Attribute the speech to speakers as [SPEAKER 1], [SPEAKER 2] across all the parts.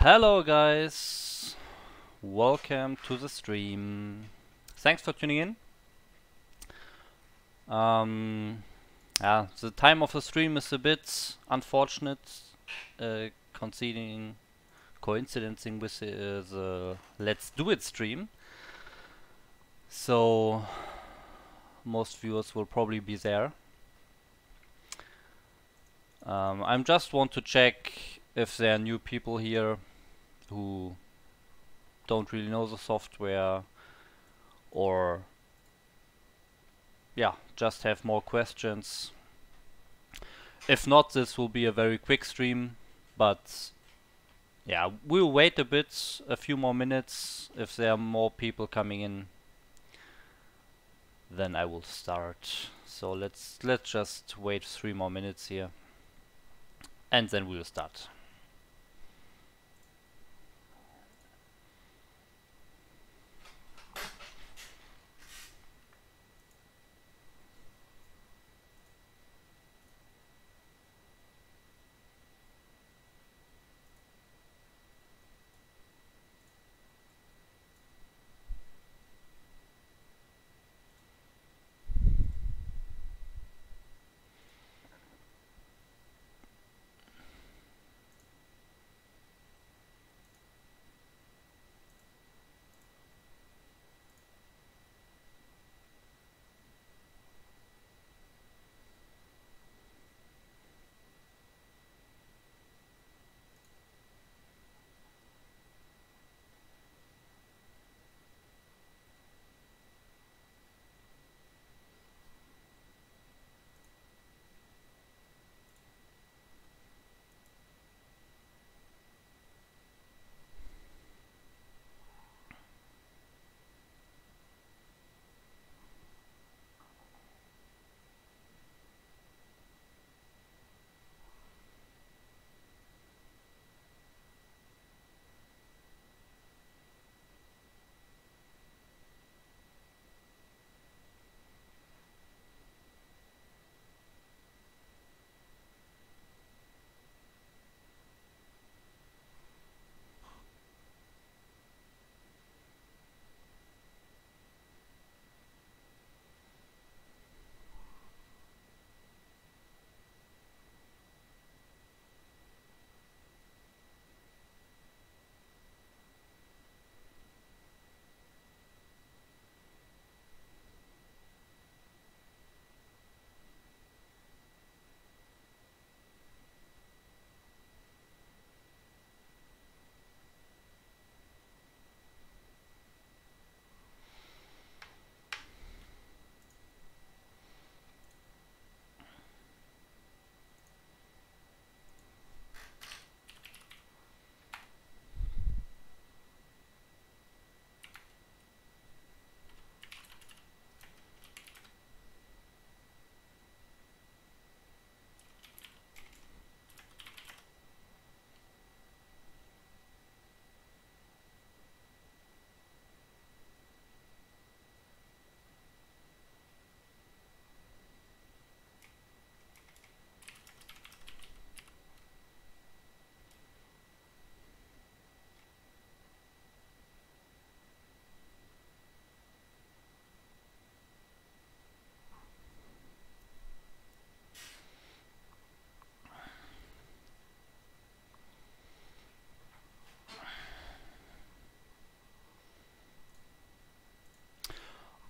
[SPEAKER 1] Hello guys, welcome to the stream. Thanks for tuning in. Yeah, the time of the stream is a bit unfortunate, coinciding with the Let's Do It stream. So most viewers will probably be there. I just want to check if there are new people here who don't really know the software, or yeah, just have more questions. If not, this will be a very quick stream, but yeah, we'll wait a few more minutes. If there are more people coming in, then I will start. So let's just wait 3 more minutes here, and then we'll start.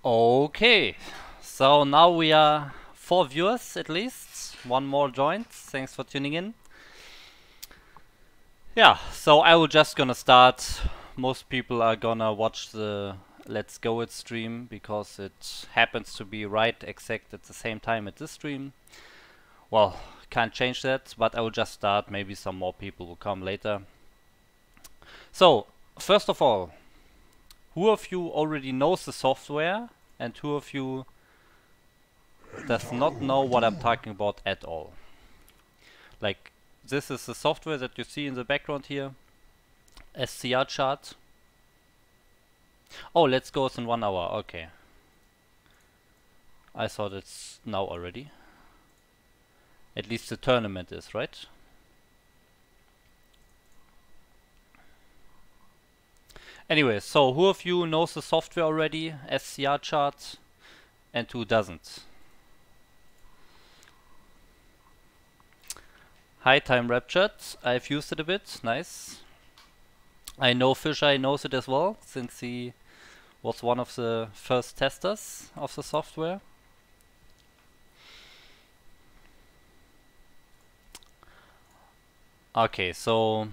[SPEAKER 1] Okay, so now we are 4 viewers at least. One more joined. Thanks for tuning in. Yeah, so I will just gonna start. Most people are gonna watch the Let's Go It stream because it happens to be right exact at the same time at this stream. Well, can't change that, but I will just start. Maybe some more people will come later. So, first of all, who of you already knows the software, and who of you does not know what I'm talking about at all? Like, this is the software that you see in the background here, SCRchart. Oh, Let's Go is in 1 hour, okay. I thought it's now already. At least the tournament is, right? Anyway, so who of you knows the software already, SCRchart, and who doesn't? Hi, Time Raptured. I've used it a bit. Nice. I know Fisheye knows it as well, since he was one of the first testers of the software. Okay, so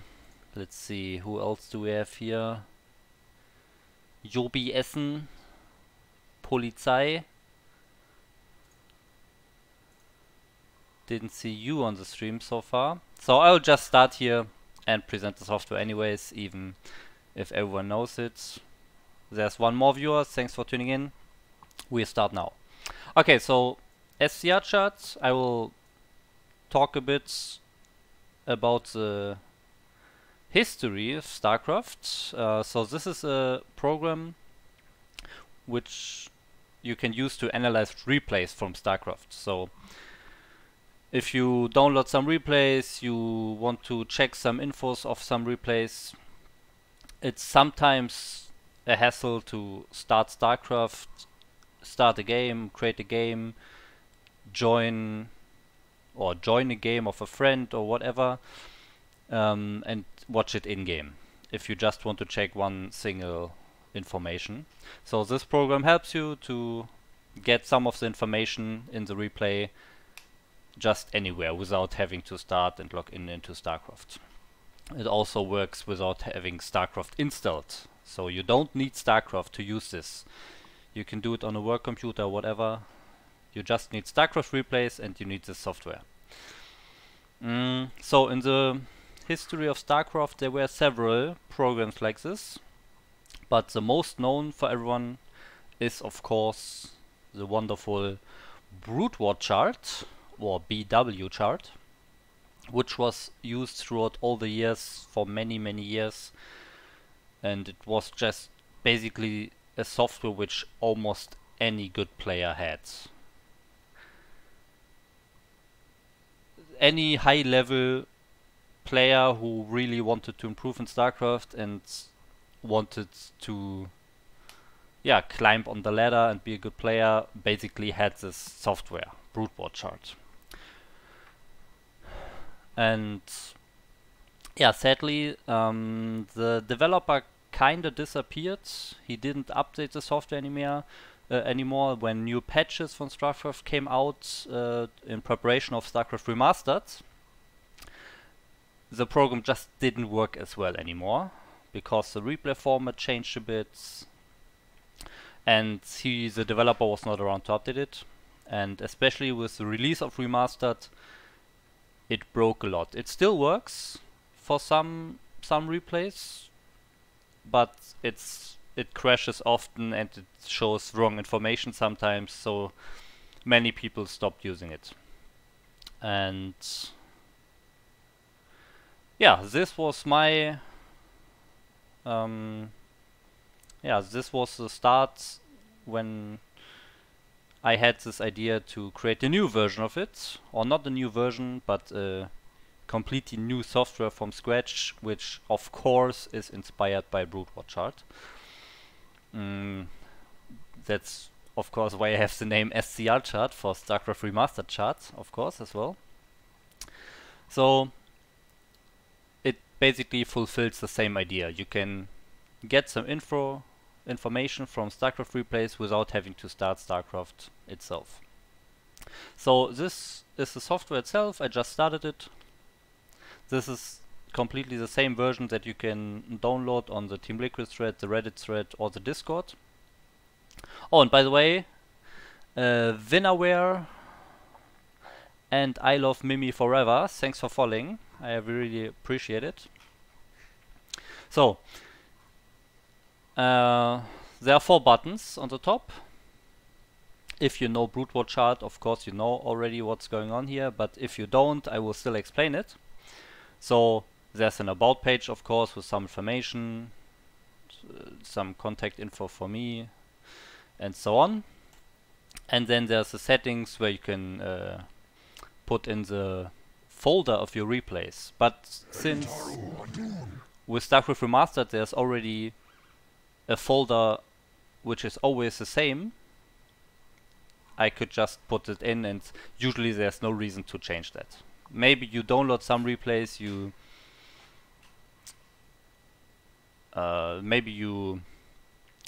[SPEAKER 1] let's see, who else do we have here? Jobi Essen, Polizei. Didn't see you on the stream so far. So I'll just start here and present the software anyways, even if everyone knows it. There's one more viewer, thanks for tuning in. We start now. Okay, so SCRchart, I will talk a bit about the history of StarCraft. So this is a program which you can use to analyze replays from StarCraft. So if you download some replays, you want to check some infos of some replays, it's sometimes a hassle to start StarCraft, start a game, create a game, join a game of a friend or whatever, and watch it in-game if you just want to check one single information. So this program helps you to get some of the information in the replay just anywhere without having to start and log in into StarCraft. It also works without having StarCraft installed, so you don't need StarCraft to use this. You can do it on a work computer or whatever. You just need StarCraft replays and you need this software. So in the history of StarCraft there were several programs like this, but the most known for everyone is of course the wonderful Brood War chart, or BW chart, which was used throughout all the years for many years, and it was just basically a software which almost any good player had. Any high level player who really wanted to improve in StarCraft and wanted to climb on the ladder and be a good player basically had this software, Brood War chart. And sadly the developer kinda disappeared. He didn't update the software anymore when new patches from StarCraft came out in preparation of StarCraft Remastered. The program just didn't work as well anymore because the replay format changed a bit, and the developer was not around to update it. And especially with the release of Remastered, it broke a lot. It still works for some replays, but it crashes often and it shows wrong information sometimes, so many people stopped using it. And this was my this was the start when I had this idea to create a new version of it, or not a new version, but a completely new software from scratch, which of course is inspired by Brood War chart. That's of course why I have the name SCRchart for StarCraft Remastered chart, of course, as well. So it basically fulfills the same idea. You can get some information from StarCraft replays without having to start StarCraft itself. So this is the software itself. I just started it. This is completely the same version that you can download on the Team Liquid thread, the Reddit thread, or the Discord. Oh, and by the way, Winnerware and I Love Mimi Forever, thanks for following. I really appreciate it. So there are 4 buttons on the top. If you know Brood War chart, of course you know already what's going on here, but if you don't, I will still explain it. So there's an about page, of course, with some information, some contact info for me, and so on. And then there's the settings where you can put in the folder of your replays. But since with StarCraft Remastered there's already a folder which is always the same, I could just put it in, and usually there's no reason to change that. Maybe you download some replays, maybe you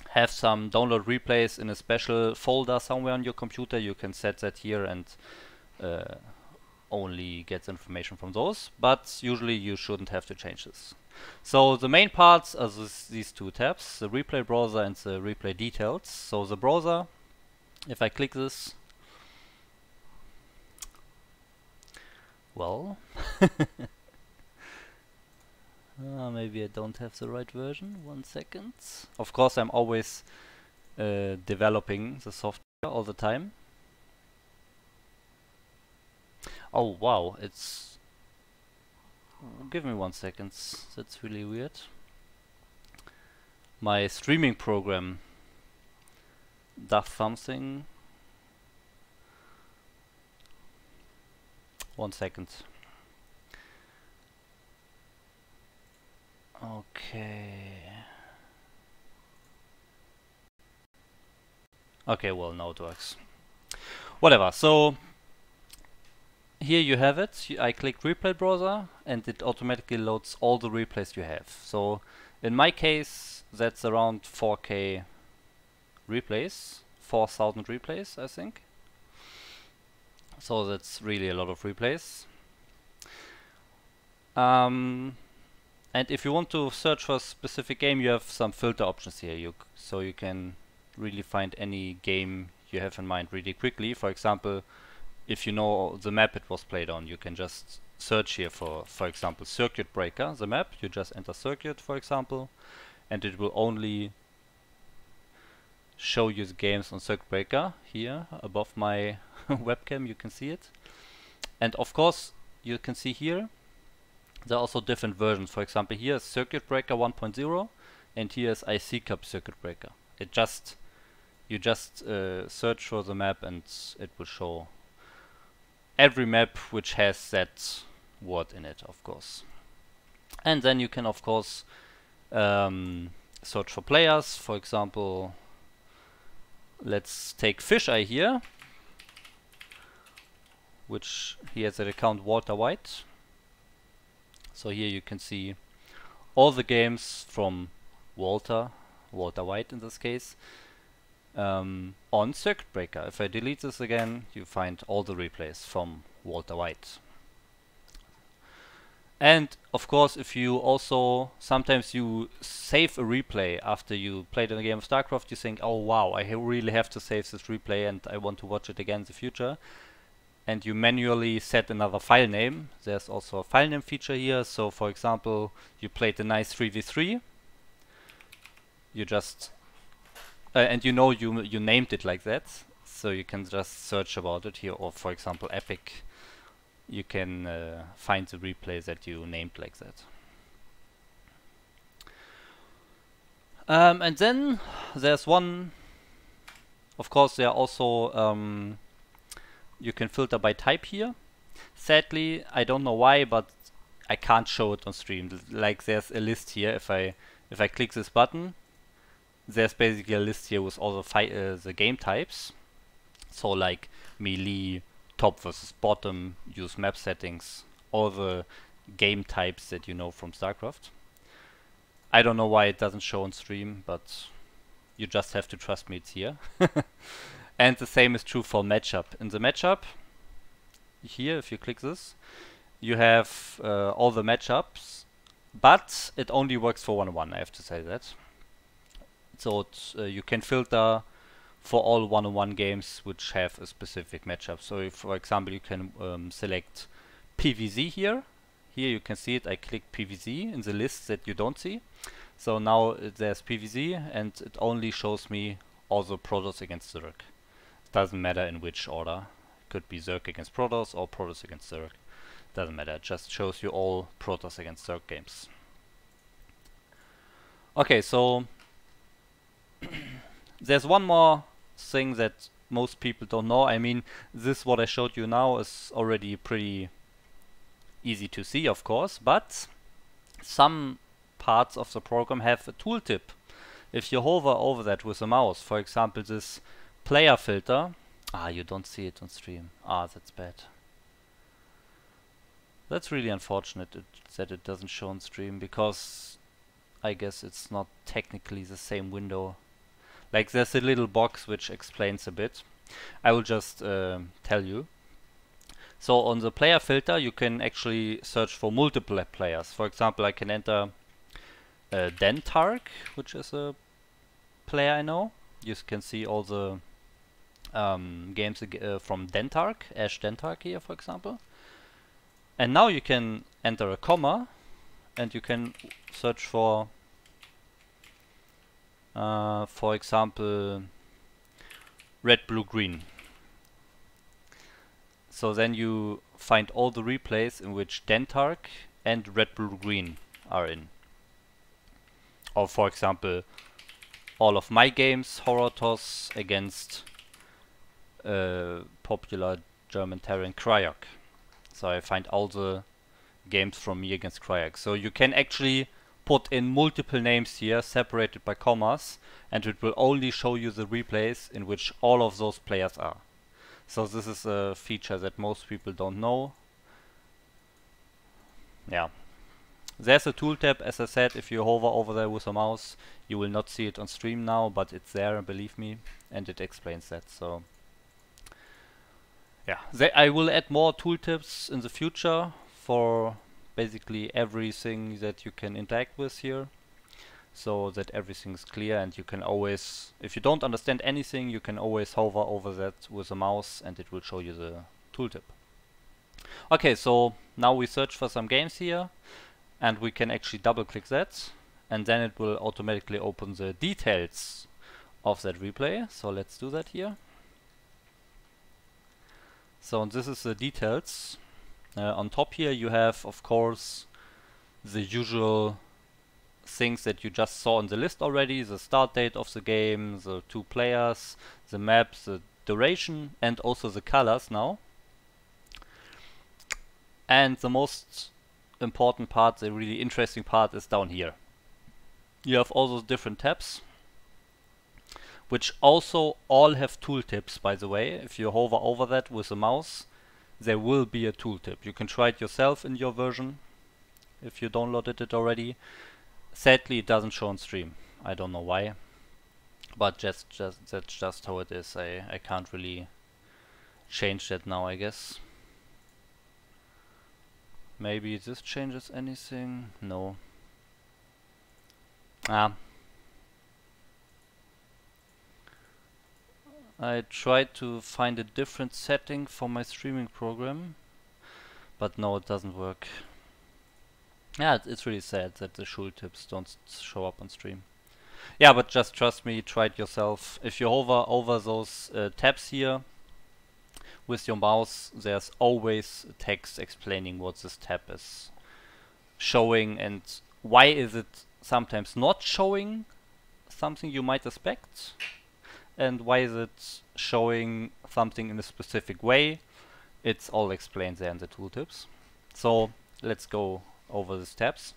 [SPEAKER 1] have some download replays in a special folder somewhere on your computer. You can set that here and only get information from those, but usually you shouldn't have to change this. So the main parts are these two tabs, the replay browser and the replay details. So the browser, if I click this, well, maybe I don't have the right version. 1 second. Of course, I'm always developing the software all the time. Oh wow, it's... Give me 1 second. That's really weird. My streaming program does something. 1 second. Okay. Okay, well, now it works. Whatever, so here you have it. I click replay browser and it automatically loads all the replays you have. So in my case, that's around 4K replays, 4,000 replays, I think. So that's really a lot of replays. And if you want to search for a specific game, you have some filter options here. So you can really find any game you have in mind really quickly. For example, if you know the map it was played on, you can just search here for example, Circuit Breaker, the map. You just enter Circuit, for example, and it will only show you the games on Circuit Breaker. Here above my webcam you can see it. And of course you can see here there are also different versions. For example, here is Circuit Breaker 1.0 and here is IC Cup Circuit Breaker. You just search for the map and it will show every map which has that word in it, of course. And then you can of course search for players. For example, let's take Fisheye here, which he has an account Walter White. So here you can see all the games from Walter White in this case, on Circuit Breaker. If I delete this again, you find all the replays from Walter White. And of course, if you also sometimes you save a replay after you played in a game of StarCraft, you think, oh wow, I really have to save this replay and I want to watch it again in the future. And you manually set another file name. There's also a file name feature here. So for example, you played a nice 3v3. You just and you know you named it like that, so you can just search about it here. Or for example, Epic, you can find the replay that you named like that. And then there's one. Of course, there are also you can filter by type here. Sadly, I don't know why, but I can't show it on stream. Like there's a list here. If I click this button, there's basically a list here with all the game types. So like melee, top versus bottom, use map settings, all the game types that you know from StarCraft. I don't know why it doesn't show on stream, but you just have to trust me, it's here. And the same is true for matchup. In the matchup, here if you click this, you have all the matchups, but it only works for 1-on-1, I have to say that. So you can filter for all 1-on-1 games which have a specific matchup. So if, for example, you can select PvZ here. Here you can see it. I click PvZ in the list that you don't see. So now there's PvZ and it only shows me all the Protoss against Zerg. It doesn't matter in which order. It could be Zerg against Protoss or Protoss against Zerg. Doesn't matter. It just shows you all Protoss against Zerg games. Okay, so there's one more thing that most people don't know. I mean, this what I showed you now is already pretty easy to see, of course, but some parts of the program have a tooltip if you hover over that with a mouse, for example this player filter, you don't see it on stream. That's bad. That's really unfortunate that it doesn't show on stream, because I guess it's not technically the same window. Like there's a little box which explains a bit. I will just tell you. So on the player filter you can actually search for multiple players. For example, I can enter Dentark, which is a player I know. You can see all the games from Dentark, Ash Dentark here, for example. And now you can enter a comma and you can search for example, red, blue, green. So then you find all the replays in which Dentark and red, blue, green are in. Or for example, all of my games, Horror Toss against popular German Terran Kryok. So I find all the games from me against Kryok. So you can actually put in multiple names here, separated by commas, and it will only show you the replays in which all of those players are. So this is a feature that most people don't know. Yeah. There's a tool tab, as I said. If you hover over there with a mouse, you will not see it on stream now, but it's there, believe me, and it explains that. So yeah, I will add more tooltips in the future for basically everything that you can interact with here, so that everything's clear, and you can always, if you don't understand anything, you can always hover over that with a mouse and it will show you the tooltip. Okay, so now we search for some games here, and we can actually double click that, and then it will automatically open the details of that replay. So let's do that here. So this is the details. On top here you have, of course, the usual things that you just saw on the list already: the start date of the game, the 2 players, the map, the duration, and also the colors now. And the most important part, the really interesting part, is down here. You have all those different tabs, which also all have tooltips, by the way. If you hover over that with a mouse, there will be a tooltip. You can try it yourself in your version if you downloaded it already. Sadly, it doesn't show on stream. I don't know why, but that's just how it is. I can't really change that now, I guess. Maybe this changes anything? No. I tried to find a different setting for my streaming program, but no, it doesn't work. Yeah, it's really sad that the tooltips don't show up on stream. Yeah, but just trust me, try it yourself. If you hover over those tabs here with your mouse, there's always text explaining what this tab is showing and why is it sometimes not showing something you might expect, and why is it showing something in a specific way. It's all explained there in the tooltips. So let's go over these tabs.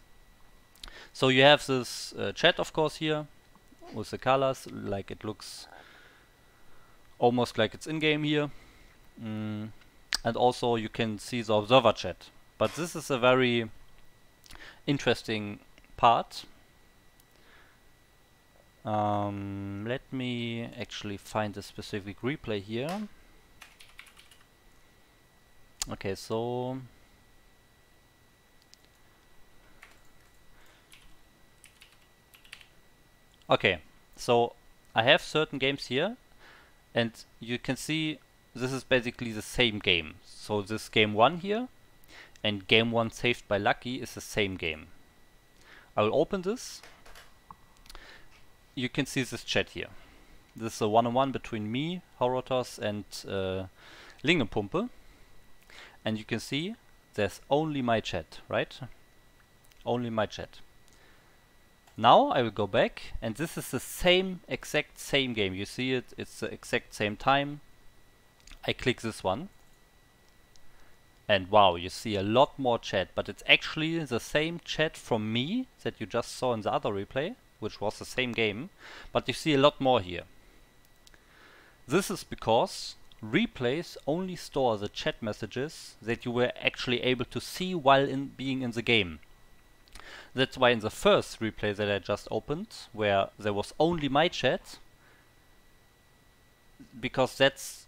[SPEAKER 1] So you have this chat, of course, here with the colors, like it looks almost like it's in-game here. And also you can see the observer chat. But this is a very interesting part. Let me actually find a specific replay here. Okay, so I have certain games here, and you can see this is basically the same game. So this game 1 here and game 1 saved by Lucky is the same game. I will open this. You can see this chat here. This is a one-on-one between me, Horotos, and Lingepumpe. And you can see there's only my chat, right? Only my chat. Now I will go back, and this is the exact same game. You see it, it's the exact same time. I click this one. And wow, you see a lot more chat, but it's actually the same chat from me that you just saw in the other replay, which was the same game, but you see a lot more here. This is because replays only store the chat messages that you were actually able to see while being in the game. That's why in the first replay that I just opened, where there was only my chat, because that's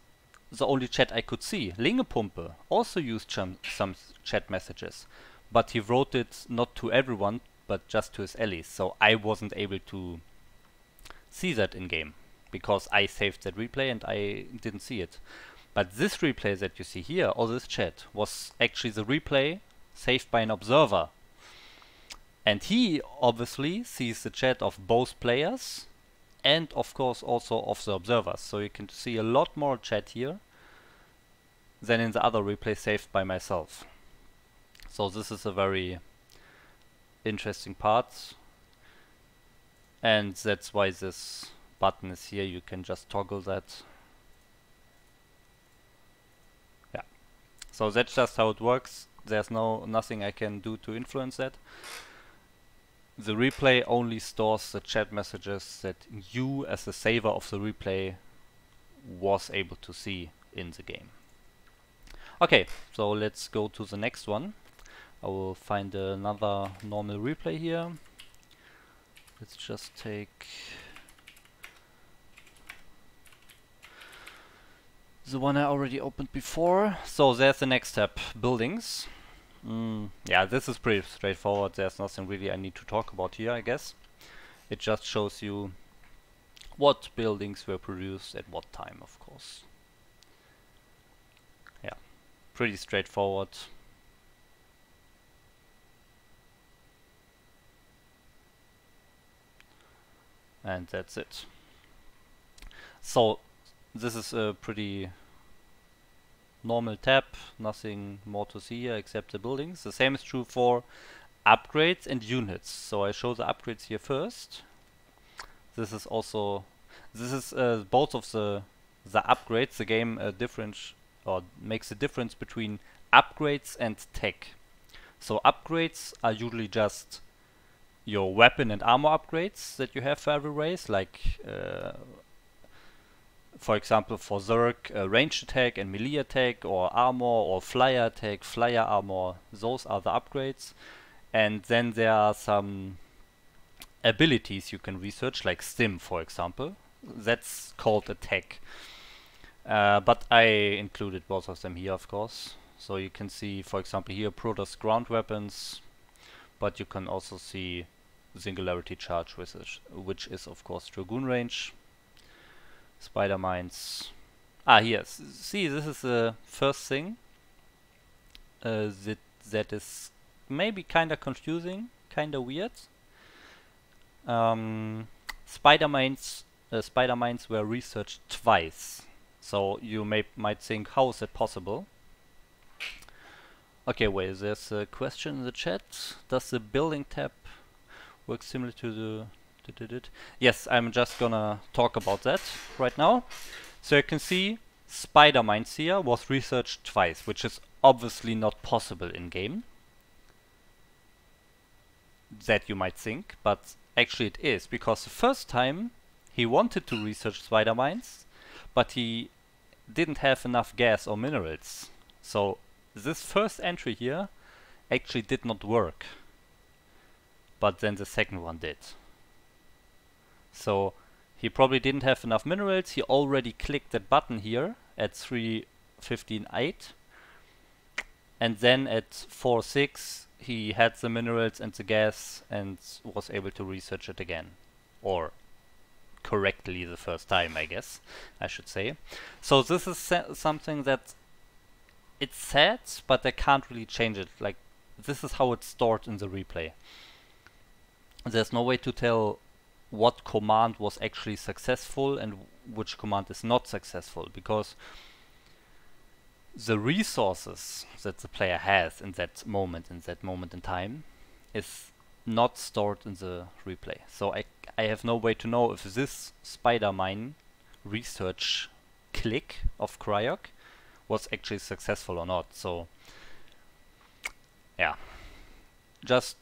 [SPEAKER 1] the only chat I could see. Lingepumpe also used some chat messages, but he wrote it not to everyone, but just to his allies, so I wasn't able to see that in game, because I saved that replay and I didn't see it. But this replay that you see here, or this chat, was actually the replay saved by an observer. And he obviously sees the chat of both players and of course also of the observers. So you can see a lot more chat here than in the other replay saved by myself. So this is a very interesting part. And that's why this button is here. You can just toggle that. Yeah. So that's just how it works. There's nothing I can do to influence that. The replay only stores the chat messages that you as the saver of the replay was able to see in the game. Okay, so let's go to the next one. I will find another normal replay here. Let's just take the one I already opened before. So there's the next step, buildings. Yeah, this is pretty straightforward. There's nothing really I need to talk about here, I guess. It just shows you what buildings were produced at what time, of course. Yeah, pretty straightforward. And that's it. So this is a pretty normal tab, nothing more to see here except the buildings. The same is true for upgrades and units. So I show the upgrades here first. This is also, both of the upgrades. The game makes a difference between upgrades and tech. So upgrades are usually just your weapon and armor upgrades that you have for every race, like for example for Zerg, ranged attack and melee attack, or armor, or flyer attack, flyer armor. Those are the upgrades. And then there are some abilities you can research, like stim for example. That's called attack. But I included both of them here, of course. So you can see, for example, here Protoss ground weapons, but you can also see singularity charge, which is of course Dragoon range. Spider mines. Here. See, this is the first thing that is maybe kinda confusing, kinda weird. Spider mines were researched twice. So you might think, how is that possible? Okay, wait, there's a question in the chat. Does the building tab work similar to the... Yes, I'm just gonna talk about that right now. So you can see Spider Mines here was researched twice, which is obviously not possible in game. That you might think, but actually it is, because the first time he wanted to research Spider Mines, but he didn't have enough gas or minerals. So this first entry here actually did not work, but then the second one did. So he probably didn't have enough minerals. He already clicked that button here at 3:15:8, and then at 4:06 he had the minerals and the gas and was able to research it again, or correctly the first time, I guess I should say. So this is something that it's sad, but I can't really change it. Like, this is how it's stored in the replay. There's no way to tell what command was actually successful and which command is not successful, because the resources that the player has in that moment in time is not stored in the replay. So I have no way to know if this spider mine research click of Cryok was actually successful or not. So yeah, just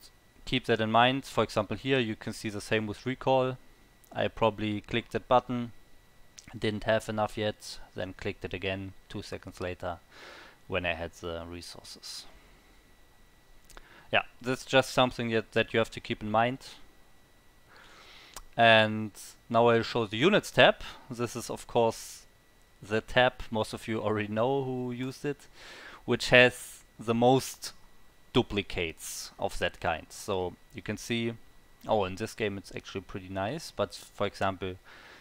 [SPEAKER 1] keep that in mind. For example, here you can see the same with recall. I probably clicked that button, didn't have enough yet, then clicked it again 2 seconds later when I had the resources. Yeah, that's just something that you have to keep in mind. And now I'll show the units tab. This is of course the tab, most of you already know who used it, which has the most duplicates of that kind. So you can see, oh, in this game it's actually pretty nice, but for example,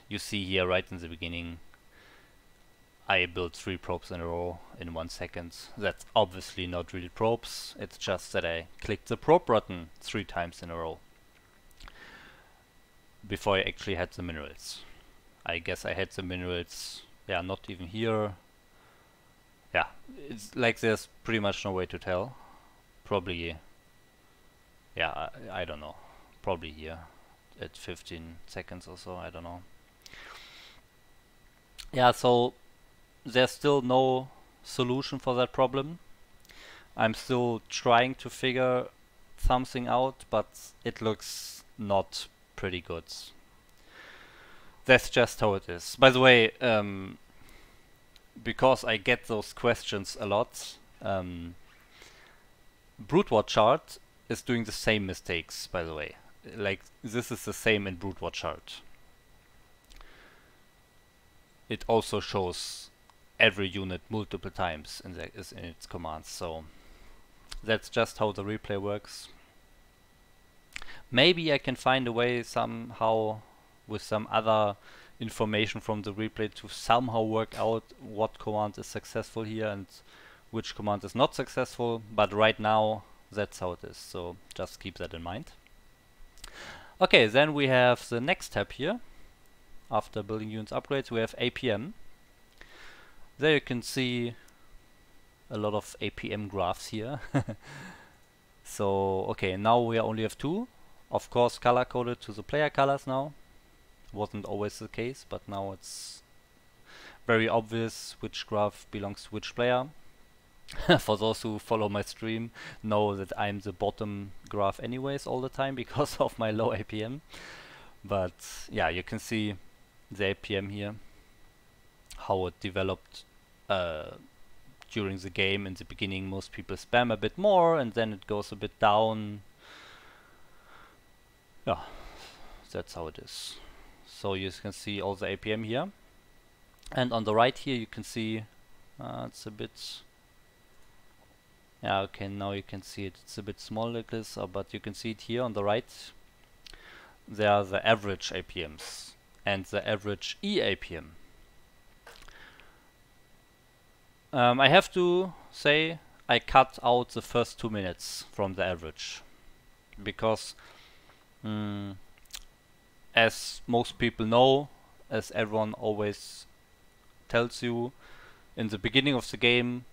[SPEAKER 1] you see here right in the beginning, I built 3 probes in a row in 1 second. That's obviously not really probes, it's just that I clicked the probe button 3 times in a row before I actually had the minerals. I guess I had the minerals, yeah, not even here. Yeah, it's like there's pretty much no way to tell. Probably, yeah, I don't know. Probably here at 15 seconds or so, I don't know. Yeah, so there's still no solution for that problem. I'm still trying to figure something out, but it looks not pretty good. That's just how it is. By the way, because I get those questions a lot, SCRChart is doing the same mistakes, by the way. Like, this is the same in SCRChart. It also shows every unit multiple times in its commands, so that's just how the replay works. Maybe I can find a way somehow with some other information from the replay to somehow work out what command is successful here and which command is not successful, but right now that's how it is, so just keep that in mind. Okay, then we have the next tab here. After building units upgrades, we have APM. There you can see a lot of APM graphs here. So, okay, now we only have 2. Of course, color coded to the player colors now. Wasn't always the case, but now it's very obvious which graph belongs to which player. For those who follow my stream, know that I'm the bottom graph anyways all the time because of my low APM. But yeah, you can see the APM here, how it developed during the game. In the beginning, most people spam a bit more, and then it goes a bit down. Yeah, that's how it is. So you can see all the APM here, and on the right here you can see it's a bit. Yeah, okay, now you can see it. It's a bit small like this, but you can see it here on the right. There are the average APMs and the average eAPM. I have to say I cut out the first 2 minutes from the average because as most people know, as everyone always tells you, in the beginning of the game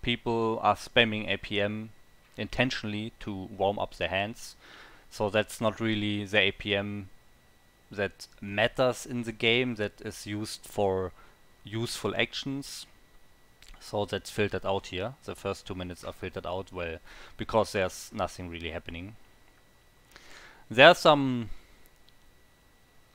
[SPEAKER 1] people are spamming APM intentionally to warm up their hands. So that's not really the APM that matters in the game, that is used for useful actions. So that's filtered out here. The first 2 minutes are filtered out, well, because there's nothing really happening. There are some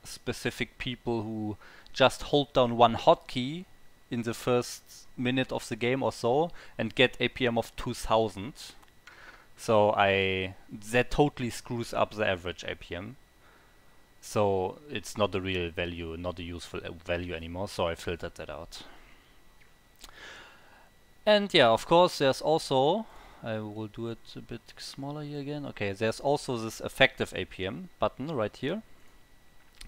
[SPEAKER 1] specific people who just hold down one hotkey in the first minute of the game or so and get APM of 2000. So that totally screws up the average APM. So it's not a real value, not a useful value anymore, so I filtered that out. And yeah, of course there's also, I will do it a bit smaller here again. Okay, there's also this effective APM button right here,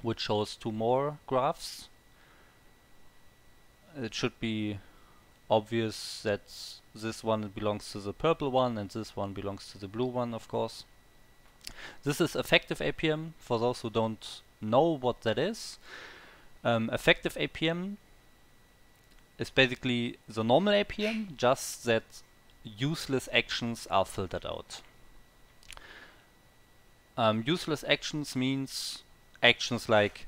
[SPEAKER 1] which shows 2 more graphs. It should be obvious that this one belongs to the purple one and this one belongs to the blue one, of course. This is effective APM, for those who don't know what that is. Effective APM is basically the normal APM, just that useless actions are filtered out. Useless actions means actions like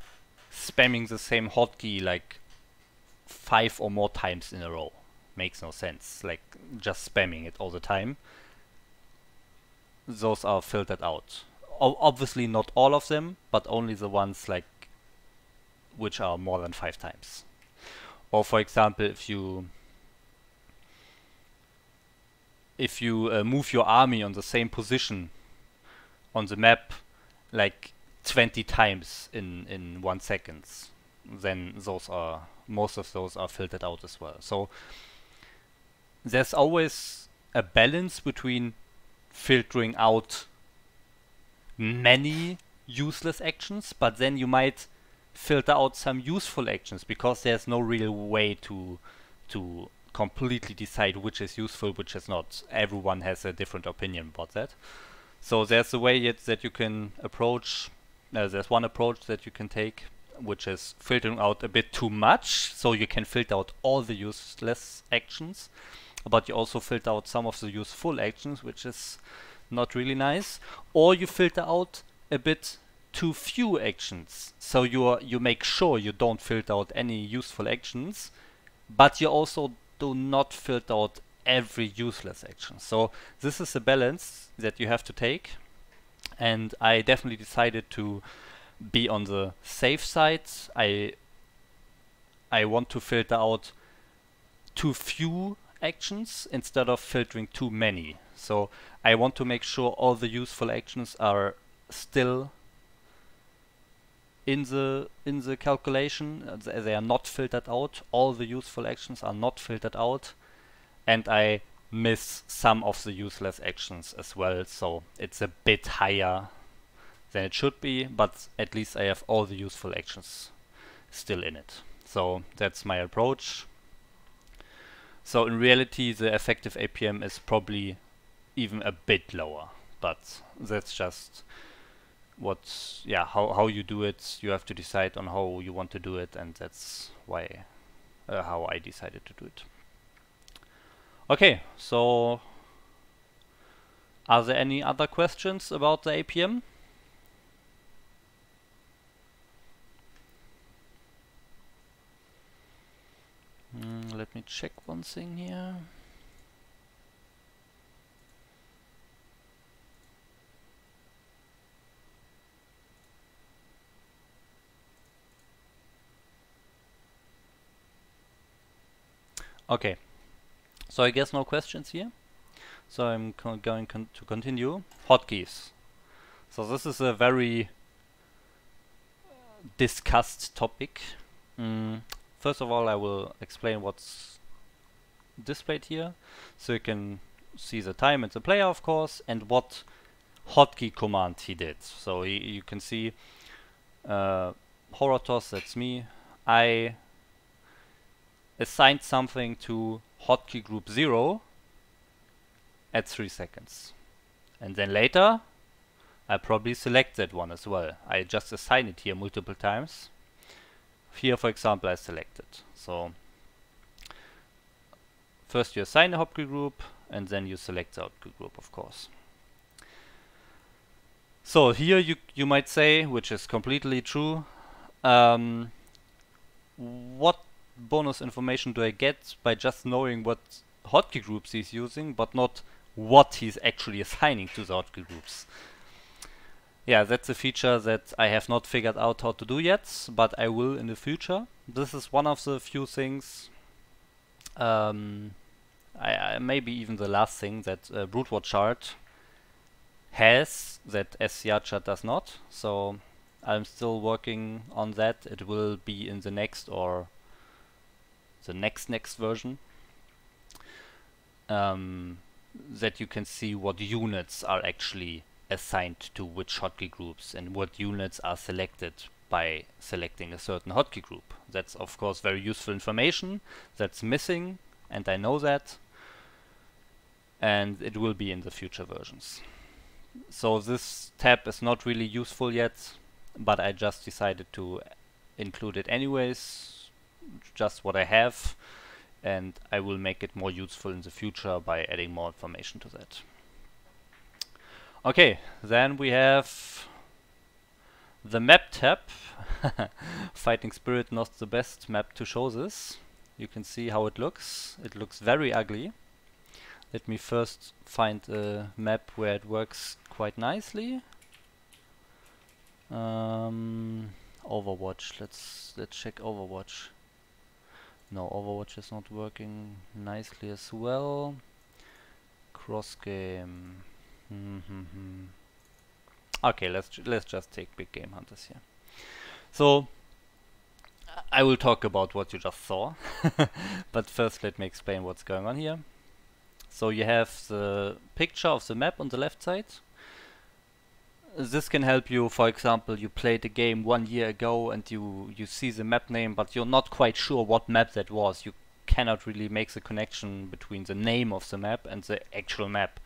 [SPEAKER 1] spamming the same hotkey like 5 or more times in a row. Makes no sense, like just spamming it all the time. those are filtered out. Obviously not all of them, but only the ones like which are more than 5 times. Or for example, if you move your army on the same position on the map like 20 times in 1 second, then most of those are filtered out as well. So there's always a balance between filtering out many useless actions, but then you might filter out some useful actions because there's no real way to completely decide which is useful, which is not. Everyone has a different opinion about that. So there's a way that you can approach, there's one approach that you can take, which is filtering out a bit too much, so you can filter out all the useless actions, but you also filter out some of the useful actions, which is not really nice. Or you filter out a bit too few actions, so you make sure you don't filter out any useful actions, but you also do not filter out every useless action. So this is a balance that you have to take, and I definitely decided to be on the safe side. I want to filter out too few actions instead of filtering too many. So I want to make sure all the useful actions are still in the calculation. They are not filtered out. All the useful actions are not filtered out, and I miss some of the useless actions as well, so it's a bit higher than it should be, but at least I have all the useful actions still in it. So that's my approach. So in reality the effective APM is probably even a bit lower, but that's just how you do it. You have to decide on how you want to do it, and that's why how I decided to do it. Okay, so are there any other questions about the APM? Let me check one thing here. Okay, so I guess no questions here. So I'm going to continue. Hotkeys. So this is a very discussed topic. First of all, I will explain what's displayed here, so you can see the time and the player, of course, and what hotkey command he did. So you can see Horatos, that's me. I assigned something to hotkey group 0 at 3 seconds. And then later, I probably select that one as well. I just assign it here multiple times. Here, for example, I select it. So first you assign a hotkey group, and then you select the hotkey group, of course. So here you might say, which is completely true, what bonus information do I get by just knowing what hotkey groups he's using, but not what he's actually assigning to the hotkey groups? Yeah, that's a feature that I have not figured out how to do yet, but I will in the future. This is one of the few things, maybe even the last thing that BruteWatchChart has that SCRChart does not. So I'm still working on that. It will be in the next or the next version. That you can see what units are actually assigned to which hotkey groups and what units are selected by selecting a certain hotkey group. That's of course very useful information that's missing, and I know that, and it will be in the future versions. So this tab is not really useful yet, but I just decided to include it anyways, just what I have, and I will make it more useful in the future by adding more information to that. Okay, then we have the map tab. Fighting Spirit, not the best map to show this. You can see how it looks. It looks very ugly. Let me first find a map where it works quite nicely. Overwatch. Let's check Overwatch. No, Overwatch is not working nicely as well. Cross game. Okay, let's just take big game hunters here. So I will talk about what you just saw, but first let me explain what's going on here. So you have the picture of the map on the left side. This can help you, for example, you played a game 1 year ago and you see the map name, but you're not quite sure what map that was. You cannot really make the connection between the name of the map and the actual map.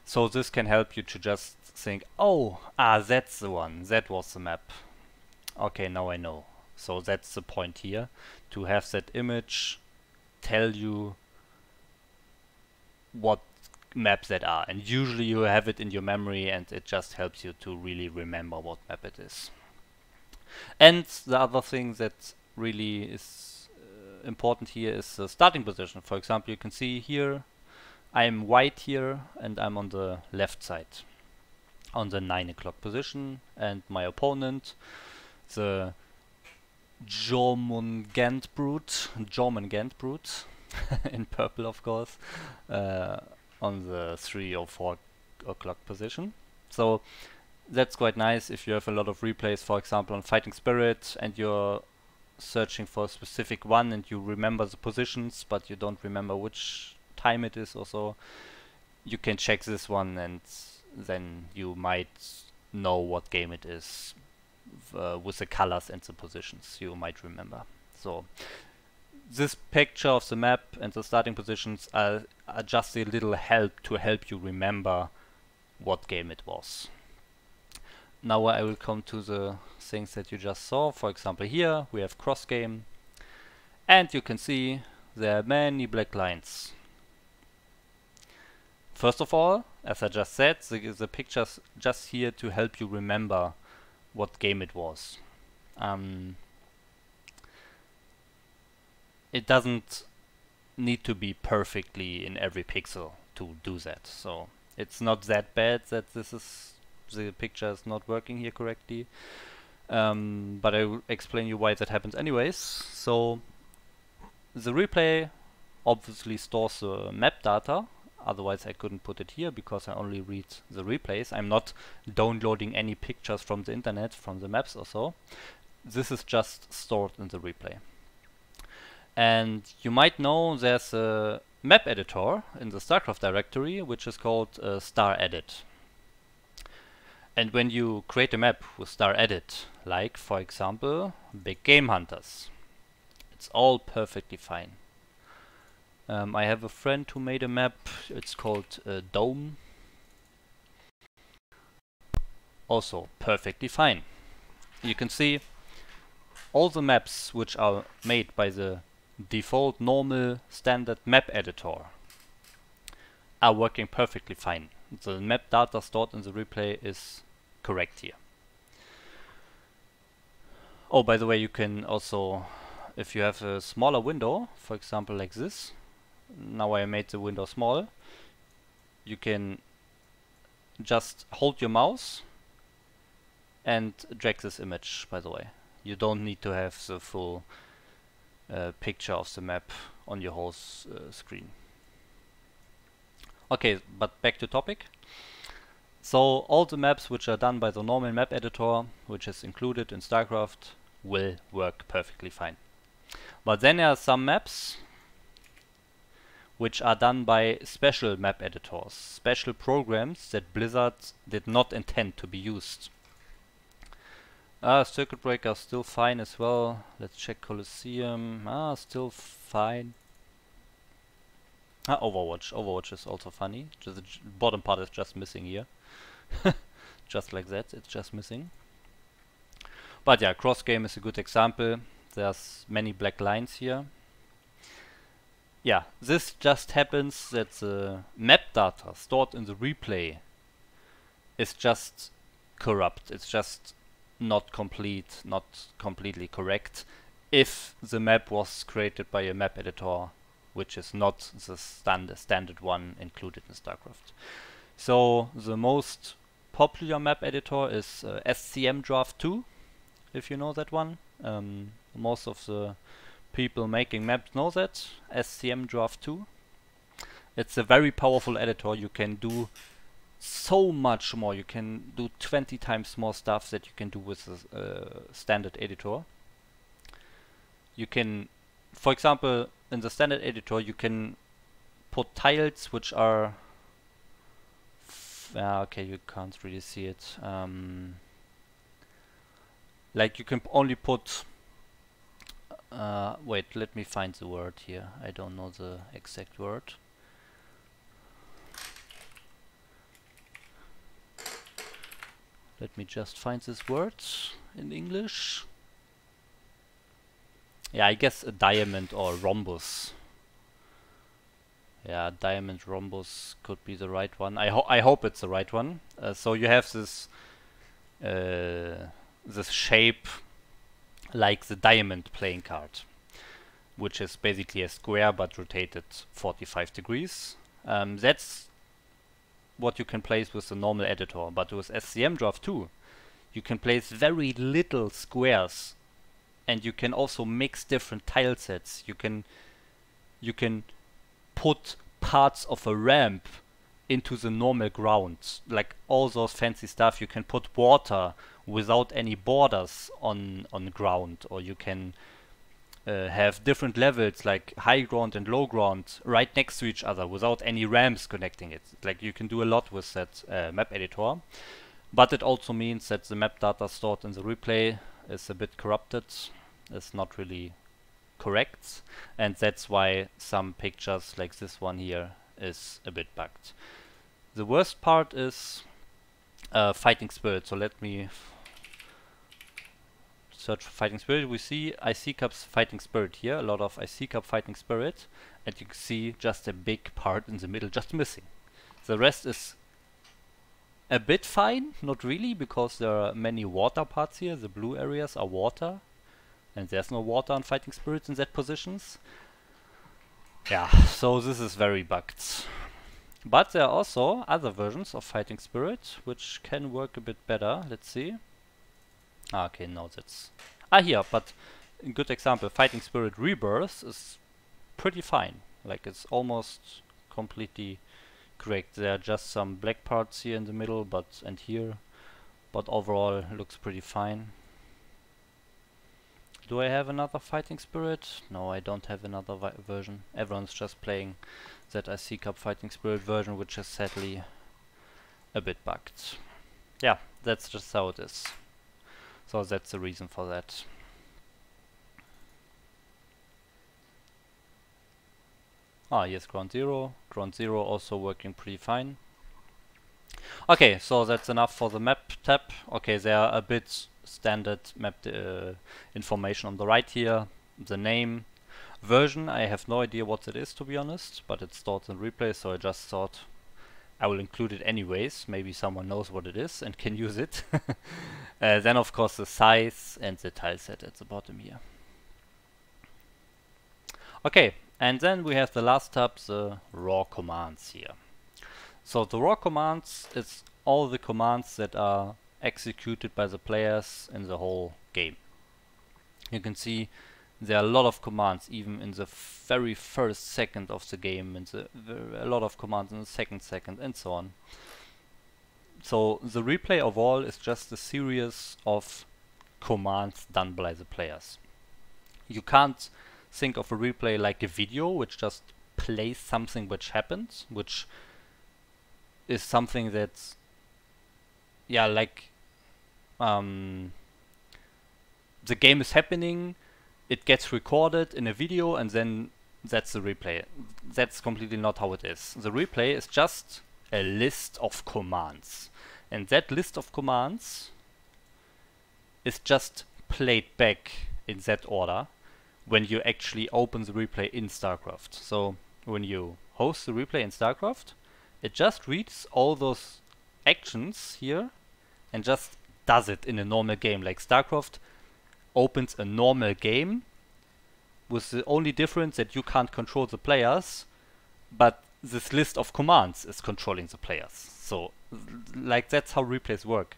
[SPEAKER 1] So this can help you to just think, oh, that's the one, that was the map. Okay, now I know. So that's the point here, to have that image tell you what maps that are, and usually you have it in your memory and it just helps you to really remember what map it is. And the other thing that really is important here is the starting position. For example, you can see here I'm white here and I'm on the left side on the 9 o'clock position, and my opponent, the German Ghent Brute in purple of course, on the 3 or 4 o'clock position. So that's quite nice if you have a lot of replays, for example on Fighting Spirit, and you're searching for a specific one and you remember the positions but you don't remember which time it is or so. You can check this one and then you might know what game it is with the colors and the positions you might remember. So this picture of the map and the starting positions are just a little help to help you remember what game it was. Now I will come to the things that you just saw. For example, here we have cross game, and you can see there are many black lines. First of all, as I just said, the picture's just here to help you remember what game it was. It doesn't need to be perfectly in every pixel to do that, so it's not that bad that the picture is not working here correctly, but I will explain you why that happens anyways. So the replay obviously stores the map data, otherwise I couldn't put it here because I only read the replays. I'm not downloading any pictures from the internet, from the maps or so. This is just stored in the replay. And you might know there's a map editor in the SCRChart directory which is called StarEdit. And when you create a map with StarEdit, like for example Big Game Hunters, it's all perfectly fine. I have a friend who made a map, it's called Dome. Also perfectly fine. You can see all the maps which are made by the default normal standard map editor are working perfectly fine. The map data stored in the replay is correct here. Oh, by the way, you can also, if you have a smaller window, for example like this, now I made the window small, you can just hold your mouse and drag this image, by the way. You don't need to have the full picture of the map on your whole screen. Okay, but back to topic. So all the maps which are done by the normal map editor, which is included in StarCraft, will work perfectly fine. But then there are some maps which are done by special map editors, special programs that Blizzard did not intend to be used. Circuit Breaker still fine as well. Let's check Colosseum. Still fine. Overwatch. Overwatch is also funny. Just the bottom part is just missing here. Just like that, it's just missing. But yeah, cross game is a good example. There's many black lines here. Yeah, this just happens that the map data stored in the replay is just corrupt. It's just not complete, not completely correct if the map was created by a map editor which is not the standard one included in StarCraft. So the most popular map editor is SCM 2, if you know that one. Most of the people making maps know that, SCM 2. It's a very powerful editor. You can do so much more. You can do 20 times more stuff that you can do with a standard editor. You can, for example, in the standard editor, you can put tiles which are okay, you can't really see it. Like you can only put wait, let me find the word here. I don't know the exact word. Let me just find this word in English. Yeah, I guess a diamond or rhombus. Yeah, diamond rhombus could be the right one. I hope it's the right one. So you have this this shape like the diamond playing card, which is basically a square but rotated 45 degrees. That's what you can place with the normal editor, but with SCM 2 you can place very little squares, and you can also mix different tile sets. You can put parts of a ramp into the normal ground, like all those fancy stuff. You can put water without any borders on ground, or you can have different levels like high ground and low ground right next to each other without any ramps connecting it. Like you can do a lot with that map editor, but it also means that the map data stored in the replay is a bit corrupted. It's not really correct, and that's why some pictures like this one here is a bit bugged. The worst part is fighting spirit. So let me search for fighting spirit. We see IC Cup's fighting spirit here, a lot of IC Cup fighting spirit, and you can see just a big part in the middle just missing. The rest is a bit fine, not really, because there are many water parts here. The blue areas are water, and there's no water on fighting spirits in that positions. Yeah, so this is very bugged. But there are also other versions of fighting spirit which can work a bit better. Let's see. Okay, no, that's here, but a good example, fighting spirit rebirth is pretty fine. Like it's almost completely correct. There are just some black parts here in the middle, and here, but overall looks pretty fine. Do I have another fighting spirit? No, I don't have another version. Everyone's just playing that IC Cup fighting spirit version, which is sadly a bit bugged. Yeah, that's just how it is. So that's the reason for that. Here's Ground Zero. Ground Zero also working pretty fine. Okay, so that's enough for the map tab. Okay, there are a bit standard map information on the right here. The name, version, I have no idea what it is, to be honest, but it's stored in replay, so I just thought I will include it anyways. Maybe someone knows what it is and can use it. Then of course the size and the tile set at the bottom here. Okay, and then we have the last tab, the raw commands here. So the raw commands is all the commands that are executed by the players in the whole game. You can see there are a lot of commands even in the very first second of the game, and a lot of commands in the second, and so on. So the replay of all is just a series of commands done by the players. You can't think of a replay like a video which just plays something which happens, which is something that's, yeah, like the game is happening, it gets recorded in a video, and then that's the replay. That's completely not how it is. The replay is just a list of commands, and that list of commands is just played back in that order when you actually open the replay in StarCraft. So when you host the replay in StarCraft, it just reads all those actions here and just does it in a normal game. Like StarCraft opens a normal game with the only difference that you can't control the players, but this list of commands is controlling the players. So, like, that's how replays work.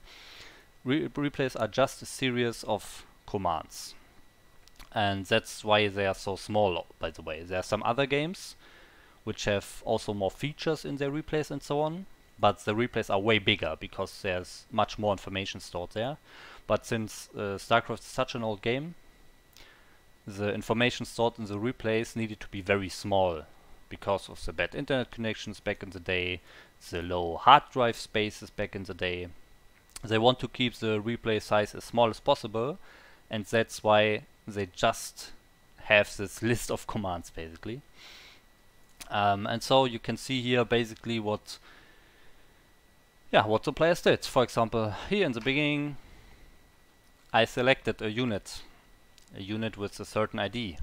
[SPEAKER 1] Replays are just a series of commands. And that's why they are so small, by the way. There are some other games which have also more features in their replays and so on, but the replays are way bigger because there's much more information stored there. But since StarCraft is such an old game, the information stored in the replays needed to be very small because of the bad internet connections back in the day, the low hard drive spaces back in the day. They want to keep the replay size as small as possible, and that's why they just have this list of commands basically. And so you can see here basically what the players did. For example, here in the beginning I selected a unit with a certain ID,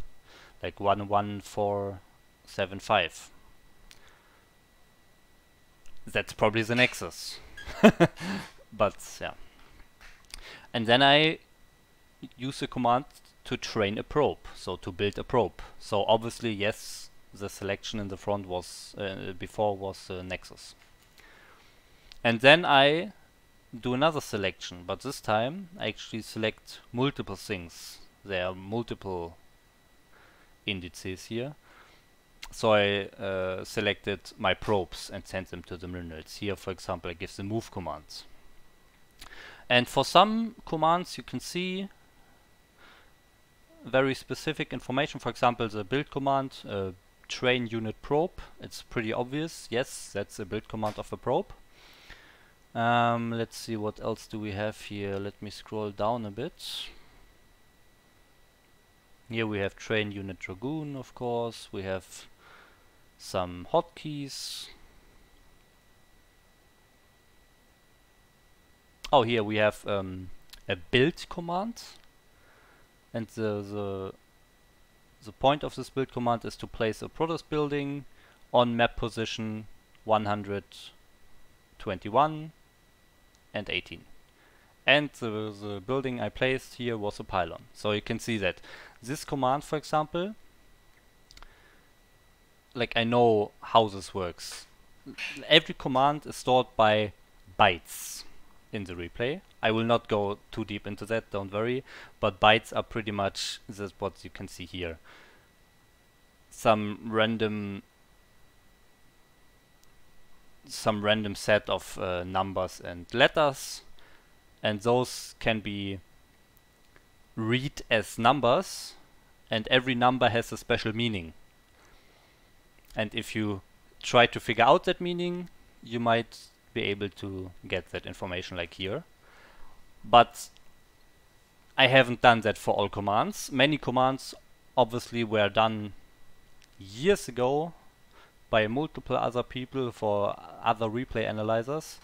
[SPEAKER 1] like 11475. That's probably the Nexus. But yeah. And then I use a command to train a probe, so to build a probe. So obviously, yes, the selection in the front was before was Nexus. And then I do another selection, but this time I actually select multiple things. There are multiple indices here. So I selected my probes and sent them to the minerals. Here, for example, I give the move commands. And for some commands you can see very specific information. For example, the build command, train unit probe. It's pretty obvious. Yes, that's a build command of a probe. Let's see, what else do we have here? Let me scroll down a bit. Here we have train unit dragoon, of course. We have some hotkeys. Oh, here we have a build command, and the point of this build command is to place a Protoss building on map position 121 and 18. And the building I placed here was a pylon. So you can see that this command, for example, like, I know how this works. Every command is stored by bytes in the replay. I will not go too deep into that, don't worry, but bytes are pretty much this, what you can see here. Some random set of numbers and letters, and those can be read as numbers, and every number has a special meaning. And if you try to figure out that meaning, you might be able to get that information like here. But I haven't done that for all commands. Many commands obviously were done years ago by multiple other people for other replay analyzers.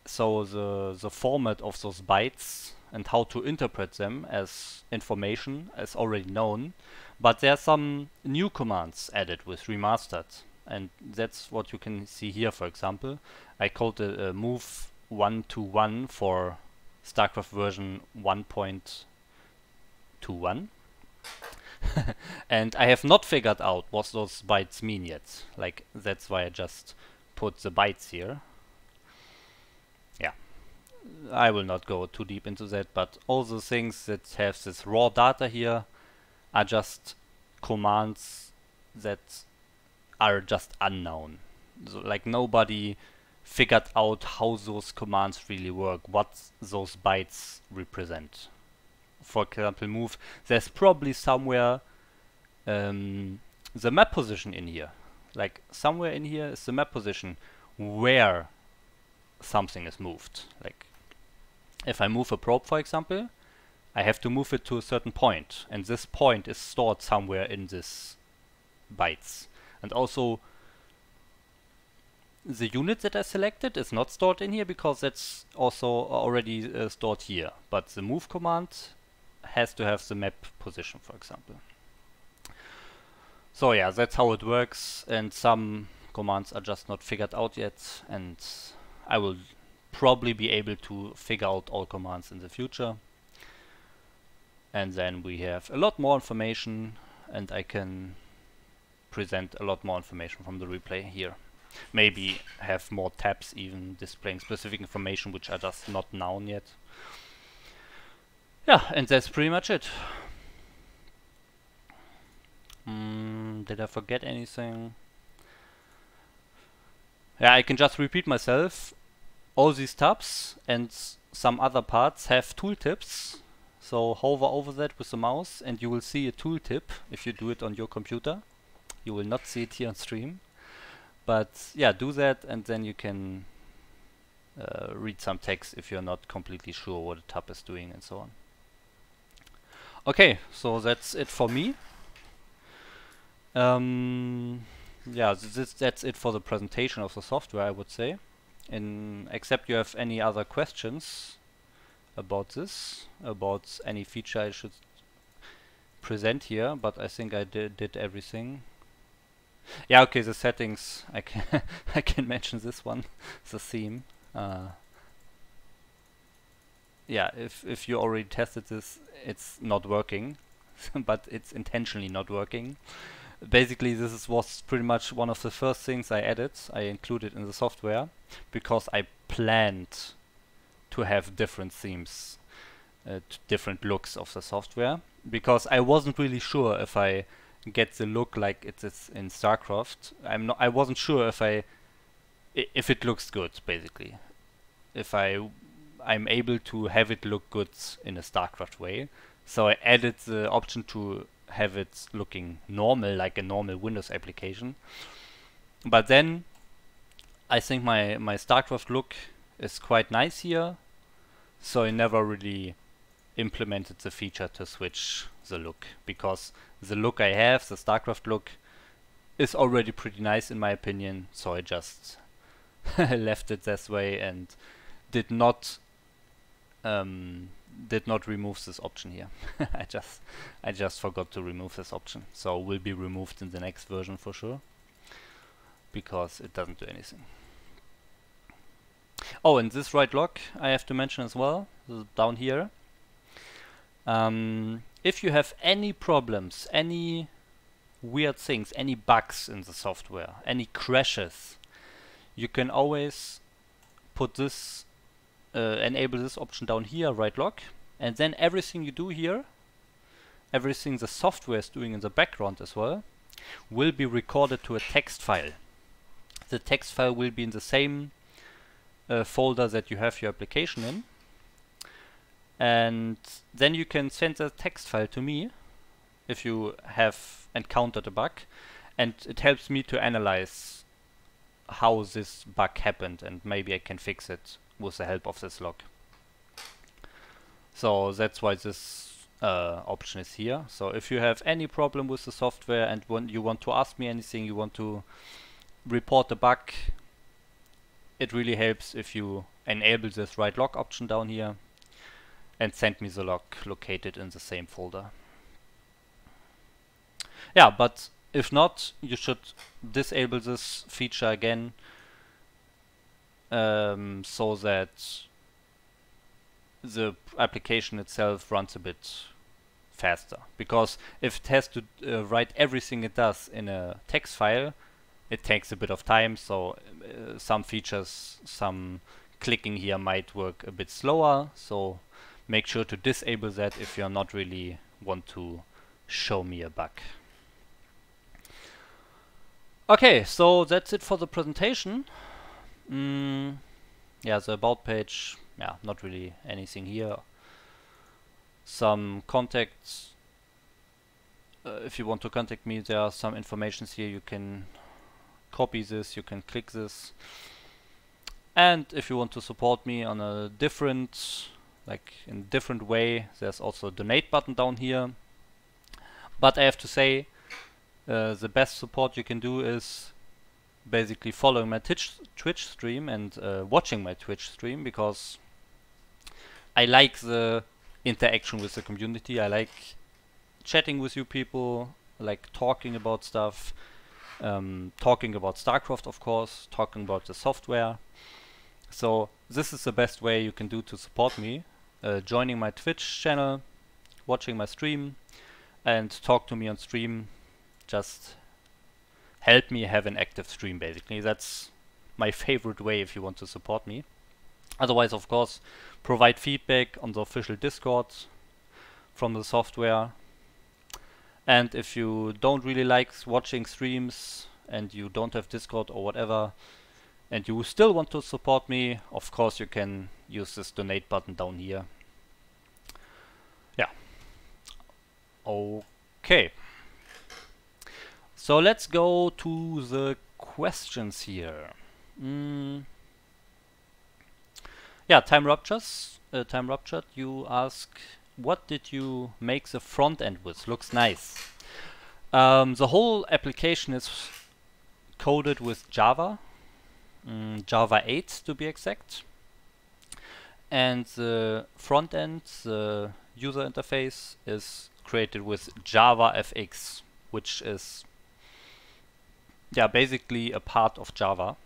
[SPEAKER 1] So the format of those bytes and how to interpret them as information is already known. But there are some new commands added with remastered, and that's what you can see here. For example, I called it move 121 for StarCraft version 1.21. And I have not figured out what those bytes mean yet. Like, that's why I just put the bytes here. Yeah, I will not go too deep into that, but all the things that have this raw data here are just commands that are just unknown. So, like, nobody figured out how those commands really work, what those bytes represent. For example, move, there's probably somewhere the map position in here. Like, somewhere in here is the map position where something is moved. Like, if I move a probe, for example, I have to move it to a certain point, and this point is stored somewhere in this bytes. And also, the unit that I selected is not stored in here because that's also already stored here. But the move command has to have the map position, for example. So yeah, that's how it works, and some commands are just not figured out yet, and I will probably be able to figure out all commands in the future. And then we have a lot more information and I can present a lot more information from the replay here. Maybe have more tabs even displaying specific information which are just not known yet. Yeah, and that's pretty much it. Did I forget anything? Yeah, I can just repeat myself. All these tabs and some other parts have tooltips. So hover over that with the mouse and you will see a tooltip if you do it on your computer. You will not see it here on stream. But yeah, do that and then you can read some text if you're not completely sure what a tab is doing and so on. Okay, so that's it for me. Yeah, that's it for the presentation of the software, I would say. Except you have any other questions about this, about any feature I should present here, but I think I did everything. Yeah, okay, the settings, I can I can mention this one, the theme. Yeah, if you already tested this, it's not working, but it's intentionally not working. Basically, was pretty much one of the first things I added, I included in the software, because I planned to have different themes, different looks of the software, because I wasn't really sure if I get the look like it is in StarCraft. I wasn't sure if it looks good, basically. If I'm able to have it look good in a StarCraft way. So I added the option to have it looking normal, like a normal Windows application. But then I think my StarCraft look is quite nice here, so I never really implemented the feature to switch the look, because the look I have, the StarCraft look, is already pretty nice in my opinion, so I just left it this way and did not remove this option here. I just forgot to remove this option, so it will be removed in the next version for sure, because it doesn't do anything. Oh, and this right lock I have to mention as well, down here. If you have any problems, any weird things, any bugs in the software, any crashes, you can always put this enable this option down here, right lock, and then everything you do here, everything the software is doing in the background as well, will be recorded to a text file. The text file will be in the same folder that you have your application in, and then you can send the text file to me if you have encountered a bug, and it helps me to analyze how this bug happened, and maybe I can fix it with the help of this log. So that's why this option is here. So if you have any problem with the software and you want to ask me anything, you want to report the bug, it really helps if you enable this write log option down here and send me the log located in the same folder. Yeah, but if not, you should disable this feature again, so that the application itself runs a bit faster. Because if it has to write everything it does in a text file, it takes a bit of time, so some features, some clicking here might work a bit slower, so make sure to disable that if you're not really want to show me a bug. Okay, so that's it for the presentation. Yeah, the about page, yeah, not really anything here. Some contacts. If you want to contact me, there are some informations here. You can copy this, you can click this. And if you want to support me on a different, like in a different way, there's also a donate button down here. But I have to say, the best support you can do is basically following my Twitch stream and watching my Twitch stream, because I like the interaction with the community. I like chatting with you people, I like talking about stuff, talking about StarCraft, of course, talking about the software. So this is the best way you can do to support me, joining my Twitch channel, watching my stream, and talk to me on stream. Just help me have an active stream, basically. That's my favorite way if you want to support me. Otherwise, of course, provide feedback on the official Discord from the software. And if you don't really like watching streams and you don't have Discord or whatever, and you still want to support me, of course you can use this donate button down here. Yeah. Okay. So let's go to the questions here. Yeah, Time Ruptured, you ask, what did you make the front end with? Looks nice. The whole application is coded with Java, Java 8 to be exact. And the front end, the user interface, is created with JavaFX, which is basically a part of Java.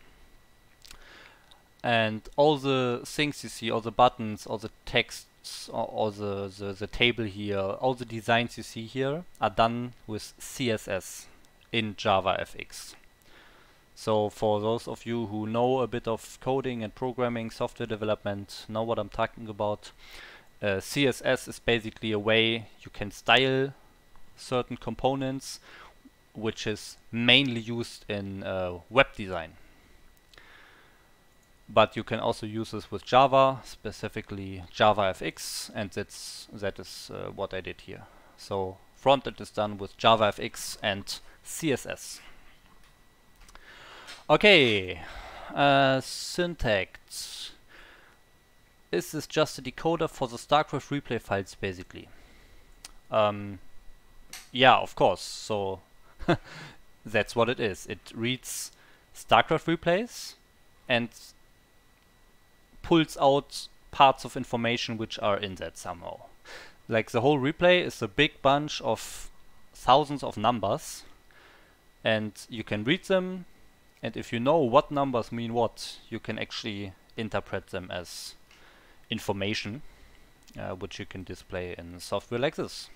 [SPEAKER 1] And all the things you see, all the buttons, all the texts, all the table here, all the designs you see here are done with CSS in JavaFX. So for those of you who know a bit of coding and programming, software development, know what I'm talking about. CSS is basically a way you can style certain components, which is mainly used in web design. But you can also use this with Java, specifically JavaFX, and that is what I did here. So frontend is done with JavaFX and CSS. Okay, syntax. Is this just a decoder for the StarCraft replay files, basically? Yeah, of course. So that's what it is. It reads StarCraft replays and pulls out parts of information which are in that somehow. Like the whole replay is a big bunch of thousands of numbers, and you can read them, and if you know what numbers mean what, you can actually interpret them as information, which you can display in software like this.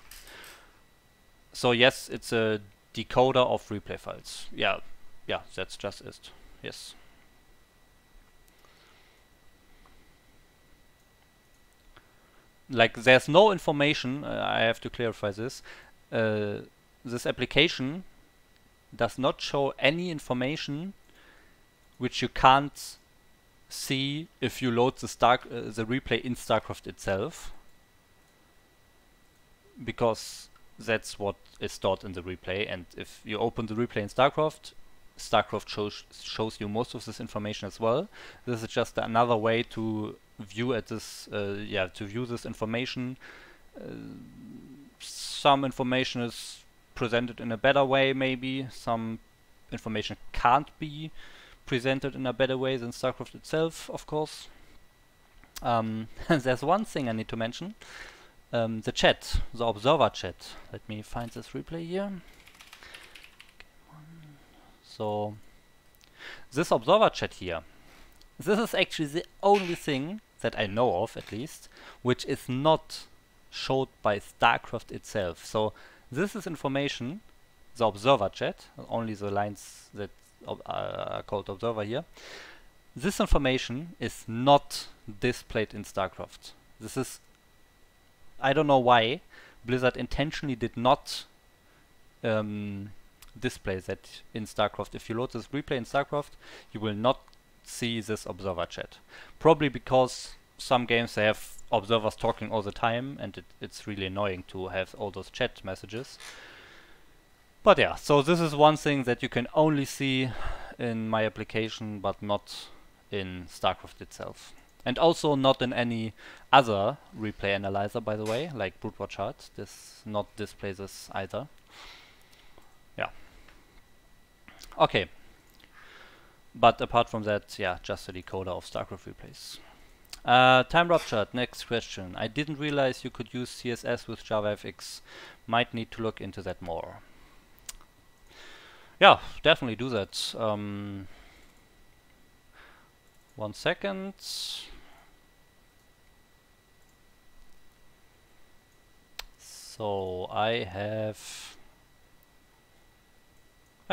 [SPEAKER 1] So yes, it's a decoder of replay files. Yeah, that's just it. Yes. Like there's no information, I have to clarify this. This application does not show any information which you can't see if you load the replay in StarCraft itself, because that's what is stored in the replay. And if you open the replay in StarCraft, StarCraft shows you most of this information as well. This is just another way to view at this, to view this information. Some information is presented in a better way, maybe. Some information can't be presented in a better way than StarCraft itself, of course. There's one thing I need to mention. The chat, the observer chat. Let me find this replay here. So, this observer chat here, this is actually the only thing that I know of, at least, which is not showed by StarCraft itself. So this is information, the observer chat, only the lines that are called observer here. This information is not displayed in StarCraft. This is, I don't know why, Blizzard intentionally did not display that in StarCraft. If you load this replay in StarCraft, you will not see this observer chat. Probably because some games they have observers talking all the time, and it's really annoying to have all those chat messages. But yeah, so this is one thing that you can only see in my application, but not in StarCraft itself. And also not in any other replay analyzer, by the way, like SCRChart. This not displays this either. Yeah. Okay. But apart from that, yeah, just a decoder of StarCraft replays. Time Ruptured, next question. I didn't realize you could use CSS with JavaFX. Might need to look into that more. Yeah, definitely do that. 1 second. So I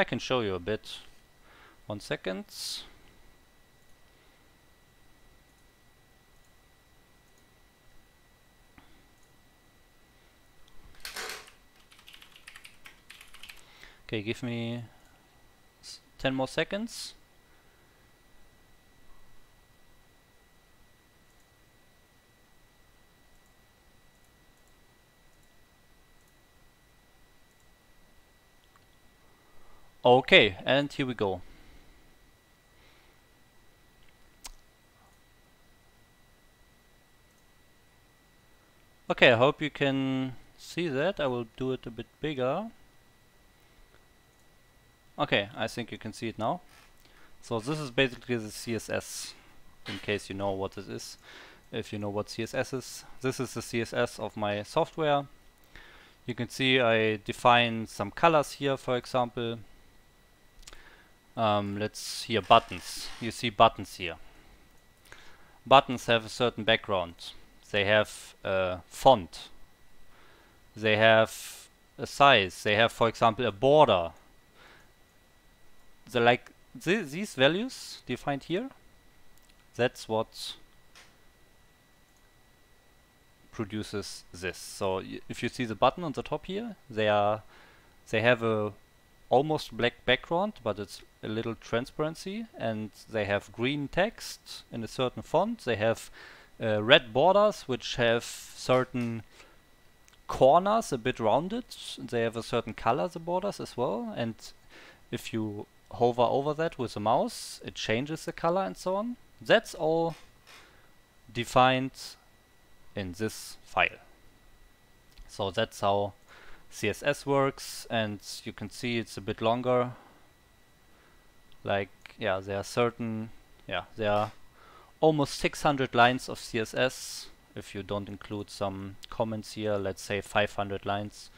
[SPEAKER 1] can show you a bit. 1 second. Okay, give me 10 more seconds. Okay, and here we go. Okay, I hope you can see that. I will do it a bit bigger. Okay, I think you can see it now. So this is basically the CSS, in case you know what this is. If you know what CSS is, this is the CSS of my software. You can see I define some colors here, for example. Let's here buttons. You see buttons here. Buttons have a certain background. They have a font. They have a size. They have, for example, a border. These values defined here. That's what produces this. So if you see the button on the top here, they have a almost black background, but it's a little transparency, and they have green text in a certain font. They have red borders which have certain corners a bit rounded. They have a certain color, the borders as well, and if you hover over that with a mouse, it changes the color and so on. That's all defined in this file. So that's how CSS works, and you can see it's a bit longer. Like, yeah, there are almost 600 lines of CSS if you don't include some comments here. Let's say 500 lines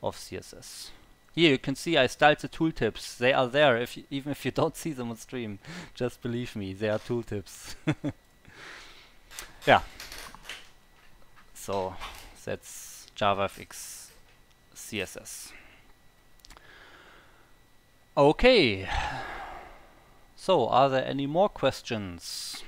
[SPEAKER 1] of CSS. Here you can see I styled the tooltips. They are there even if you don't see them on stream. Just believe me, they are tooltips. Yeah. So that's JavaFX CSS. Okay. So are there any more questions?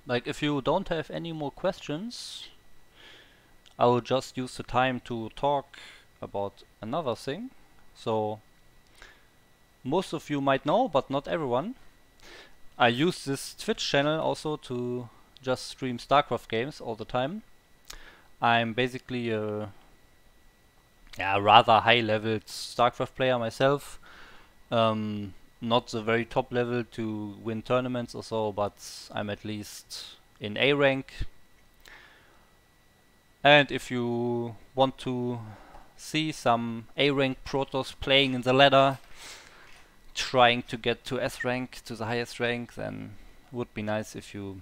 [SPEAKER 1] Like, if you don't have any more questions, I will just use the time to talk about another thing. So most of you might know, but not everyone. I use this Twitch channel also to just stream StarCraft games all the time. I'm basically a rather high-leveled StarCraft player myself. Not the very top level to win tournaments or so, but I'm at least in A rank. And if you want to see some A rank Protoss playing in the ladder, trying to get to S rank, to the highest rank, then would be nice if you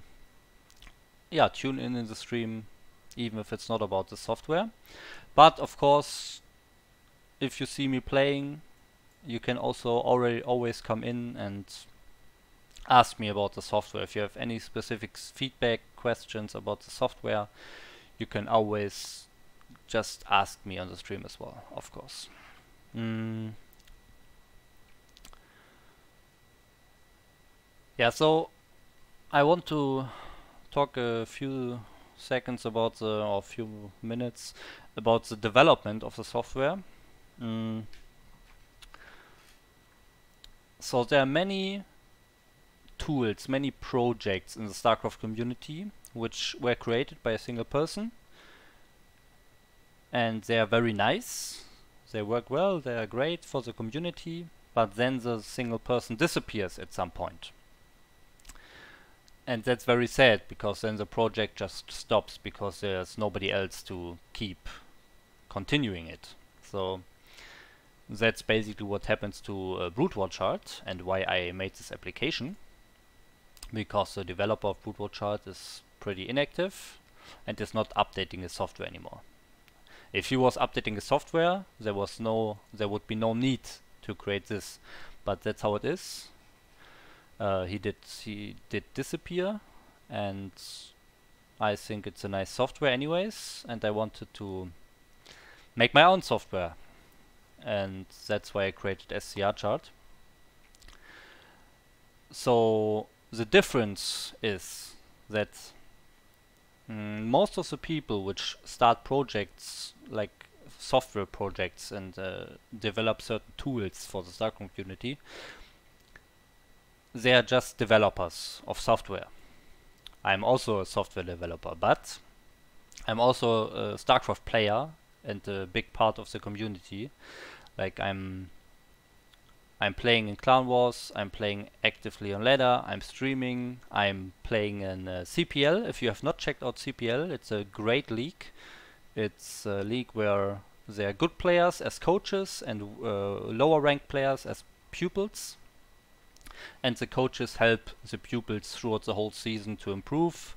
[SPEAKER 1] tune in the stream, even if it's not about the software. But of course, if you see me playing, you can also always come in and ask me about the software. If you have any specific feedback, questions about the software, you can always just ask me on the stream as well, of course. Yeah, so I want to talk a few seconds about or a few minutes about the development of the software. So there are many tools, many projects in the StarCraft community which were created by a single person, and they are very nice, they work well, they are great for the community, but then the single person disappears at some point. And that's very sad, because then the project just stops because there's nobody else to keep continuing it. So that's basically what happens to SCRChart, and why I made this application, because the developer of SCRChart is pretty inactive and is not updating the software anymore. If he was updating the software, there would be no need to create this, but that's how it is. He did disappear, and I think it's a nice software anyways, and I wanted to make my own software, and that's why I created SCRchart. So the difference is that most of the people which start projects, like software projects, and develop certain tools for the StarCraft community, they are just developers of software. I'm also a software developer, but I'm also a StarCraft player and a big part of the community. Like I'm playing in Clan Wars, I'm playing actively on ladder, I'm streaming, I'm playing in CPL. If you have not checked out CPL, it's a great league. It's a league where there are good players as coaches and lower ranked players as pupils. And the coaches help the pupils throughout the whole season to improve.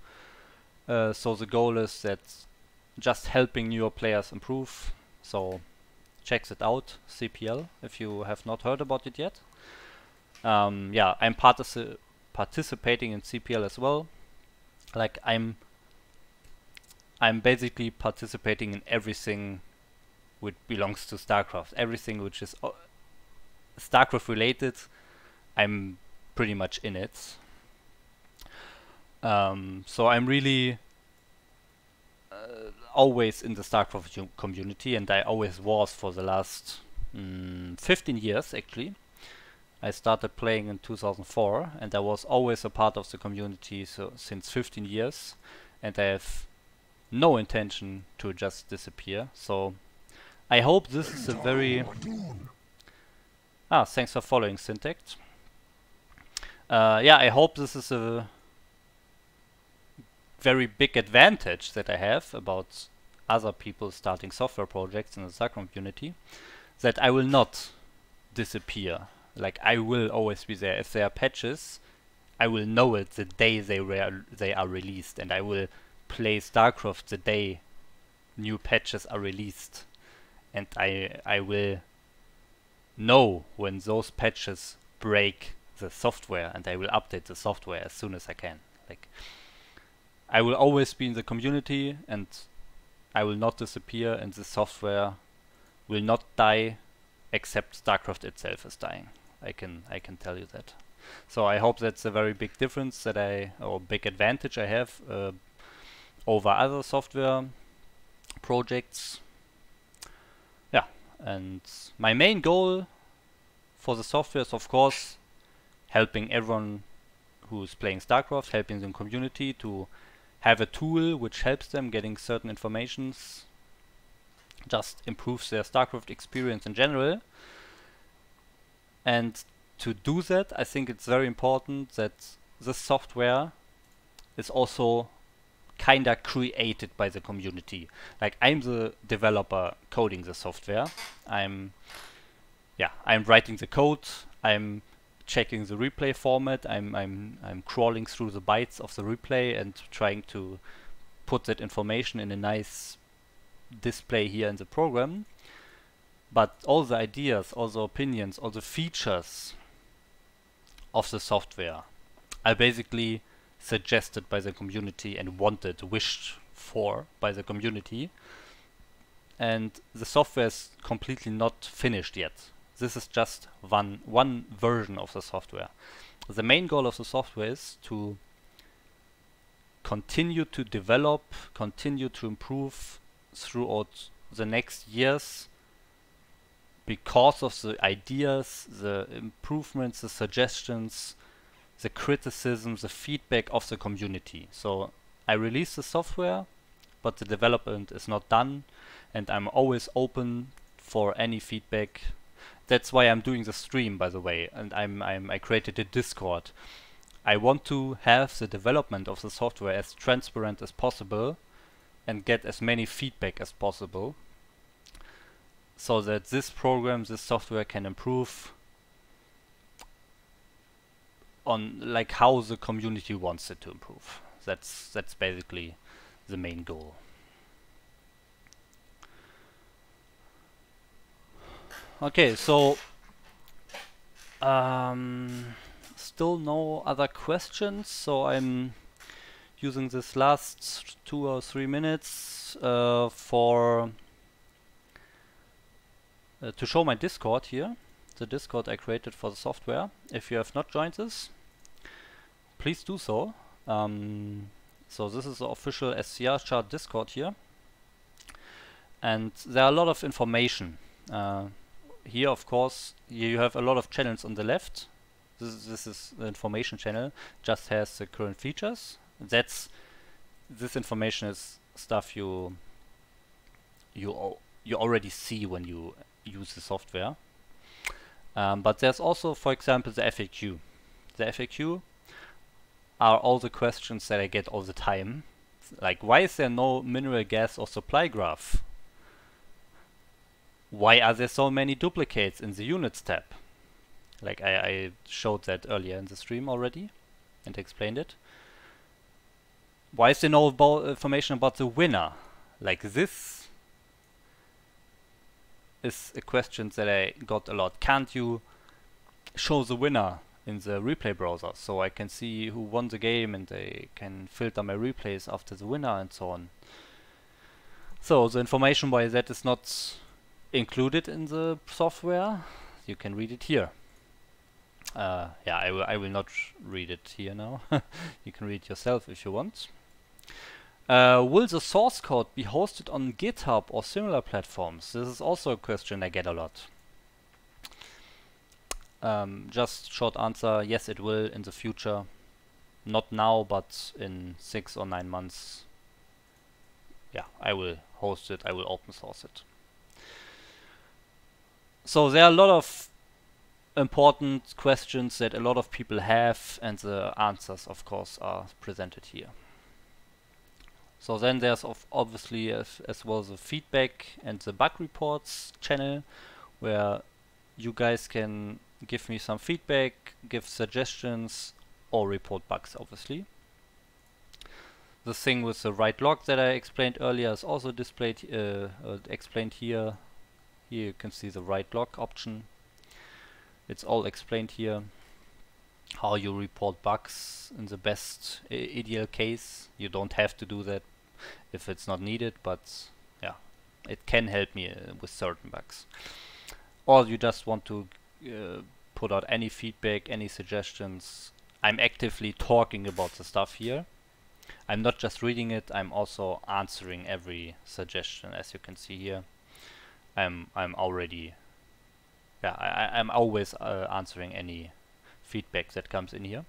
[SPEAKER 1] So the goal is that just helping newer players improve. So check it out, CPL, if you have not heard about it yet. Yeah, I'm participating in CPL as well. Like I'm basically participating in everything which belongs to StarCraft. Everything which is StarCraft related, I'm pretty much in it. So I'm really always in the StarCraft community, and I always was for the last 15 years actually. I started playing in 2004, and I was always a part of the community since 15 years, and I have no intention to just disappear. So I hope this is a very... thanks for following, Syntax. Yeah, I hope this is a very big advantage that I have about other people starting software projects in the StarCraft community, that I will not disappear. Like I will always be there. If there are patches, I will know it the day they are released, and I will play StarCraft the day new patches are released, and I will know when those patches break the software, and I will update the software as soon as I can. Like I will always be in the community, and I will not disappear, and the software will not die except StarCraft itself is dying. I can tell you that. So I hope that's a very big difference that or big advantage I have over other software projects. Yeah, and my main goal for the software is of course helping everyone who's playing StarCraft, helping the community to have a tool which helps them getting certain informations, just improves their StarCraft experience in general. And to do that, I think it's very important that this software is also kinda created by the community. Like I'm the developer coding the software. I'm writing the code. I'm checking the replay format. I'm crawling through the bytes of the replay and trying to put that information in a nice display here in the program. But all the ideas, all the opinions, all the features of the software are basically suggested by the community and wished for by the community. And the software is completely not finished yet. This is just one version of the software. The main goal of the software is to continue to develop, continue to improve throughout the next years because of the ideas, the improvements, the suggestions, the criticism, the feedback of the community. So I release the software, but the development is not done, and I'm always open for any feedback. That's why I'm doing the stream, by the way, and I created a Discord. I want to have the development of the software as transparent as possible and get as many feedback as possible, so that this program, this software can improve on like how the community wants it to improve. That's basically the main goal. Okay, so still no other questions, so I'm using this last 2 or 3 minutes for to show my Discord here, the Discord I created for the software. If you have not joined this, please do so. So this is the official SCRchart Discord here, and there are a lot of information. Here, of course, you have a lot of channels on the left. This is the information channel, just has the current features. This information is stuff you already see when you use the software. But there's also, for example, the FAQ. The FAQ are all the questions that I get all the time. Like, why is there no mineral gas or supply graph? Why are there so many duplicates in the units tab? Like I showed that earlier in the stream already and explained it. Why is there no information about the winner? Like, this is a question that I got a lot. Can't you show the winner in the replay browser so I can see who won the game and I can filter my replays after the winner and so on? So the information why that is not included in the software, you can read it here. Yeah, I will not read it here now. You can read it yourself if you want. Will the source code be hosted on GitHub or similar platforms? This is also a question I get a lot. Just short answer, yes, it will in the future. Not now, but in 6 or 9 months. Yeah, I will host it, I will open source it. So there are a lot of important questions that a lot of people have, and the answers, of course, are presented here. So then there's obviously as well the feedback and the bug reports channel, where you guys can give me some feedback, give suggestions, or report bugs, obviously. The thing with the write log that I explained earlier is also displayed, explained here. Here you can see the write log option. It's all explained here. How you report bugs in the best ideal case. You don't have to do that if it's not needed, but yeah, it can help me with certain bugs. Or you just want to put out any feedback, any suggestions. I'm actively talking about the stuff here. I'm not just reading it, I'm also answering every suggestion, as you can see here. I'm already, yeah, I'm always answering any feedback that comes in here.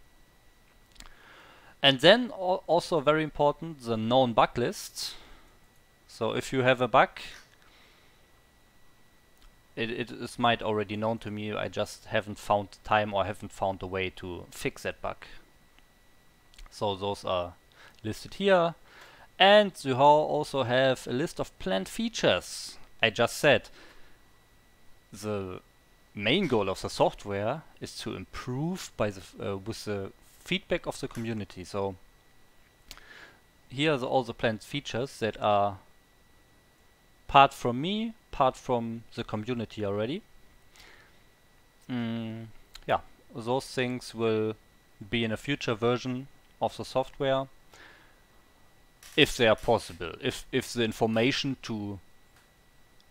[SPEAKER 1] And then also very important, the known bug list. So if you have a bug, it is might already known to me, I just haven't found the time or haven't found a way to fix that bug. So those are listed here. And you also have a list of planned features. I just said the main goal of the software is to improve by the with the feedback of the community. So here are all the planned features that are part from me, part from the community already. Yeah, those things will be in a future version of the software if they are possible. If the information to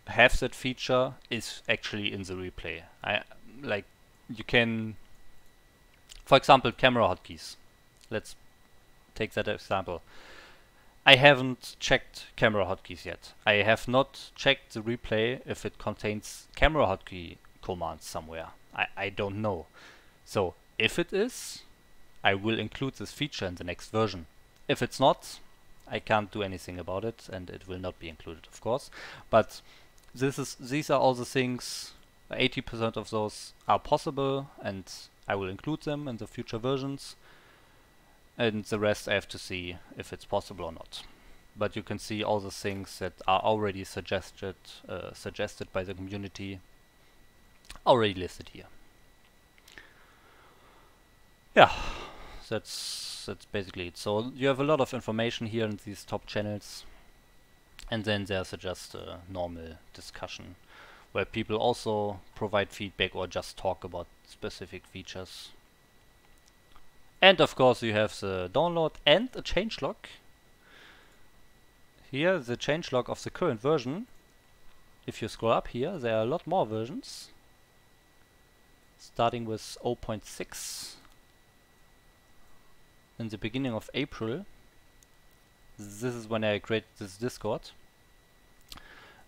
[SPEAKER 1] have that feature is actually in the replay. Like, you can, for example, camera hotkeys. Let's take that example. I haven't checked camera hotkeys yet. I have not checked the replay if it contains camera hotkey commands somewhere. I don't know. So if it is, I will include this feature in the next version. If it's not, I can't do anything about it, and it will not be included, of course. But these are all the things. 80% of those are possible, and I will include them in the future versions. And the rest I have to see if it's possible or not. But you can see all the things that are already suggested by the community already listed here. Yeah, that's basically it. So you have a lot of information here in these top channels. And then there's just a normal discussion where people also provide feedback or just talk about specific features. And of course you have the download and a changelog. Here the changelog of the current version. If you scroll up here, there are a lot more versions. Starting with 0.6 in the beginning of April. This is when I created this Discord.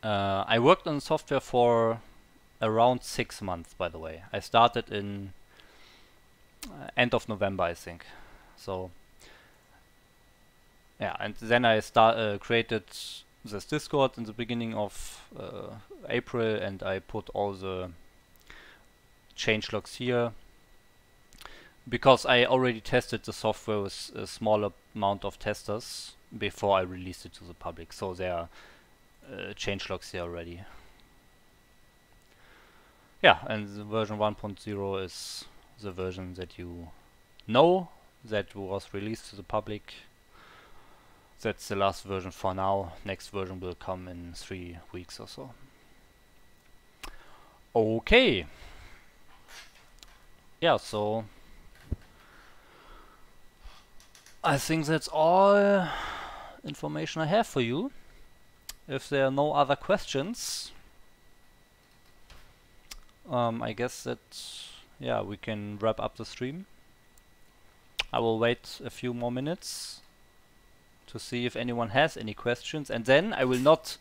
[SPEAKER 1] I worked on software for around 6 months, by the way. I started in end of November, I think. So yeah, and then I created this Discord in the beginning of April, and I put all the changelogs here because I already tested the software with a smaller amount of testers before I released it to the public. So there are changelogs here already. Yeah, and the version 1.0 is the version that you know that was released to the public. That's the last version for now. Next version will come in 3 weeks or so. Okay. Yeah, so I think that's all information I have for you. If there are no other questions, I guess that, yeah, we can wrap up the stream. I will wait a few more minutes to see if anyone has any questions, and then I will not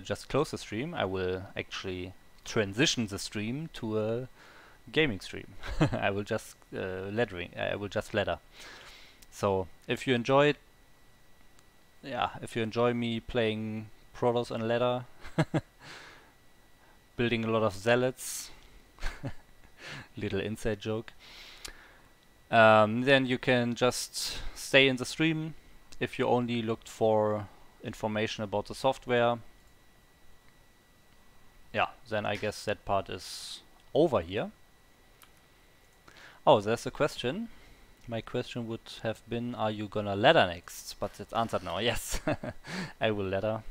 [SPEAKER 1] just close the stream. I will actually transition the stream to a gaming stream. I will just ladder. So if you enjoy me playing Protoss on ladder, building a lot of zealots, little inside joke, then you can just stay in the stream. If you only looked for information about the software, yeah, then I guess that part is over here. Oh, there's a question. My question would have been, are you gonna ladder next? But it's answered now. Yes, I will ladder.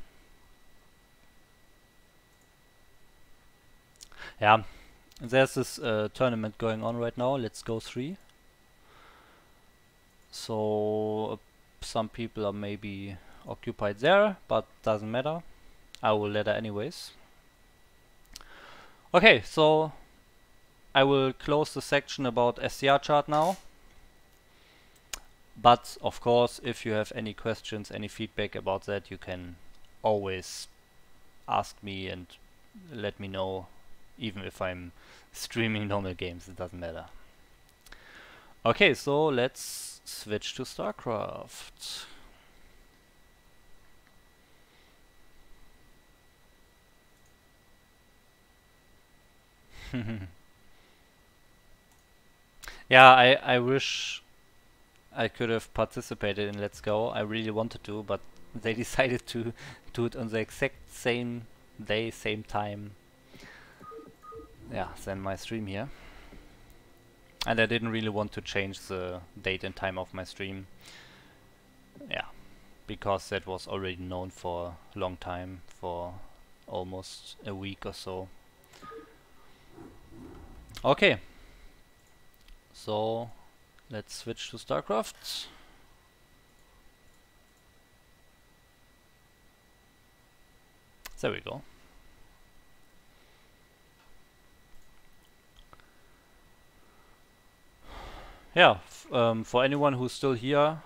[SPEAKER 1] Yeah, there's this tournament going on right now. Let's Go 3. So some people are maybe occupied there, but doesn't matter. I will ladder anyways. Okay, so I will close the section about SCRchart now. But of course, if you have any questions, any feedback about that, you can always ask me and let me know. Even if I'm streaming normal games, it doesn't matter. Okay, so let's switch to StarCraft. Yeah, I wish I could have participated in Let's Go. I really wanted to, but they decided to do it on the exact same day, same time. Yeah, than my stream here. And I didn't really want to change the date and time of my stream. Yeah, because that was already known for a long time, for almost a week or so. Okay, so let's switch to StarCraft. There we go. Yeah, for anyone who's still here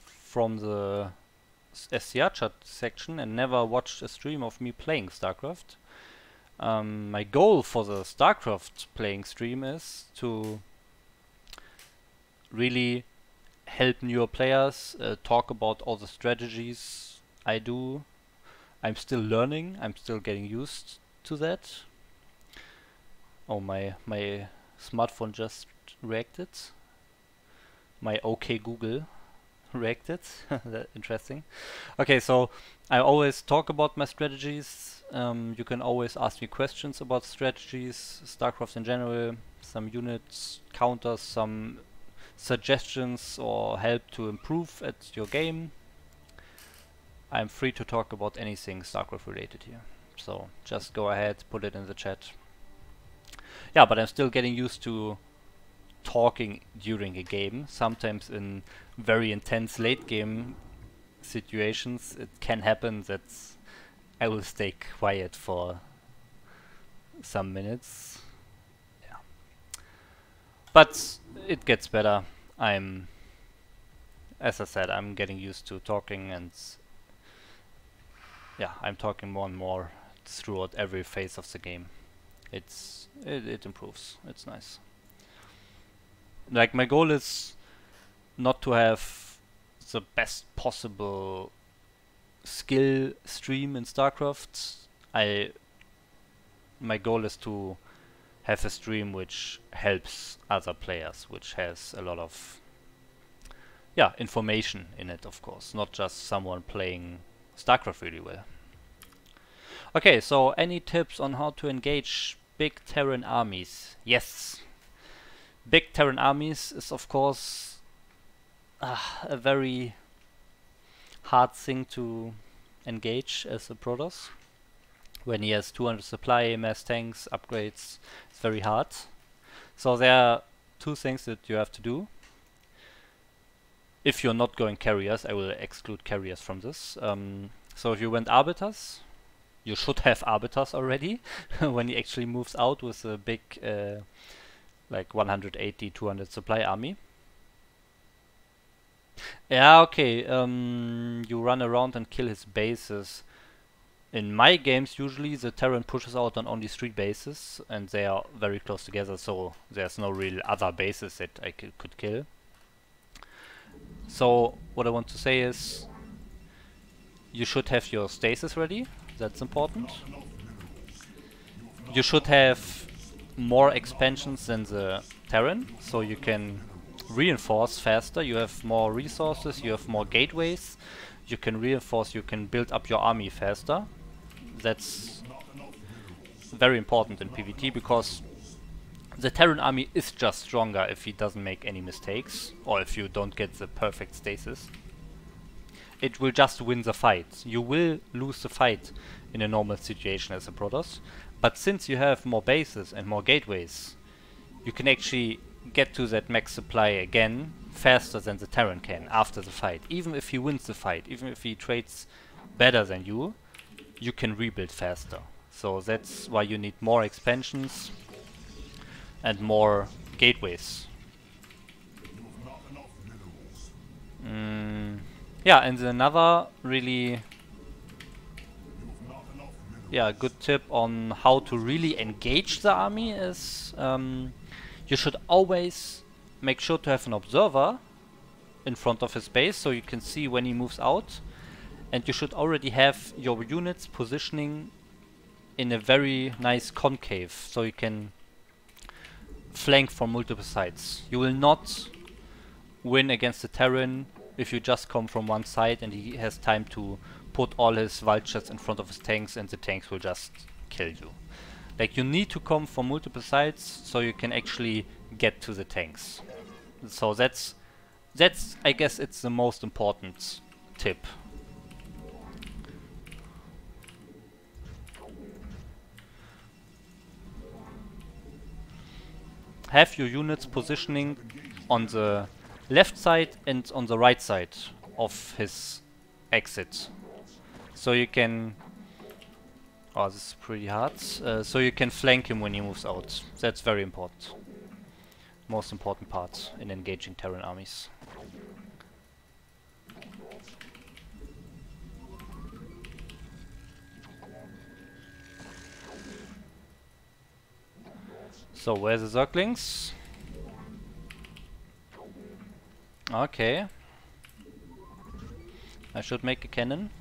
[SPEAKER 1] from the SCRchart section and never watched a stream of me playing StarCraft, my goal for the StarCraft playing stream is to really help newer players, talk about all the strategies I do. I'm still learning, I'm still getting used to that. Oh, my smartphone just reacted. My OK Google reacted. Interesting. Okay, so I always talk about my strategies. You can always ask me questions about strategies, StarCraft in general, some units, counters, some suggestions or help to improve at your game. I'm free to talk about anything StarCraft related here. So just go ahead, put it in the chat. Yeah, but I'm still getting used to talking during a game. Sometimes in very intense late game situations it can happen that I will stay quiet for some minutes. Yeah. But it gets better. As I said, I'm getting used to talking, and yeah, I'm talking more and more throughout every phase of the game. It improves. It's nice. Like, my goal is not to have the best possible skill stream in StarCraft. My goal is to have a stream which helps other players, which has a lot of information in it, of course, not just someone playing StarCraft really well. Okay, so any tips on how to engage big Terran armies? Yes. Big Terran armies is of course a very hard thing to engage as a Protoss. When he has 200 supply, mass tanks, upgrades, it's very hard. So there are two things that you have to do. If you're not going carriers, I will exclude carriers from this. So if you went arbiters, you should have arbiters already when he actually moves out with a big like 180, 200 supply army. Yeah, okay, you run around and kill his bases. In my games, usually the Terran pushes out on only 3 bases, and they are very close together, so there's no real other bases that I could kill. So what I want to say is, you should have your stasis ready. That's important. You should have more expansions than the Terran, so you can reinforce faster. You have more resources, you have more gateways. You can reinforce, you can build up your army faster. That's very important in PvT, because the Terran army is just stronger if he doesn't make any mistakes, or if you don't get the perfect stasis. It will just win the fight. You will lose the fight in a normal situation as a Protoss, but since you have more bases and more gateways, you can actually get to that max supply again faster than the Terran can after the fight. Even if he wins the fight, even if he trades better than you, you can rebuild faster. So that's why you need more expansions and more gateways. Yeah, and another really good tip on how to really engage the army is you should always make sure to have an observer in front of his base so you can see when he moves out, and you should already have your units positioning in a very nice concave so you can flank from multiple sides. You will not win against the Terran if you just come from one side and he has time to put all his vultures in front of his tanks and the tanks will just kill you. Like, you need to come from multiple sides so you can actually get to the tanks. So that's I guess it's the most important tip. Have your units positioning on the left side and on the right side of his exit. So you can... Oh, this is pretty hard. So you can flank him when he moves out. That's very important. Most important part in engaging Terran armies. So where's the Zerglings? Okay. I should make a cannon.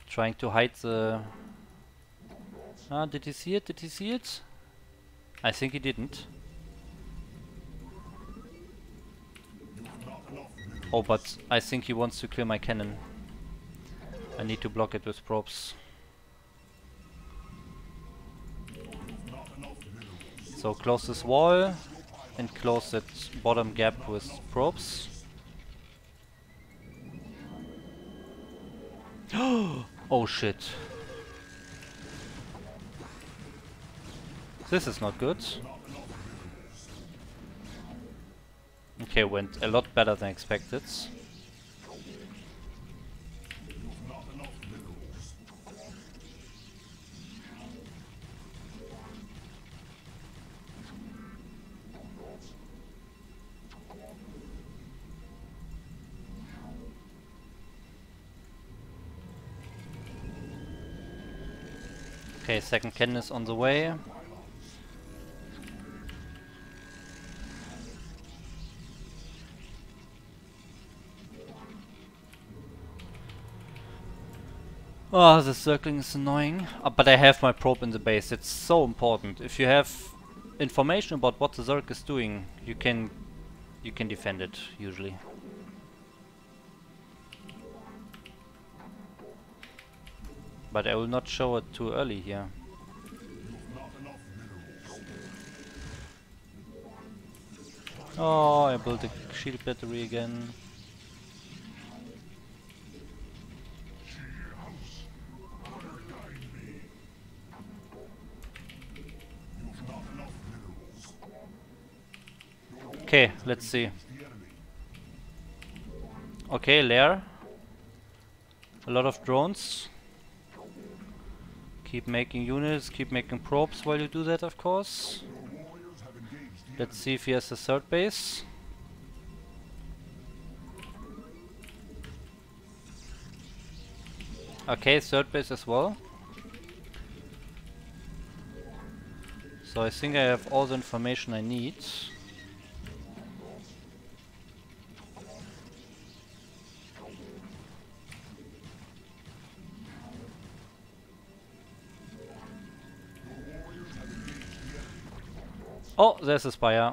[SPEAKER 1] Trying to hide the... Ah, did he see it? Did he see it? I think he didn't. Oh, but I think he wants to clear my cannon. I need to block it with probes. So close this wall and close that bottom gap with probes. Oh shit. This is not good. Okay, went a lot better than expected. Okay, second cannon is on the way. Oh, the circling is annoying. But I have my probe in the base. It's so important. If you have information about what the Zerg is doing, you can defend it usually. But I will not show it too early here. Oh, I built a shield battery again. Okay, let's see. Okay, lair. A lot of drones. Keep making units, keep making probes while you do that, of course. Let's see if he has a third base. Okay, third base as well. So I think I have all the information I need. Oh, there's a spire.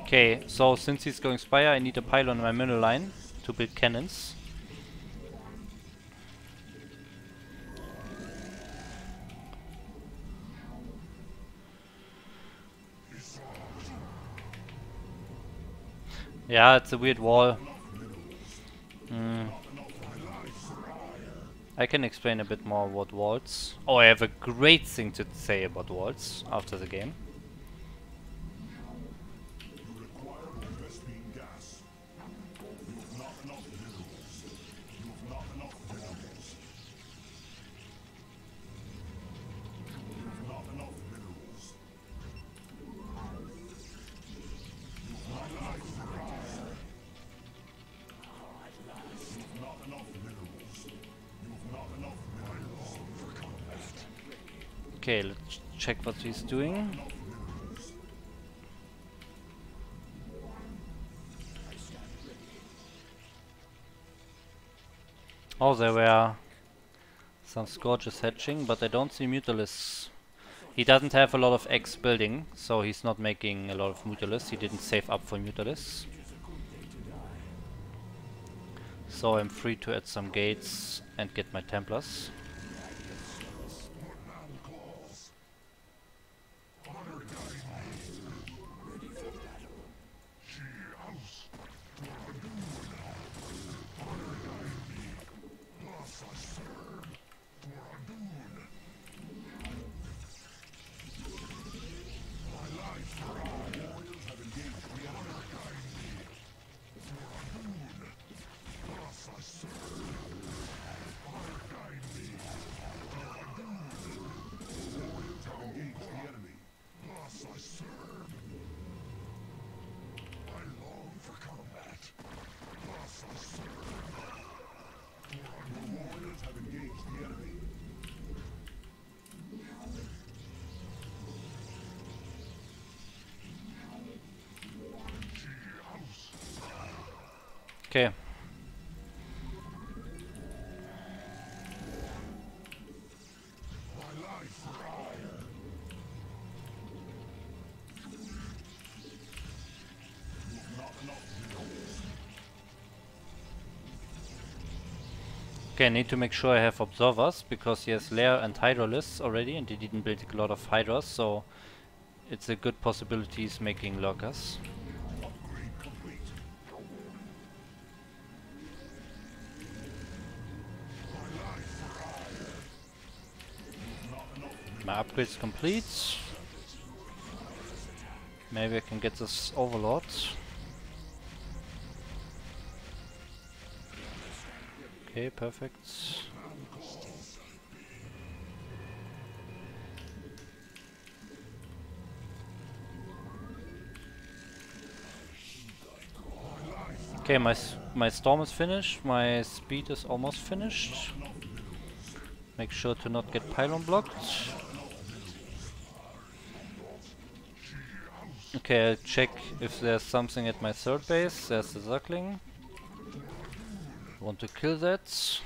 [SPEAKER 1] Okay, so since he's going spire, I need a pylon on my middle line to build cannons. Yeah, it's a weird wall. I can explain a bit more about walls. Oh, I have a great thing to say about walls after the game. Okay, let's check what he's doing. Oh, there were some Scourges hatching, but I don't see Mutalisks. He doesn't have a lot of X building, so he's not making a lot of Mutalisks. He didn't save up for Mutalisks. So I'm free to add some gates and get my Templars. Okay. Okay, I need to make sure I have observers, because he has lair and hydra lists already, and he didn't build a lot of hydras, so it's a good possibility he's making lurkers. My upgrade's complete. Maybe I can get this overlord. Okay, perfect. Okay, my storm is finished, my speed is almost finished. Make sure to not get pylon blocked. Okay, I'll check if there's something at my third base. There's the Zergling. Want to kill that.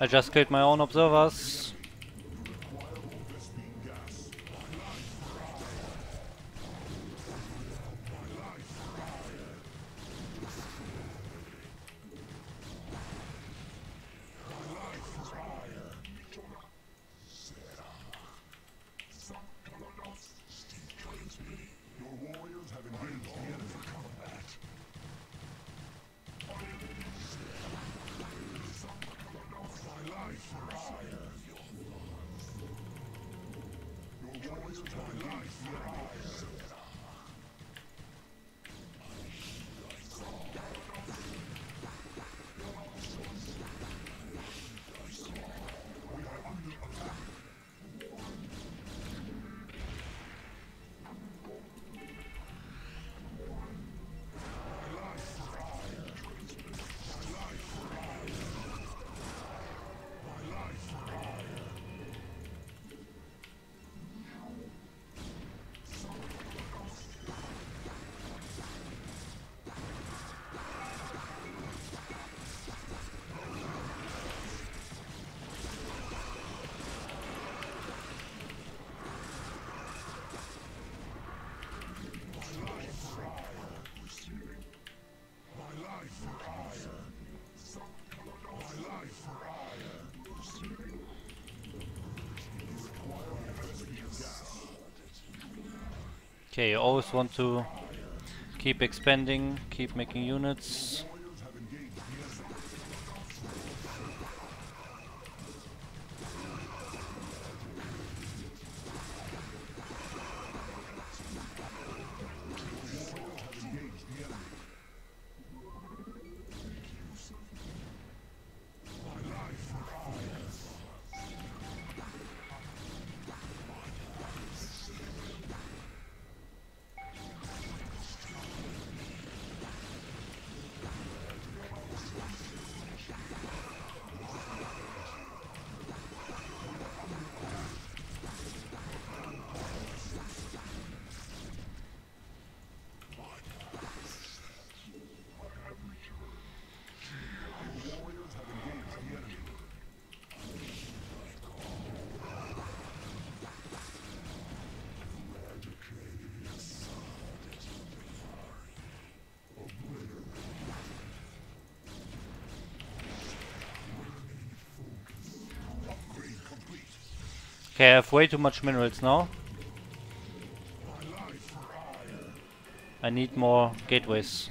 [SPEAKER 1] I just killed my own observers. Okay, you always want to keep expanding, keep making units. Okay, I have way too much minerals now. I need more gateways.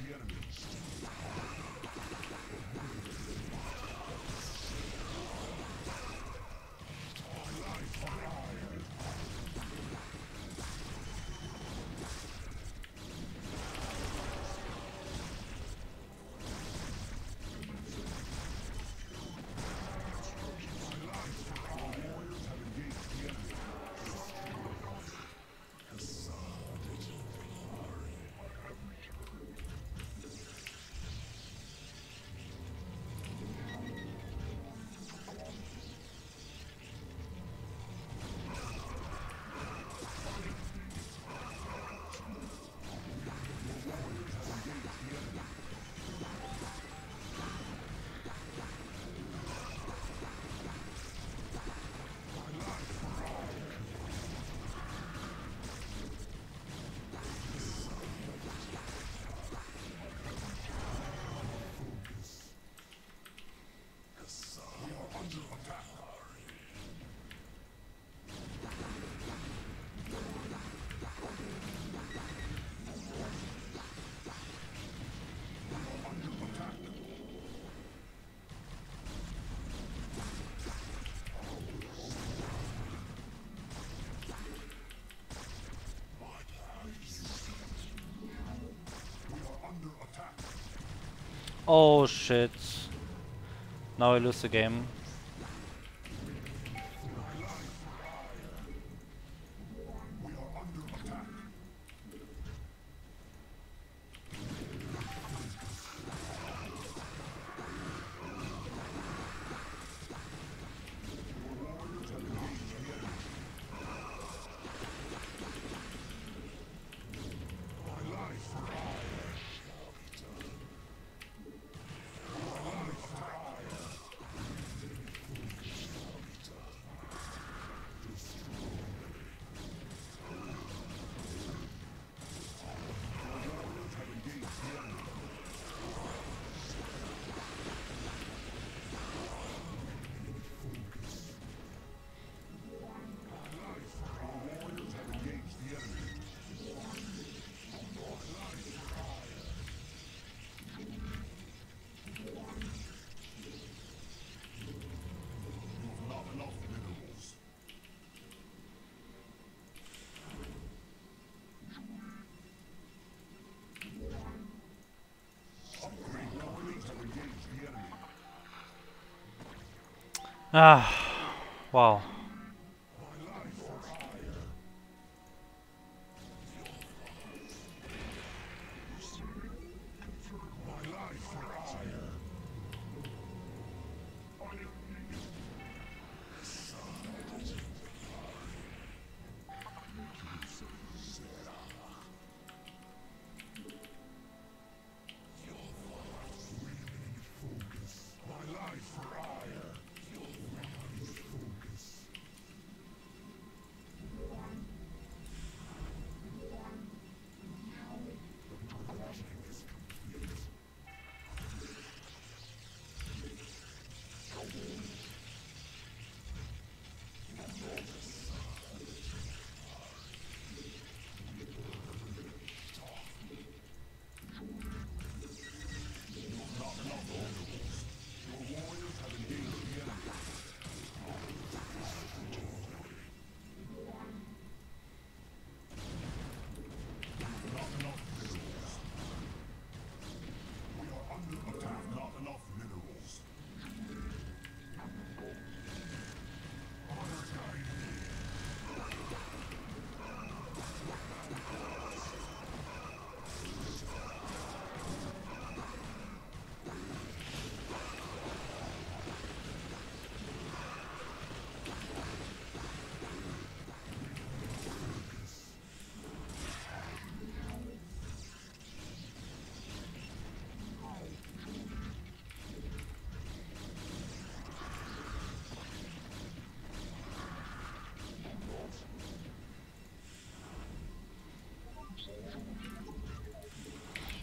[SPEAKER 1] Oh shit. Now I lose the game. Ah, wow.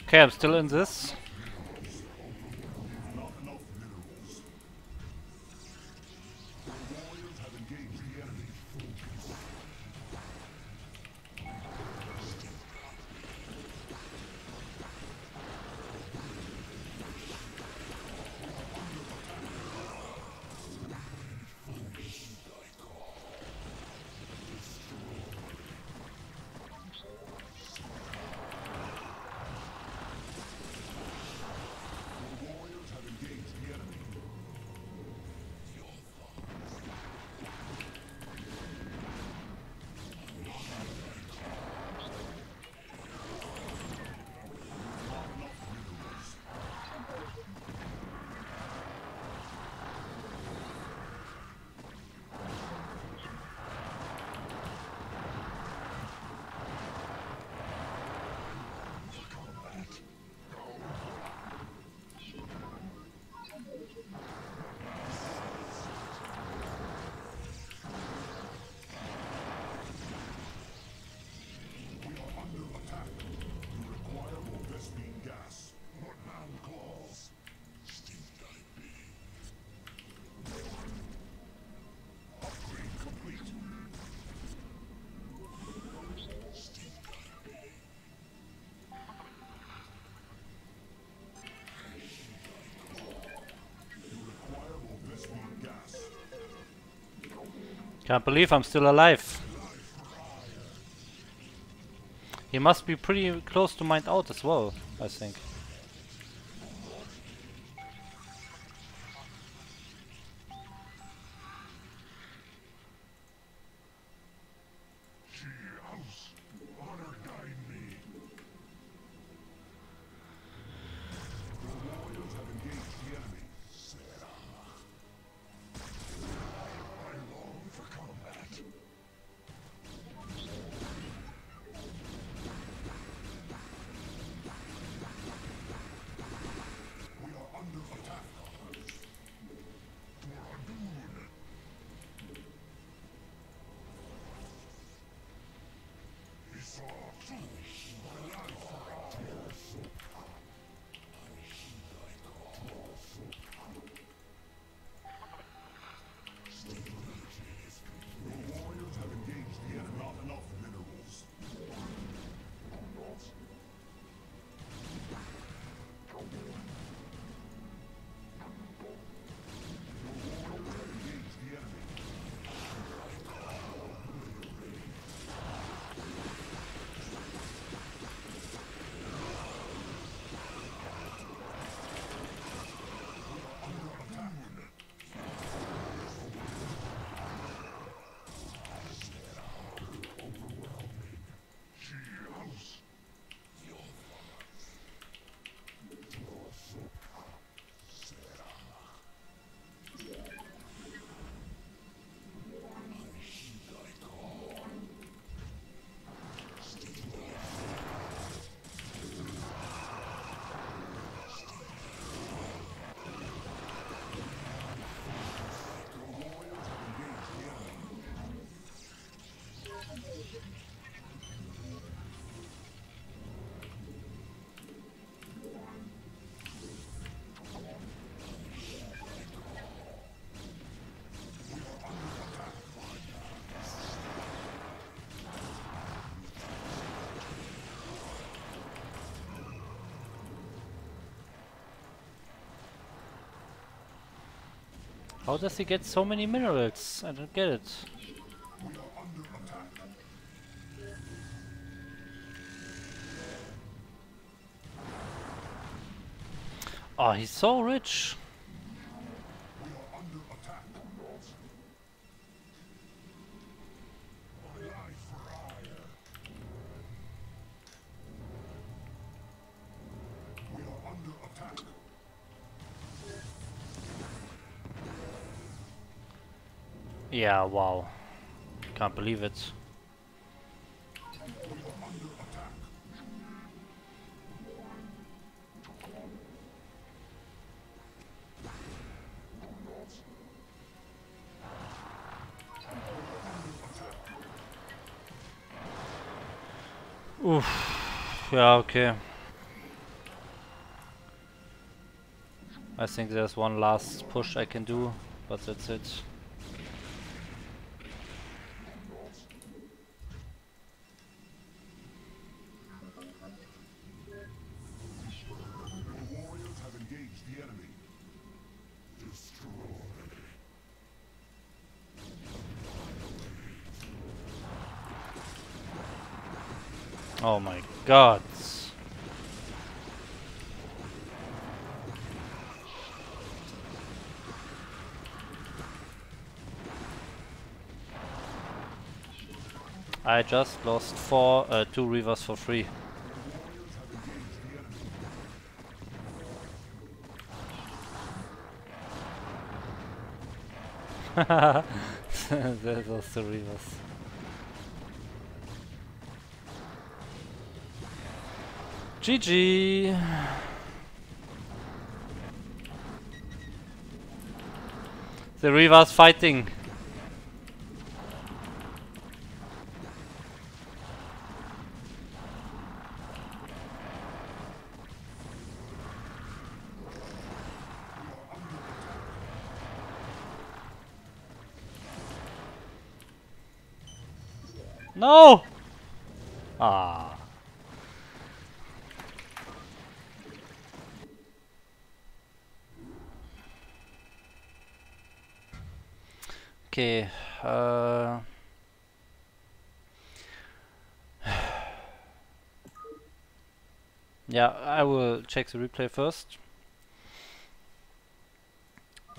[SPEAKER 1] Okay, I'm still in this. Can't believe I'm still alive. He must be pretty close to mind out as well, I think. How does he get so many minerals? I don't get it. Oh, he's so rich. Yeah, wow. Can't believe it. Oof. Yeah, okay. I think there's one last push I can do, but that's it. Oh my god. I just lost 2 rivers for free. Those 2 rivers. GG! The rivers fighting! No! Ah. Okay. Yeah, I will check the replay first.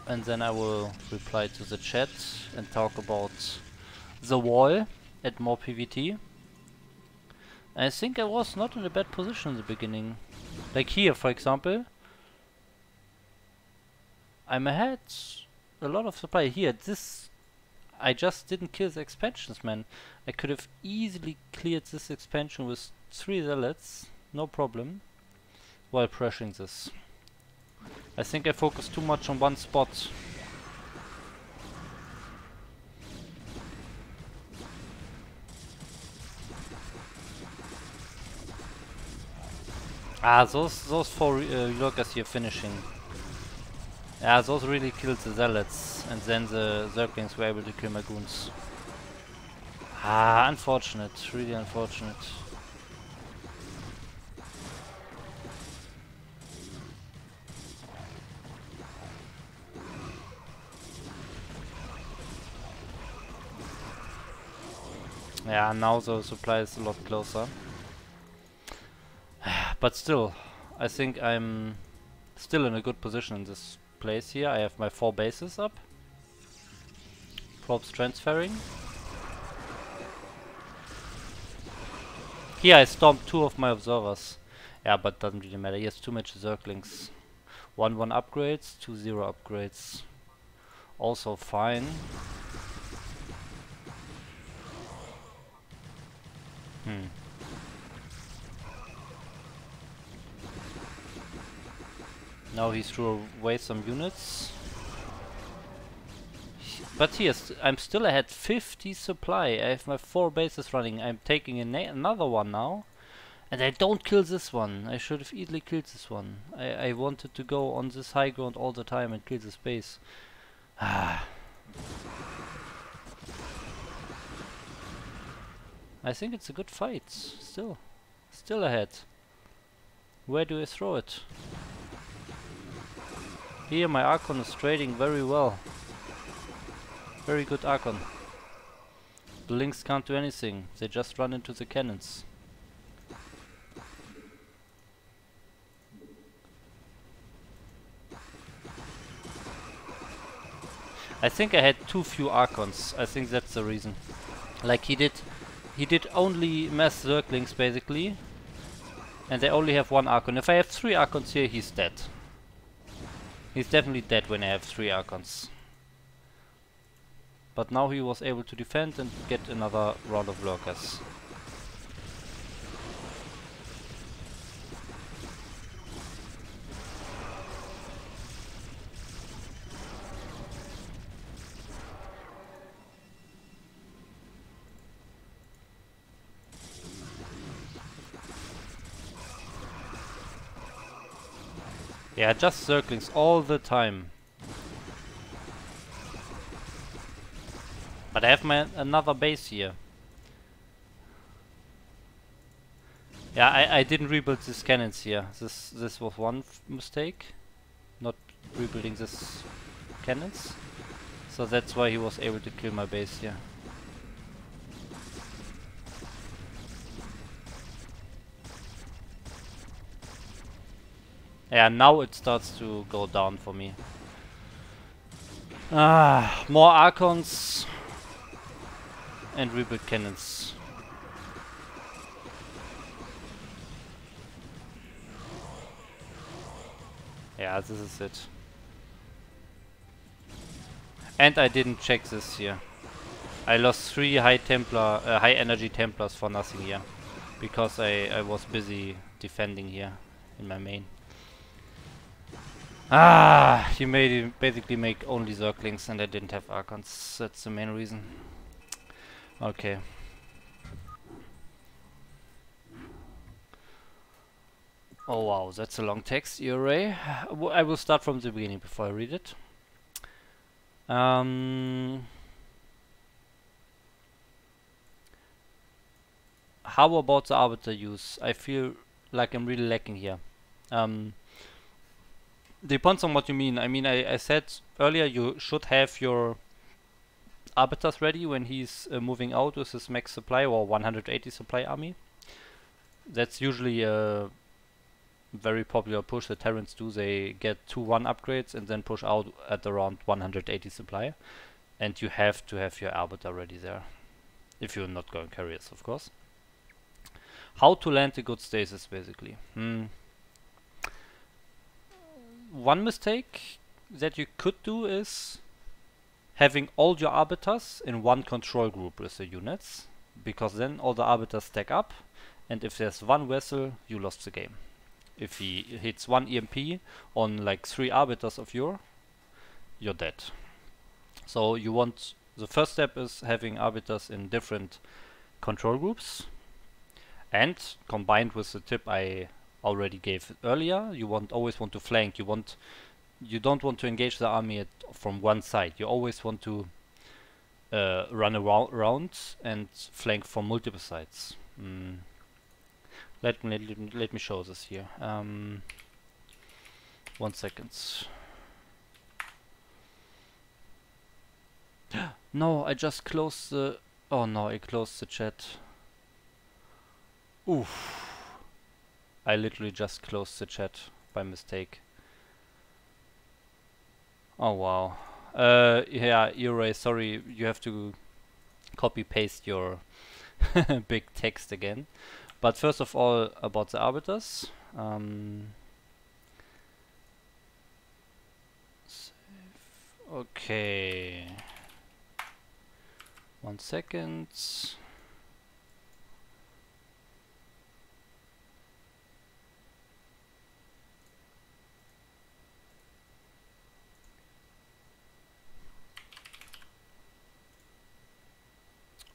[SPEAKER 1] And then I will reply to the chat and talk about the wall at more PVT. I think I was not in a bad position in the beginning. Like here, for example. I'm ahead a lot of supply. Here, this... I just didn't kill the expansions, man. I could have easily cleared this expansion with 3 zealots, no problem, while pressuring this. I think I focused too much on one spot. Ah, those 4 lurkers here finishing. Yeah, those really killed the zealots, and then the zerglings were able to kill my goons. Ah, unfortunate, really unfortunate. Yeah, now the supply is a lot closer. But still, I think I'm still in a good position in this place here. I have my 4 bases up. Probes transferring. Here I stomped 2 of my observers. Yeah, but doesn't really matter. He has too much zerglings. 1-1 upgrades, 2-0 upgrades. Also fine. Now he threw away some units. But yes, I'm still ahead 50 supply. I have my 4 bases running. I'm taking another one now. And I don't kill this one. I should have easily killed this one. I wanted to go on this high ground all the time and kill this base. I think it's a good fight. Still ahead. Where do I throw it? Here my Archon is trading very well. Very good Archon. The Lynx can't do anything, they just run into the cannons. I think I had too few Archons, I think that's the reason. Like he did only mass Zerglings basically, and they only have one Archon. If I have 3 Archons here, he's dead. He's definitely dead when I have 3 Archons. But now he was able to defend and get another round of lurkers. Yeah, just Zerglings all the time. But I have another base here. Yeah, I didn't rebuild these cannons here. This was one mistake, not rebuilding these cannons. So that's why he was able to kill my base here. Yeah, now it starts to go down for me. Ah, more Archons and rebuild cannons. Yeah, this is it. And I didn't check this here. I lost 3 high energy Templars for nothing here, because I was busy defending here in my main. Ah, you basically make only Zerglings and I didn't have Archons. That's the main reason. Okay. Oh wow, that's a long text, array. I will start from the beginning before I read it. How about the Arbiter use? I feel like I'm really lacking here. Depends on what you mean. I mean, I said earlier you should have your Arbiters ready when he's moving out with his max supply or 180 supply army. That's usually a very popular push that Terrans do. They get 2-1 upgrades and then push out at around 180 supply. And you have to have your Arbiter ready there. If you're not going carriers, of course. How to land a good stasis, basically. One mistake that you could do is having all your Arbiters in one control group with the units, because then all the Arbiters stack up, and if there's one vessel, you lost the game. If he hits 1 EMP on like 3 Arbiters of you're dead. So you want, the first step is having Arbiters in different control groups, and combined with the tip I already gave earlier, you always want to flank. You don't want to engage the army from one side. You always want to run around and flank from multiple sides. Let me show this here. 1 second. No, I just closed the... Oh no, I closed the chat. Oof. I literally just closed the chat by mistake. Oh wow. Yeah, array, sorry, you have to copy paste your big text again. But first of all, about the Arbiters. Okay. 1 second.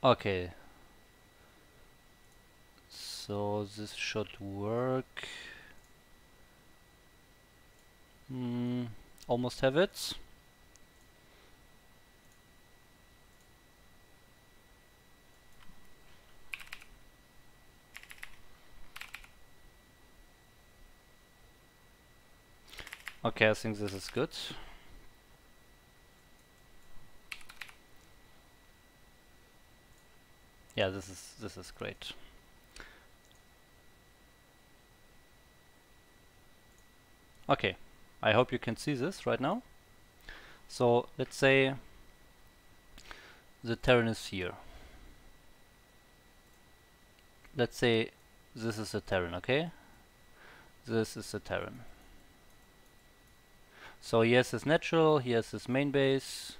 [SPEAKER 1] Okay. So this should work. Almost have it. Okay, I think this is good. Yeah, this is great. Okay, I hope you can see this right now. So let's say the Terran is here. Let's say this is the Terran, okay? This is the Terran. So he has his natural, he has his main base,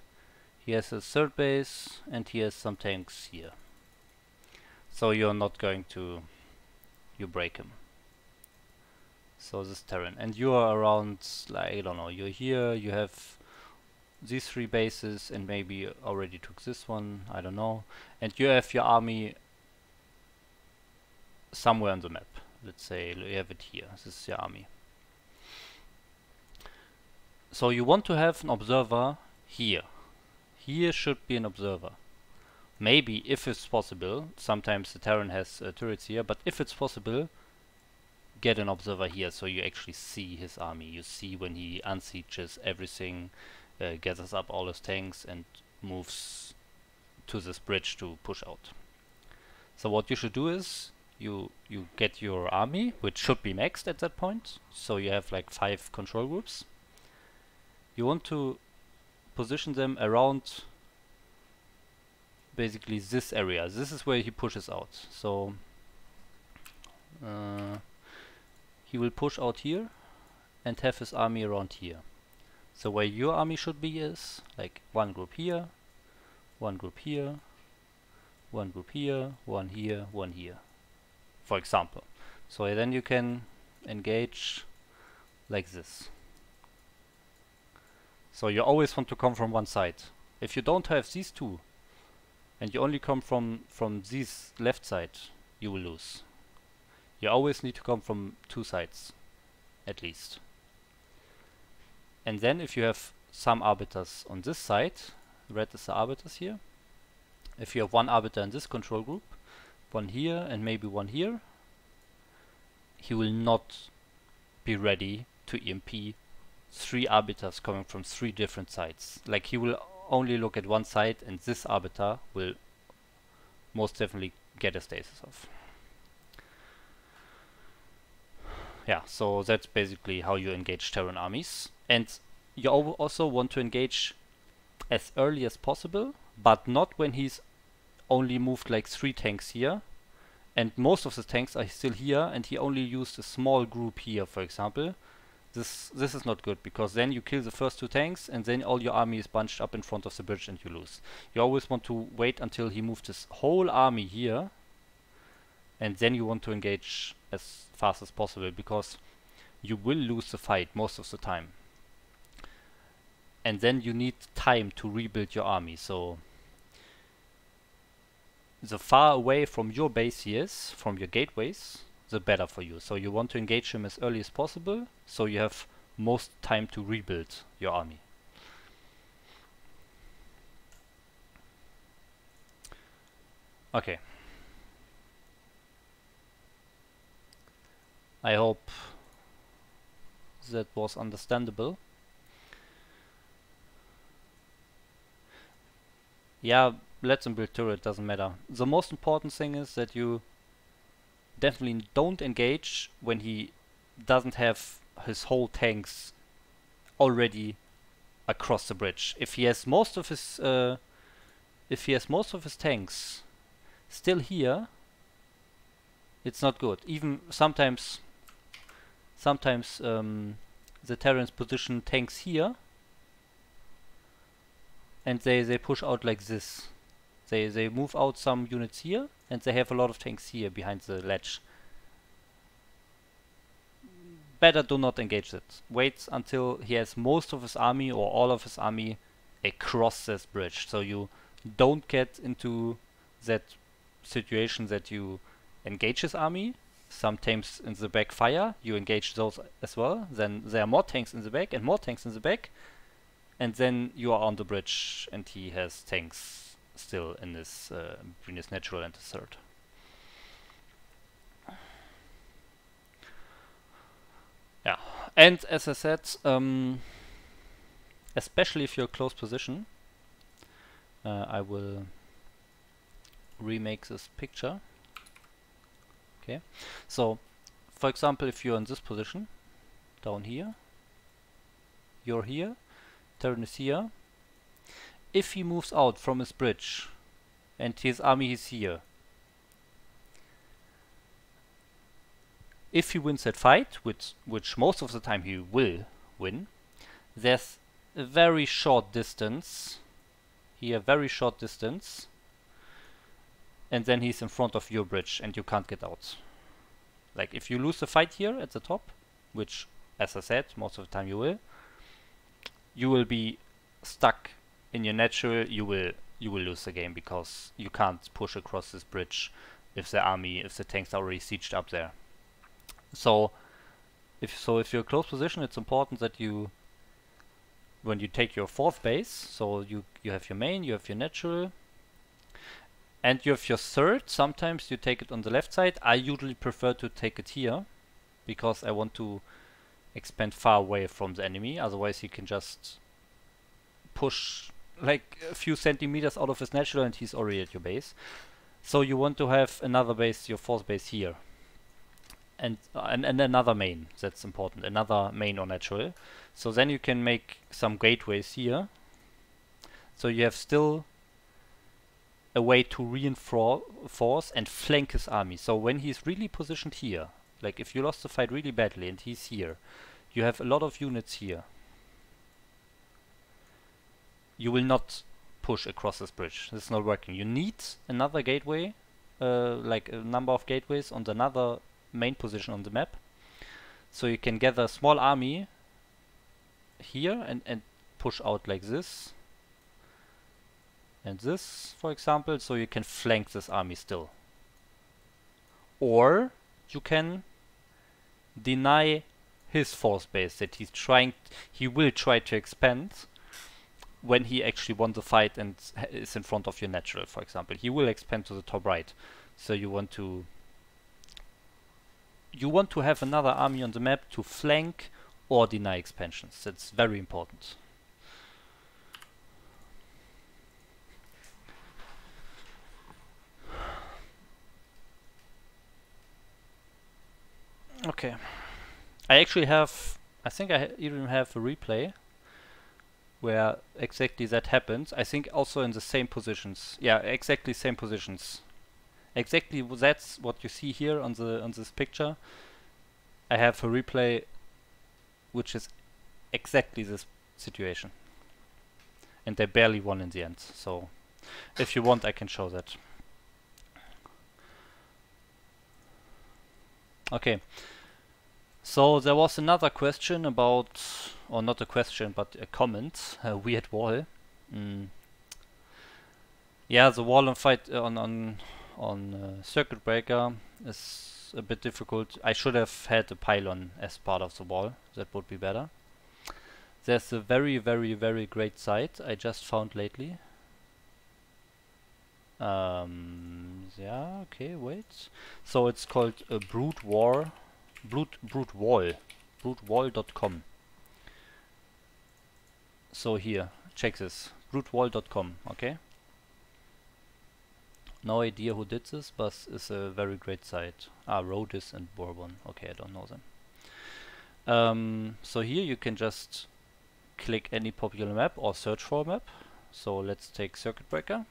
[SPEAKER 1] he has his third base, and he has some tanks here. So you're not going to break him. So this Terran, and you are around, like, I don't know, you're here, you have these 3 bases, and maybe already took this one, I don't know, and you have your army somewhere on the map. Let's say you have it here. This is your army. So you want to have an observer here. Here should be an observer. Maybe, if it's possible, sometimes the Terran has turrets here, but if it's possible, get an observer here so you actually see his army. You see when he unsieges everything, gathers up all his tanks and moves to this bridge to push out. So what you should do is you get your army, which should be maxed at that point. So you have like 5 control groups. You want to position them around basically this area. This is where he pushes out. So he will push out here and have his army around here. So where your army should be is like 1 group here, 1 group here, 1 group here, 1 here, 1 here, for example. So then you can engage like this. So you always want to come from one side. If you don't have these 2 and you only come from this left side, you will lose. You always need to come from 2 sides at least. And then if you have some arbiters on this side, red is the arbiters here. If you have 1 arbiter in this control group, 1 here and maybe 1 here, he will not be ready to EMP 3 arbiters coming from 3 different sides. Like, he will only look at one side, and this arbiter will most definitely get a stasis off. Yeah, so that's basically how you engage Terran armies. And you also want to engage as early as possible, but not when he's only moved like 3 tanks here, and most of the tanks are still here, and he only used a small group here, for example. This is not good, because then you kill the first 2 tanks, and then all your army is bunched up in front of the bridge and you lose. You always want to wait until he moved his whole army here, and then you want to engage as fast as possible, because you will lose the fight most of the time. And then you need time to rebuild your army. So the far away from your base he is, from your gateways, the better for you. So you want to engage him as early as possible, so you have most time to rebuild your army. Okay. I hope that was understandable. Yeah, let them build turret, doesn't matter. The most important thing is that you definitely don't engage when he doesn't have his whole tanks already across the bridge. If he has most of his tanks still here, it's not good. Even sometimes the Terrans position tanks here, and they push out like this. They move out some units here, and they have a lot of tanks here behind the ledge. Better do not engage it. Wait until he has most of his army or all of his army across this bridge, so you don't get into that situation that you engage his army, some tanks in the back fire, you engage those as well, then there are more tanks in the back and more tanks in the back, and then you are on the bridge and he has tanks still in this between his natural and his third. Yeah, and as I said, especially if you're close position, I will remake this picture. Okay, so for example, if you're in this position, down here, you're here, Terran is here. If he moves out from his bridge and his army is here, if he wins that fight, which most of the time he will win, there's a very short distance here, very short distance, and then he's in front of your bridge and you can't get out. Like if you lose the fight here at the top, which as I said, most of the time you will be stuck in your natural, you will lose the game because you can't push across this bridge if the tanks are already sieged up there. So if you're close position, it's important that you, when you take your fourth base, so you have your main, you have your natural, and you have your third. Sometimes you take it on the left side. I usually prefer to take it here because I want to expand far away from the enemy. Otherwise he can just push like a few centimeters out of his natural and he's already at your base. So you want to have another base, your fourth base here. And another main, that's important, another main or natural. So then you can make some gateways here. So you have still a way to reinforce and flank his army. So when he's really positioned here, like if you lost the fight really badly and he's here, you have a lot of units here. You will not push across this bridge. This is not working. You need another gateway, like a number of gateways on another main position on the map. So you can gather a small army here and push out like this. And this, for example, so you can flank this army still. Or you can deny his force base that he will try to expand when he actually won the fight and is in front of your natural, for example. He will expand to the top right. So you want to have another army on the map to flank or deny expansions. That's very important. Okay, I think I even have a replay where exactly that happens. I think also in the same positions. Yeah, exactly same positions. Exactly that's what you see here on this picture. I have a replay which is exactly this situation. And they barely won in the end. So if you want, I can show that. Okay. So there was another question about, or not a question, but a comment. Weird wall. Yeah, the wall on fight on Circuit Breaker is a bit difficult. I should have had a pylon as part of the wall. That would be better. There's a very, very, very great site I just found lately. Yeah, okay, wait. So it's called a broodwall.com. So here, check this, broodwall.com, okay? No idea who did this, but it's a very great site. Rhodis and Bourbon, okay, I don't know them. So here you can just click any popular map or search for a map. So let's take Circuit Breaker.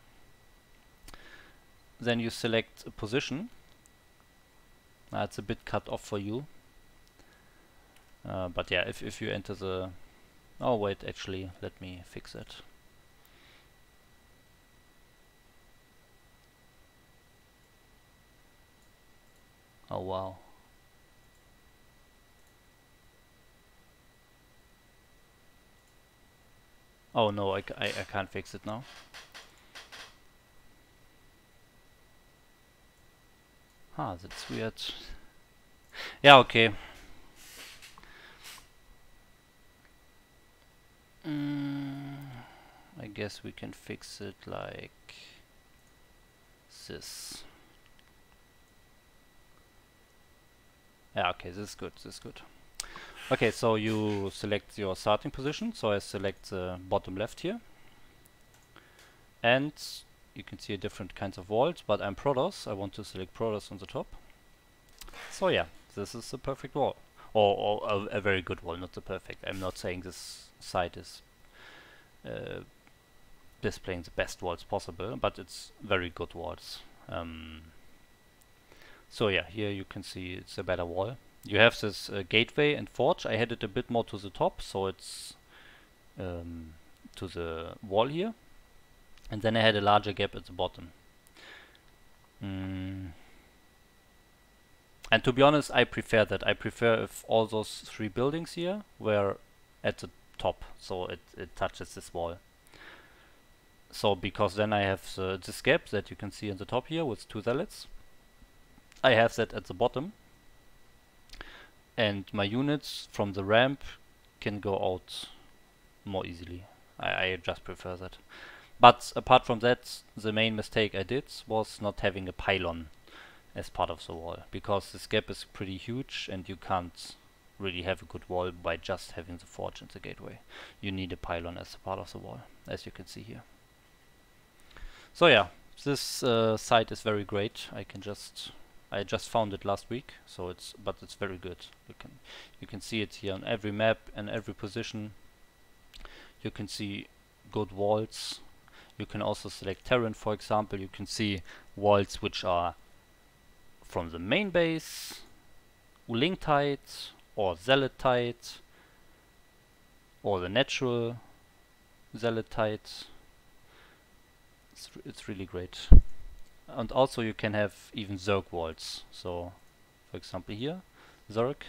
[SPEAKER 1] Then you select a position. It's a bit cut off for you. But yeah, if you enter the... Oh wait, actually, let me fix it. Oh wow. Oh no, I can't fix it now. That's weird. Yeah, okay. I guess we can fix it like this. Yeah, okay, this is good, this is good. Okay, so you select your starting position. So I select the bottom left here. And you can see different kinds of walls, but I'm Prodos. I want to select Prodos on the top. So yeah, this is the perfect wall. Or a very good wall, not the perfect. I'm not saying this site is displaying the best walls possible, but it's very good walls. So yeah, here you can see it's a better wall. You have this gateway and forge. I had it a bit more to the top, so it's to the wall here. And then I had a larger gap at the bottom. And to be honest, I prefer that. I prefer if all those three buildings here were at the top, so it touches this wall. So because then I have this gap that you can see in the top here with 2 zealots. I have that at the bottom. And my units from the ramp can go out more easily. I just prefer that. But apart from that, the main mistake I did was not having a pylon as part of the wall, because this gap is pretty huge and you can't really have a good wall by just having the forge and the gateway. You need a pylon as a part of the wall, as you can see here. So yeah, this site is very great. I just found it last week, so it's very good. You can see it here on every map and every position. You can see good walls. You can also select terrain, for example. You can see walls which are from the main base, Ulingtide, or Zealotite, or the natural Zealotite. It's really great. And also you can have even Zerg walls. So, for example here, Zerg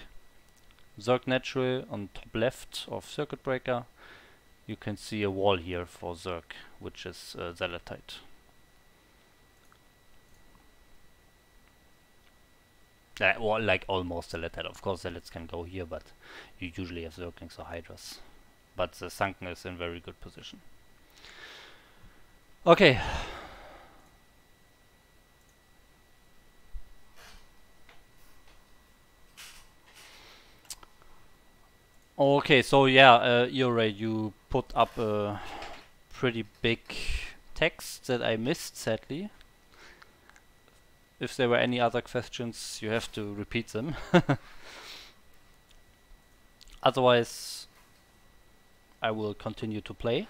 [SPEAKER 1] natural on top left of Circuit Breaker. You can see a wall here for Zerg, which is Zealotite. Well, like almost Zealotite. Of course, Zealots can go here, but you usually have Zerglings or Hydras. But the Sunken is in very good position. Okay. Okay, so yeah, MasterReY, you put up a pretty big text that I missed, sadly. If there were any other questions, you have to repeat them. Otherwise, I will continue to play.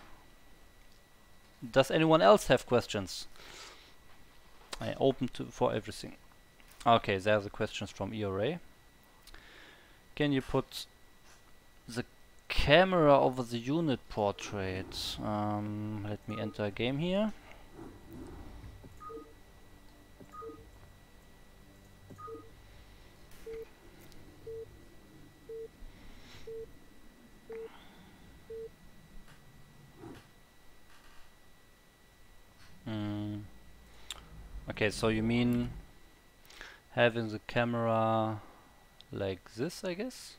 [SPEAKER 1] Does anyone else have questions? I open for everything. Okay, there are the questions from MasterReY. Can you put the camera over the unit portrait? Let me enter a game here. Okay, so you mean having the camera like this, I guess?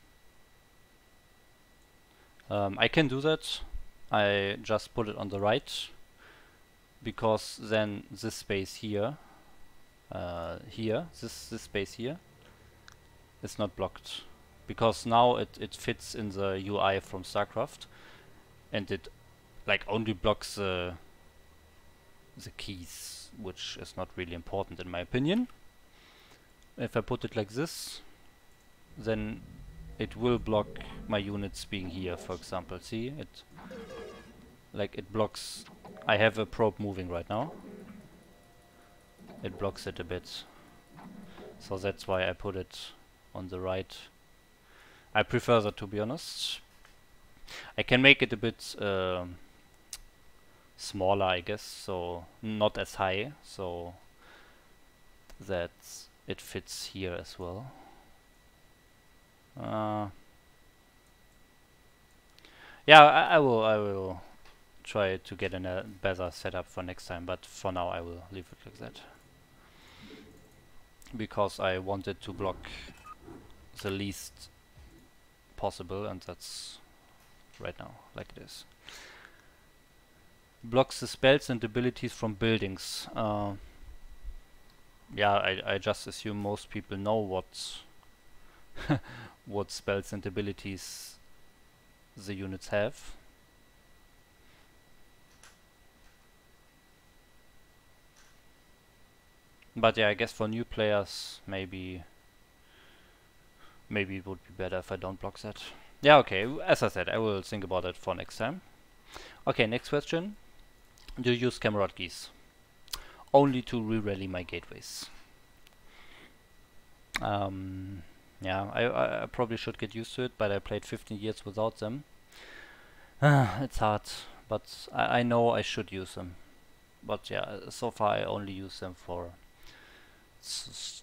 [SPEAKER 1] I can do that. I just put it on the right, because then this space here, this space here is not blocked, because now it fits in the UI from StarCraft, and it like only blocks the keys, which is not really important in my opinion. If I put it like this, then it will block my units being here, for example. See, it blocks. I have a probe moving right now. It blocks it a bit. So that's why I put it on the right. I prefer that, to be honest. I can make it a bit smaller, I guess, so not as high, so that it fits here as well. Yeah, I will try to get in a better setup for next time, but for now I will leave it like that, because I wanted to block the least possible, and that's right now like it is. Blocks the spells and abilities from buildings. Yeah, I just assume most people know what what spells and abilities the units have. But yeah, I guess for new players, maybe it would be better if I don't block that. Yeah, okay, as I said, I will think about it for next time. Okay, next question. Do you use camera hotkeys? Only to re-rally my gateways. Yeah, I probably should get used to it, but I played 15 years without them. It's hard, but I know I should use them. But yeah, so far I only use them for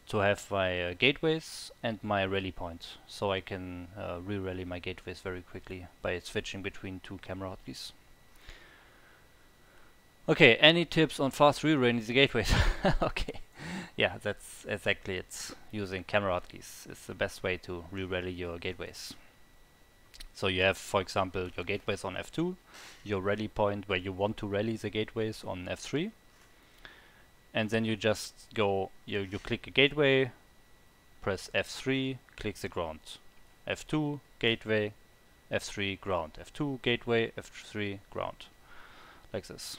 [SPEAKER 1] to have my gateways and my rally point, so I can re-rally my gateways very quickly by switching between two camera hotkeys. Okay, any tips on fast re-rallying the gateways? Okay, yeah, that's exactly it. Using camera hotkeys is the best way to re-rally your gateways. So you have, for example, your gateways on F2, your rally point where you want to rally the gateways on F3, and then you just go, you click a gateway, press F3, click the ground. F2, gateway, F3, ground. F2, gateway, F3, ground. Like this.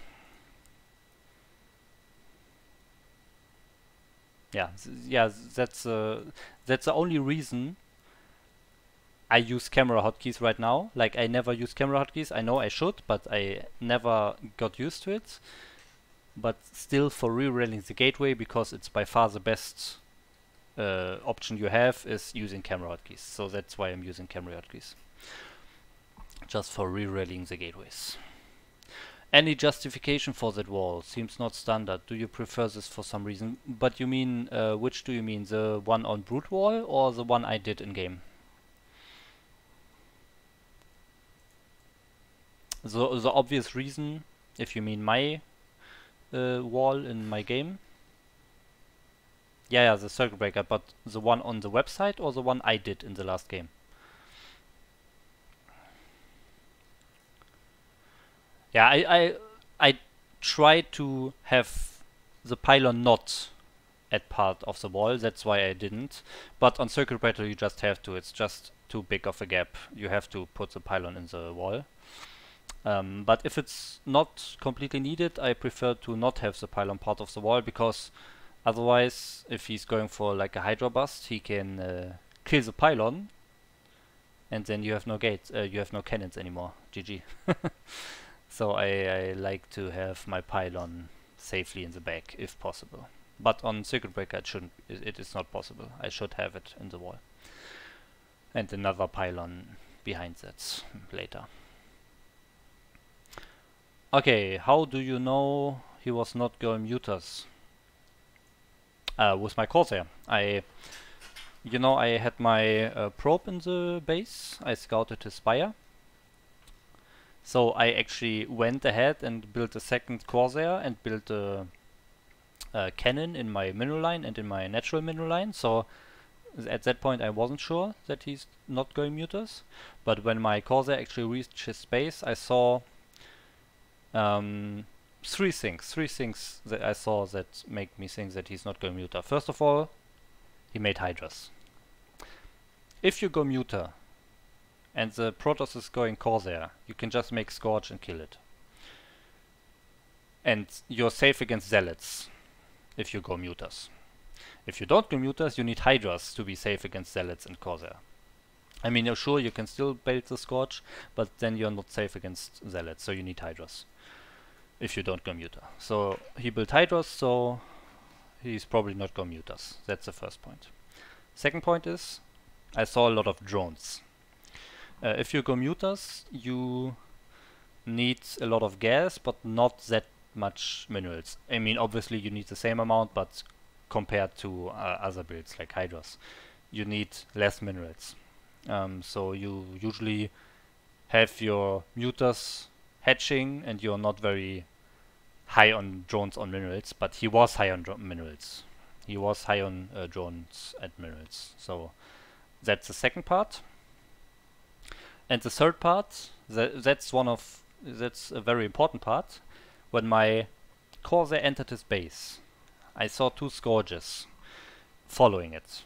[SPEAKER 1] Yeah, that's the only reason I use camera hotkeys right now. Like, I never use camera hotkeys. I know I should, but I never got used to it. But still, for re-rallying the gateway, because it's by far the best option you have, is using camera hotkeys. So that's why I'm using camera hotkeys. Just for re-rallying the gateways. Any justification for that wall? Seems not standard. Do you prefer this for some reason? But you mean, which do you mean? The one on brute wall or the one I did in game? The obvious reason, if you mean my wall in my game. Yeah, the circuit breaker, but the one on the website or the one I did in the last game? Yeah, I tried to have the pylon not at part of the wall, that's why I didn't. But on circuit breaker you just have to, it's just too big of a gap. You have to put the pylon in the wall. But if it's not completely needed, I prefer to not have the pylon part of the wall, because otherwise, if he's going for like a Hydra bust, he can kill the pylon, and then you have no gates, you have no cannons anymore. GG. So I like to have my pylon safely in the back, if possible. But on circuit breaker, it is not possible. I should have it in the wall, and another pylon behind that later. Okay, how do you know he was not going mutas? With my Corsair. I had my probe in the base. I scouted his spire. So I actually went ahead and built a second Corsair and built a cannon in my mineral line and in my natural mineral line. So at that point I wasn't sure that he's not going mutas. But when my Corsair actually reached his base, I saw three things that I saw that make me think that he's not going muta. First of all, he made Hydras. If you go muta and the Protoss is going Corsair, you can just make Scorch and kill it. And you're safe against Zealots if you go mutas. If you don't go mutas, you need Hydras to be safe against Zealots and Corsair. I mean, you're sure you can still bait the Scorch, but then you're not safe against Zealots, so you need Hydras if you don't go muta. So he built Hydras, so he's probably not go mutas. That's the first point. Second point is, I saw a lot of drones. If you go mutas, you need a lot of gas, but not that much minerals. I mean, obviously you need the same amount, but compared to other builds like Hydras, you need less minerals. So you usually have your mutas hatching and you're not very high on drones on minerals, but he was high on minerals. He was high on drones and minerals. So that's the second part. And the third part, that's a very important part. When my Corsair entered his base, I saw two Scourges following it.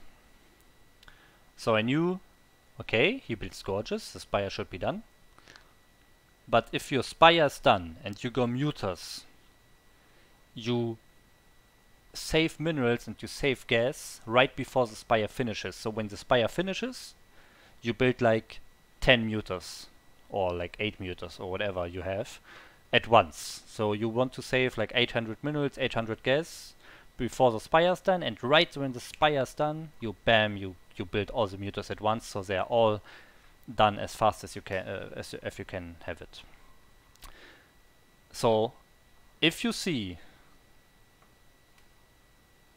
[SPEAKER 1] So I knew, okay, he built Scourges, the spire should be done. But if your spire is done and you go mutas, you save minerals and you save gas right before the spire finishes. So when the spire finishes, you build like 10 mutas or like 8 mutas or whatever you have at once. So you want to save like 800 minerals, 800 gas before the spire's done, and right when the spire's done, you build all the mutas at once, so they are all done as fast as you can, if you can have it. So if you see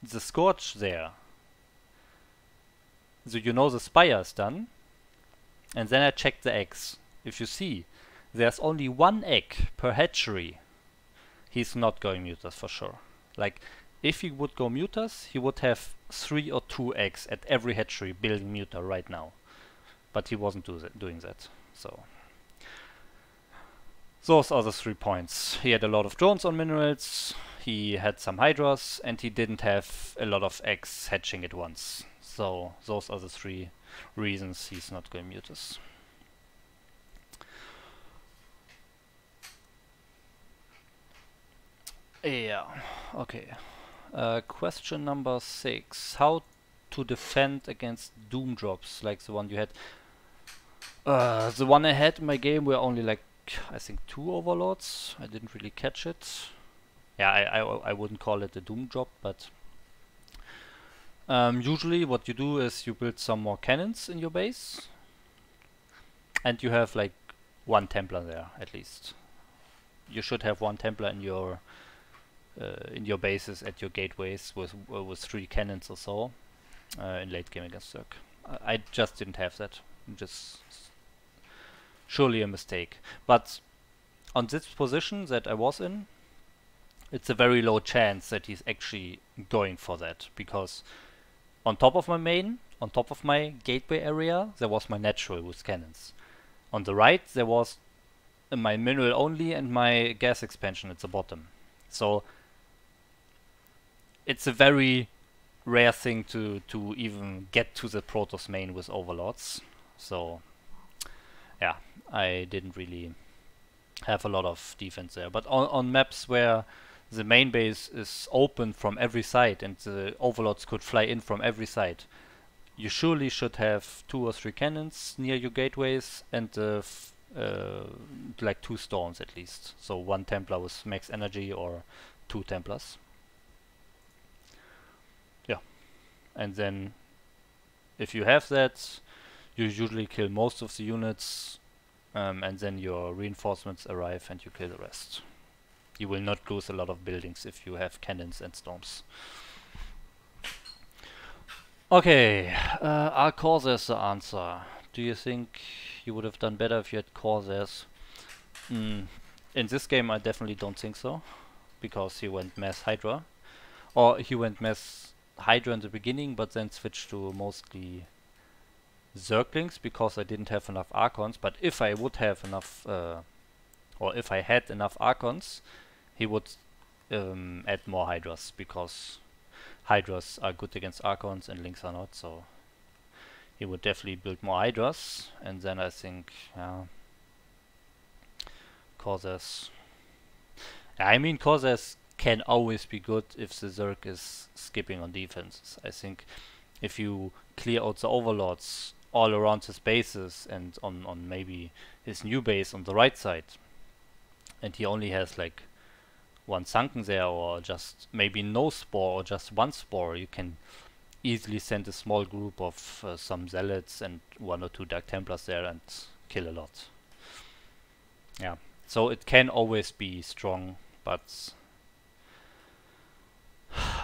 [SPEAKER 1] the scorch there, so you know the spire is done, and then I check the eggs. If you see there's only one egg per hatchery, he's not going mutas for sure. Like, if he would go mutas, he would have 3 or 2 eggs at every hatchery building muta right now. But he wasn't doing that. So those are the 3 points. He had a lot of drones on minerals, he had some hydras, and he didn't have a lot of eggs hatching at once. So those are the 3 reasons he's not going mutas. Yeah, okay. Question number 6. How to defend against doom drops like the one you had? The one I had in my game were only like, I think 2 overlords. I didn't really catch it. Yeah, I wouldn't call it a doom drop, but usually what you do is you build some more cannons in your base, and you have like 1 Templar there at least. You should have 1 Templar in your bases at your gateways with 3 cannons or so in late game against Zerg. I just didn't have that. Just surely a mistake. But on this position that I was in, it's a very low chance that he's actually going for that, because on top of my main, on top of my gateway area, there was my natural with cannons. On the right there was my mineral only and my gas expansion at the bottom. So it's a very rare thing to even get to the Protoss main with overlords. So yeah, I didn't really have a lot of defense there. But on maps where the main base is open from every side and the overlords could fly in from every side, you surely should have 2 or 3 cannons near your gateways and like 2 storms at least. So 1 Templar with max energy or 2 Templars. Yeah, and then if you have that, you usually kill most of the units, and then your reinforcements arrive and you kill the rest. You will not lose a lot of buildings if you have cannons and storms. Okay, are Corsairs the answer? Do you think you would have done better if you had Corsairs? In this game I definitely don't think so, because he went mass Hydra. Or he went mass Hydra in the beginning, but then switched to mostly Zerglings because I didn't have enough Archons. But if I would have enough, or if I had enough Archons, he would add more Hydras, because Hydras are good against Archons and Lings are not, so he would definitely build more Hydras, and then I think, yeah, Corsairs. I mean, Corsairs can always be good if the Zerg is skipping on defenses. I think if you clear out the overlords all around his bases and on maybe his new base on the right side, and he only has like 1 sunken there, or just maybe no spore or just 1 spore, you can easily send a small group of some zealots and 1 or 2 Dark Templars there and kill a lot. Yeah, so it can always be strong, but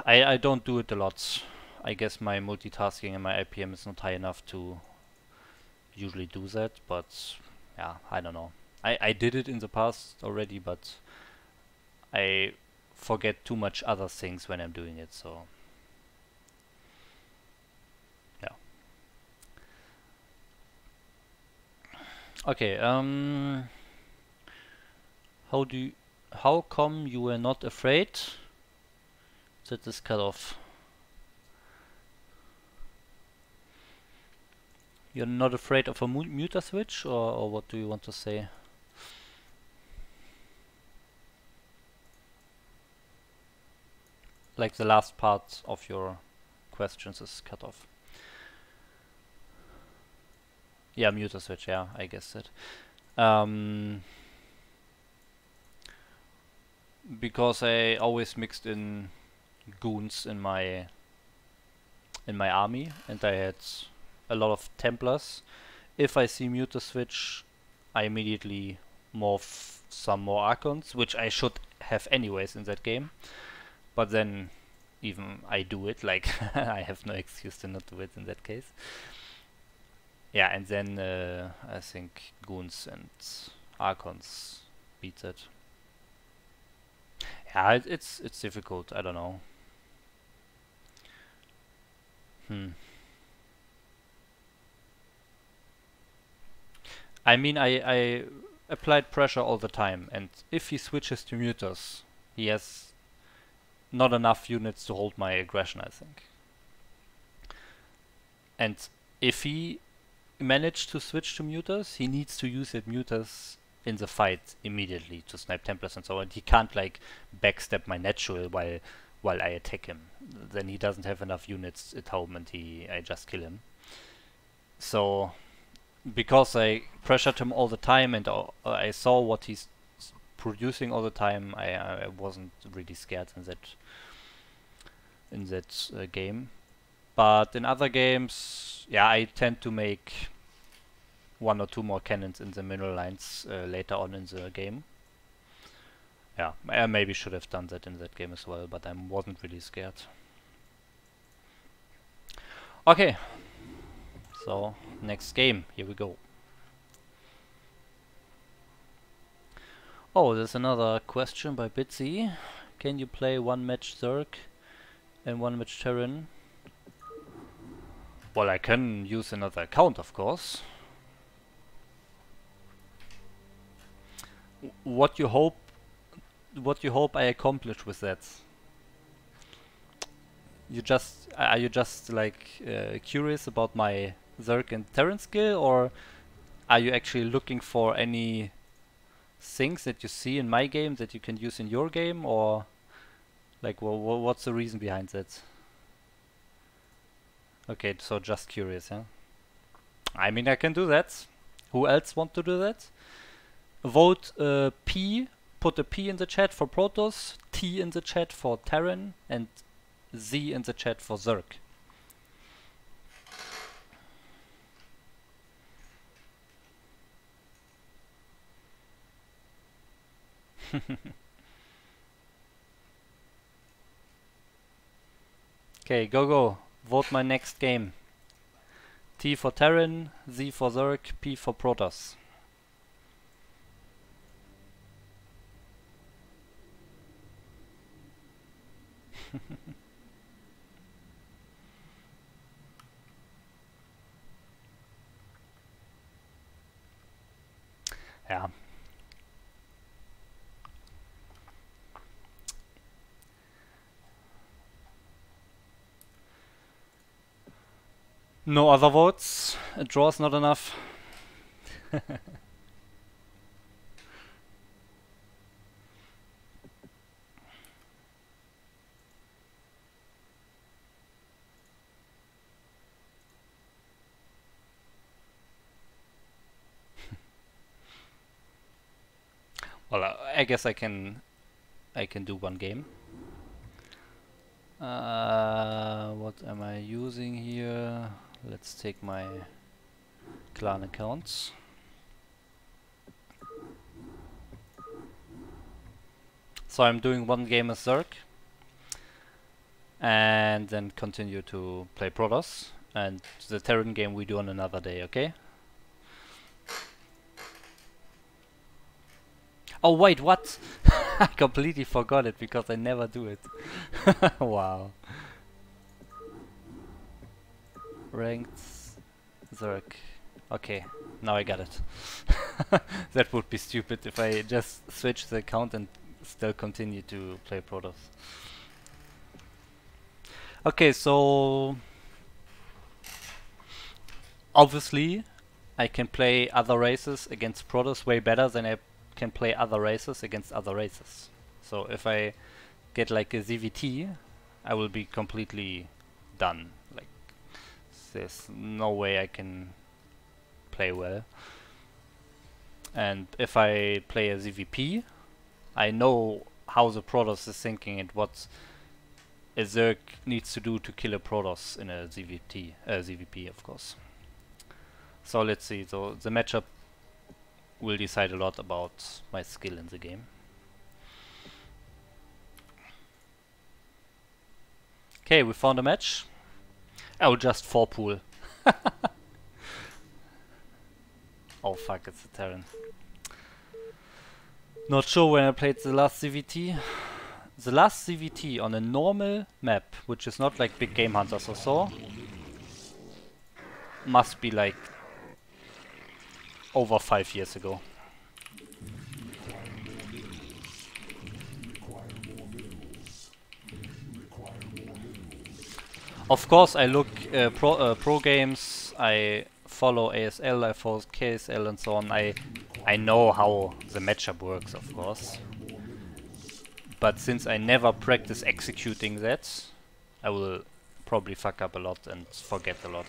[SPEAKER 1] I don't do it a lot. I guess my multitasking and my IPM is not high enough to usually do that, but yeah, I don't know. I did it in the past already, but I forget too much other things when I'm doing it, so yeah. Okay, how come you were not afraid that this cut off? You're not afraid of a muta switch, or what do you want to say? like the last part of your questions is cut off. Yeah, muter switch, yeah, I guess it. Because I always mixed in goons in my army, and I had a lot of Templars. If I see muter switch, I immediately morph some more Archons, which I should have anyways in that game. But then even I do it, like I have no excuse to not do it in that case. Yeah, and then I think goons and Archons beats it. Yeah, it's difficult. I don't know. I mean, I applied pressure all the time, and if he switches to muters, he has not enough units to hold my aggression, I think. And if he managed to switch to muters, he needs to use that muters in the fight immediately to snipe Templars and so on. He can't like backstab my natural while I attack him. Then he doesn't have enough units at home, and I just kill him. So because I pressured him all the time and I saw what he's producing all the time, I wasn't really scared in that game. But in other games, yeah, I tend to make 1 or 2 more cannons in the mineral lines later on in the game. Yeah, I maybe should have done that in that game as well, but I wasn't really scared. Okay, so next game, here we go. Oh, there's another question by Bitsy. Can you play 1 match Zerg and 1 match Terran? Well, I can use another account, of course. What you hope I accomplish with that? Are you just like curious about my Zerg and Terran skill, or are you actually looking for any things that you see in my game that you can use in your game, or like what's the reason behind that? Okay, so just curious, yeah? I mean, I can do that. Who else want to do that? Vote P, put a P in the chat for Protoss, T in the chat for Terran, and Z in the chat for Zerg. Okay, go. Vote my next game. T for Terran, Z for Zerg, P for Protoss. Yeah. No other votes. A draw is not enough. Well, I guess I can do 1 game. What am I using here? Let's take my clan accounts. So I'm doing 1 game as Zerg, and then continue to play Protoss, and the Terran game we do on another day, okay? Oh wait, what? I completely forgot it because I never do it. Wow. Ranked Zerg. Okay, now I got it. That would be stupid if I just switch the account and still continue to play Protoss. Okay, so obviously I can play other races against Protoss way better than I can play other races against other races. So if I get like a ZVT, I will be completely done. Like, there's no way I can play well. And if I play a ZVP, I know how the Protoss is thinking and what a Zerg needs to do to kill a Protoss in a ZVP, of course. So let's see. So the matchup will decide a lot about my skill in the game. Okay, we found a match. Oh, just 4 pool. Oh fuck, it's a Terran. Not sure when I played the last CVT. The last CVT on a normal map, which is not like big game hunters or so, must be like over 5 years ago. Of course, I look pro games. I follow ASL, I follow KSL, and so on. I know how the matchup works, of course. But since I never practice executing that, I will probably fuck up a lot and forget a lot.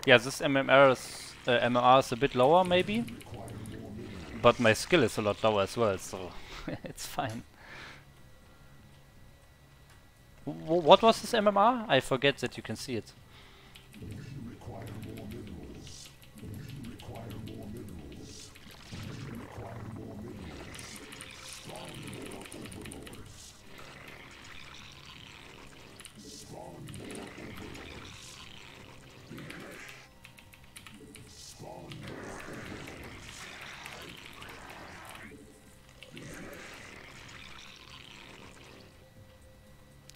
[SPEAKER 1] Yeah, this MMR is, MMR is a bit lower maybe, but my skill is a lot lower as well, so it's fine. What was this MMR? I forget that you can see it.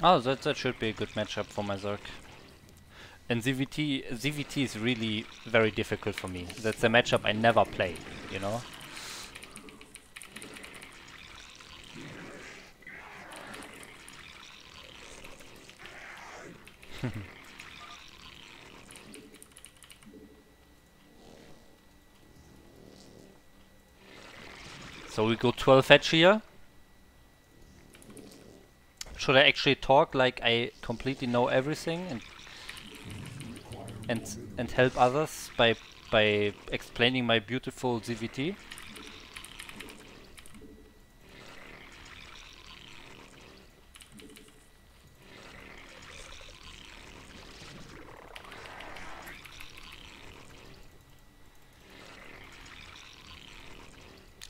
[SPEAKER 1] Oh, that should be a good matchup for my Zerg. And ZVT is really very difficult for me. That's a matchup I never play, you know? So we go 12 edge here. Should I actually talk like I completely know everything and help others by explaining my beautiful ZVT?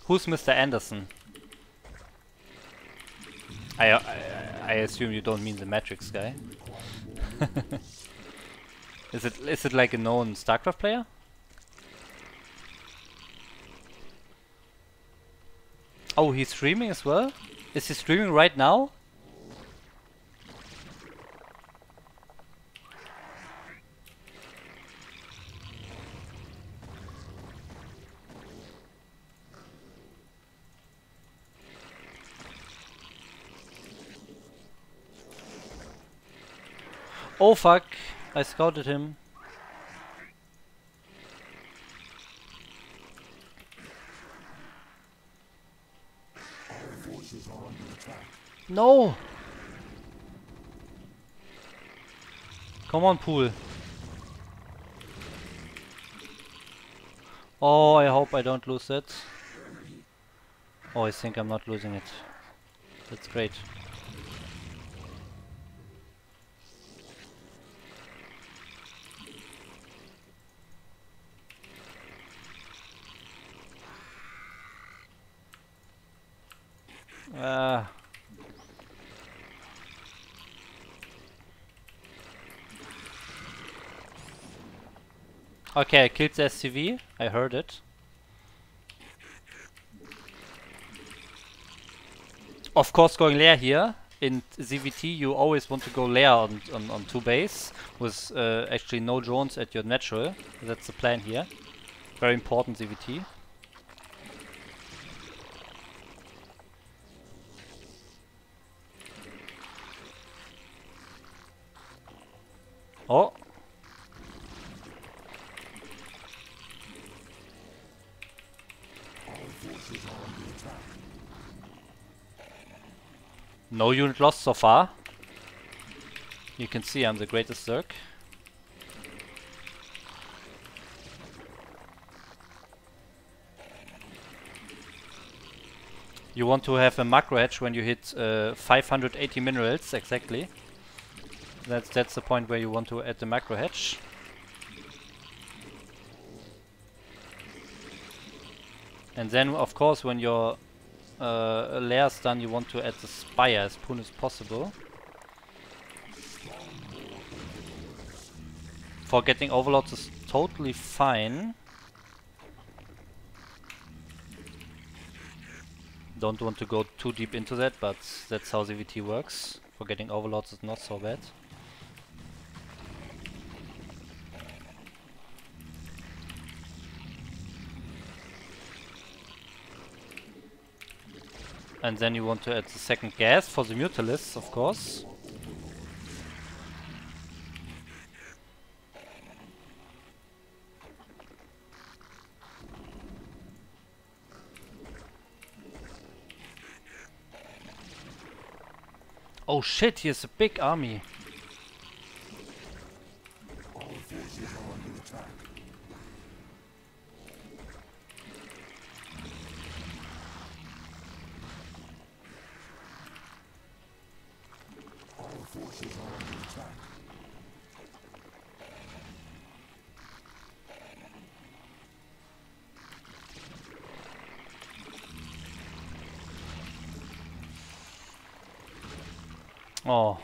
[SPEAKER 1] Who's Mr. Anderson? I assume you don't mean the Matrix guy. Is it like a known StarCraft player? Oh, he's streaming as well? Is he streaming right now? Oh fuck, I scouted him. No! Come on, pool. Oh, I hope I don't lose it. Oh, I think I'm not losing it. That's great. Okay, I killed the SCV. I heard it. Of course, going lair here. In ZVT, you always want to go lair on 2 base with actually no drones at your natural. That's the plan here. Very important ZVT. Oh. No unit lost so far. You can see I'm the greatest Zerg. You want to have a macro hedge when you hit 580 minerals exactly. That's the point where you want to add the macro hedge. And then of course when your layer's done, you want to add the spire as soon as possible. For getting overloads is totally fine. Don't want to go too deep into that, but that's how ZVT works. For getting overloads is not so bad. And then you want to add the second gas for the Mutalisks, of course. Oh shit, here's a big army. Oh.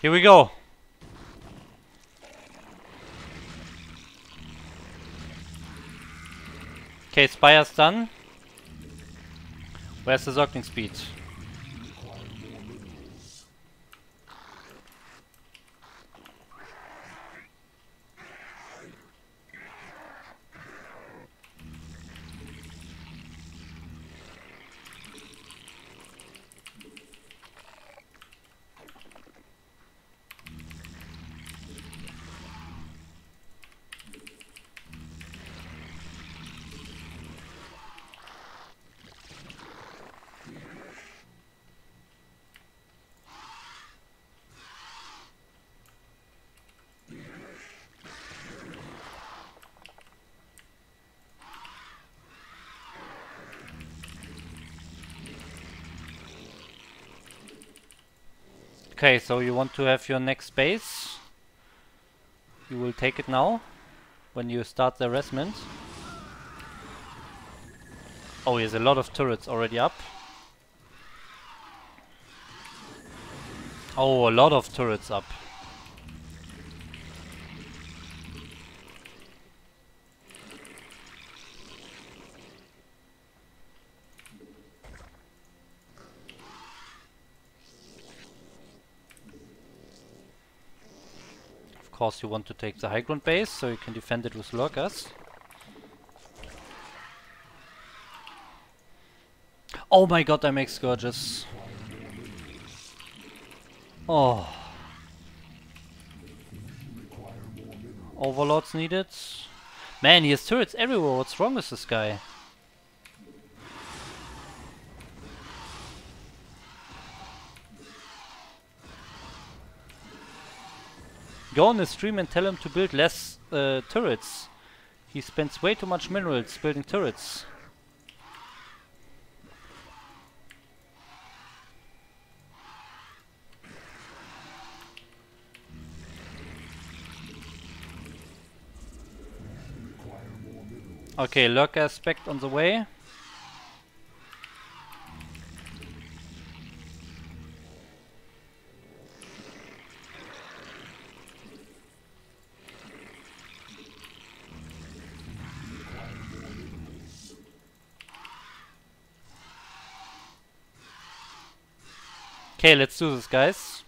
[SPEAKER 1] Here we go. Okay, Spire's done. Where's the Zergling speed? Okay, so you want to have your next base. You will take it now, when you start the harassment. Oh, there's a lot of turrets already up. Oh, a lot of turrets up. Of course you want to take the high ground base, so you can defend it with lurkers. Oh my god, I make scourges. Oh. Overlords needed. Man, he has turrets everywhere. What's wrong with this guy? Go on the stream and tell him to build less turrets. He spends way too much minerals building turrets. Okay, lurker aspect on the way. Okay, let's do this, guys.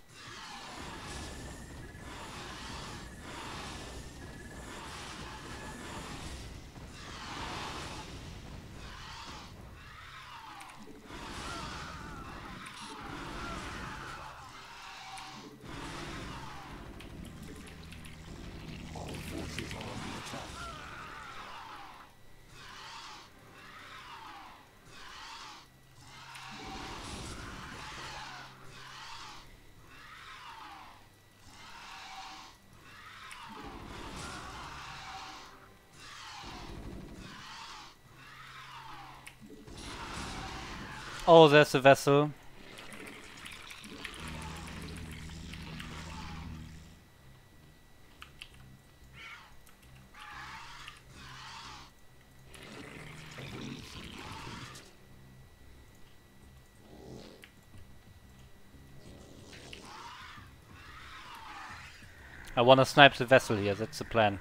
[SPEAKER 1] Oh, there's a vessel. I wanna snipe the vessel here, that's the plan.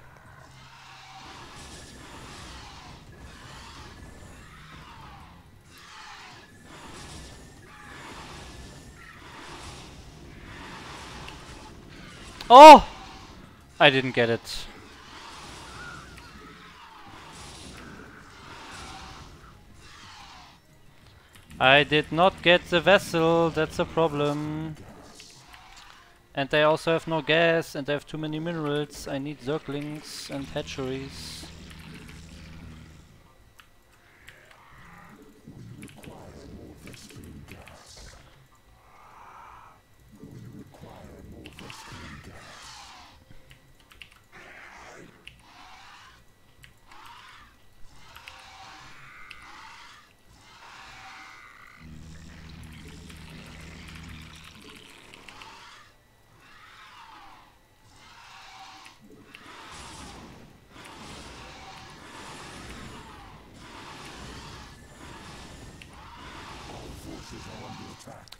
[SPEAKER 1] Oh! I didn't get it. I did not get the vessel, that's a problem. And they also have no gas, and they have too many minerals. I need zerglings and hatcheries.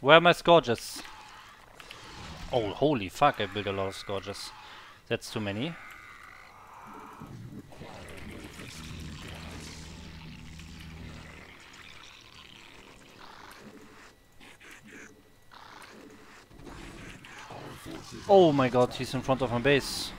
[SPEAKER 1] Where are my scourges? Oh, holy fuck, I built a lot of scourges. That's too many. Oh my god, he's in front of my base.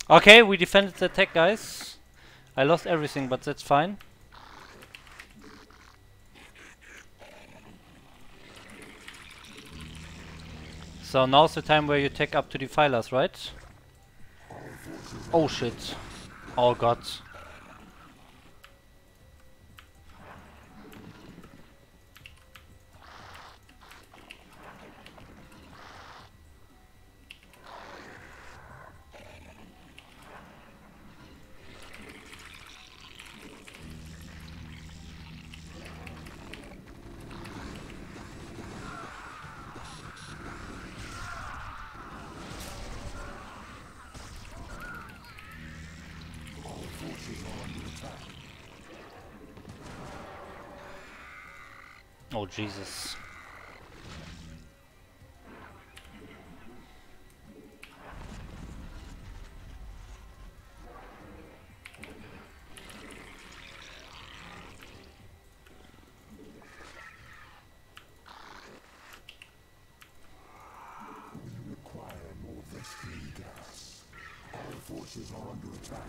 [SPEAKER 1] Okay, we defended the attack, guys. I lost everything, but that's fine. So now's the time where you take up to defilers, right? Oh shit. Oh god. Oh Jesus.
[SPEAKER 2] Forces are under attack.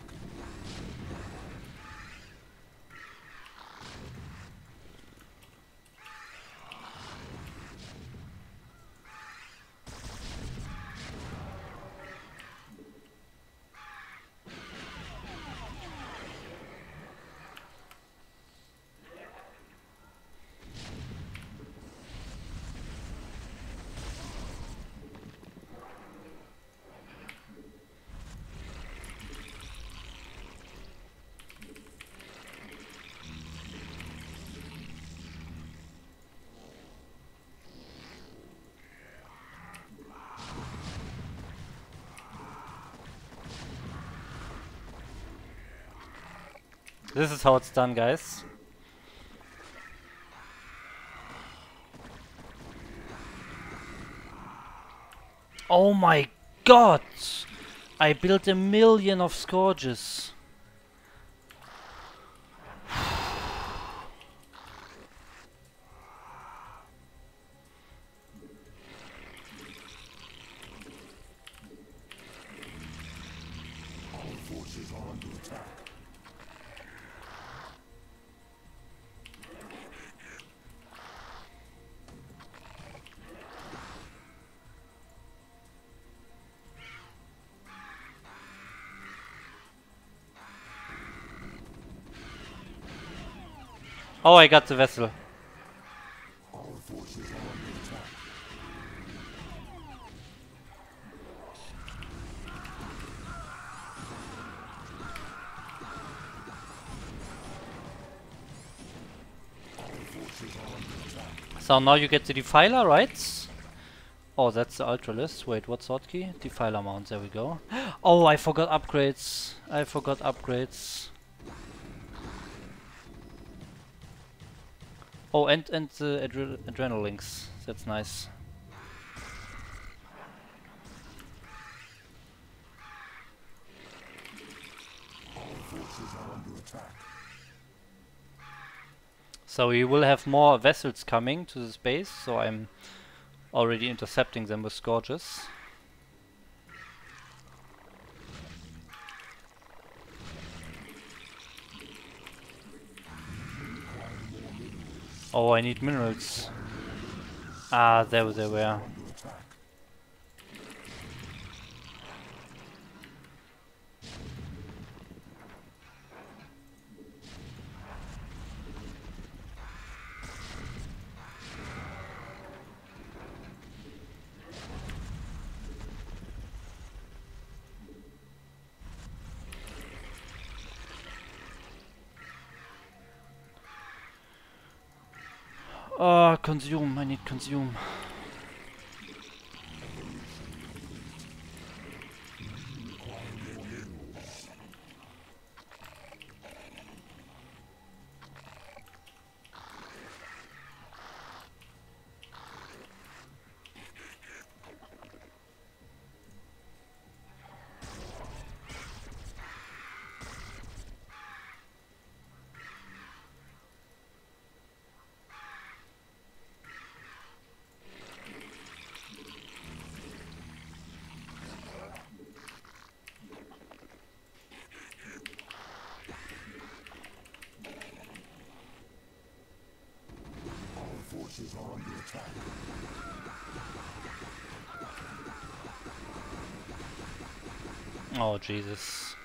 [SPEAKER 1] This is how it's done, guys. Oh my god! I built 1,000,000 of scourges. Oh, I got the vessel. So now you get the Defiler, right? Oh, that's the Ultralist. Wait, what sword key? Defiler mount, there we go. Oh, I forgot upgrades. I forgot upgrades. Oh, and the Adrenalinks. That's nice. So we will have more vessels coming to this base, so I'm already intercepting them with Scourges. Oh, I need minerals. Ah, there they were. Oh, consume. I need consume. Oh, Jesus.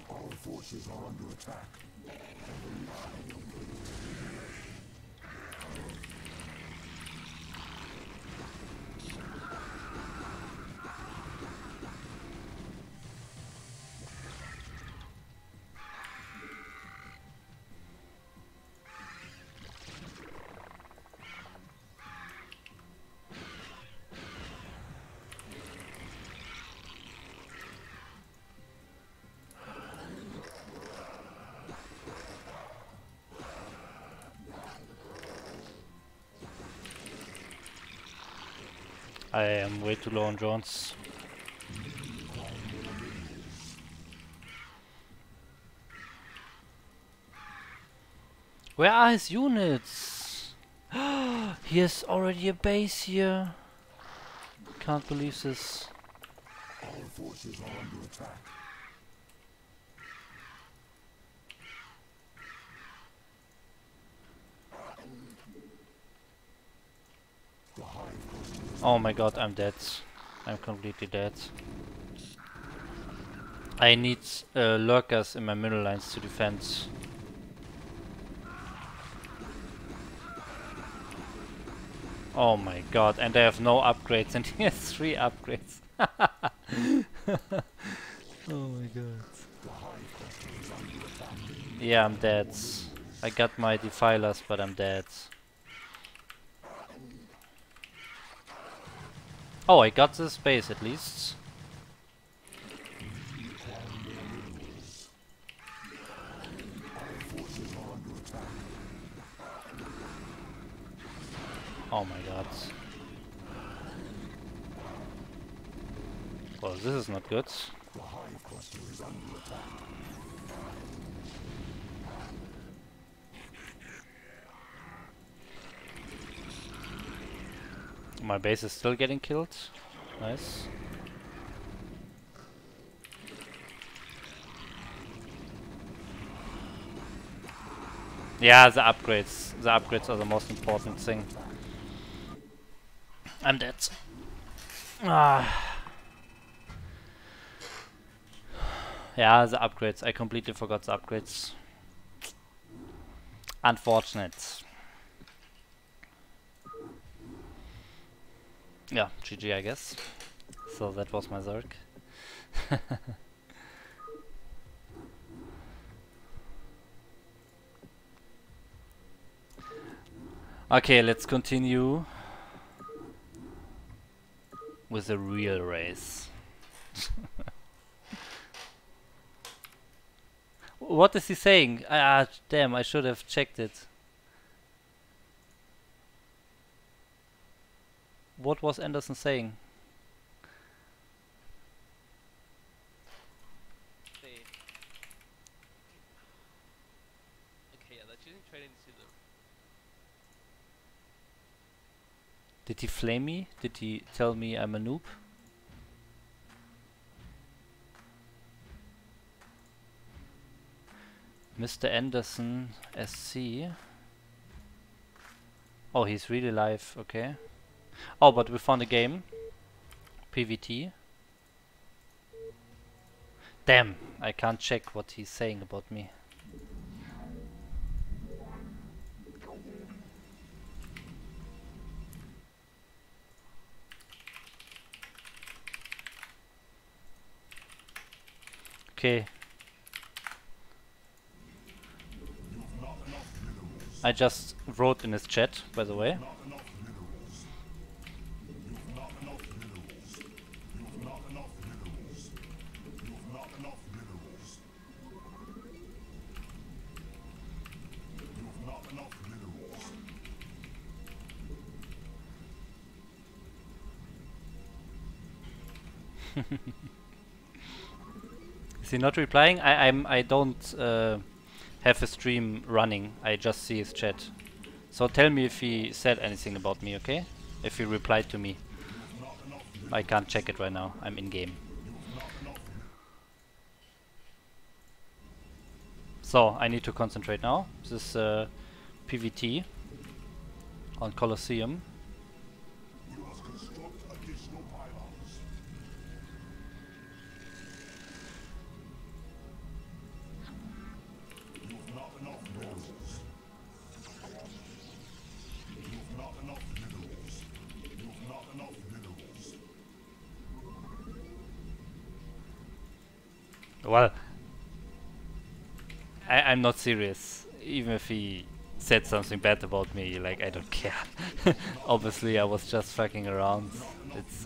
[SPEAKER 2] Our forces are under attack.
[SPEAKER 1] I am way too low on drones. Where are his units? He has already a base here. Can't believe this.
[SPEAKER 2] Our forces are under attack.
[SPEAKER 1] Oh my god, I'm dead. I'm completely dead. I need lurkers in my middle lines to defend. Oh my god, and I have no upgrades and he has 3 upgrades. Oh my god. Yeah, I'm dead. I got my defilers, but I'm dead. Oh, I got the space at least. Oh my god. Well, this is not good.
[SPEAKER 2] The hive cluster is under attack.
[SPEAKER 1] My base is still getting killed. Nice. Yeah, the upgrades. The upgrades are the most important thing. I'm dead. Ah. Yeah, the upgrades. I completely forgot the upgrades. Unfortunate. Yeah, GG I guess. So that was my Zerg. Okay, let's continue with the real race. What is he saying? Ah, damn, I should have checked it. What was Anderson saying?
[SPEAKER 3] Okay, yeah, that's using trading to the.
[SPEAKER 1] Did he flame me? Did he tell me I'm a noob? Mr. Anderson SC. Oh, he's really live, okay. Oh, but we found a game. PVT. Damn, I can't check what he's saying about me. Okay. I just wrote in his chat, by the way. Is he not replying? I don't have a stream running. I just see his chat. So tell me if he said anything about me, okay? If he replied to me. I can't check it right now. I'm in game. So I need to concentrate now. This is PVT on Colosseum.
[SPEAKER 2] You must construct additional pylons. You have not enough minerals. You have not enough minerals. You have not enough minerals.
[SPEAKER 1] Well, I'm not serious. Even if he said something bad about me, like, I don't care. Obviously I was just fucking around.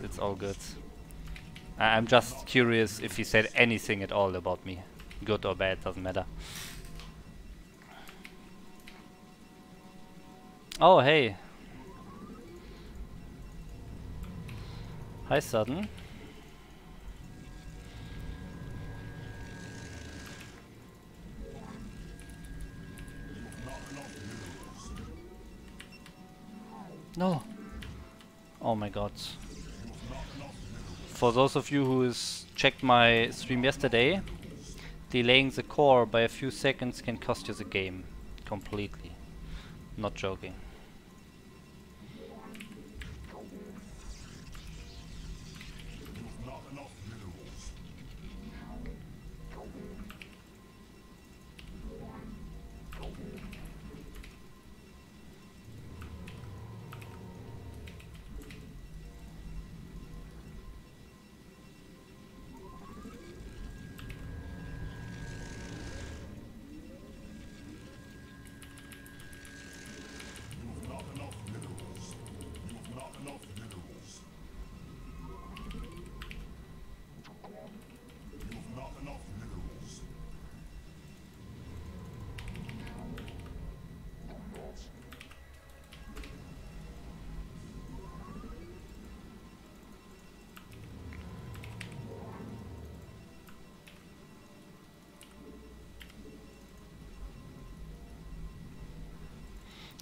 [SPEAKER 1] It's all good. I'm just curious if he said anything at all about me. Good or bad, doesn't matter. Oh, hey. Hi, Sudden. No. Oh my god. For those of you who checked my stream yesterday, delaying the core by a few seconds can cost you the game completely. Not joking.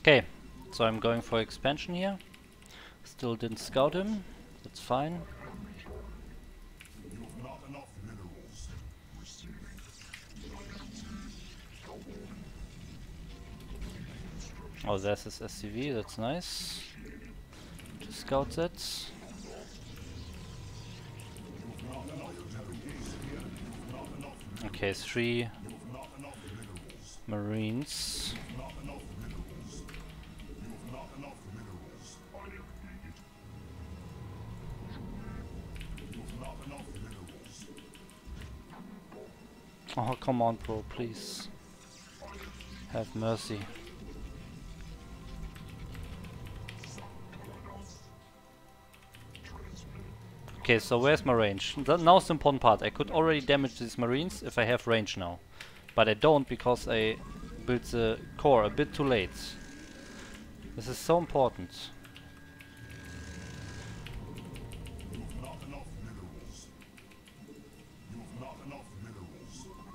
[SPEAKER 1] Okay, so I'm going for expansion here. Still didn't scout him. That's fine.
[SPEAKER 2] You've not enough minerals.
[SPEAKER 1] Oh, there's his SCV. That's nice. To scout that. Okay, 3 Marines.
[SPEAKER 2] Not enough minerals. You've not enough minerals. I am needed. You've not enough minerals.
[SPEAKER 1] Oh, come on, bro, please. Have mercy. Okay, so where's my range? Now's the important part. I could already damage these marines if I have range now. But I don't because I built the core a bit too late. This is so important.
[SPEAKER 2] You've not enough minerals. You've not enough minerals.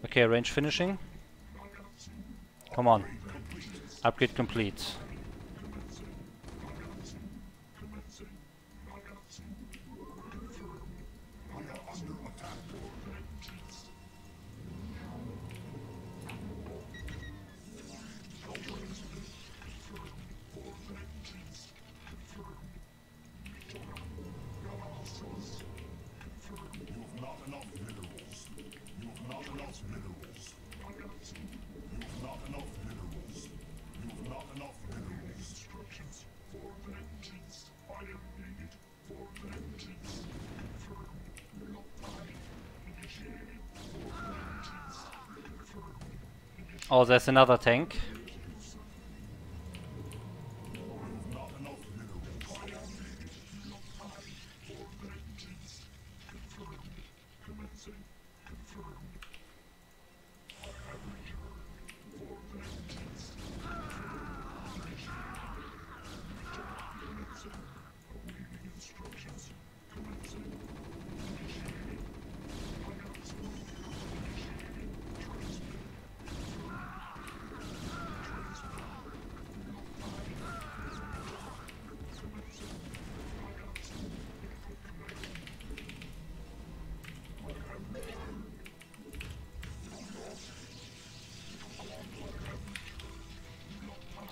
[SPEAKER 1] Okay, range finishing. Come on. Upgrade complete.
[SPEAKER 2] You've not enough minerals. You've not enough minerals. You've not enough minerals. You've not enough minerals. Instructions for vengeance. I am needed for vengeance.
[SPEAKER 1] Oh, there's another tank.
[SPEAKER 2] You've not enough minerals.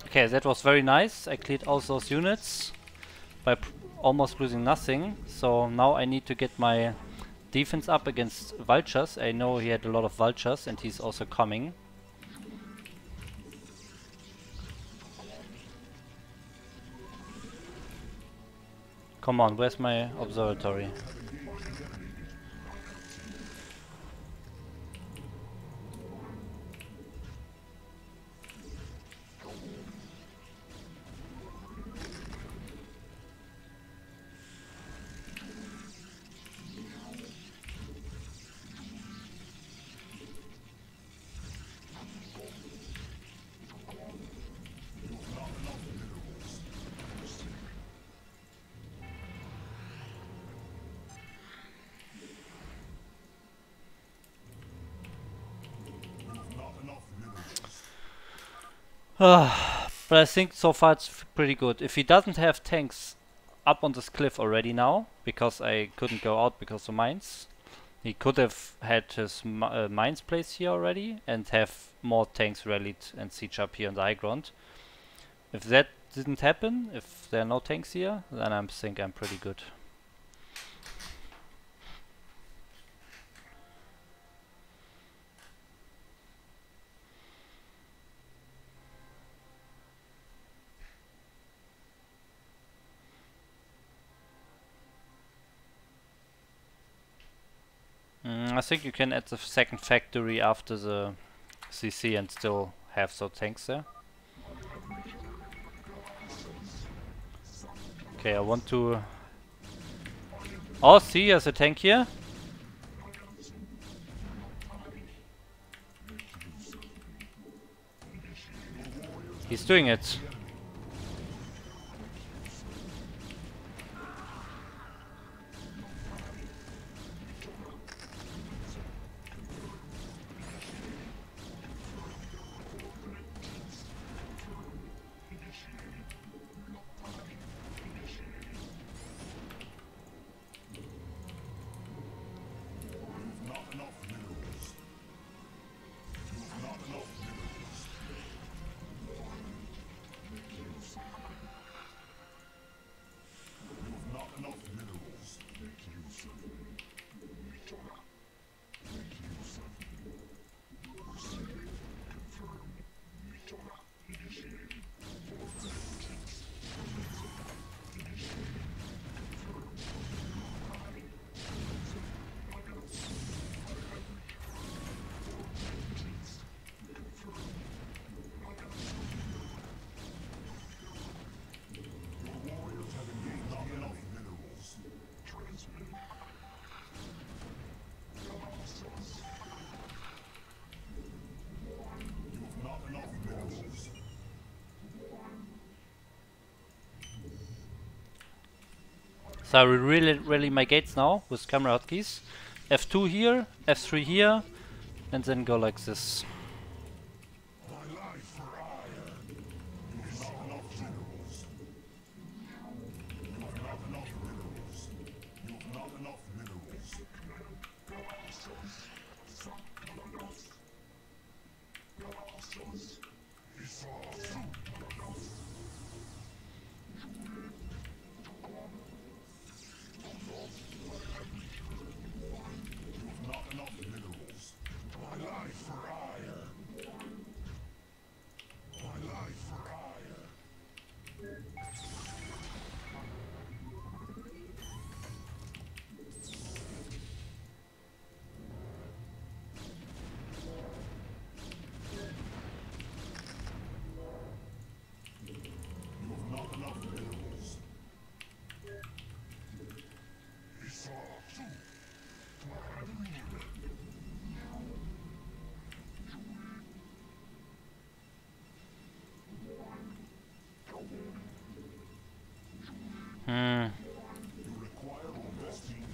[SPEAKER 1] Okay, that was very nice. I cleared all those units by almost losing nothing. So now I need to get my defense up against vultures. I know he had a lot of vultures and he's also coming. Come on, where's my observatory? But I think so far it's pretty good. If he doesn't have tanks up on this cliff already now, because I couldn't go out because of mines, he could have had his mines placed here already and have more tanks rallied and siege up here on the high ground. If that didn't happen, if there are no tanks here, then I think I'm pretty good. I think you can add the second factory after the CC and still have some tanks there. Okay, I want to... Oh, see, there's a tank here. He's doing it. So I will really my gates now with camera hotkeys. F2 here, F3 here, and then go like this.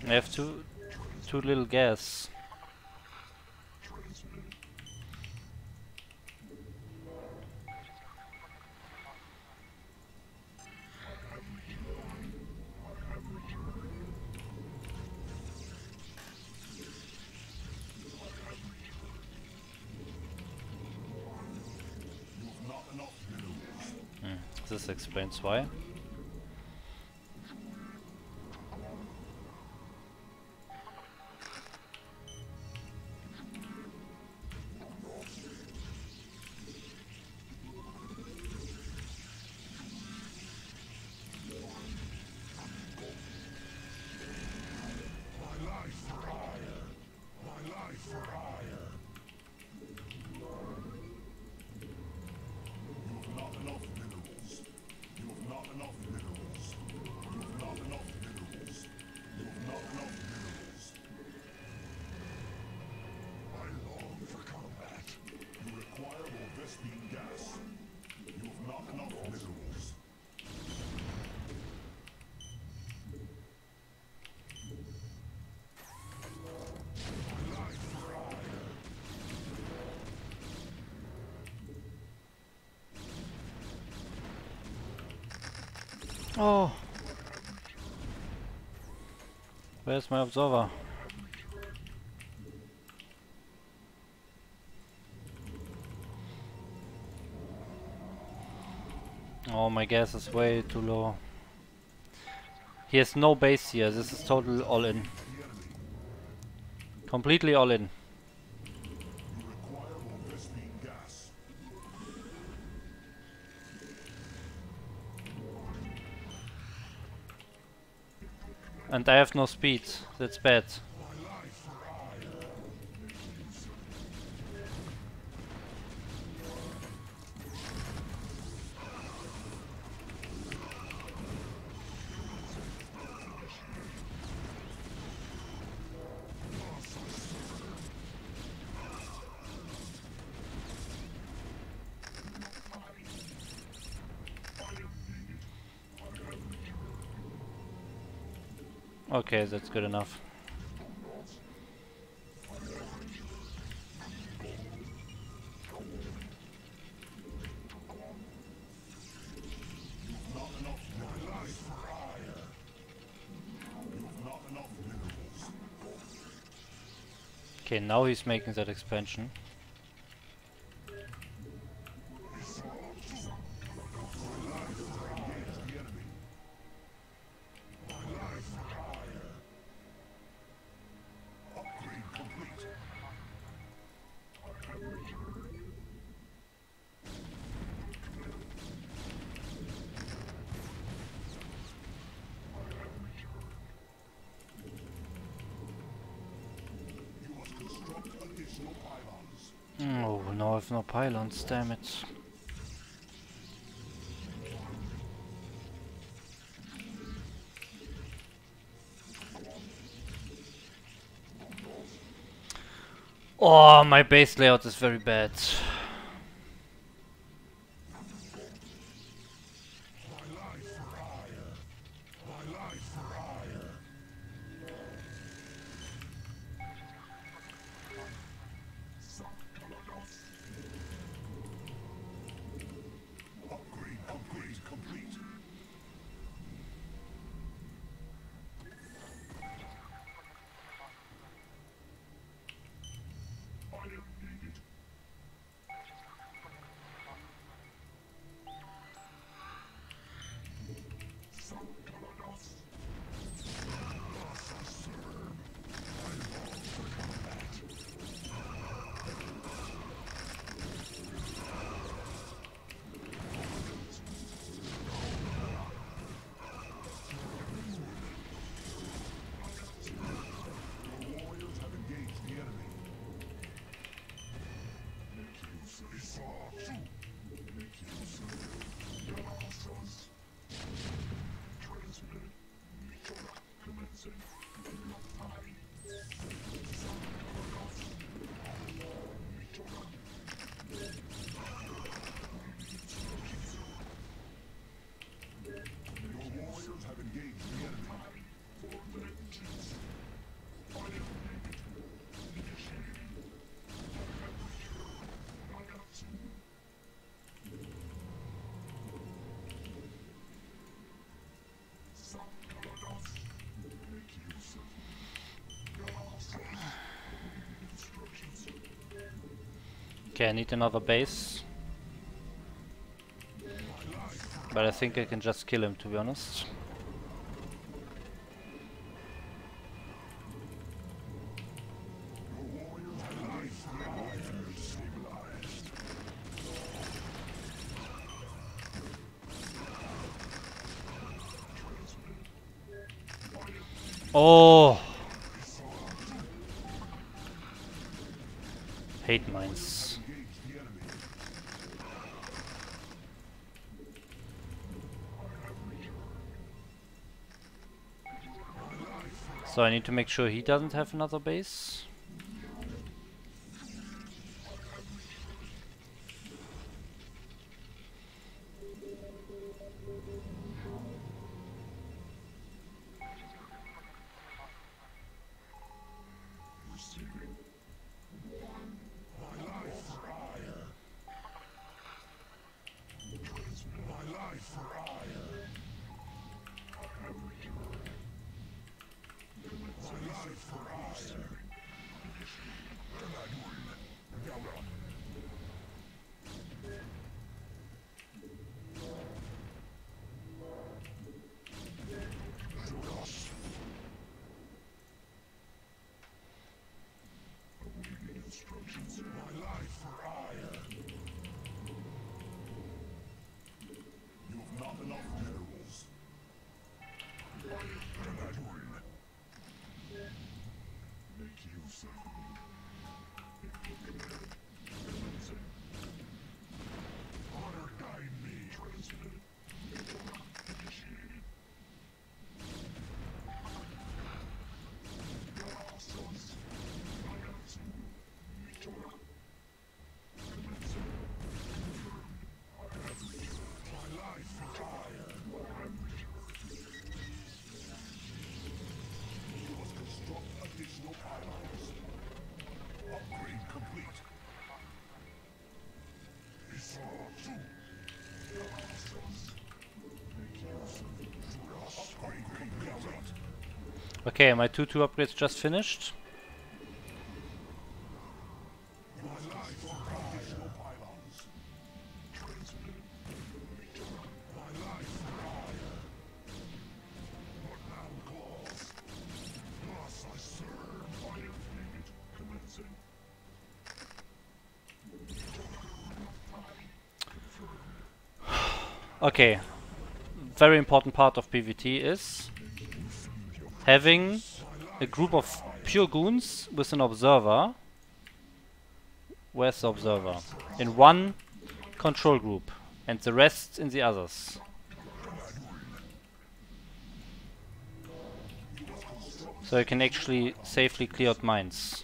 [SPEAKER 1] I have too little gas. This explains why. Oh, where's my observer? Oh, my gas is way too low. He has no base here. This is total all in. Completely all in. And I have no speed. That's bad. Okay, that's good enough. Okay, now he's making that expansion. Oh, no, I have no pylons, damn it. Oh, my base layout is very bad. Okay, I need another base. But I think I can just kill him, to be honest. Oh! Hate mines. So I need to make sure he doesn't have another base. Okay, my 2-2 upgrades just finished. Okay, very important part of PvT is having a group of pure goons with an observer. Where's the observer? In one control group and the rest in the others. So you can actually safely clear out mines.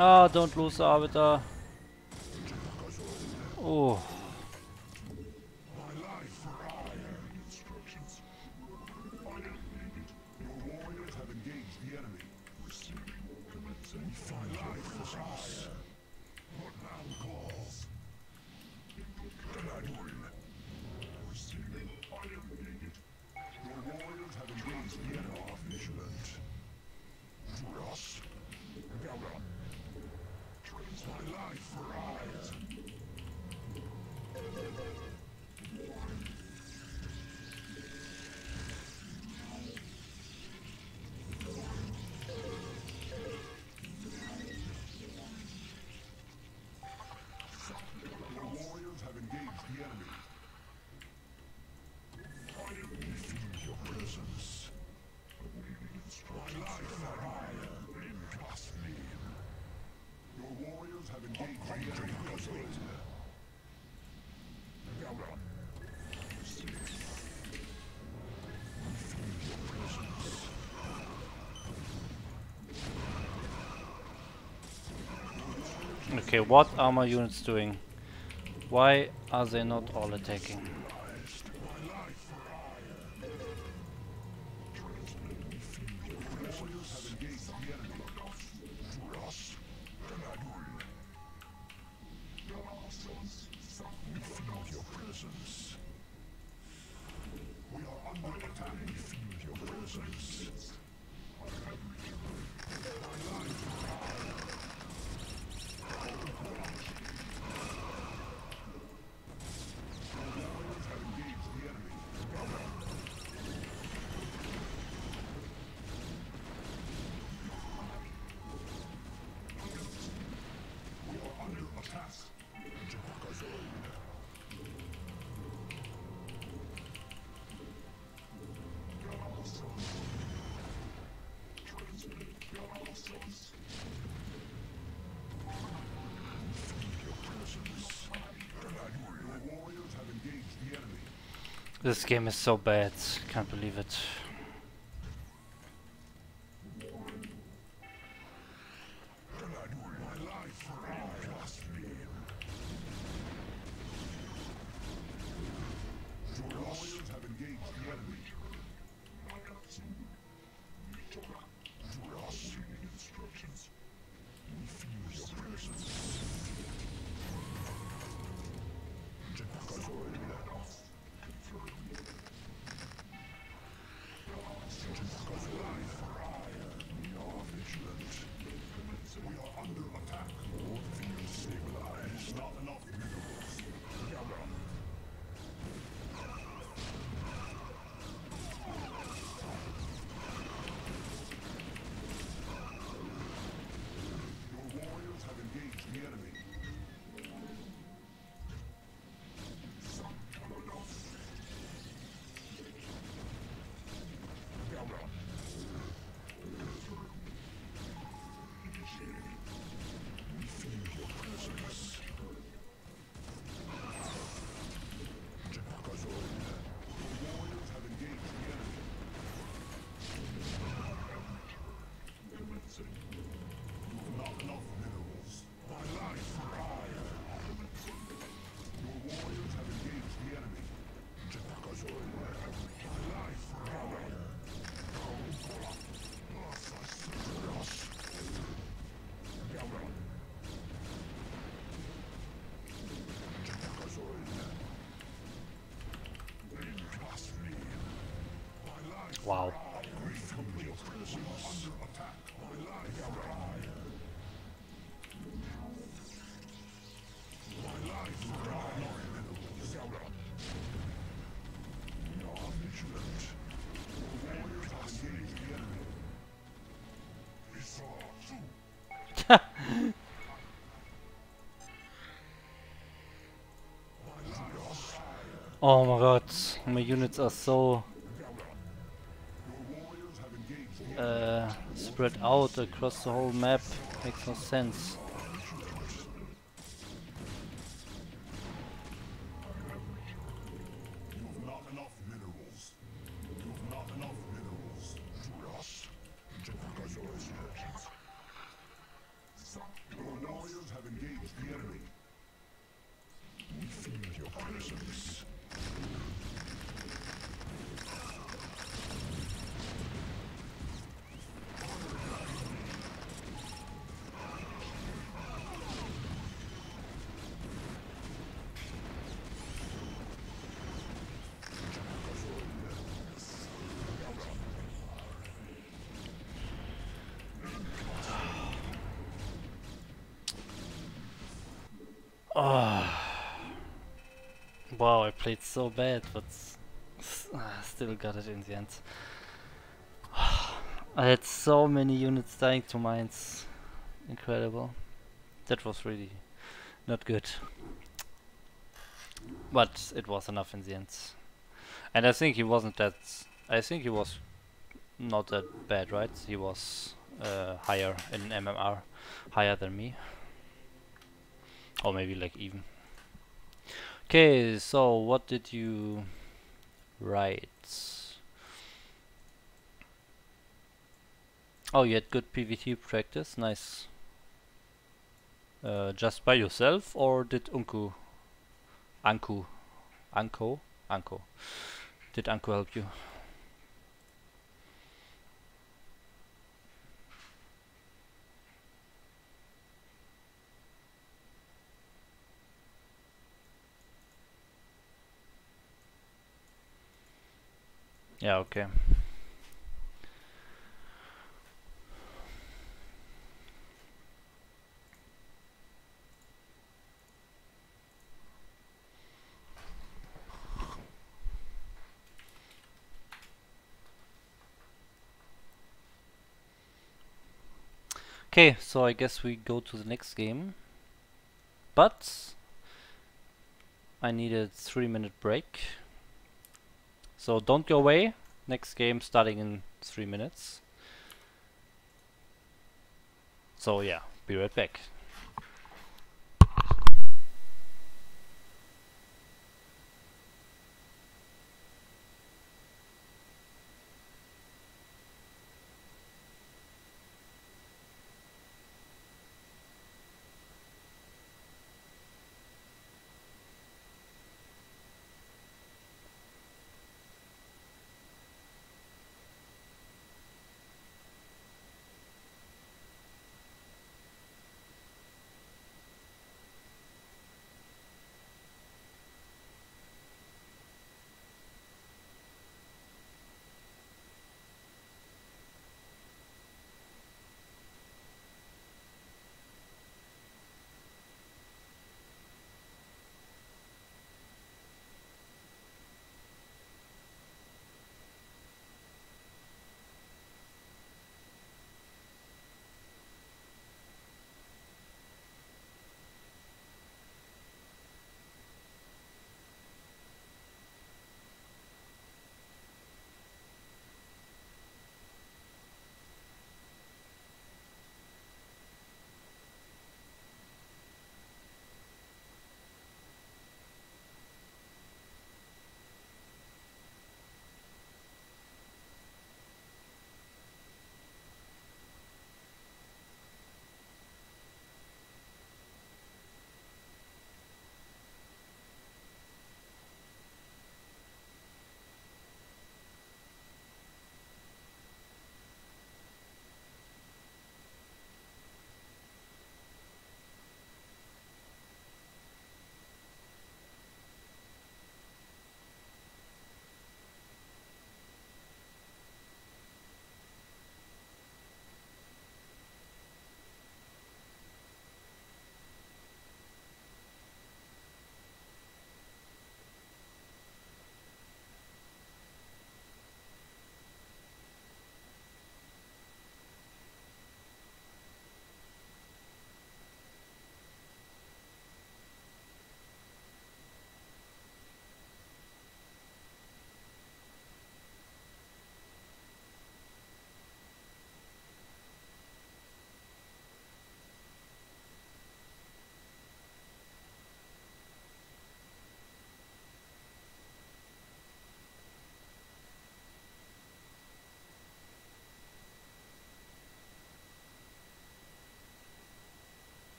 [SPEAKER 1] Ah, don't lose the arbiter. Oh.
[SPEAKER 2] My life for hire. Instructions. Fire needed. Your warriors have engaged the enemy. Receiving. Commencing. My life for hire. What now calls? Gladwin. Receiving. Fire needed. Your warriors have engaged the enemy. Vigilant. Dross. Gala. My life for hire. Your warriors have engaged the enemy. I feel your presence. Awaiting instructions. My life for hire. Trust me. Your warriors have engaged the enemy.
[SPEAKER 1] Okay, what are my units doing? Why are they not all attacking?
[SPEAKER 2] We are under attack. We feel your presence.
[SPEAKER 1] This game is so bad, can't believe it. Wow. Oh my god, my units are so spread out across the whole map. Makes no sense. Wow, I played so bad, but still got it in the end. I had so many units dying to mines. Incredible. That was really not good. But it was enough in the end. And I think he wasn't that... I think he was not that bad, right? He was higher in MMR. Higher than me. Or maybe like even. Okay, so what did you write? Oh, you had good PvT practice, nice. Just by yourself, or did Anko, did Anko help you? Yeah, okay. Okay, so I guess we go to the next game. But I need a 3-minute break. So don't go away. Next game starting in 3 minutes. So yeah, be right back.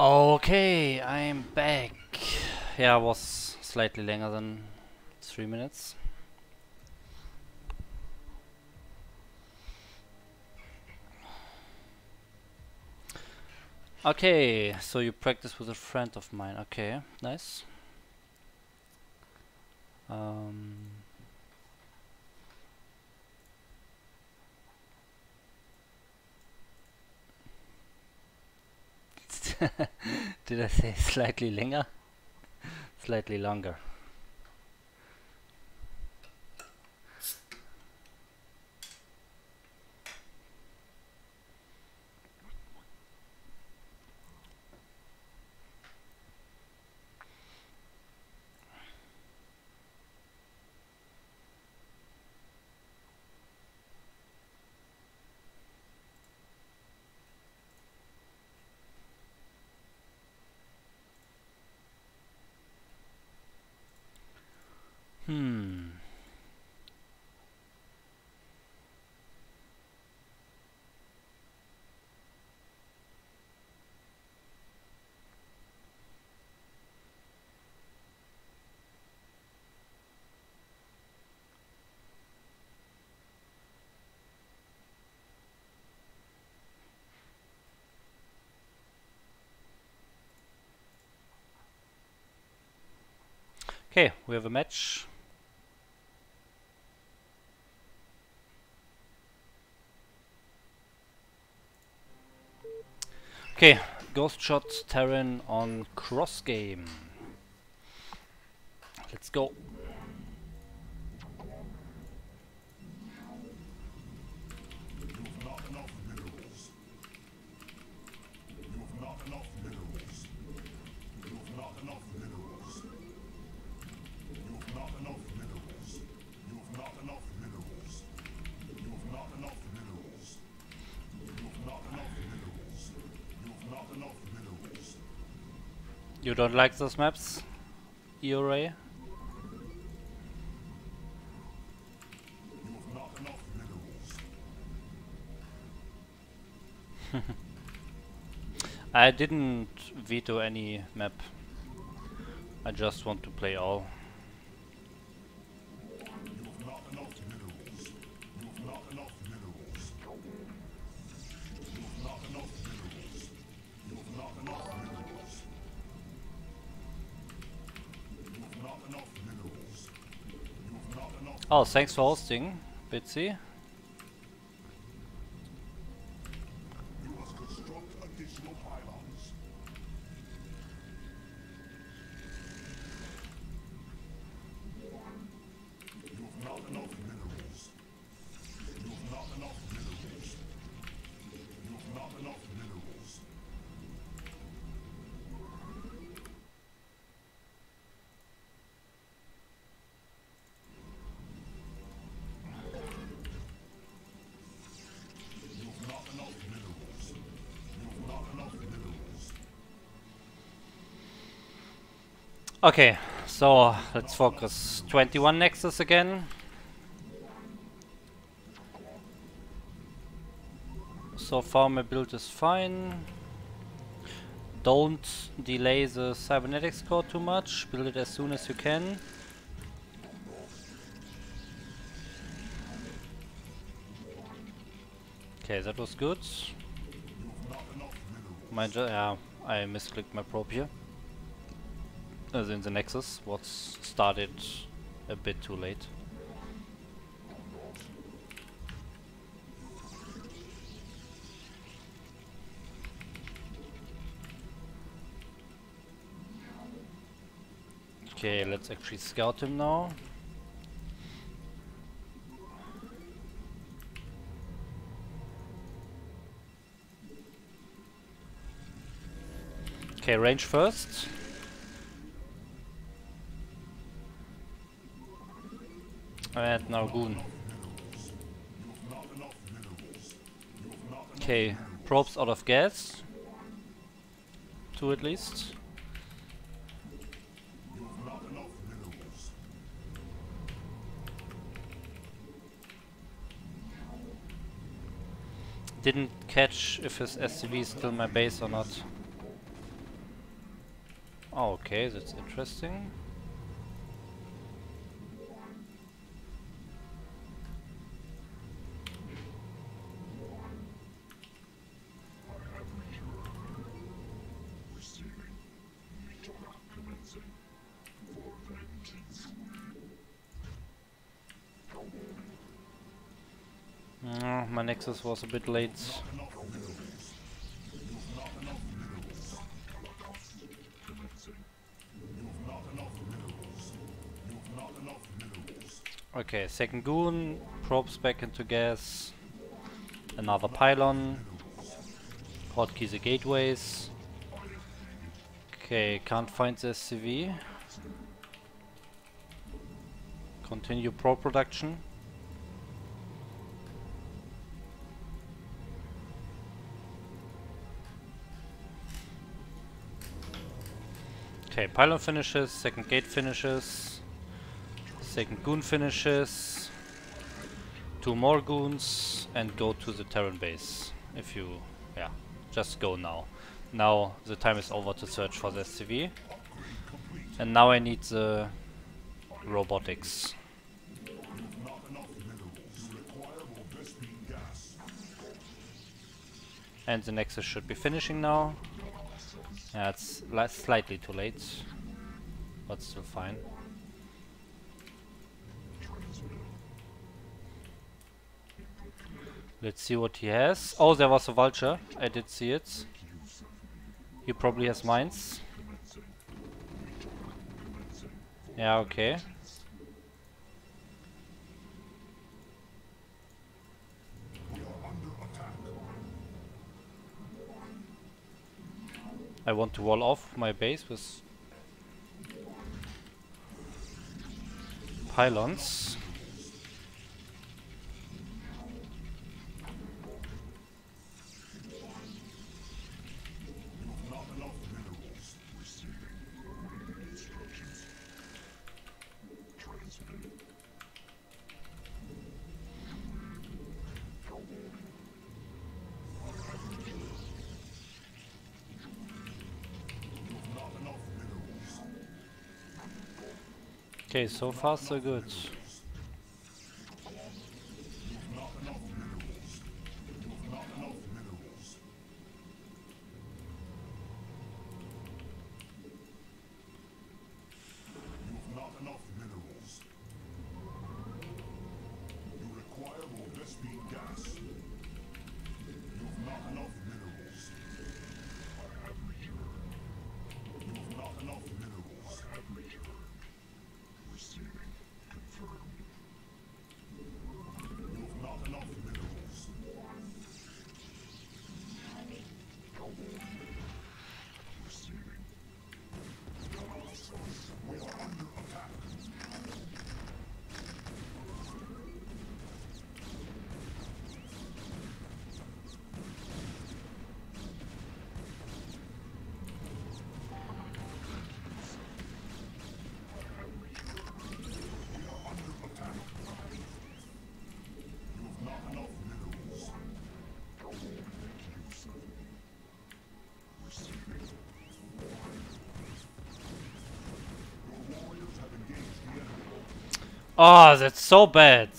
[SPEAKER 1] Okay, I'm back. Yeah, it was slightly longer than 3 minutes. Okay, so you practice with a friend of mine. Okay, nice. Did I say slightly longer? Slightly longer. Hmm. Okay, we have a match. Okay, Ghost Shot Terran on cross game. Let's go.
[SPEAKER 2] You've not enough minerals. You've not enough minerals. You've not enough minerals. You've not enough minerals. You've not enough minerals. You've not enough minerals. You've not enough minerals. You've not enough minerals.
[SPEAKER 1] You don't like those maps, ERA?
[SPEAKER 2] You've not enough minerals.
[SPEAKER 1] I didn't veto any map. I just want to play all.
[SPEAKER 2] You've not enough minerals. You've not enough minerals. You've not enough minerals. You've not enough minerals. You've not enough minerals. You've not enough.
[SPEAKER 1] Oh, thanks for hosting, Bitsy.
[SPEAKER 2] You must construct additional pylons. You've not enough minerals. You've not enough minerals. You've not enough minerals. You've not enough minerals. You've not enough minerals.
[SPEAKER 1] Okay, so let's focus. 21 Nexus again. So far my build is fine. Don't delay the cybernetics core too much. Build it as soon as you can. Okay, that was good. Yeah, I misclicked my probe here. As in the Nexus, was started a bit too late. Okay, let's actually scout him now. Okay, range first. And now Goon. Okay, probes out of gas. 2 at least. Didn't catch if his SCV is still in my base or not. Okay, that's interesting. My Nexus was a bit late. Okay, second goon, probes back into gas, another pylon, hotkey the gateways. Okay, can't find the SCV. Continue probe production. Okay, pylon finishes, second gate finishes, second goon finishes, 2 more goons, and go to the Terran base. If you, yeah, just go now. Now the time is over to search for the SCV. And now I need the robotics. And the Nexus should be finishing now. Yeah, it's slightly too late, but still fine. Let's see what he has. Oh, there was a vulture. I did see it. He probably has mines. Yeah, okay. I want to wall off my base with pylons. Okay, so far so good. Oh, that's so bad.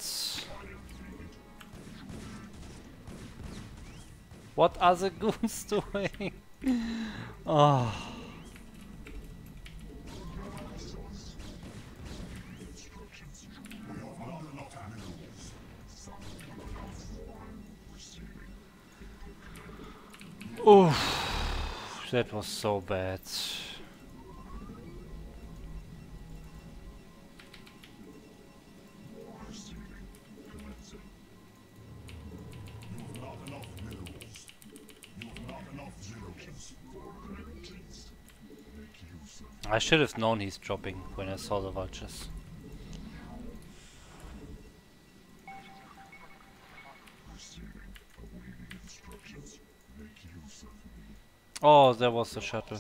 [SPEAKER 1] What are the goons doing? Oh. Oof. That was so bad. I should have known he's dropping when I saw the vultures. Oh, there was the shuttle.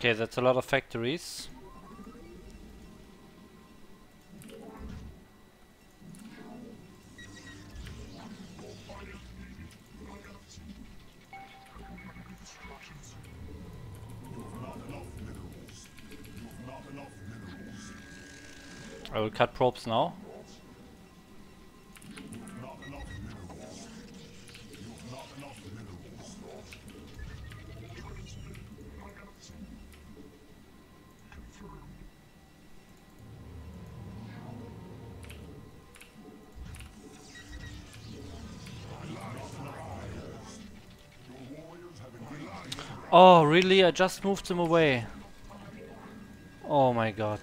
[SPEAKER 1] Okay, that's a lot of factories. I will cut probes now. Oh, really? I just moved them away. Oh my god.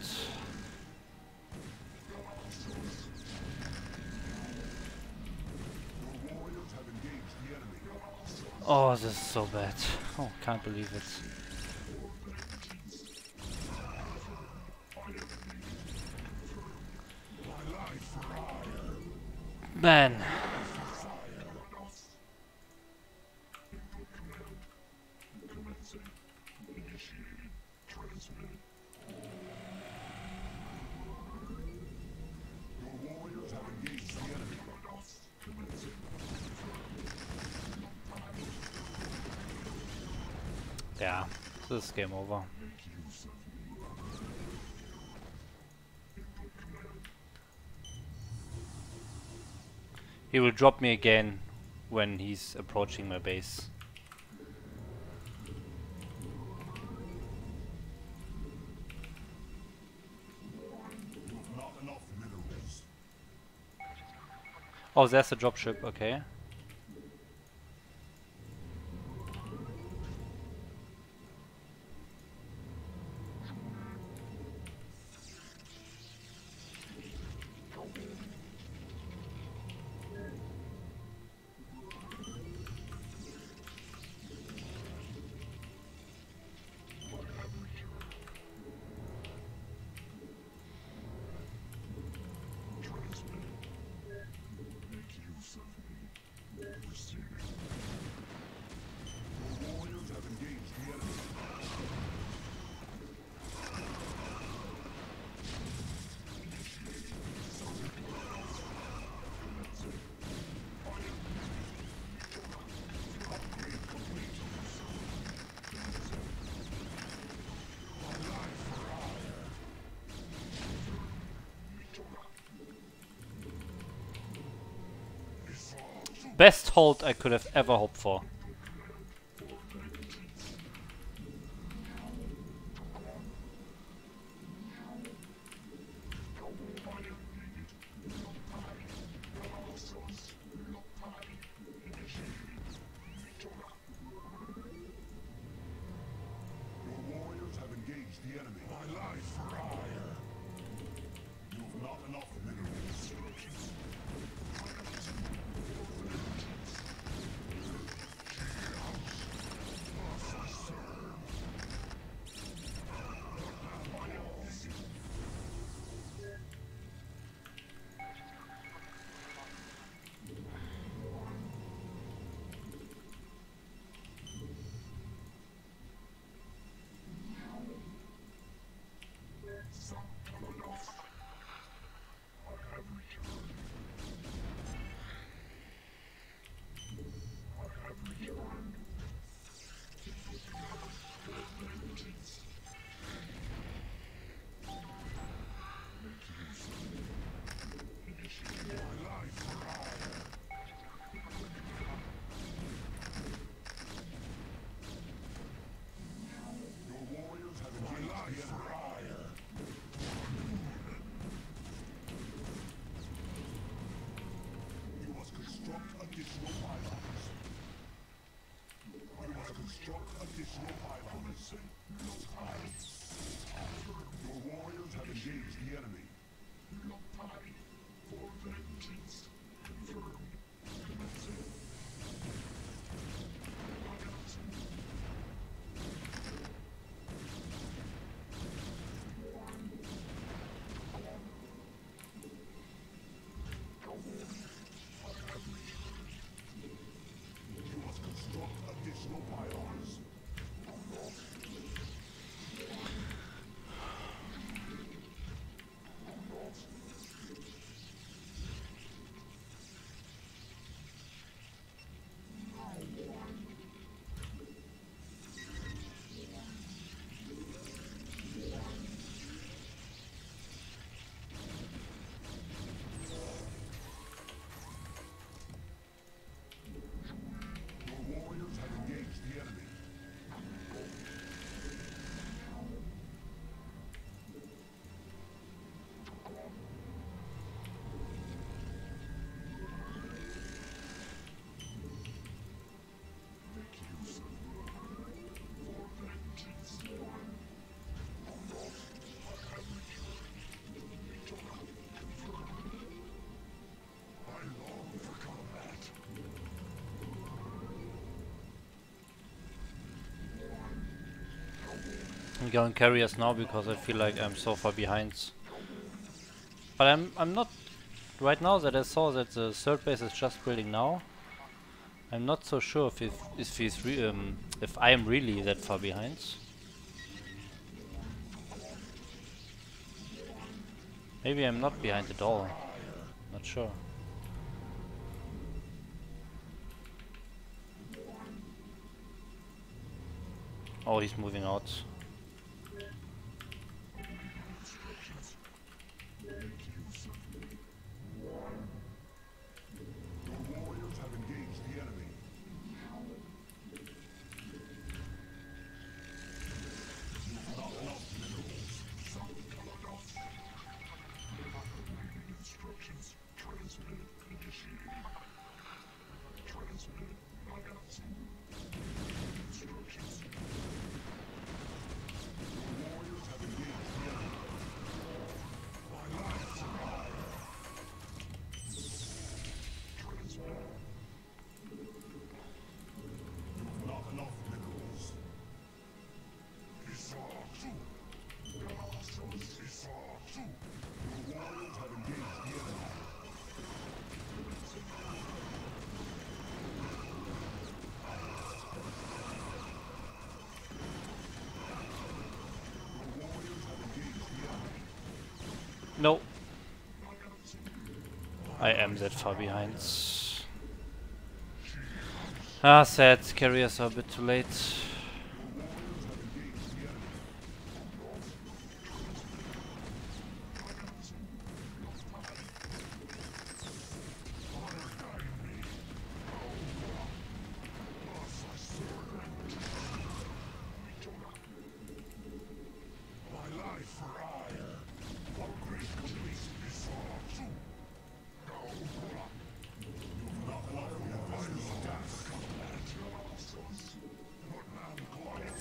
[SPEAKER 1] Oh, this is so bad. Oh, can't believe it. Man. Yeah, this is game over. He will drop me again when he's approaching my base. Oh, there's a dropship, okay. Best hold I could have ever hoped for. I'm going carriers now because I feel like I'm so far behind. But I'm not right now that I saw that the third base is just building now. I'm not so sure if I am really that far behind. Maybe I'm not behind at all. Not sure. Oh, he's moving out.
[SPEAKER 2] Warriors have engaged the enemy. Not enough minerals. Instructions transmitted. Initiated. Transmitted. Instructions. Warriors have engaged the enemy. My life. Transmitted. Not enough minerals. SCRChart. SCRChart. The warriors have engaged the enemy. The warriors have engaged the enemy.
[SPEAKER 1] No. I am that far behind. Ah, sad. Carriers are a bit too late.
[SPEAKER 2] My life for ire. What great complete SCRChart. Not enough minerals. What man quiet?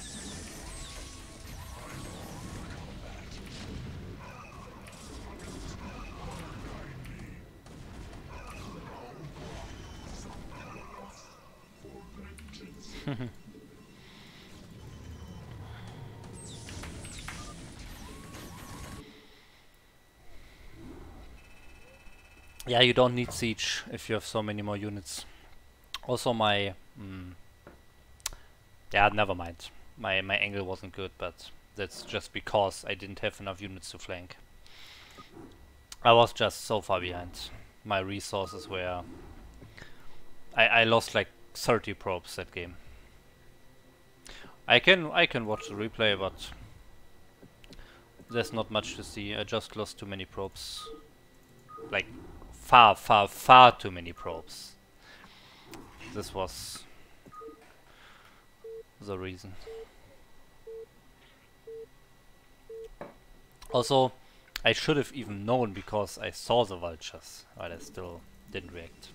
[SPEAKER 1] Yeah, you don't need siege if you have so many more units. Also my... yeah, never mind. My angle wasn't good, but that's just because I didn't have enough units to flank. I was just so far behind. My resources were... I lost like 30 probes that game. I can watch the replay, but there's not much to see. I just lost too many probes. Like far too many probes. This was the reason. Also, I should have even known because I saw the vultures, but I still didn't react.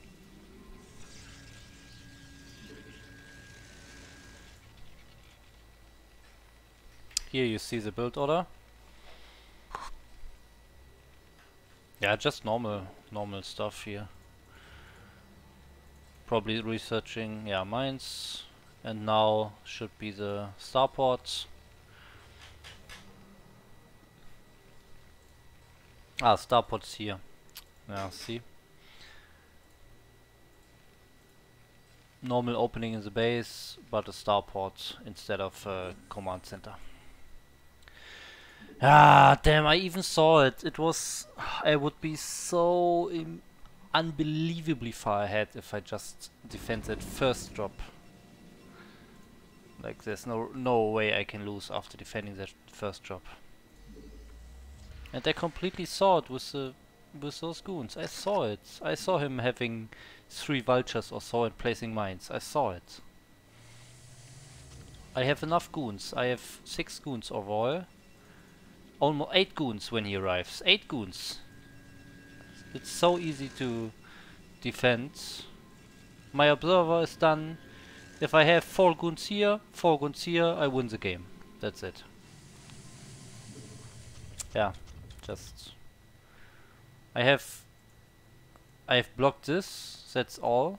[SPEAKER 1] Here you see the build order. Yeah, just normal stuff here. Probably researching, yeah, mines. And now should be the starports. Ah, starports here. Yeah, see. Normal opening in the base, but a starport instead of a command center. Ah, damn, I even saw it. It was... I would be so unbelievably far ahead if I just defend that first drop. Like, there's no way I can lose after defending that first drop. And I completely saw it with those goons. I saw it. I saw him having 3 vultures or so and placing mines. I saw it. I have enough goons. I have 6 goons overall. Almost 8 goons when he arrives. 8 goons. It's so easy to defend. My observer is done. If I have 4 goons here, 4 goons here, I win the game. That's it. Yeah, just... I've blocked this, that's all.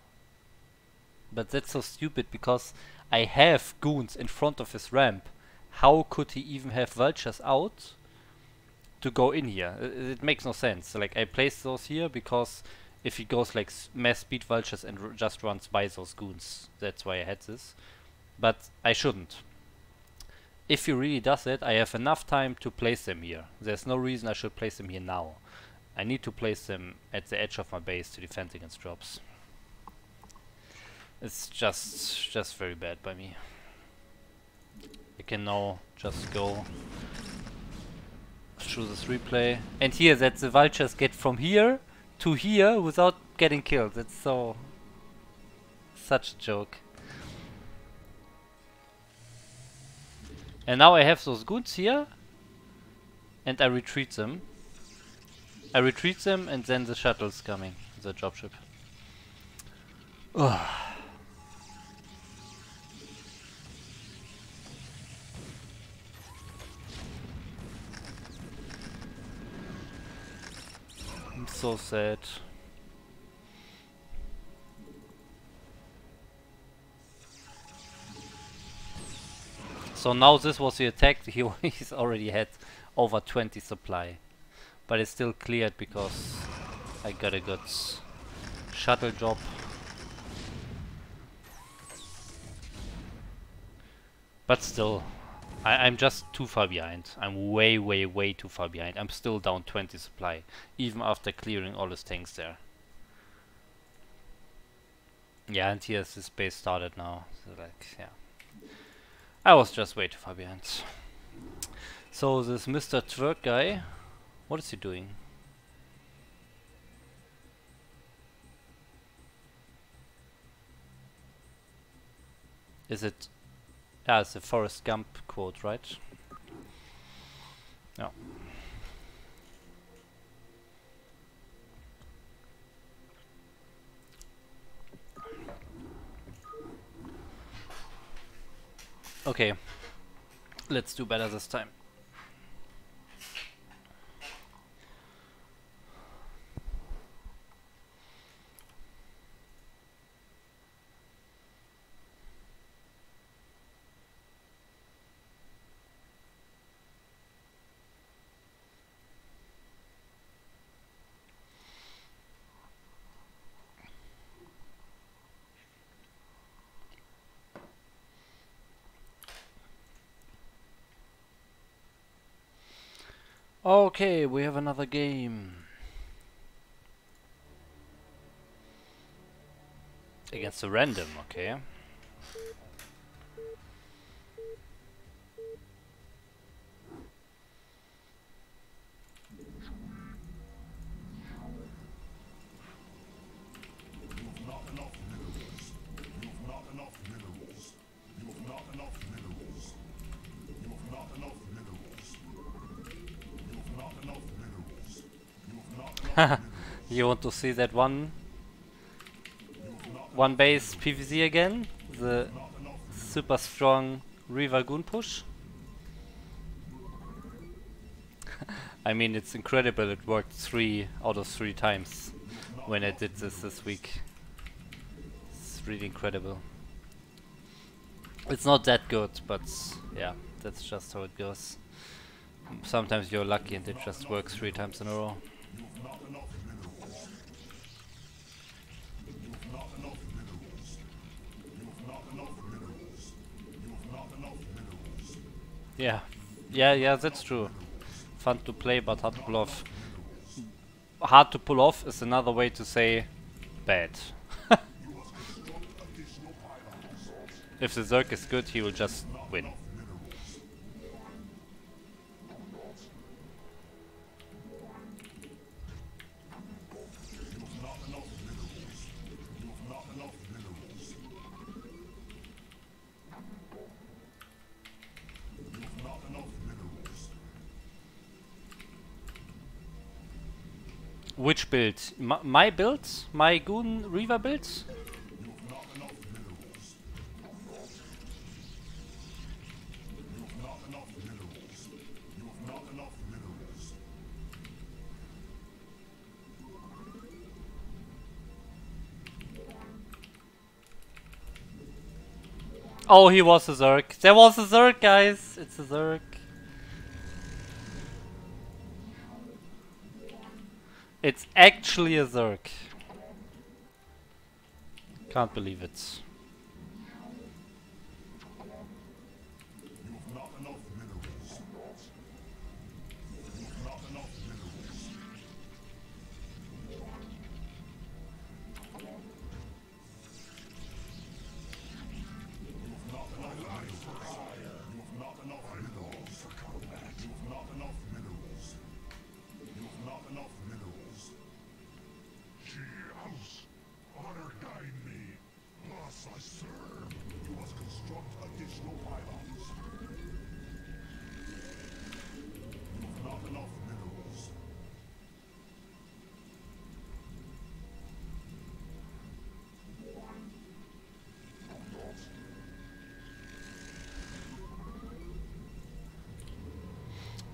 [SPEAKER 1] But that's so stupid because I have goons in front of his ramp. how could he even have vultures out to go in here? It makes no sense. Like, I placed those here because if he goes like mass speed vultures and just runs by those goons, that's why I had this. But I shouldn't. If he really does it, I have enough time to place them here. There's no reason I should place them here now. I need to place them at the edge of my base to defend against drops. It's just very bad by me. I can now just go through this replay. And here that the vultures get from here to here without getting killed. It's so... such a joke. And now I have those goons here. And I retreat them. I retreat them and then the shuttle's coming. The dropship. Ugh. I'm so sad. So now this was the attack. He's already had over 20 supply. But it's still cleared because I got a good shuttle job. But still, I'm just too far behind. I'm way too far behind. I'm still down 20 supply, even after clearing all his tanks there. Yeah, and here's his base started now. So like, yeah. I was just way too far behind. So this Mr. Twerk guy, what is he doing? Is it... yeah, it's a Forrest Gump quote, right? No. Okay. Let's do better this time. Okay, we have another game. Against a random, okay. You want to see that one base PvZ again? The super strong Reaver Goon push? I mean, it's incredible it worked 3 out of 3 times when I did this week. It's really incredible. It's not that good, but yeah, that's just how it goes. Sometimes you're lucky and it just works 3 times in a row. Yeah, that's true. Fun to play, but hard to pull off. Hard to pull off is another way to say bad. If the Zerg is good, he will just win. Which build? My build? My Goon Reaver build? Oh, he was a Zerg. There was a Zerg, guys. It's a Zerg. It's actually a Zerg. Can't believe it.
[SPEAKER 2] You've not enough minerals. You've not enough minerals. You've not enough minerals. You've not enough minerals for combat. You've not enough minerals. You've not enough minerals. Cheers. Honor guide me. Thus I serve. You must construct additional pylons. You've not enough minerals.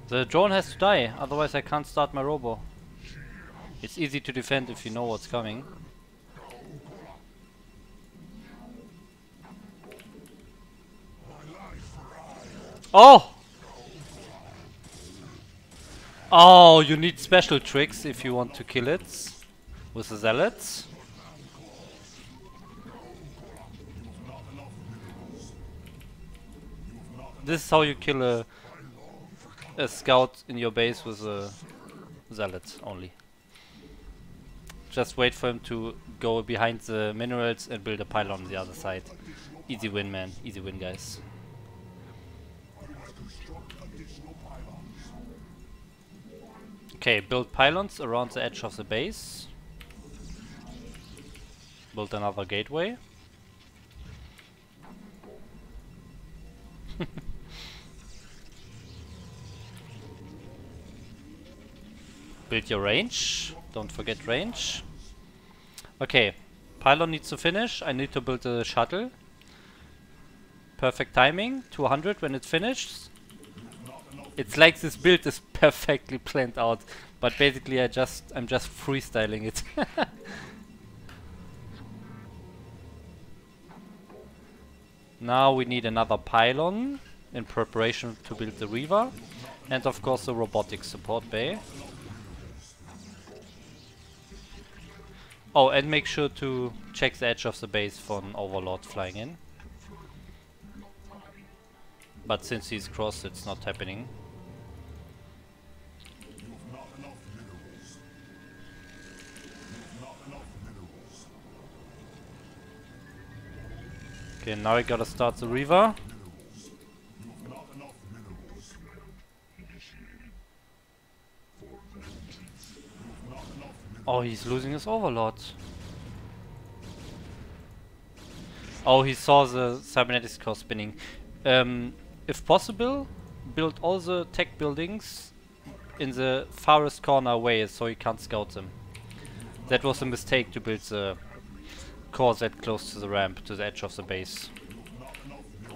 [SPEAKER 1] The drone has to die, otherwise I can't start my robo. It's easy to defend if you know what's coming. Oh! Oh, you need special tricks if you want to kill it with the zealots. This is how you kill a scout in your base with a zealot only. Just wait for him to go behind the minerals and build a pylon on the other side. Easy win, man. Easy win, guys. Okay, build pylons around the edge of the base. Build another gateway. Build your range. Don't forget range. Okay, pylon needs to finish. I need to build a shuttle. Perfect timing. 200 when it's finished. It's like this build is perfectly planned out, but basically I'm just freestyling it. Now we need another pylon in preparation to build the Reaver, and of course the robotics support bay. Oh, and make sure to check the edge of the base for an overlord flying in. But since he's crossed, it's not happening. Okay, now I gotta start the Reaver. Oh, he's losing his overlord. Oh, he saw the cybernetics core spinning. If possible, build all the tech buildings in the farthest corner away so he can't scout them. That was a mistake to build the core that close to the ramp, to the edge of the base.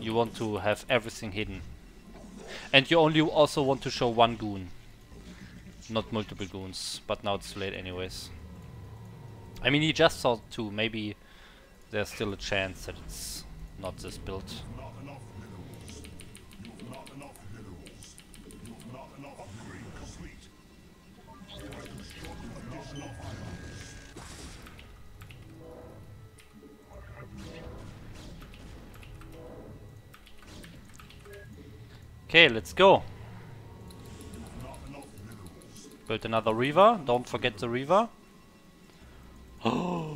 [SPEAKER 1] You want to have everything hidden. And you only also want to show one goon, not multiple goons, but now it's too late anyways. I mean, he just saw two, maybe there's still a chance that it's not this build. Okay, let's go. Build another Reaver. Don't forget the Reaver. Oh.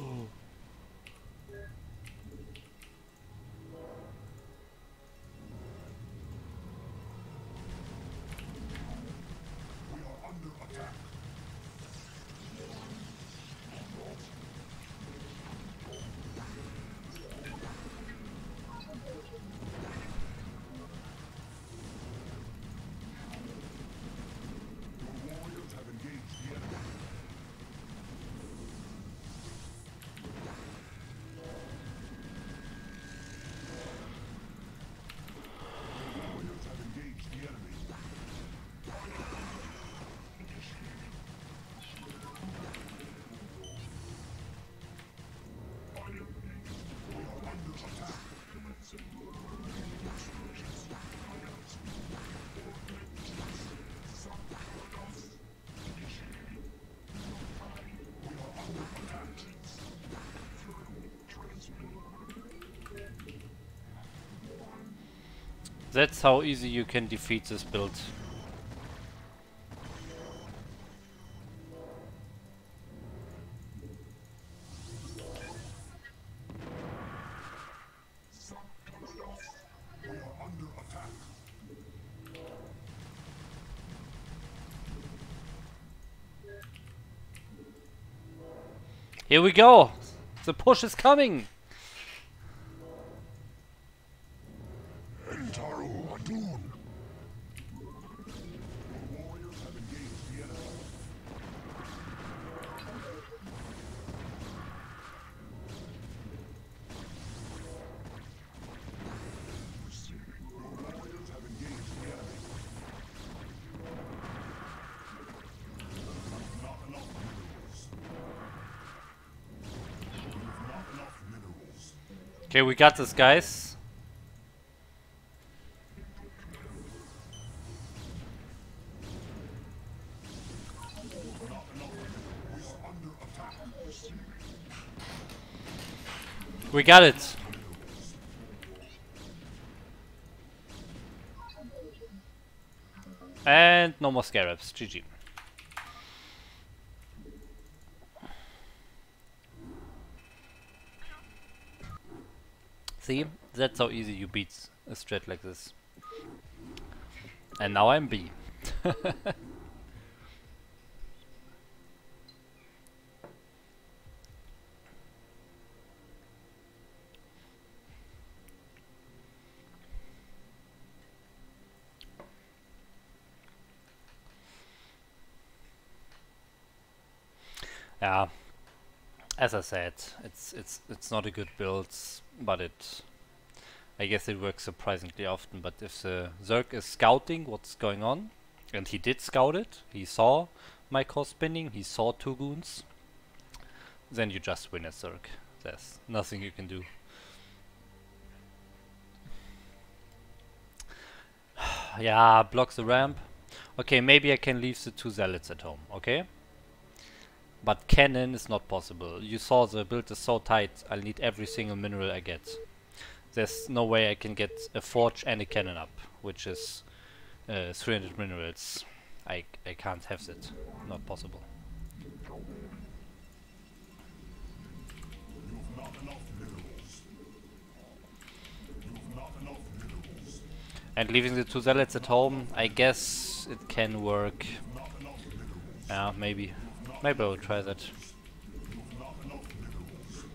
[SPEAKER 1] That's how easy you can defeat this build.
[SPEAKER 2] We are under attack.
[SPEAKER 1] Here we go! The push is coming!
[SPEAKER 2] Entaru Adun. Your warriors have engaged the enemy. Your warriors have engaged the enemy. Not enough minerals. Not enough minerals.
[SPEAKER 1] Okay, we got this, guys.
[SPEAKER 2] Under attack.
[SPEAKER 1] We got it! And no more scarabs. GG. See? That's how easy you beat a strat like this. And now I'm B. Yeah, as I said, it's not a good build, but I guess it works surprisingly often. But if the Zerg is scouting what's going on, and he did scout it, he saw my core spinning, he saw 2 goons, then you just win a Zerg. There's nothing you can do. Yeah, block the ramp. Okay, maybe I can leave the 2 zealots at home, okay? But cannon is not possible. You saw the build is so tight, I'll need every single mineral I get. There's no way I can get a forge and a cannon up, which is 300 minerals. I can't have that. Not possible.
[SPEAKER 2] You've not enough minerals. You've not enough minerals.
[SPEAKER 1] And leaving the 2 zealots at home, I guess it can work.
[SPEAKER 2] Not enough minerals.
[SPEAKER 1] Yeah, maybe. Maybe I'll try that.
[SPEAKER 2] You've not enough minerals.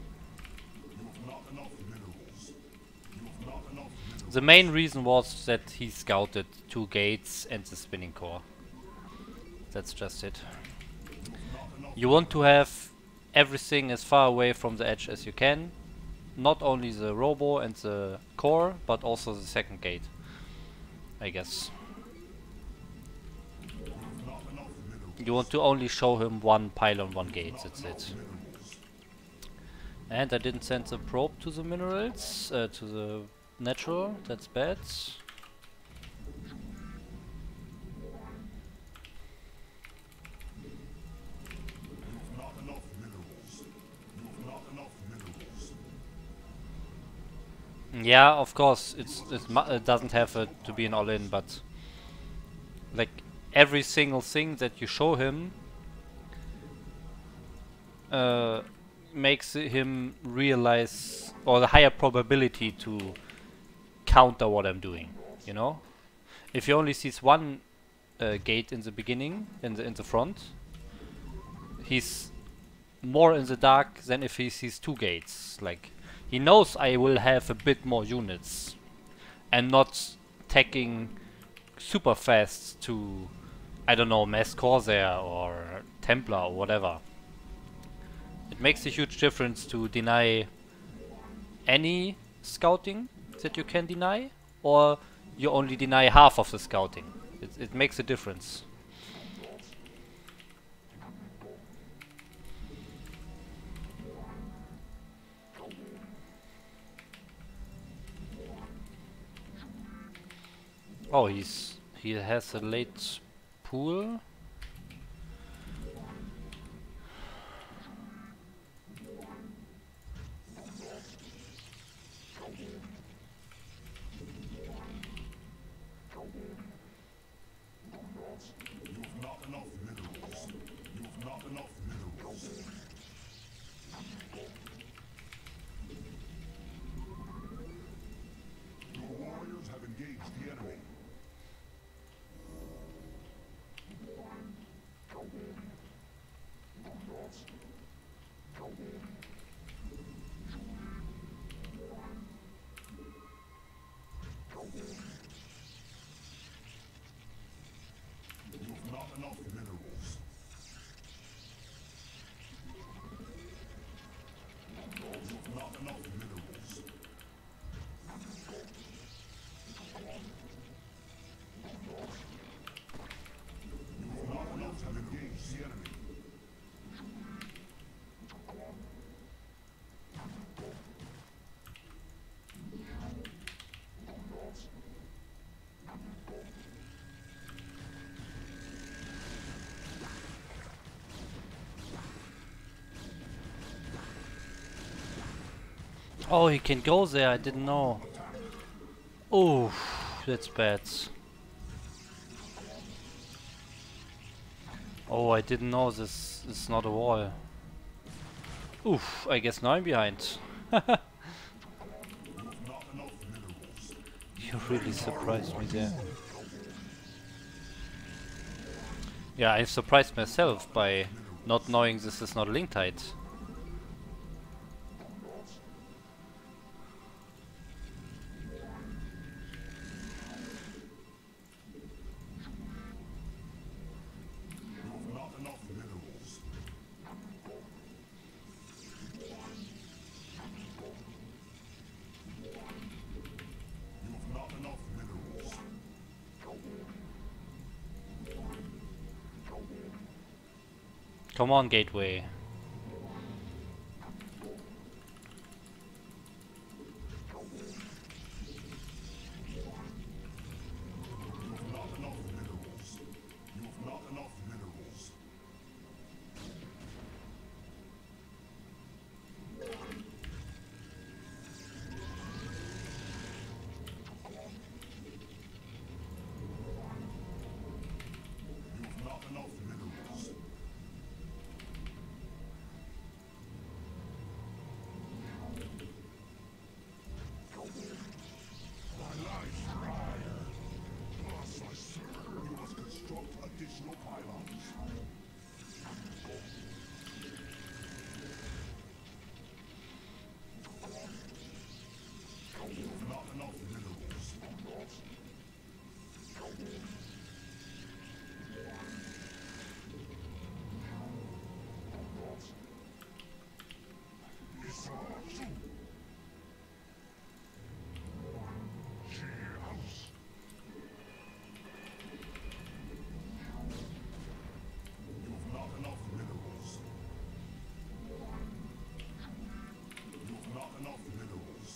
[SPEAKER 2] You've not enough minerals. You've not enough minerals.
[SPEAKER 1] The main reason was that he scouted 2 gates and the spinning core. That's just it. You want to have everything as far away from the edge as you can. Not only the robo and the core, but also the second gate, I guess. You want to only show him 1 pylon, 1 gate, that's it. And I didn't send the probe to the minerals, to the natural, that's bad.
[SPEAKER 2] You've not enough minerals. You've not enough minerals.
[SPEAKER 1] Yeah, of course, it doesn't have to be an all-in, but like every single thing that you show him makes him realize, or the higher probability to counter what I'm doing, you know? If he only sees 1 gate in the beginning, in the front, he's more in the dark than if he sees 2 gates. Like, he knows I will have a bit more units and not tagging super fast to, I don't know, Mass Corsair or Templar or whatever. It makes a huge difference to deny any scouting that you can deny, or you only deny half of the scouting. It makes a difference. Oh, he has a late pool.
[SPEAKER 2] enough minerals. You've not enough minerals. You've not enough to engage the enemy.
[SPEAKER 1] Oh, he can go there, I didn't know. Oh, that's bad. Oh, I didn't know this is not a wall. Oof, I guess now I'm behind. You really surprised me there. Yeah, I surprised myself by not knowing this is not link tied.
[SPEAKER 2] You've not enough minerals. You've not enough minerals.
[SPEAKER 1] Come on, Gateway.
[SPEAKER 2] You've not enough minerals. You've not enough minerals. You've not enough minerals. My life, Ryan. Thus I serve. You must construct additional pylons. You've not enough minerals. You've not enough minerals. You've not enough minerals.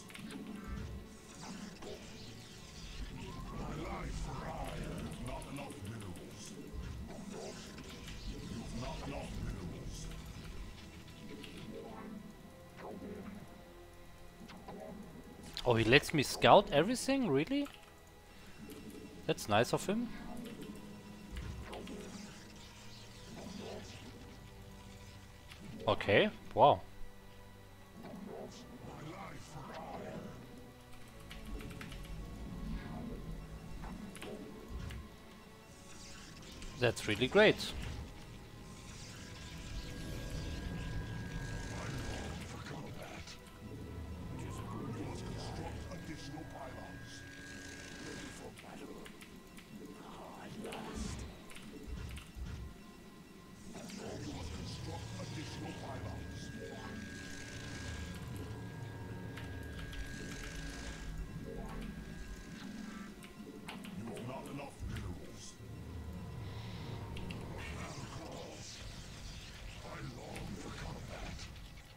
[SPEAKER 2] My life, Ryan. You've not enough minerals. You've not enough minerals.
[SPEAKER 1] Oh, he lets me scout everything? Really? That's nice of him. Okay, wow.
[SPEAKER 2] My life, Ryan.
[SPEAKER 1] That's really great.
[SPEAKER 2] For combat. You must construct additional pylons. Ready for battle. At last. You must construct additional pylons. You've not enough minerals. Battle calls. I long for combat.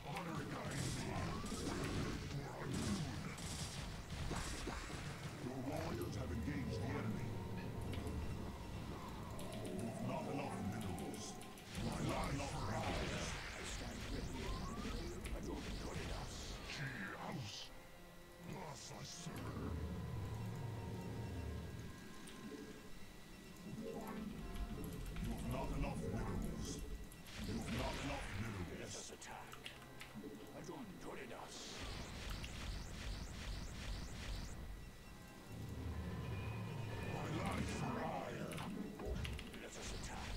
[SPEAKER 2] Honor guide me. For Arun. Your warriors have engaged the enemy. You've not enough minerals. My life, Ryan. I stand ready. I don't good enough. She house. Thus I serve. You've not enough minerals. You've not enough minerals. Let us attack. I don't good enough. My life, Ryan. Let us attack.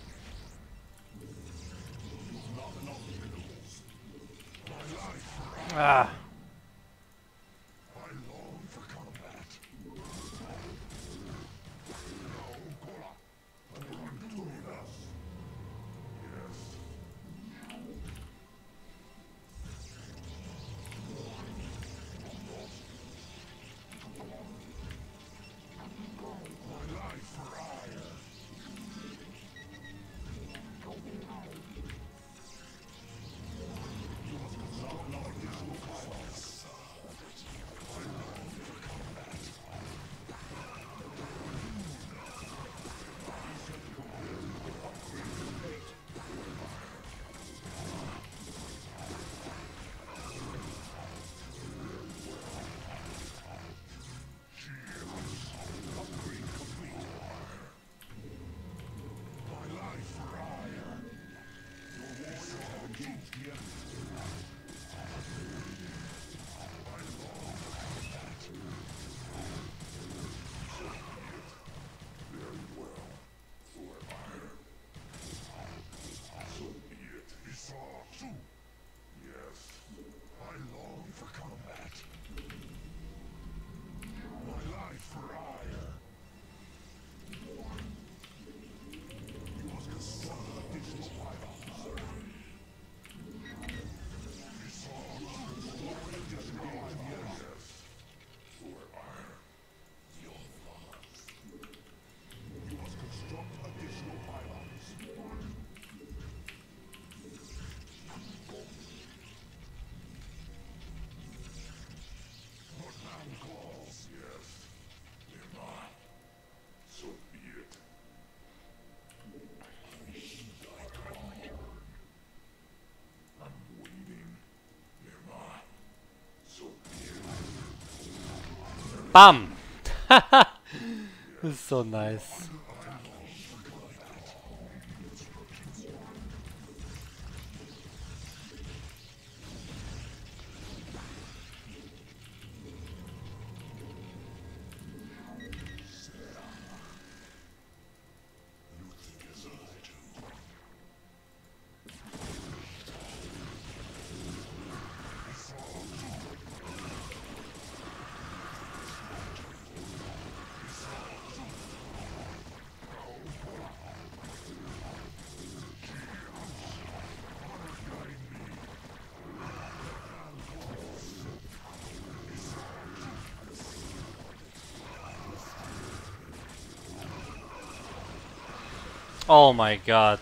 [SPEAKER 2] You've not enough minerals. My life, Ryan.
[SPEAKER 1] Ah,
[SPEAKER 2] I long for combat. No, Kola. I don't do this.
[SPEAKER 1] Bam! This is so nice. Oh my god.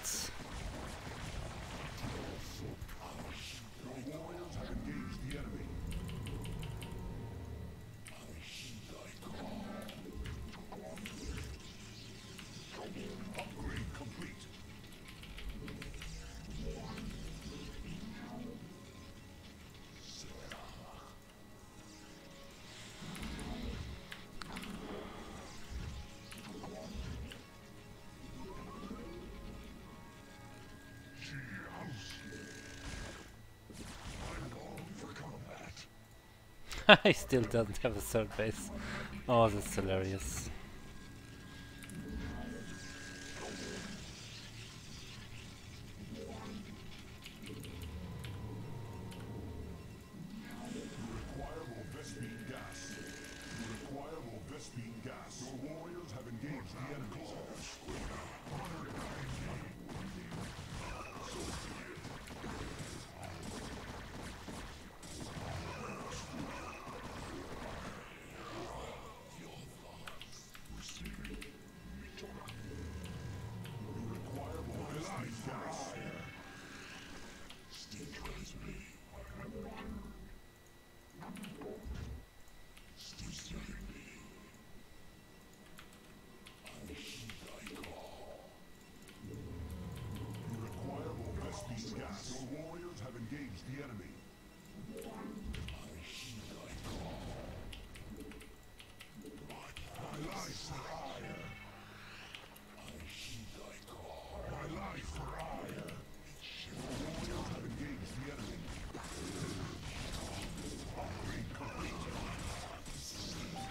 [SPEAKER 1] He still doesn't have a third base. Oh, that's hilarious.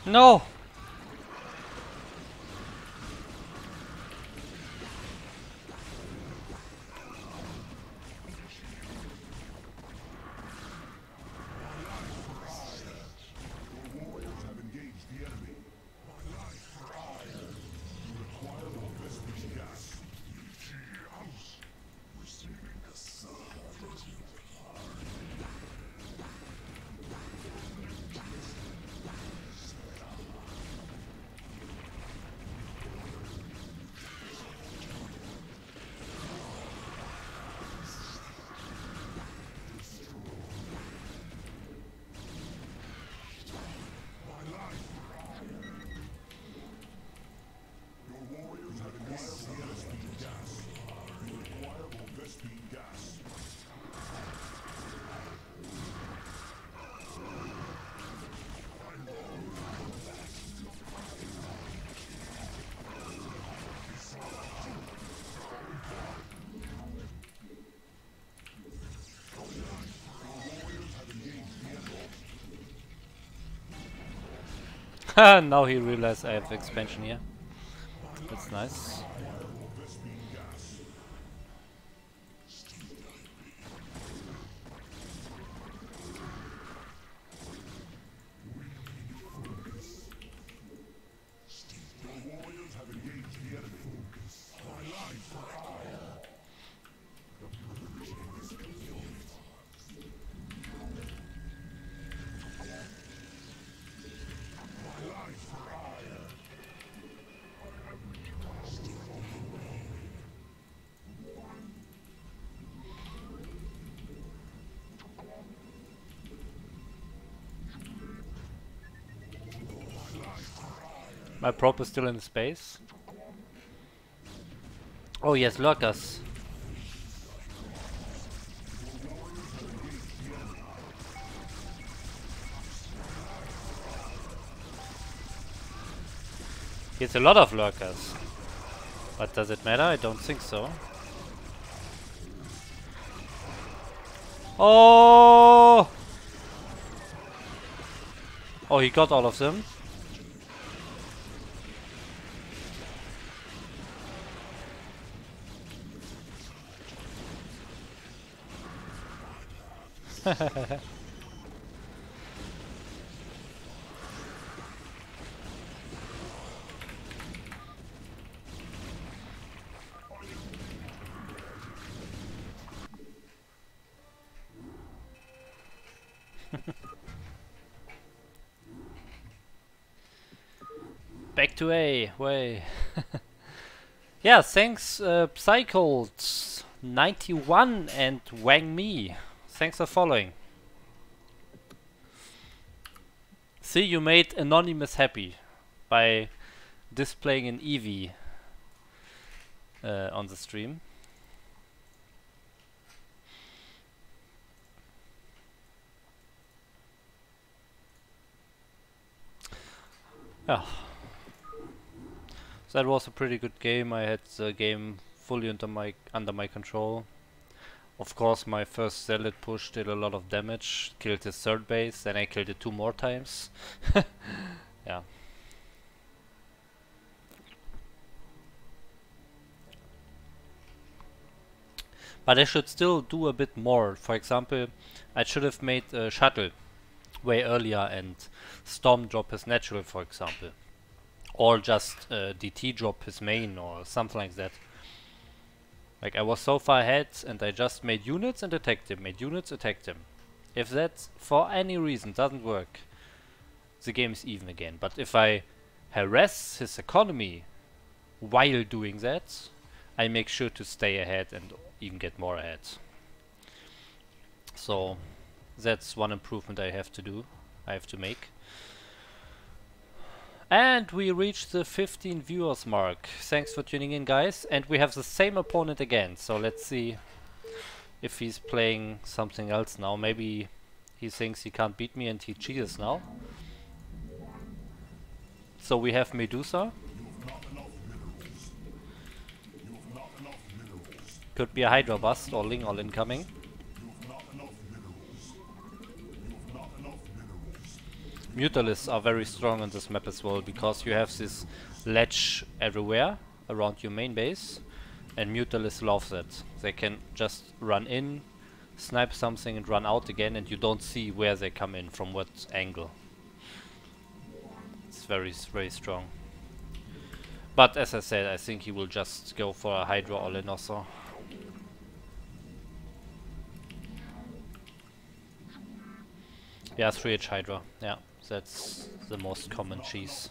[SPEAKER 1] No! Now he realized I have expansion here. That's nice. My prop is still in space. Oh yes, lurkers. He has a lot of lurkers. But does it matter? I don't think so. Oh! Oh, he got all of them. Back to A, way. Yeah, thanks Psychold 91 and Wang Me. Thanks for following. See, you made Anonymous happy by displaying an Eevee on the stream. Yeah. So that was a pretty good game. I had the game fully under my control. Of course, my first Zealot push did a lot of damage, killed his third base, then I killed it 2 more times. Yeah. But I should still do a bit more. For example, I should have made a shuttle way earlier and Storm drop his natural, for example. Or just DT drop his main or something like that. Like, I was so far ahead and I just made units and attacked him, made units, attacked him. If that, for any reason, doesn't work, the game is even again. But if I harass his economy while doing that, I make sure to stay ahead and even get more ahead. So, that's one improvement I have to do, I have to make. And we reached the 15 viewers mark. Thanks for tuning in, guys. And we have the same opponent again. So let's see if he's playing something else now. Maybe he thinks he can't beat me and he cheats now. So we have Medusa. Could be a Hydra bust or Ling all incoming. Mutalisks are very strong on this map as well, because you have this ledge everywhere around your main base, and Mutalisks love that. They can just run in, snipe something and run out again, and you don't see where they come in, from what angle. It's very, very strong. But as I said, I think he will just go for a Hydra all-in also. Yeah, 3H Hydra, yeah. That's the most common cheese.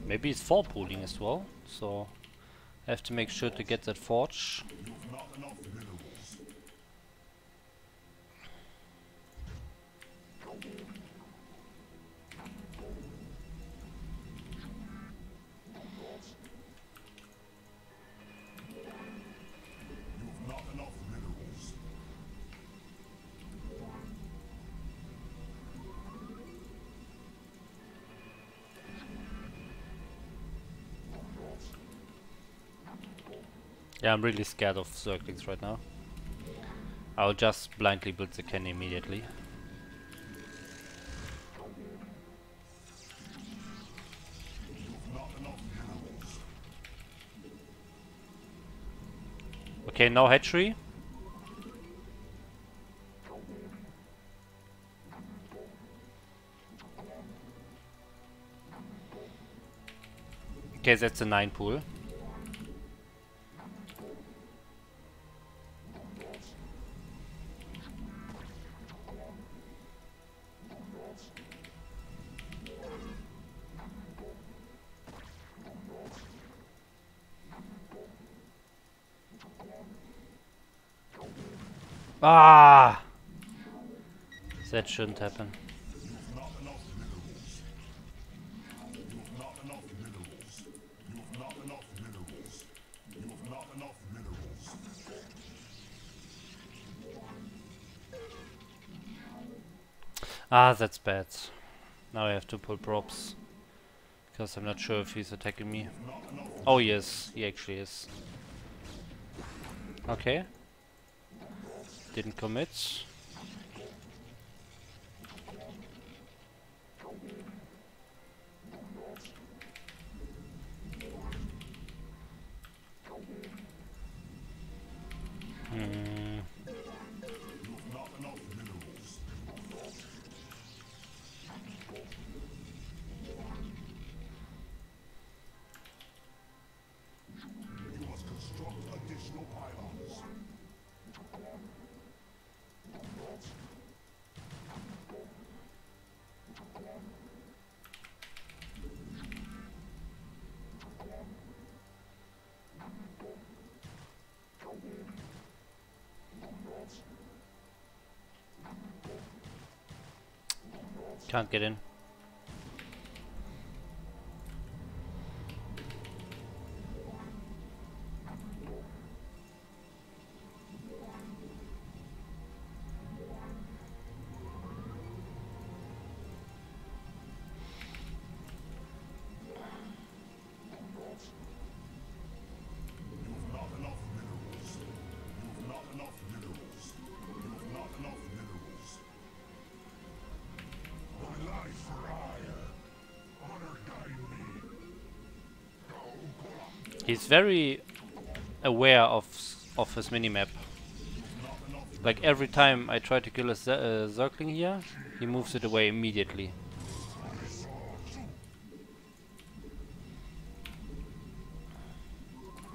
[SPEAKER 1] Maybe it's 4 pooling as well, so I have to make sure to get that forge. Yeah, I'm really scared of Zerglings right now. I'll just blindly build the cannon immediately. Okay, no hatchery. Okay, that's a 9 pool. Ah! That shouldn't happen.
[SPEAKER 2] You've not enough minerals. You've not enough minerals. You've not enough minerals. You've not enough minerals.
[SPEAKER 1] Ah, that's bad. Now I have to pull props. Because I'm not sure if he's attacking me. Oh yes, he actually is. Okay. Didn't commit.
[SPEAKER 2] You've not enough minerals. You must construct additional pylons.
[SPEAKER 1] Can't get in.
[SPEAKER 2] You've not enough minerals. You've not enough minerals. You've not enough minerals. My life for hire. Honor guide me. Go,
[SPEAKER 1] He's very aware of his minimap. Like every time I try to kill a Zergling here, he moves it away immediately.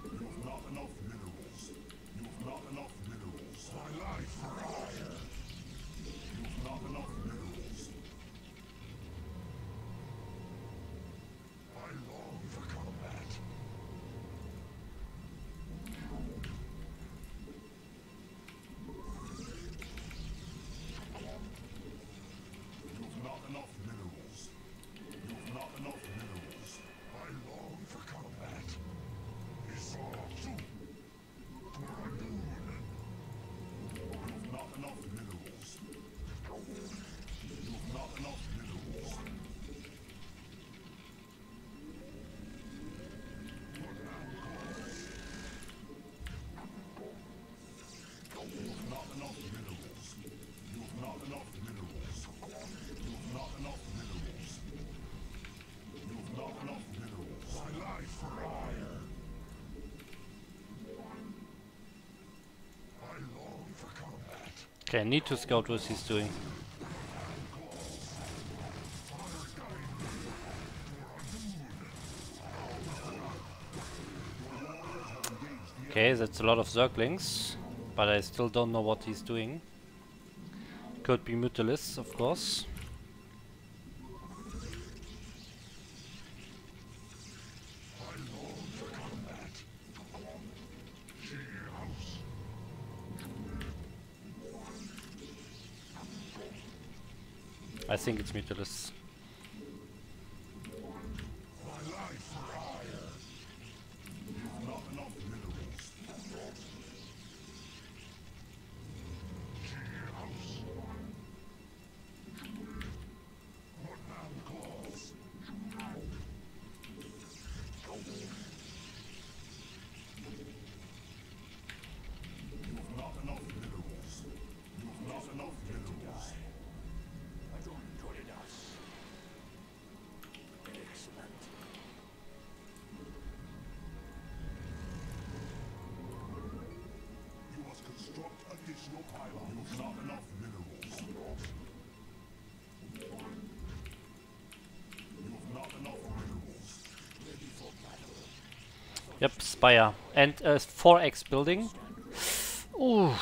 [SPEAKER 2] You've not enough minerals. You've not enough minerals. My life for hire. You've not enough minerals. I long for combat. You've not enough minerals. You've not enough minerals. I long for combat. You've not enough minerals. You've not enough minerals. You've not enough minerals. You've not enough minerals. You've not enough minerals. You've not enough minerals. My life for hire. I long for combat.
[SPEAKER 1] Okay, I need to scout what he's doing. Okay, that's a lot of Zerglings, but I still don't know what he's doing. Could be Mutalists, of course. I think it's Mutalists.
[SPEAKER 2] Additional pylons. You've not enough minerals. You've not enough minerals. Ready for battle.
[SPEAKER 1] Yep, Spire. And 4x building. Ooh.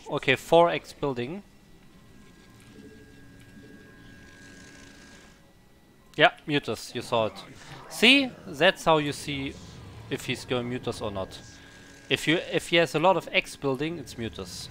[SPEAKER 1] Okay, 4x building. Yeah, Mutus, you saw it. See? That's how you see if he's going Mutus or not. If he has a lot of X building, it's Mutus.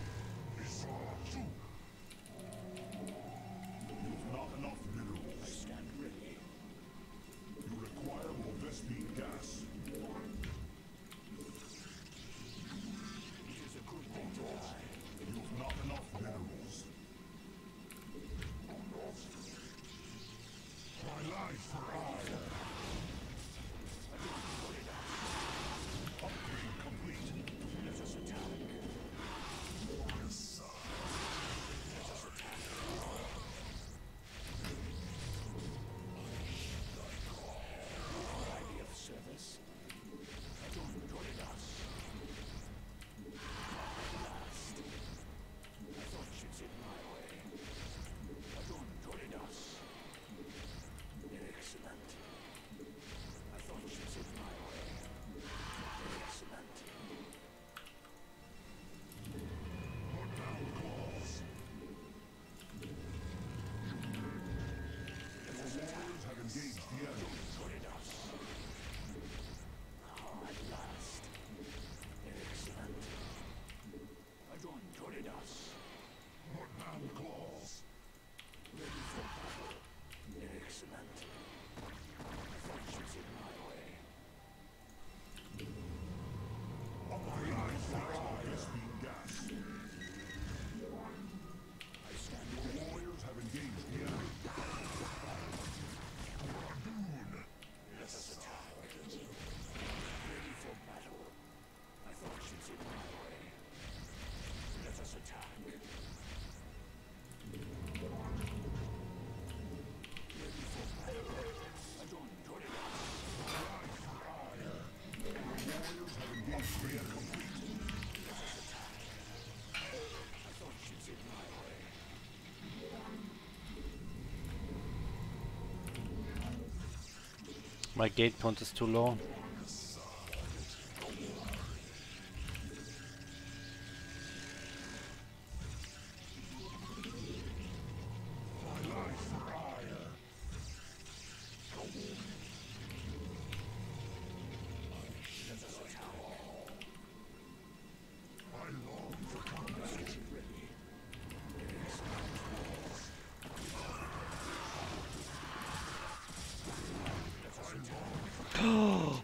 [SPEAKER 1] My gate count is too low.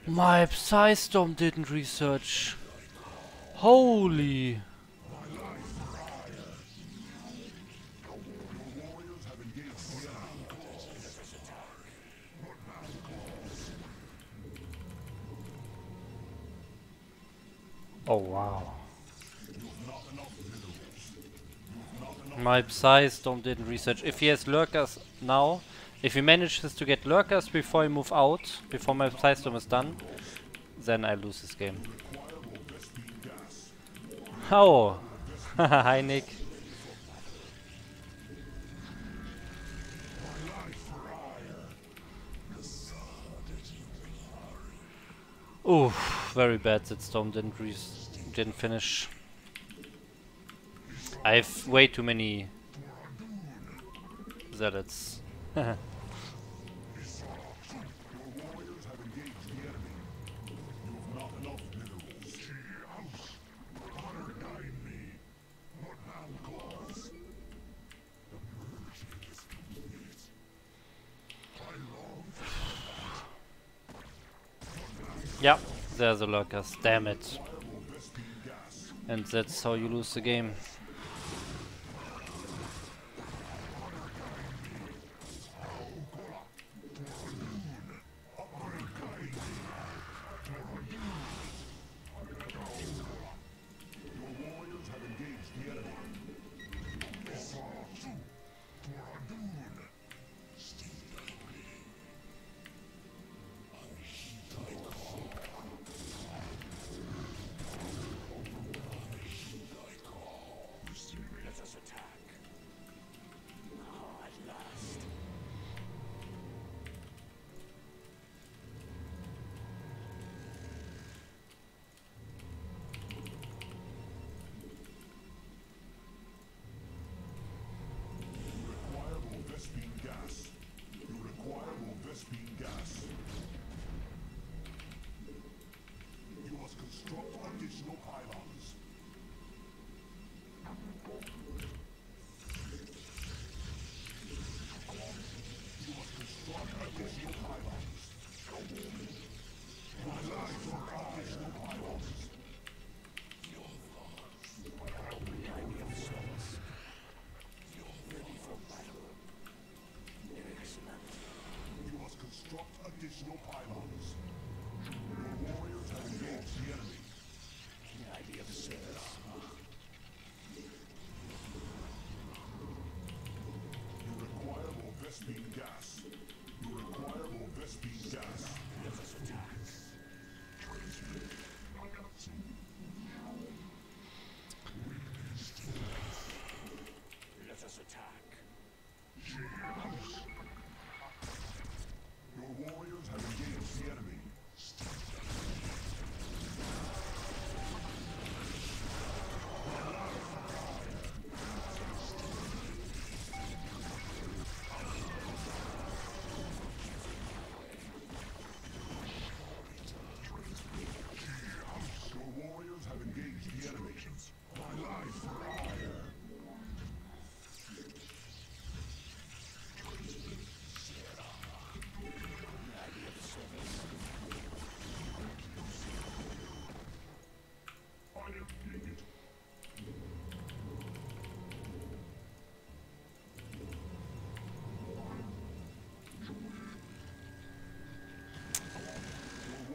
[SPEAKER 1] My Psystorm didn't research. Holy. Oh wow. My Psystorm didn't research. If he has lurkers now, if he manages to get lurkers before I move out, before my Psystorm is done, then I lose this game. Oh! Hi Nick. Oof, very bad that Storm didn't finish. I have way too many zealots. Yeah, there's the lurkers, damn it. And that's how you lose the game.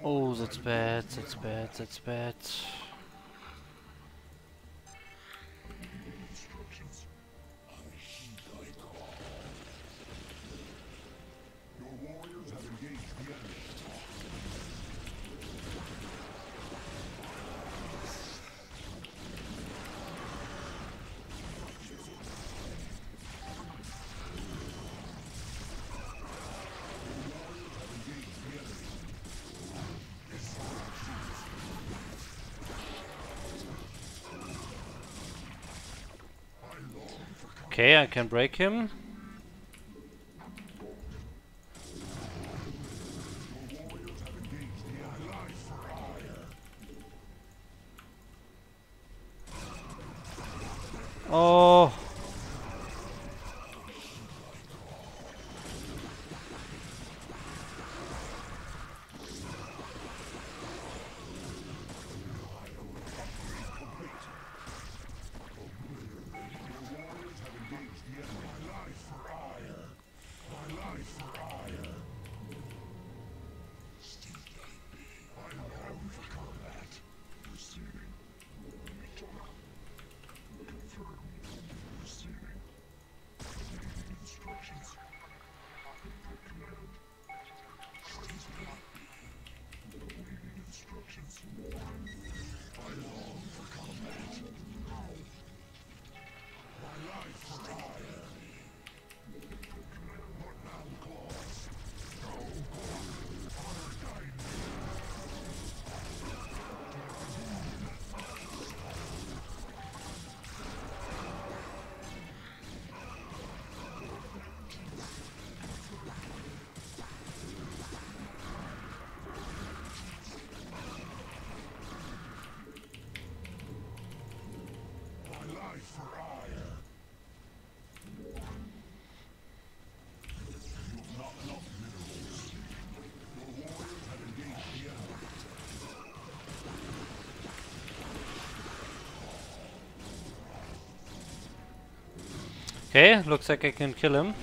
[SPEAKER 1] Oh, that's bad, that's bad, that's bad. Okay, I can break him. Oh. Okay, looks like I can kill him.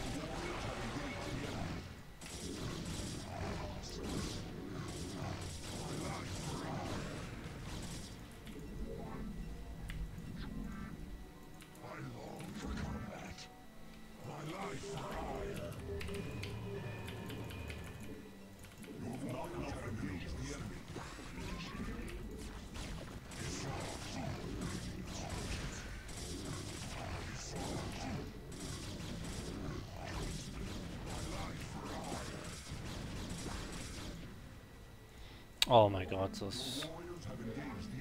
[SPEAKER 1] Oh my god, those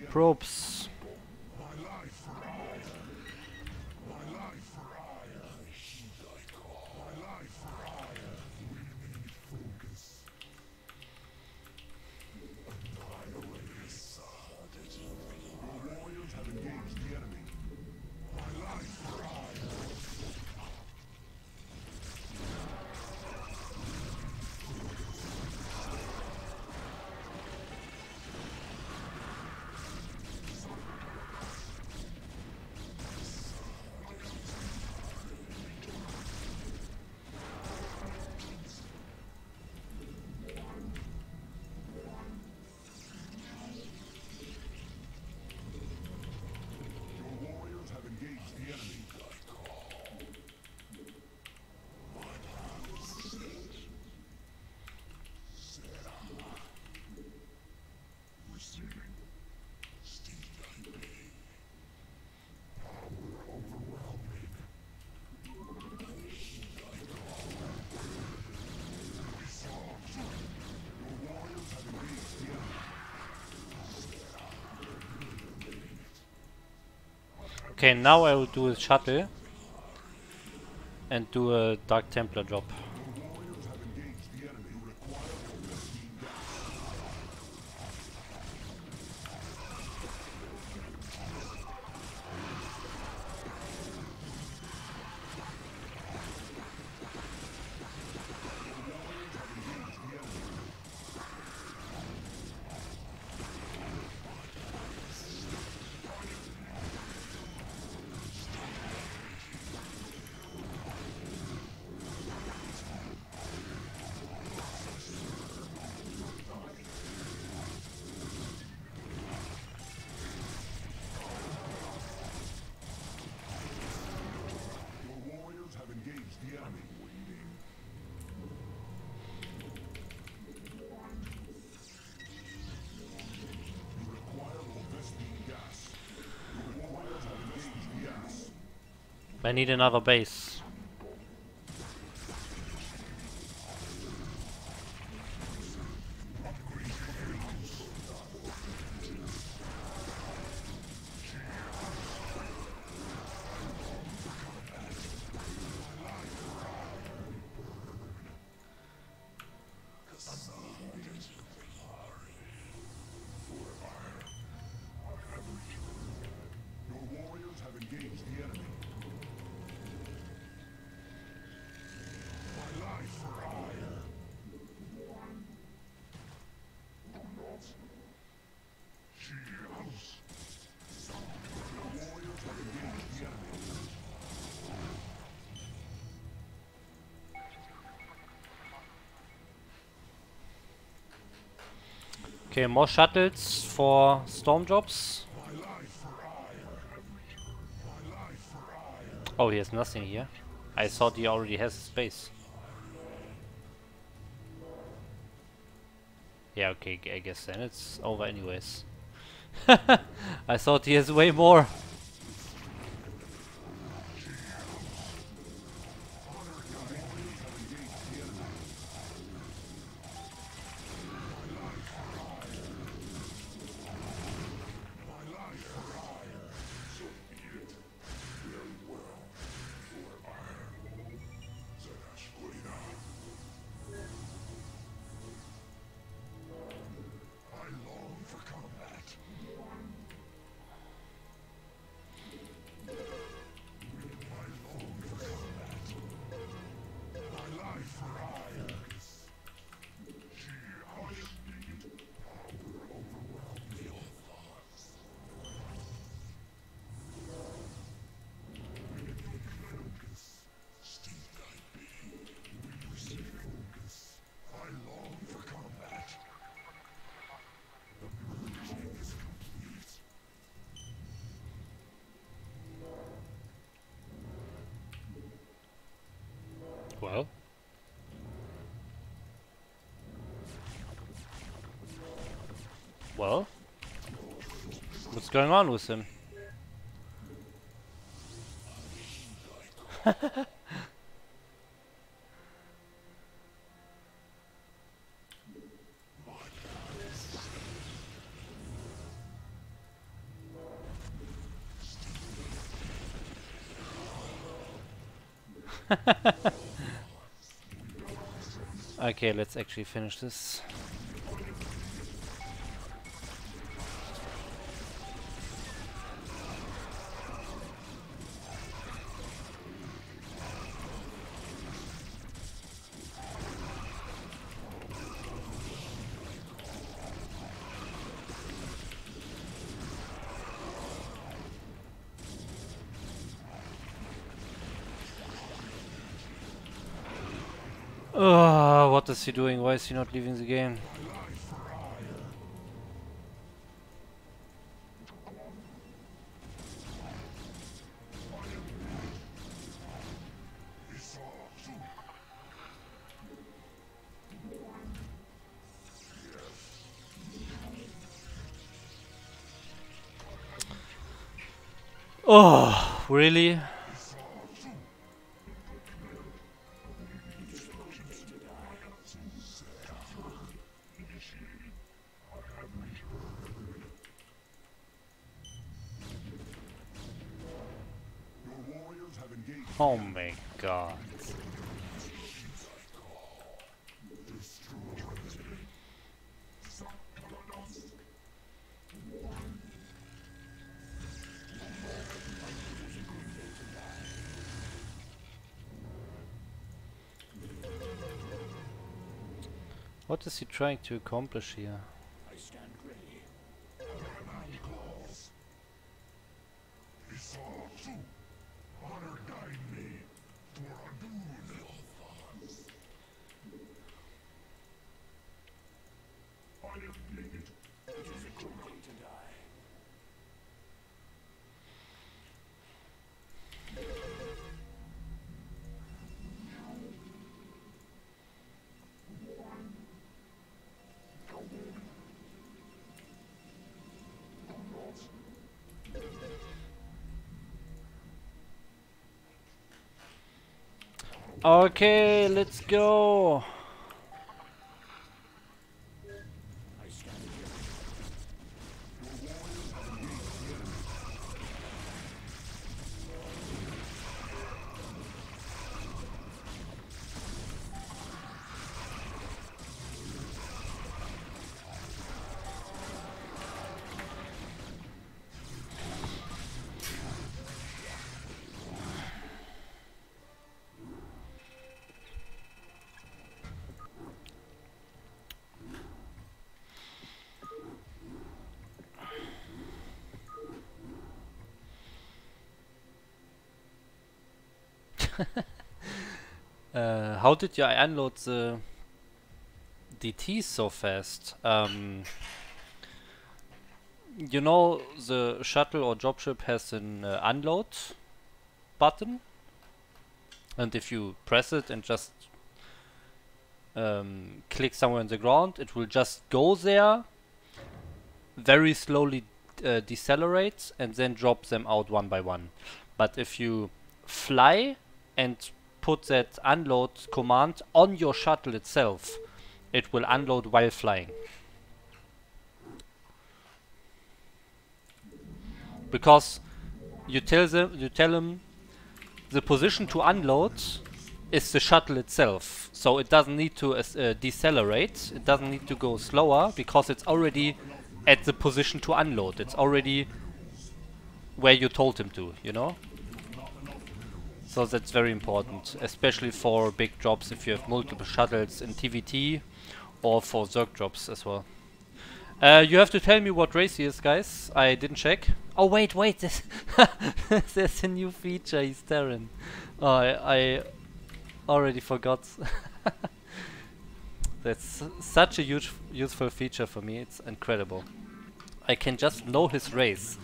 [SPEAKER 1] probes. Okay, now I will do a shuttle and do a Dark Templar drop. I need another base. Okay, more shuttles for storm jobs. Oh, he has nothing here. I thought he already has space. Yeah, okay, I guess then it's over anyways. I thought he has way more. Well. Well. What's going on with him? Okay, let's actually finish this. Oh, what is he doing? Why is he not leaving the game? Oh, really? Oh my god. What is he trying to accomplish here?
[SPEAKER 2] I stand ready. Command calls. Honor guide me for a doom. I am needed. It is a good way to die.
[SPEAKER 1] Okay, let's go. How did you unload the DT so fast? you know the shuttle or dropship has an unload button, and if you press it and just click somewhere on the ground, it will just go there, very slowly decelerate, and then drop them out one by one. But if you fly and put that unload command on your shuttle itself, it will unload while flying. Because you tell him the position to unload is the shuttle itself, so it doesn't need to decelerate, it doesn't need to go slower, because it's already at the position to unload. It's already where you told him to, you know? So that's very important, especially for big drops if you have multiple shuttles in TVT, or for Zerg drops as well. You have to tell me what race he is, guys. I didn't check. Oh wait, there's, there's a new feature, he's Terran. Oh, I already forgot. That's such a huge useful feature for me, it's incredible. I can just know his race.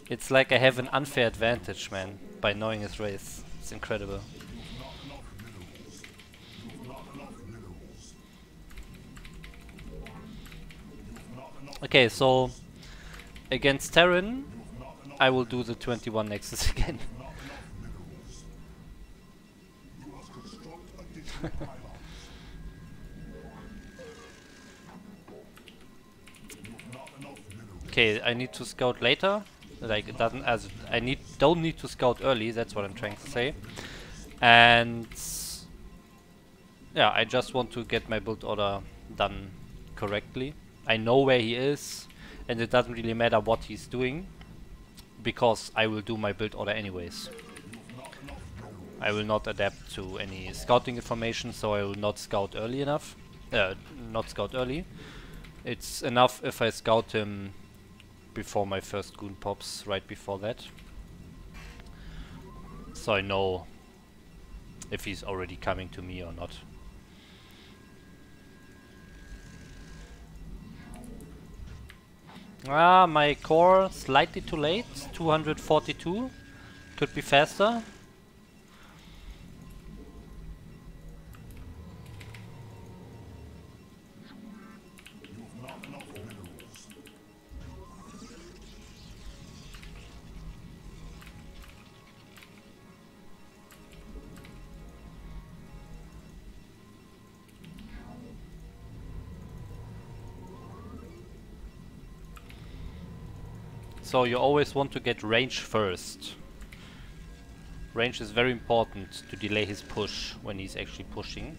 [SPEAKER 1] It's like I have an unfair advantage, man, by knowing his race. It's incredible. Okay, so against Terran, I will do the 21 Nexus again. Okay, I need to scout later. Like it doesn't, as don't need to scout early. That's what I'm trying to say. And yeah, I just want to get my build order done correctly. I know where he is, and it doesn't really matter what he's doing, because I will do my build order anyways. I will not adapt to any scouting information, so I will not scout early enough. Not scout early. It's enough if I scout him before my first goon pops, right before that. So I know if he's already coming to me or not. Ah, my core slightly too late. 242. Could be faster. So you always want to get range first. Range is very important to delay his push when he's actually pushing.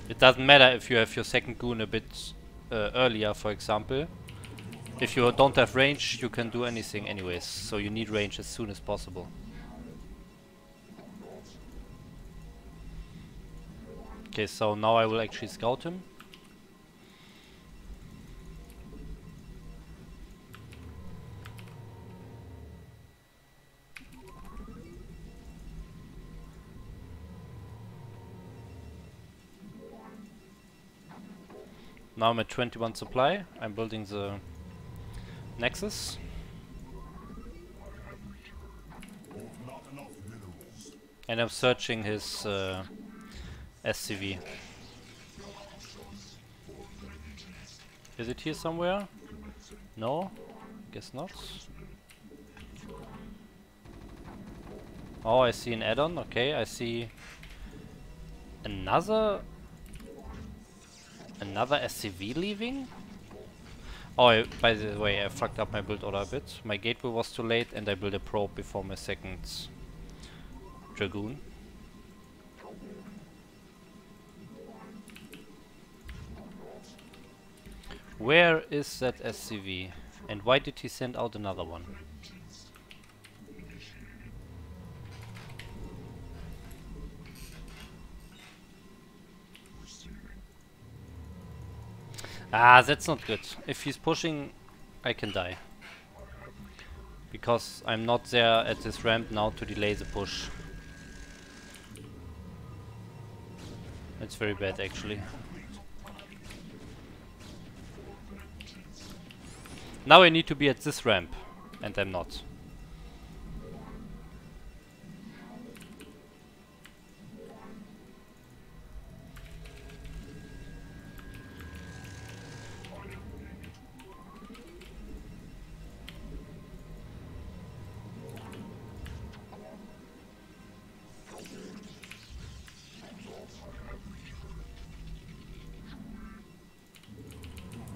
[SPEAKER 1] It doesn't matter if you have your second goon a bit earlier, for example. If you don't have range, you can do anything anyways. So you need range as soon as possible. Okay, so now I will actually scout him. Now I'm at 21 supply. I'm building the Nexus. And I'm searching his SCV. Is it here somewhere? No? Guess not. Oh, I see an add-on. Okay, I see another SCV leaving? Oh, by the way, I fucked up my build order a bit. My gateway was too late and I built a probe before my second Dragoon. Where is that SCV? And why did he send out another one? Ah, that's not good. If he's pushing, I can die. Because I'm not there at this ramp now to delay the push. That's very bad actually. Now I need to be at this ramp, and I'm not.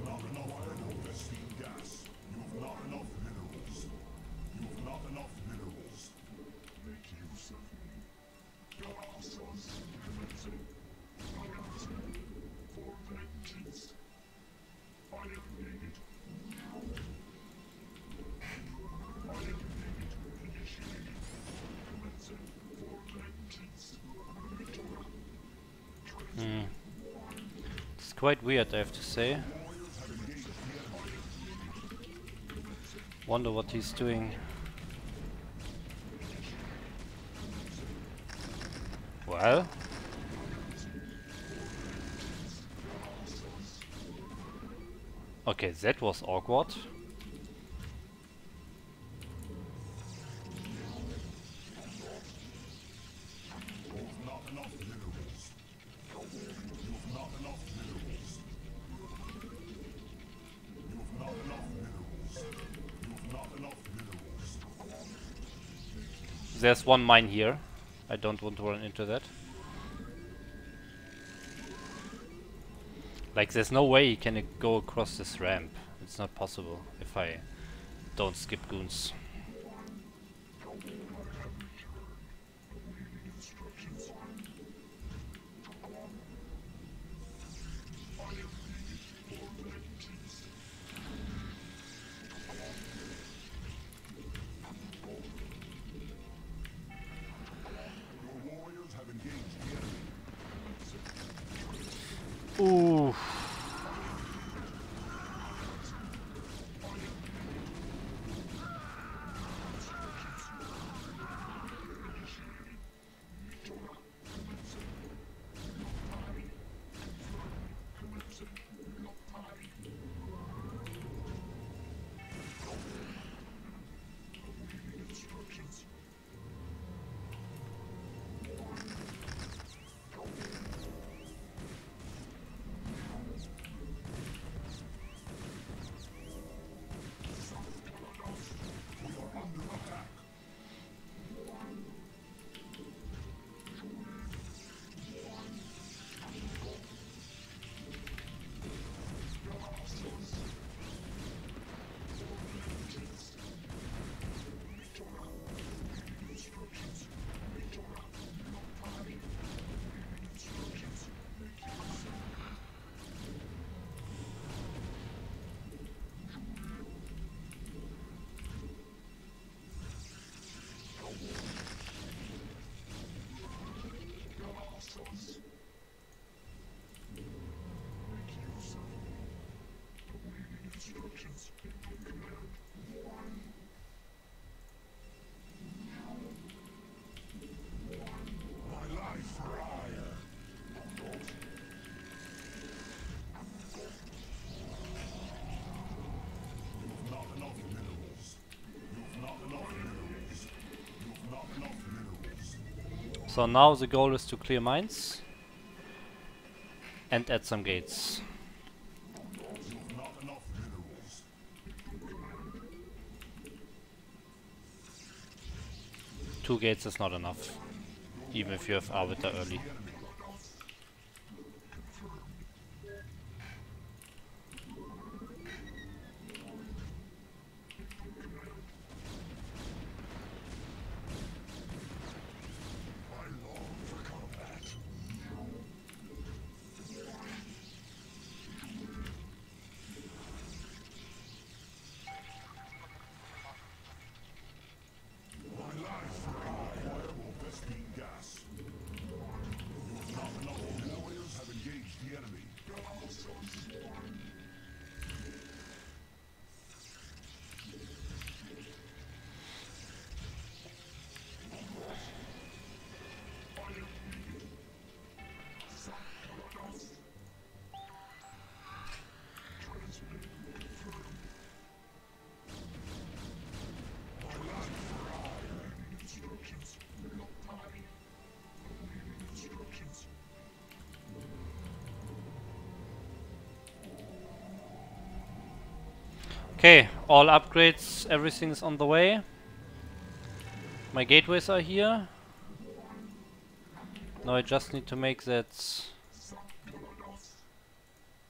[SPEAKER 2] Not enough investing gas. You've not enough minerals. You've not enough minerals. Make use of me. Your assets commencing. For vengeance. Fire needed. Fire needed. Initiated. Commencing. For vengeance.
[SPEAKER 1] It's quite weird, I have to say. Wonder what he's doing. Well. Okay, that was awkward. There's one mine here. I don't want to run into that. Like, there's no way he can go across this ramp. It's not possible if I don't skip goons. Ooh. So now the goal is to clear mines and add some gates. Two gates is not enough, even if you have Arbiter early. Okay, all upgrades, everything is on the way. My gateways are here. Now I just need to make that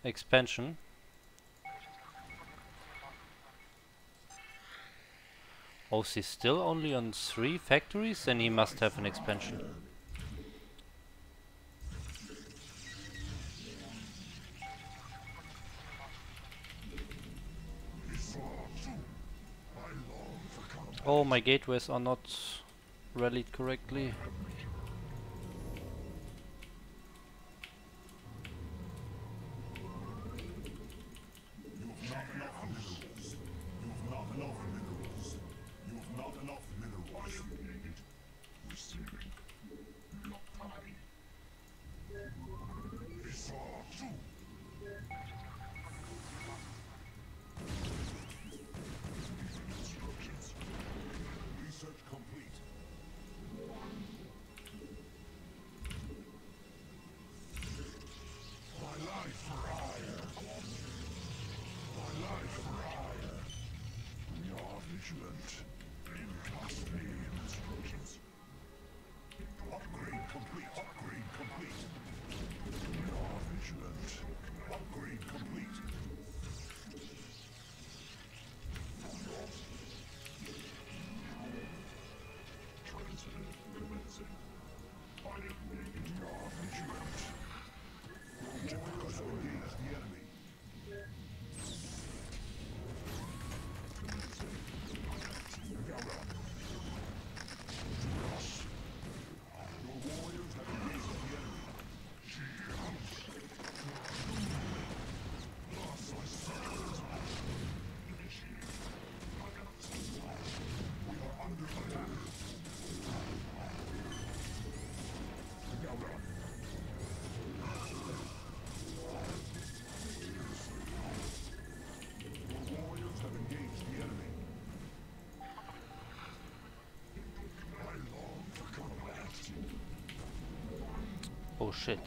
[SPEAKER 1] expansion. Oh, he's still only on 3 factories? Then he must have an expansion. Oh, my gateways are not rallied correctly. Oh shit.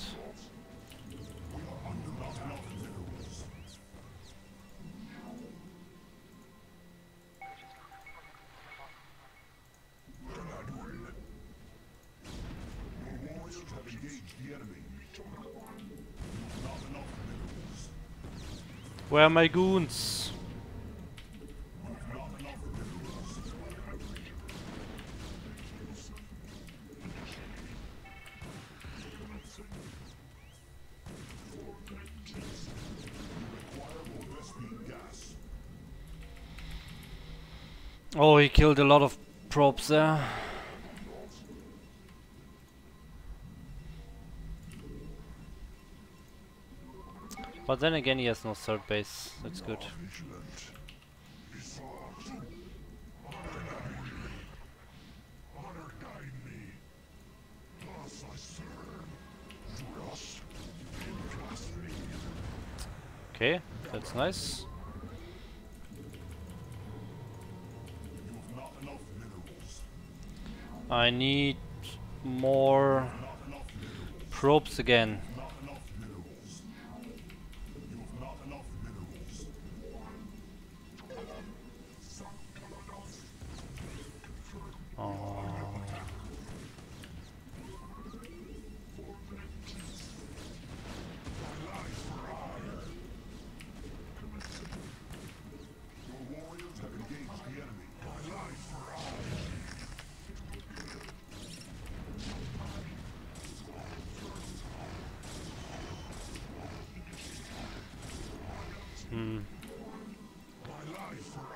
[SPEAKER 1] Where are my goons? Oh, he killed a lot of probes there. But then again, he has no third base. That's good. Okay, that's nice. I need more probes again. Oh.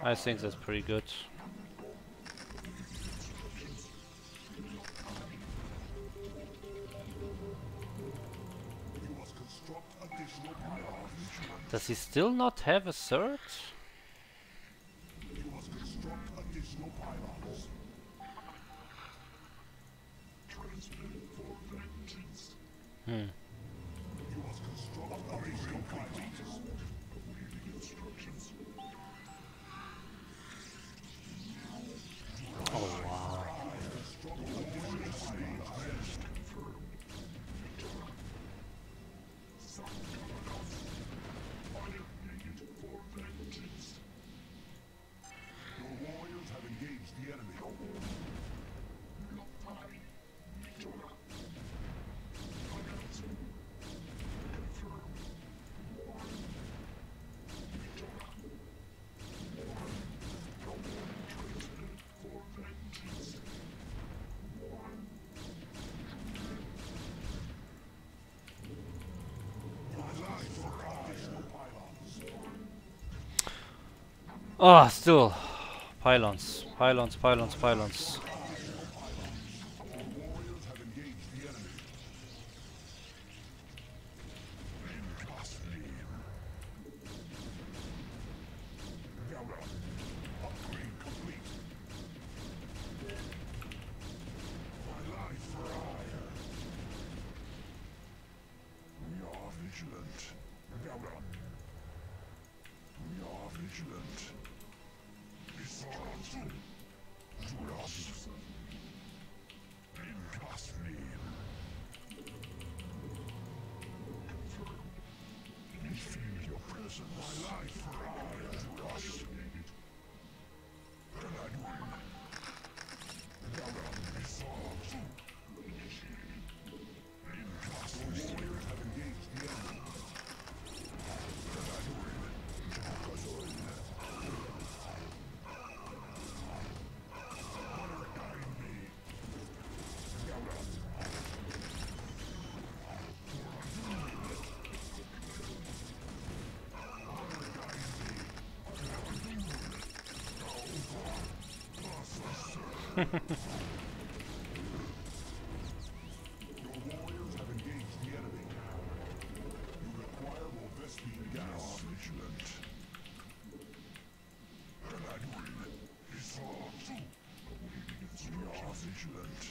[SPEAKER 1] I think that's pretty good. Does he still not have a third? Oh wow. Oh, still. Pylons, pylons, pylons, pylons.
[SPEAKER 2] Warriors have engaged the enemy. Upgrade complete. My life for hire. We are vigilant. We are vigilant. We feel your presence. My life for hire. Warriors have engaged the enemy. Your warriors have engaged the enemy. You require more Vespine gas. Vigilant. We are vigilant.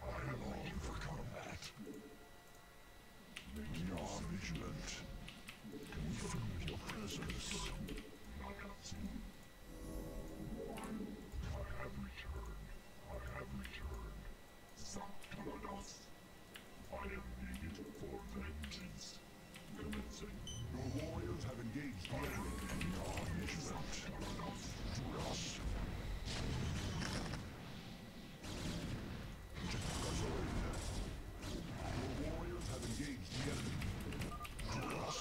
[SPEAKER 2] I am ready for combat. We are vigilant. We feel your presence. I have returned. I have returned. Sanctodos. I am needed for vengeance. Commencing. Your warriors have engaged the enemy. We are vigilant. To us. Your warriors have engaged the enemy. To us.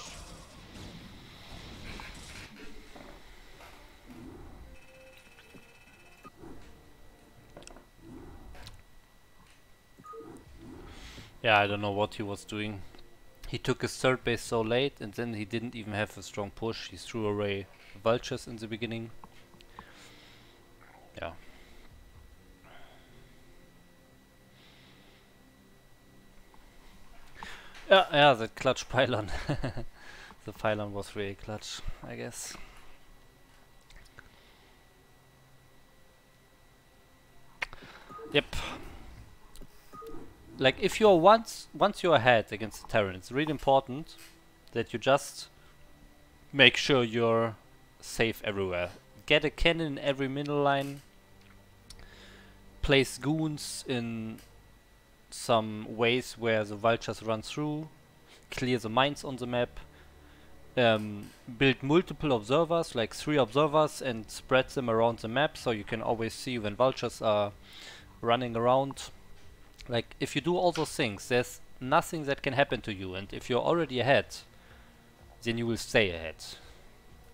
[SPEAKER 1] Yeah, I don't know what he was doing. He took his third base so late, and then he didn't even have a strong push. He threw away vultures in the beginning. Yeah. Yeah, the clutch pylon. The pylon was really clutch, I guess. Yep. Like if you're once you're ahead against the Terran, it's really important that you just make sure you're safe everywhere. Get a cannon in every middle line. Place goons in some ways where the vultures run through. Clear the mines on the map. Build multiple observers, like 3 observers, and spread them around the map so you can always see when vultures are running around. Like, if you do all those things, there's nothing that can happen to you, and if you're already ahead, then you will stay ahead,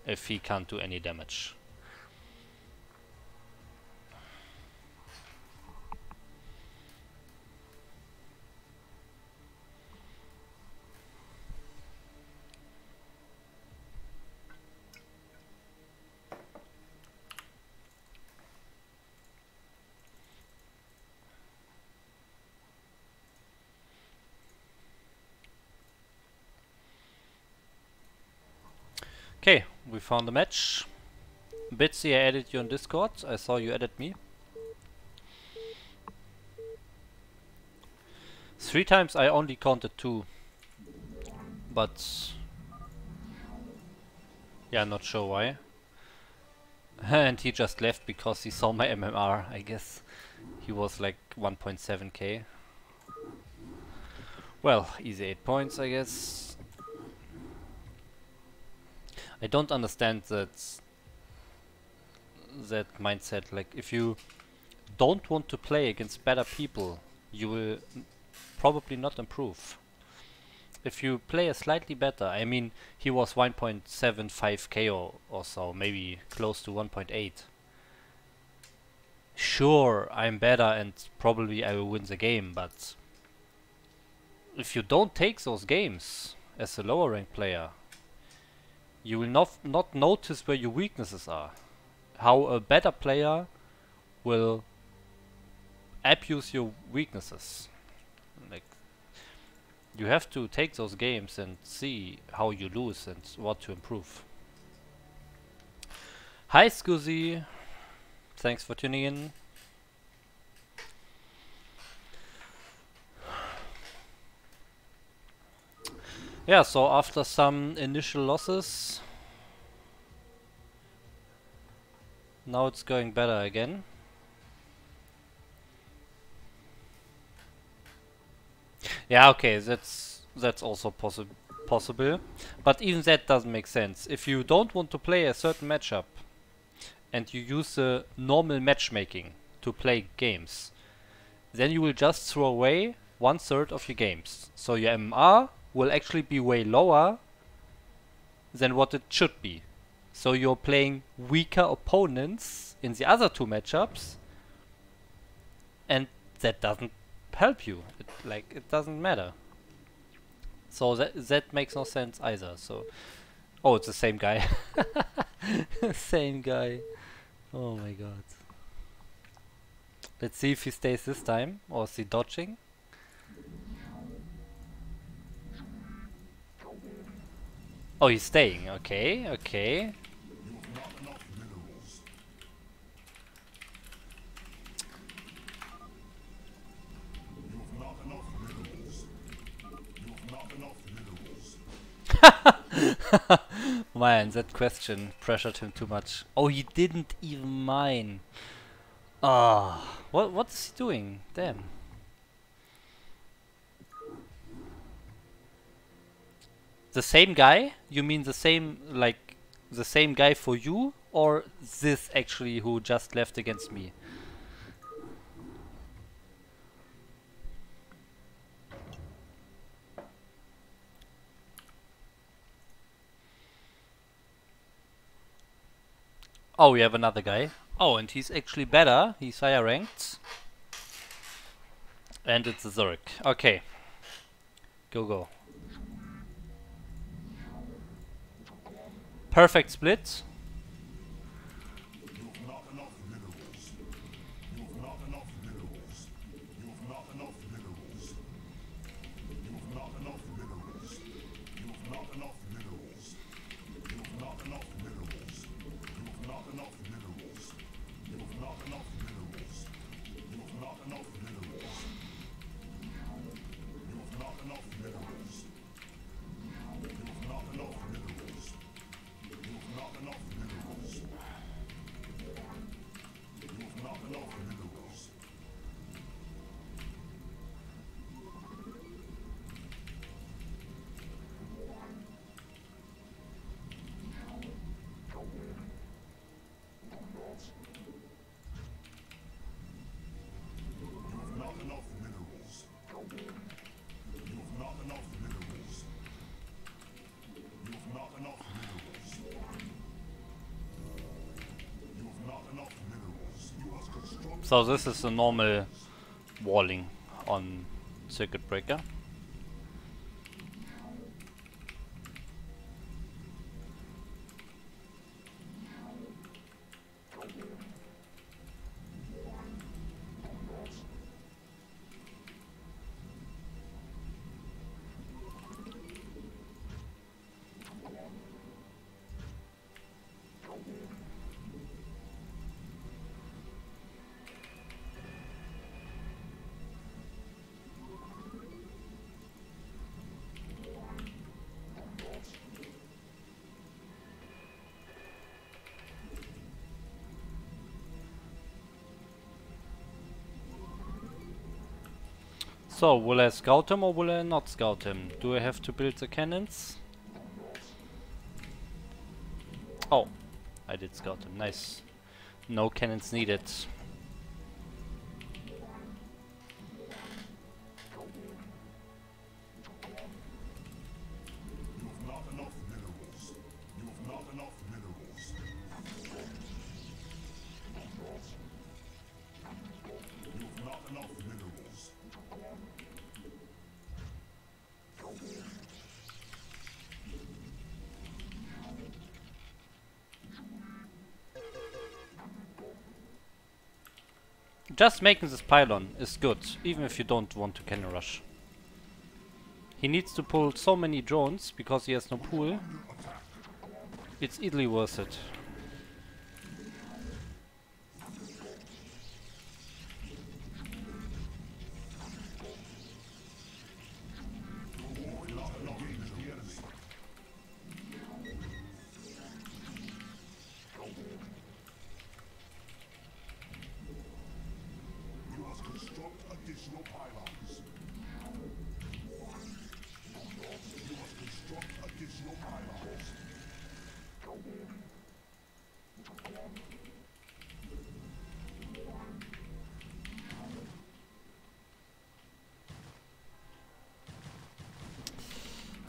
[SPEAKER 1] if he can't do any damage. Okay, we found a match. Bitsy, I added you on Discord. I saw you added me. 3 times I only counted 2. But yeah, not sure why. And he just left because he saw my MMR, I guess. He was like 1.7k. Well, easy 8 points, I guess. I don't understand that mindset. Like, if you don't want to play against better people, you will probably not improve. If you play a slightly better, I mean, he was 1.75k or so, maybe close to 1.8. Sure, I'm better and probably I will win the game, but if you don't take those games as a lower rank player, you will not notice where your weaknesses are. How a better player will abuse your weaknesses. Like, you have to take those games and see how you lose and what to improve. Hi Scuzzy, thanks for tuning in. Yeah, so after some initial losses, now it's going better again. Yeah, okay, that's also possible, but even that doesn't make sense. If you don't want to play a certain matchup and you use the normal matchmaking to play games, then you will just throw away 1/3 of your games. So your MMR will actually be way lower than what it should be. So you're playing weaker opponents in the other two matchups, and that doesn't help you. It doesn't matter. So that makes no sense either. So, oh, it's the same guy. Same guy. Oh my god. Let's see if he stays this time, or is he dodging? Oh, he's staying. Okay, okay. Man, that question pressured him too much. Oh, he didn't even mine. Ah, what is he doing? Damn. The same guy? You mean the same, like, the same guy for you? Or this actually who just left against me? Oh, we have another guy. Oh, and he's actually better. He's higher ranked. And it's a Zurich. Okay. Go, go. Perfect split. So this is a normal walling on Circuit Breaker. So, will I scout him or will I not scout him? Do I have to build the cannons? Oh, I did scout him, nice. No cannons needed. Just making this pylon is good, even if you don't want to cannon rush. He needs to pull so many drones because he has no pool. It's easily worth it.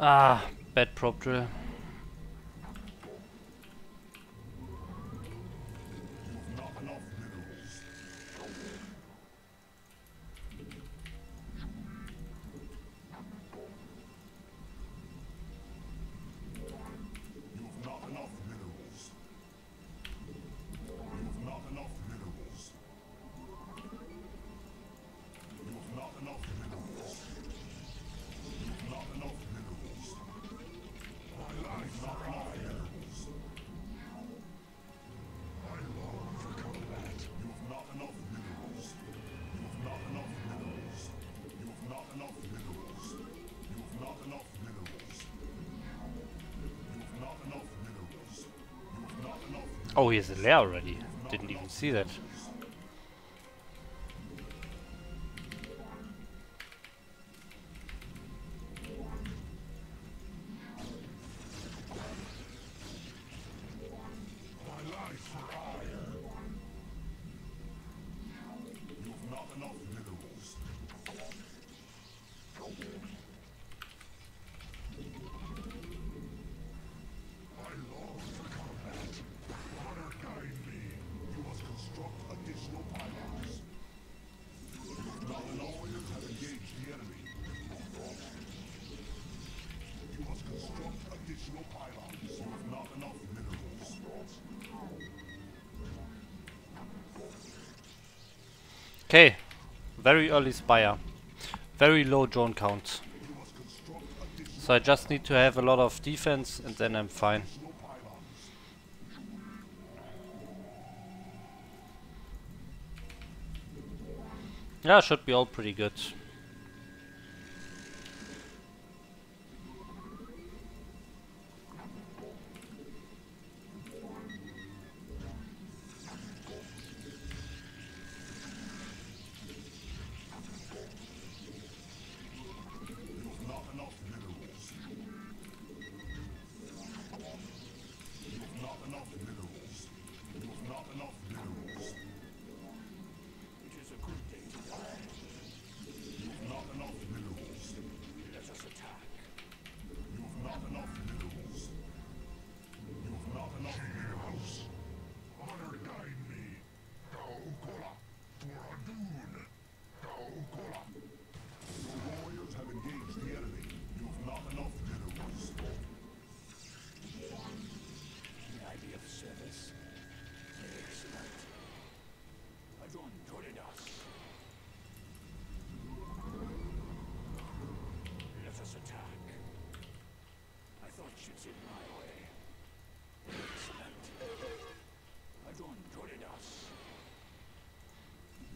[SPEAKER 1] Ah, bad prop drill. Oh, he has a lair already. Didn't even see that. Okay, very early Spire. Very low drone count. So I just need to have a lot of defense and then I'm fine. Yeah, should be all pretty good.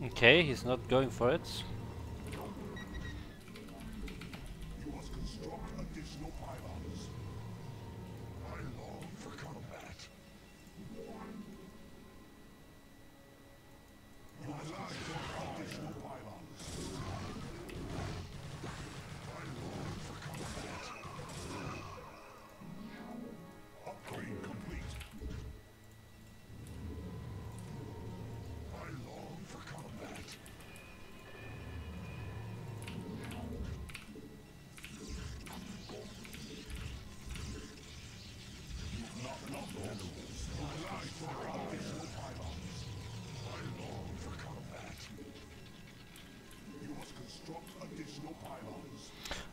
[SPEAKER 1] Okay, he's not going for it.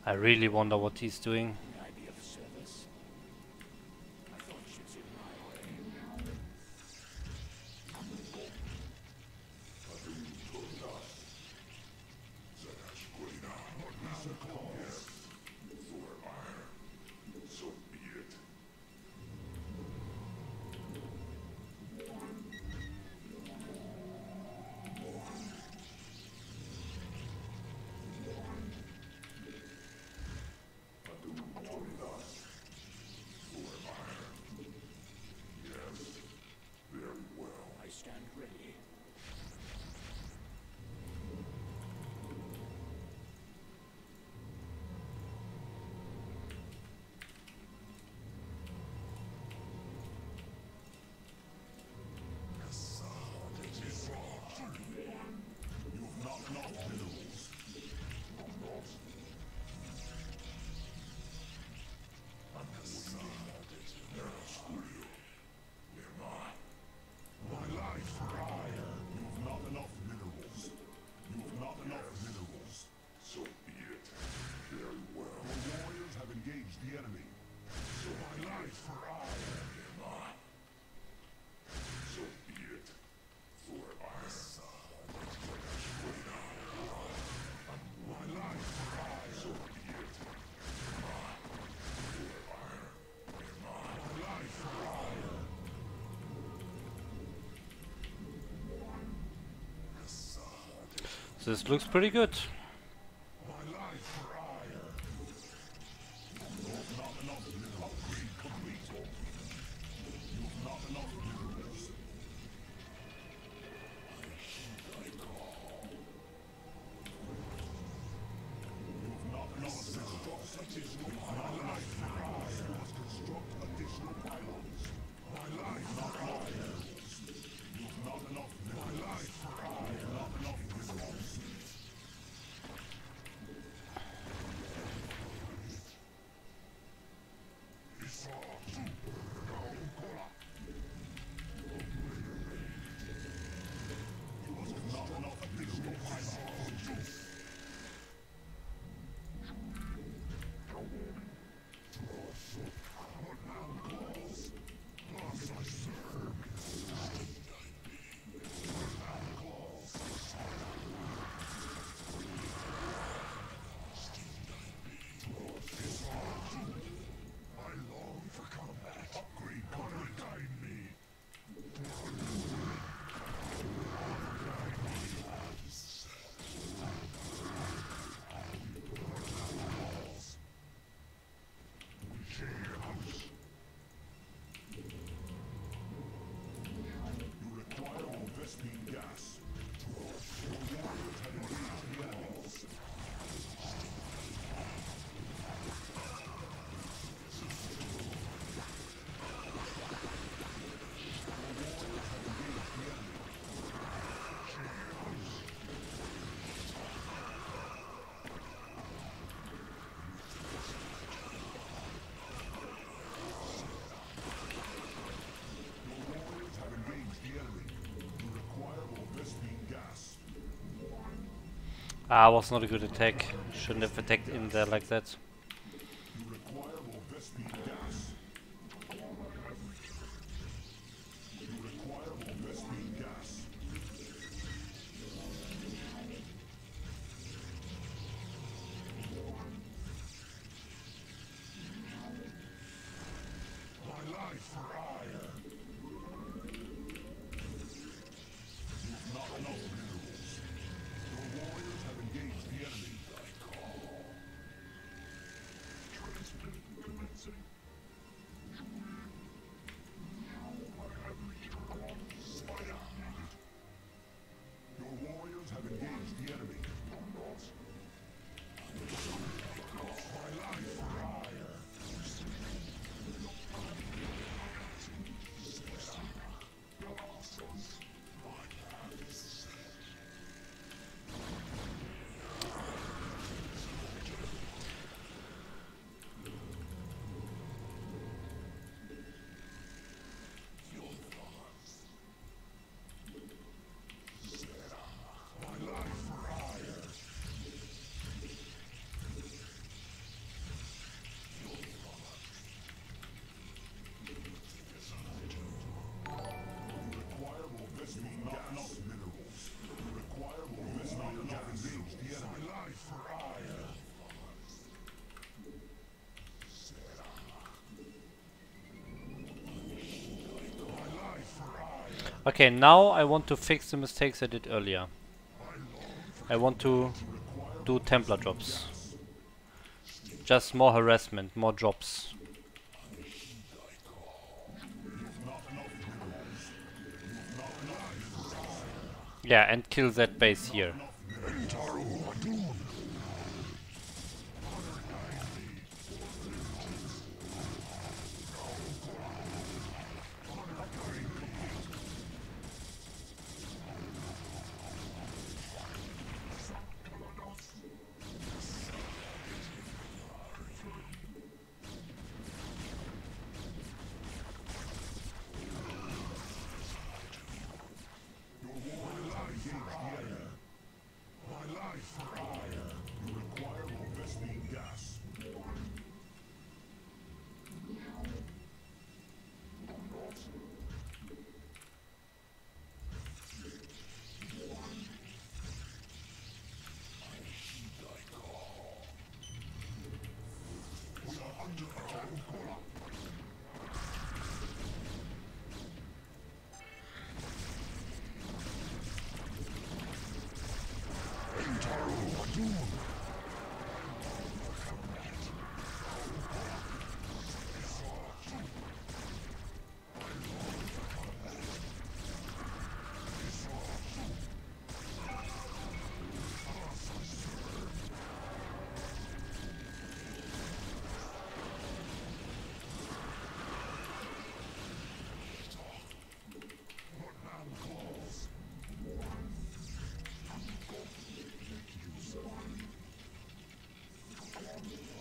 [SPEAKER 1] I really wonder what he's doing. This looks pretty good. Ah, was not a good attack. Shouldn't have attacked in there like that. Okay, now I want to fix the mistakes I did earlier. I want to do Templar drops. Just more harassment, more drops. Yeah, and kill that base here.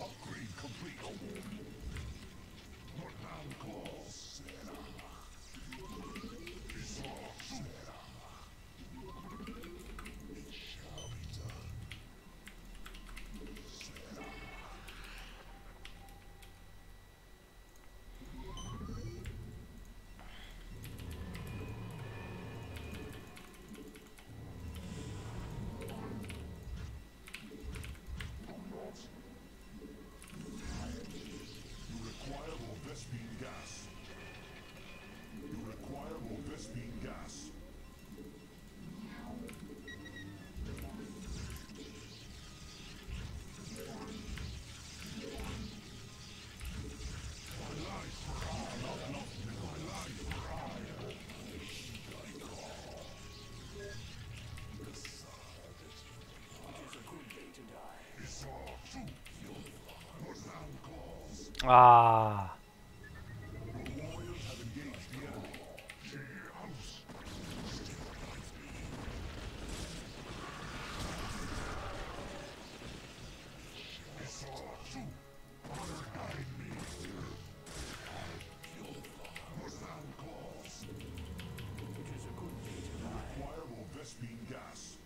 [SPEAKER 2] Upgrade complete. What now calls? It shall be done. You require more Vespine gas. You require more Vespine gas.
[SPEAKER 1] Ah.
[SPEAKER 2] The warriors have engaged the enemy. Require more Vespine gas.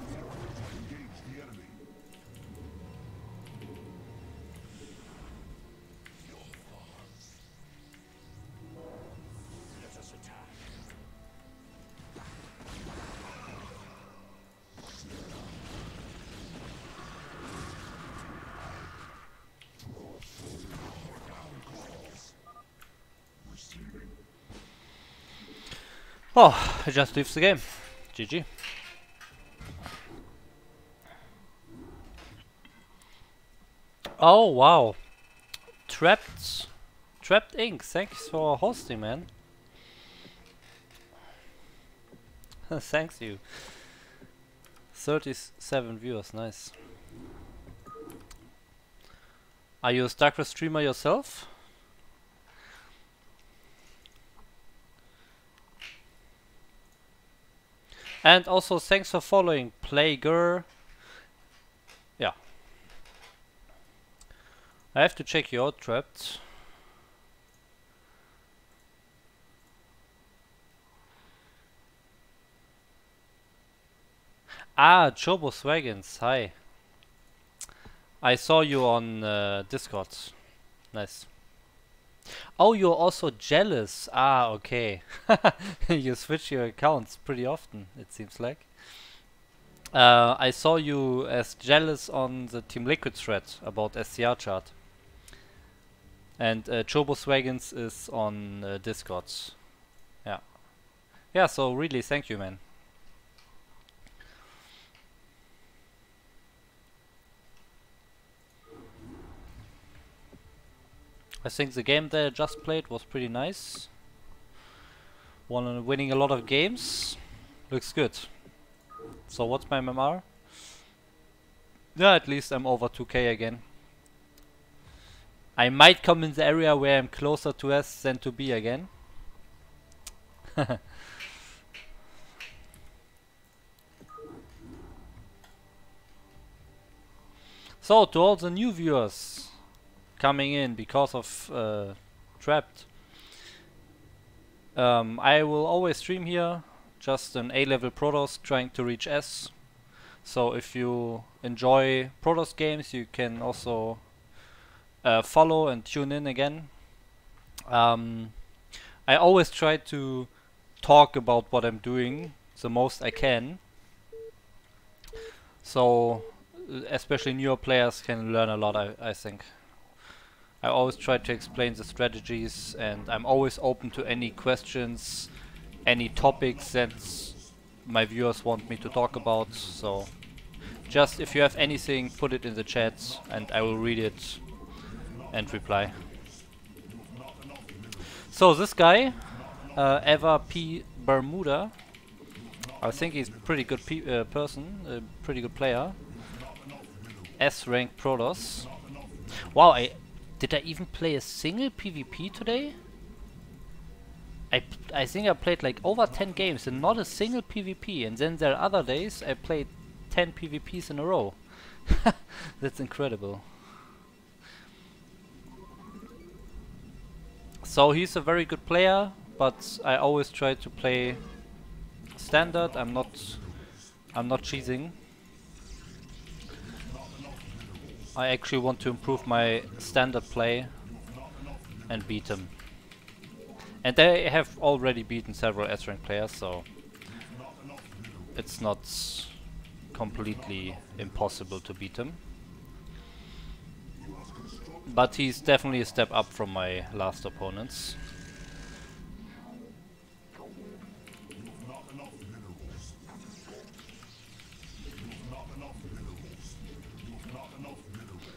[SPEAKER 2] Warriors have engaged the enemy. Engage the enemy. Let us attack. Receiving.
[SPEAKER 1] Oh, I just leaves the game. GG. Oh wow. Trapped Ink, thanks for hosting, man. Thanks you. 37 viewers, nice. Are you a StarCraft streamer yourself? And also thanks for following Plaguer. Yeah. I have to check you out, Trapped. Ah, Chobos Wagons, hi. I saw you on Discord. Nice. Oh, you're also jealous. Ah, okay. You switch your accounts pretty often, it seems like. I saw you as jealous on the Team Liquid thread about SCRchart. And Chobos Wagons is on Discord. Yeah. Yeah, so really thank you, man. I think the game that I just played was pretty nice. Winning a lot of games. Looks good. So what's my MMR? Yeah, at least I'm over 2k again. I might come in the area where I'm closer to S than to B again. So, to all the new viewers coming in because of Trapped, I will always stream here, just an A-level Protoss trying to reach S. So if you enjoy Protoss games, you can also follow and tune in again. I always try to talk about what I'm doing the most I can. So especially newer players can learn a lot, I think. I always try to explain the strategies, and I'm always open to any questions, any topics that my viewers want me to talk about. So just if you have anything, put it in the chat and I will read it and reply. So this guy, Eva P. Bermuda, I think he's a pretty good person, a pretty good player. S rank Protoss. Wow, did I even play a single PvP today? I think I played like over 10 games and not a single PvP, and then there are other days I played 10 PvPs in a row. That's incredible. So he's a very good player, but I always try to play standard. I'm not cheesing. I actually want to improve my standard play and beat him. And they have already beaten several S-rank players, so it's not completely impossible to beat him. But he's definitely a step up from my last opponents.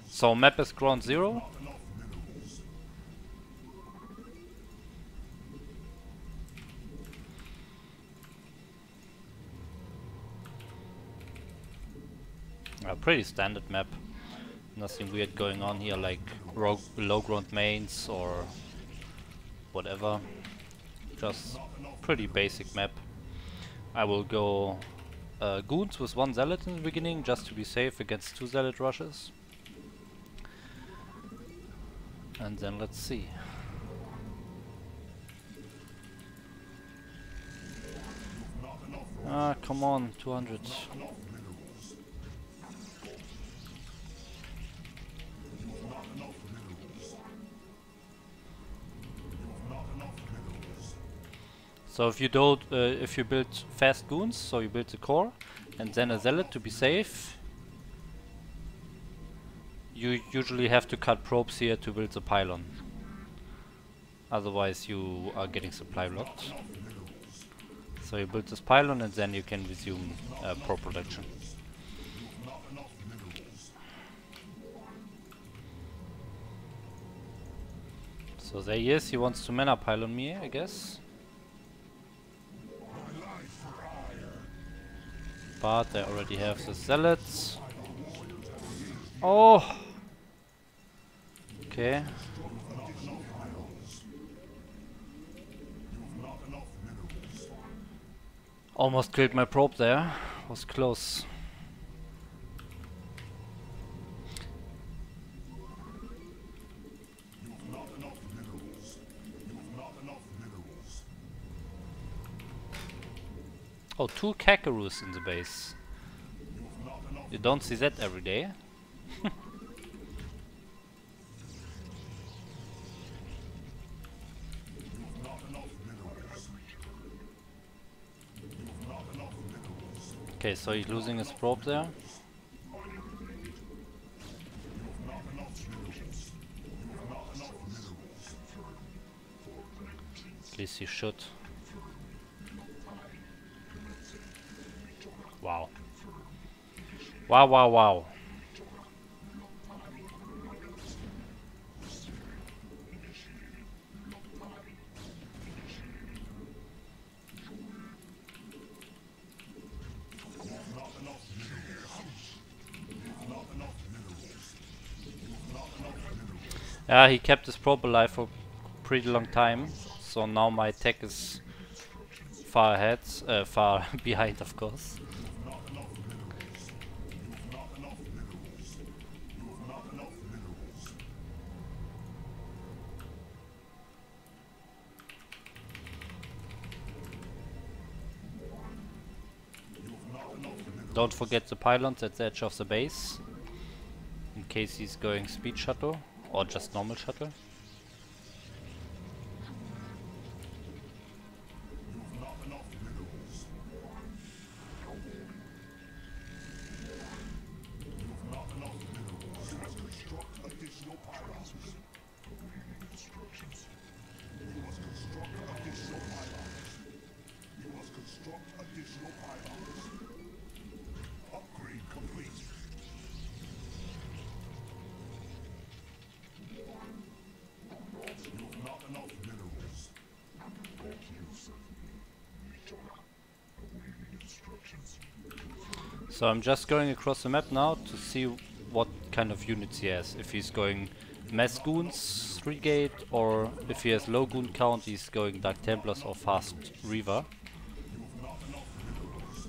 [SPEAKER 1] So map is ground 0. A pretty standard map. Nothing weird going on here, like low ground mains or whatever. Just pretty basic map. I will go goons with 1 zealot in the beginning, just to be safe against 2 zealot rushes. And then let's see. Ah, come on, 200. So if you don't, if you build fast goons, so you build the core and then a zealot to be safe, you usually have to cut probes here to build the pylon. Otherwise you are getting supply blocked. So you build this pylon and then you can resume probe production. So there he is, he wants to mana pylon me, I guess. But I already have the zealots. Oh! Okay. Almost killed my probe there. Was close. Oh, 2 Kakaroos in the base. You don't see that every day. Okay, so he's losing his probe there. At least he should. Wow. Wow, wow, wow. Yeah, he kept his probe alive for a pretty long time, so now my tech is far ahead, far behind, of course. Don't forget the pylons at the edge of the base, in case he's going speed shuttle or just normal shuttle.
[SPEAKER 2] You've not enough minerals. You've not enough minerals. You must construct additional pylons. Awaiting instructions. You must construct additional pylons. You must construct additional pylons. Upgrade complete. You've not enough minerals. Make use of me, Nitora. Awaiting instructions.
[SPEAKER 1] So I'm just going across the map now to see what kind of units he has. If he's going mass goons, 3 gate, or if he has low goon count, he's going Dark Templars or fast Reaver.
[SPEAKER 2] You've not enough minerals.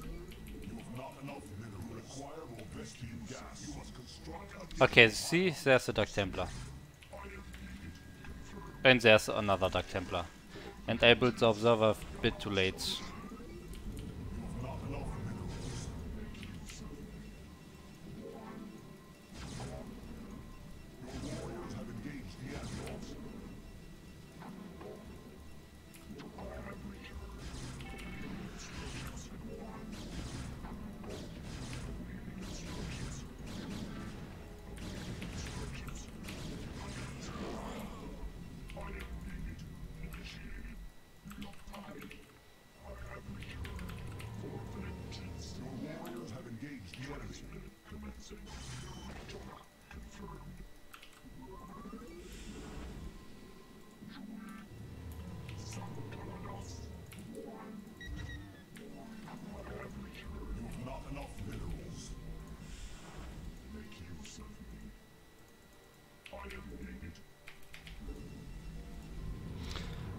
[SPEAKER 2] You've not enough minerals. Require more rescue gas. You must construct additional.
[SPEAKER 1] Okay, see, there's a Dark Templar. And there's another Dark Templar. And I built the Observer a bit too late.
[SPEAKER 2] You've not enough minerals. Make use of me. Your warriors have engaged the enemies. I have returned. Instructions. Awaiting instructions. Awaiting instructions. I am needed. Initiated. I have returned for vengeance. Your warriors have engaged the enemy. Commencing. Nitora confirmed. Sankalanos. I have returned. You've not enough minerals. Make use of me. I am needed.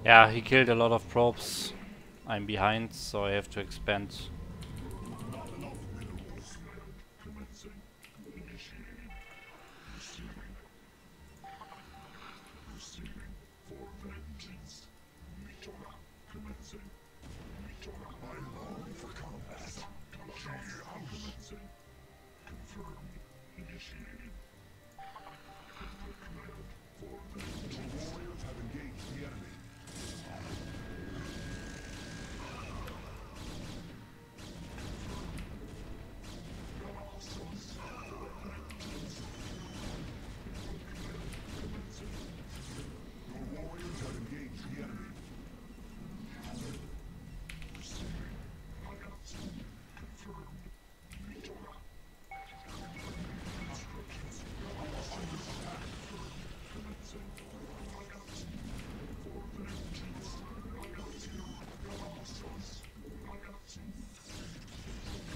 [SPEAKER 1] Yeah, he killed a lot of probes. I'm behind, so I have to expand.
[SPEAKER 2] Not enough minerals. Commencing. Initiating. Receiving. Receiving for vengeance. Nitora. Commencing. Nitora. I long for combat. Commencing. Confirmed. Initiating. Input command for vengeance. Your warriors have engaged the enemy. Your warriors have engaged the enemy. Receiving. Confirmed. Nitora. Instructions. Under attack. Commencing. For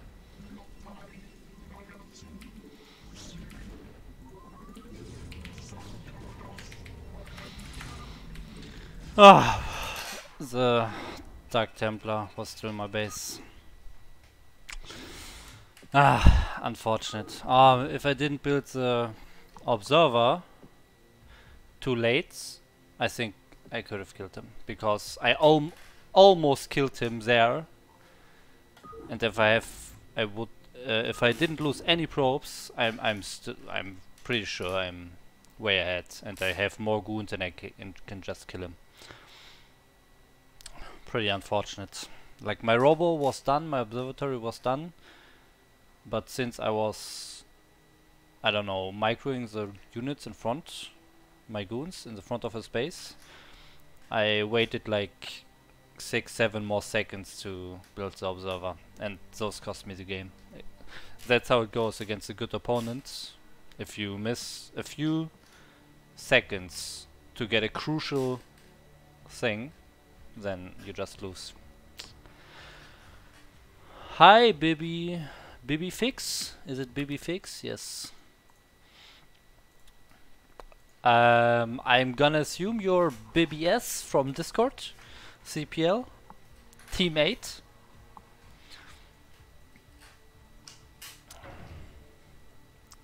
[SPEAKER 2] vengeance.
[SPEAKER 1] Ah, the Dark Templar was still my base. Ah, unfortunate. If I didn't build the Observer too late, I think I could have killed him, because I almost killed him there. And if if I didn't lose any probes, I'm pretty sure I'm way ahead, and I have more goons and I can just kill him. Pretty unfortunate. Like, my robo was done, my observatory was done, but since I was, I don't know, microing the units in front, my goons in the front of his base, I waited like 6-7 more seconds to build the observer, and those cost me the game. That's how it goes against a good opponent. If you miss a few seconds to get a crucial thing, then you just lose. Hi, Bibi. Bibi Fix? Is it Bibi Fix? Yes. I'm gonna assume you're BBS from Discord, CPL, Team 8.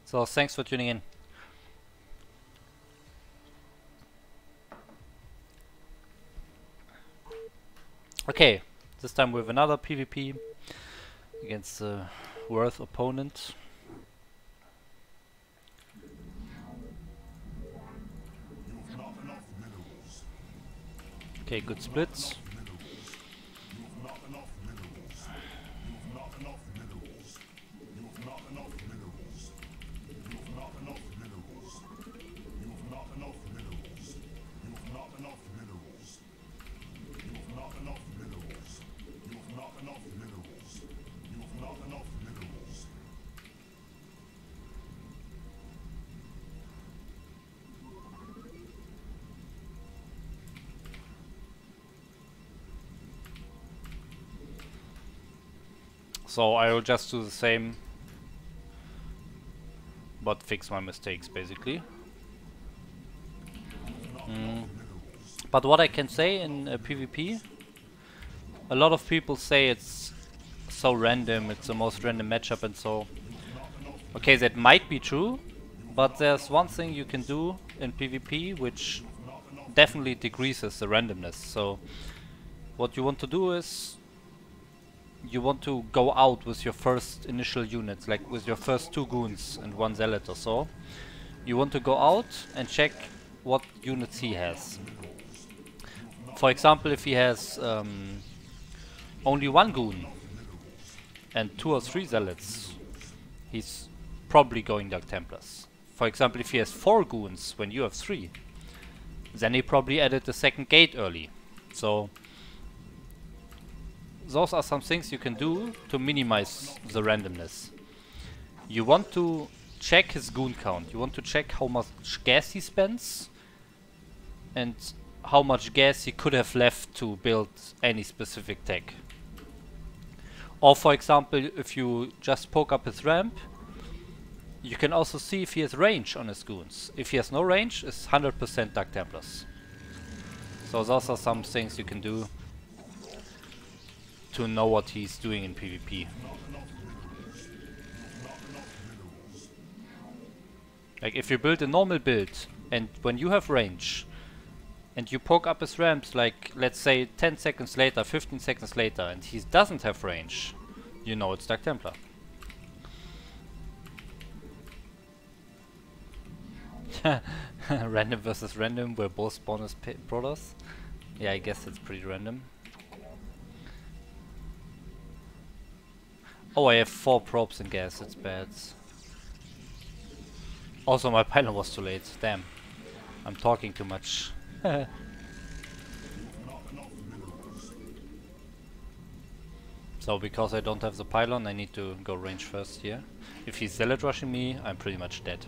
[SPEAKER 1] So thanks for tuning in. Okay, This time with another PvP against a worth opponent. Okay, good splits. So I will just do the same, but fix my mistakes basically. But what I can say in PvP, a lot of people say it's so random, it's the most random matchup and so. Okay, that might be true, but there's one thing you can do in PvP which definitely decreases the randomness. So what you want to do is you want to go out with your first initial units, like with your first 2 goons and 1 zealot or so. You want to go out and check what units he has. For example, if he has only 1 goon and 2 or 3 zealots, he's probably going Dark Templars. For example, if he has 4 goons when you have 3, then he probably added the second gate early. So those are some things you can do to minimize the randomness. You want to check his goon count. You want to check how much gas he spends and how much gas he could have left to build any specific tech. Or for example, if you just poke up his ramp, you can also see if he has range on his goons. If he has no range, it's 100% Dark Templars. So those are some things you can do to know what he's doing in PvP. Like if you build a normal build and when you have range and you poke up his ramps like let's say 10 seconds later, 15 seconds later and he doesn't have range, you know it's Dark Templar. Random versus random where both spawn as brothers. Yeah, I guess it's pretty random. Oh, I have 4 probes and gas, it's bad. Also my pylon was too late, damn. I'm talking too much. So because I don't have the pylon, I need to go range first here. If he's zealot rushing me, I'm pretty much dead.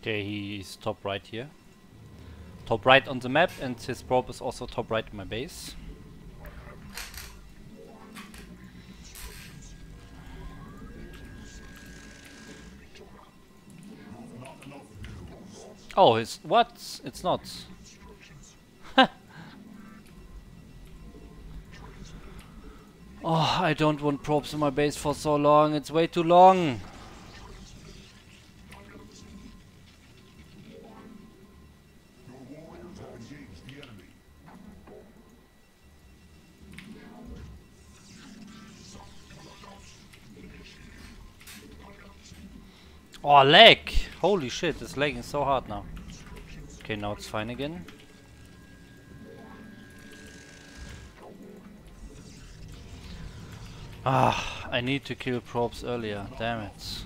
[SPEAKER 1] Okay, he's top right here. Top right on the map, and his probe is also top right in my base. Oh, it's what? It's not. Oh, I don't want probes in my base for so long. It's way too long. Oh, lag! Holy shit, it's lagging so hard now. Okay, now it's fine again. Ah, I need to kill probes earlier, damn it.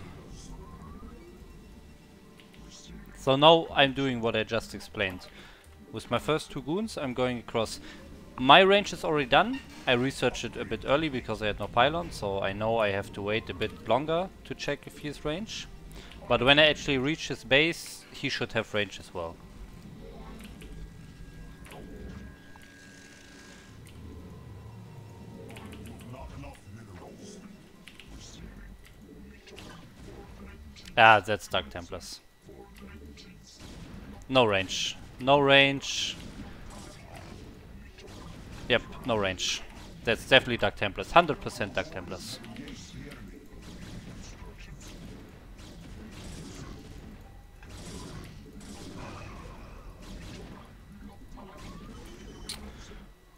[SPEAKER 1] So now I'm doing what I just explained. With my first 2 goons, I'm going across. My range is already done. I researched it a bit early because I had no pylon, so I know I have to wait a bit longer to check if he has range. But when I actually reach his base, he should have range as well. Ah, that's Dark Templars. No range. No range. Yep, no range. That's definitely Dark Templars. 100% Dark Templars.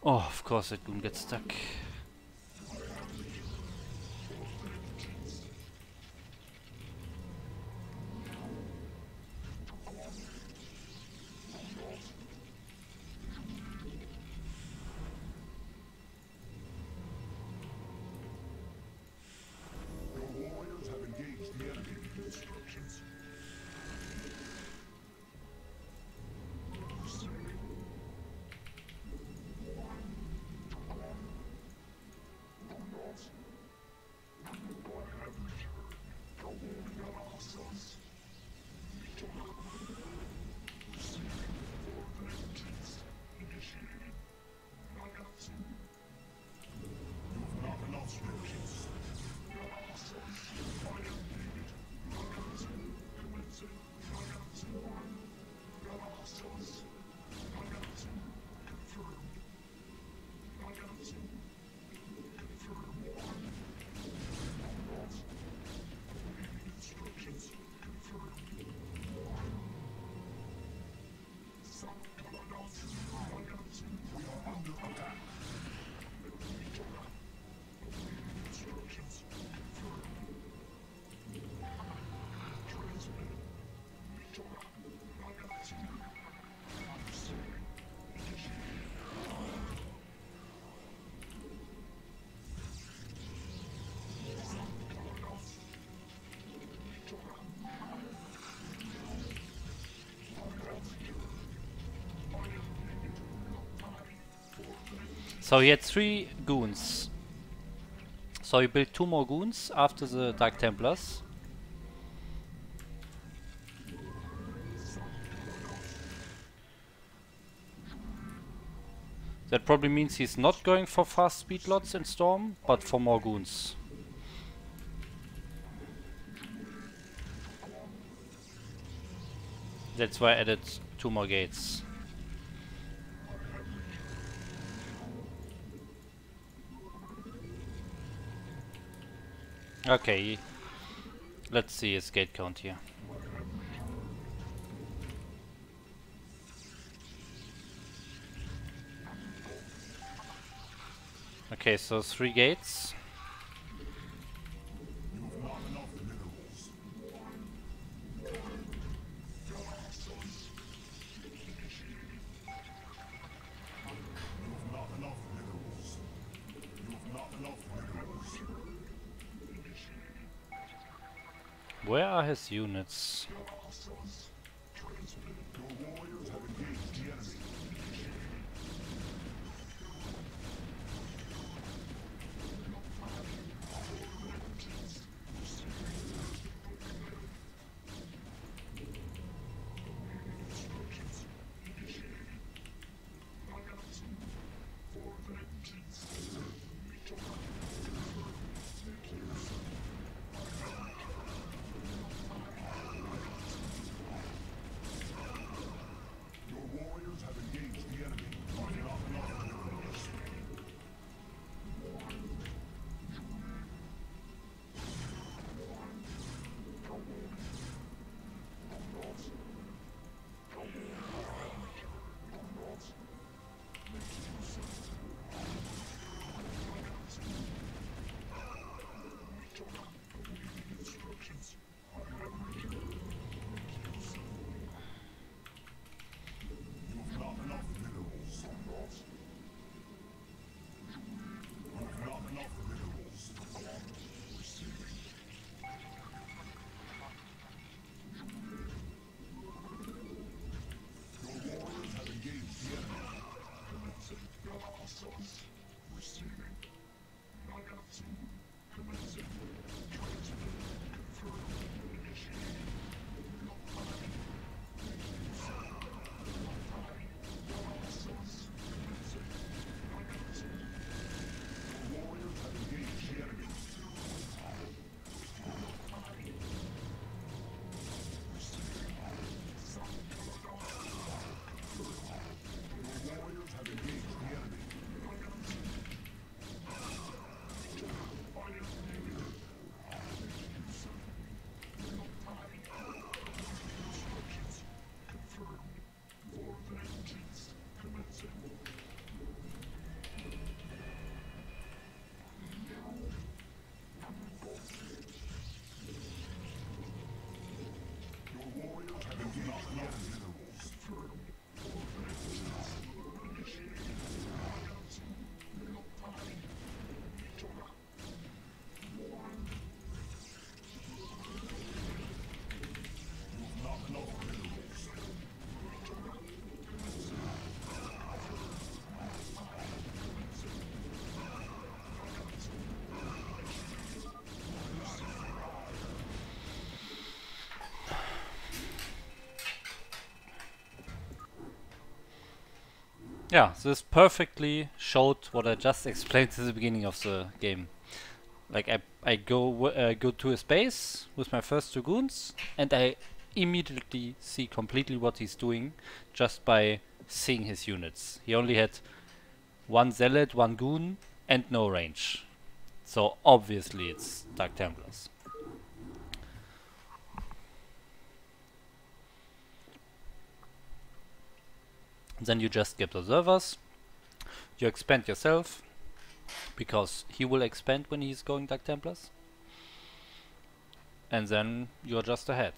[SPEAKER 1] Oh, of course it Goon gets stuck.
[SPEAKER 2] Your warriors have engaged the enemy. Instructions.
[SPEAKER 1] So he had 3 goons. So he built 2 more goons after the Dark Templars. That probably means he's not going for fast speed lots in Storm, but for more goons. That's why I added 2 more gates. Okay, let's see his gate count here. Okay, so 3 gates. Where are his units? Yeah, this perfectly showed what I just explained at the beginning of the game. Like I go to his base with my first two goons, and I immediately see completely what he's doing just by seeing his units. He only had one zealot, one goon, and no range. So obviously it's Dark Templars. Then you just get observers. You expand yourself, because he will expand when he's going Dark Templars. And then you're just ahead.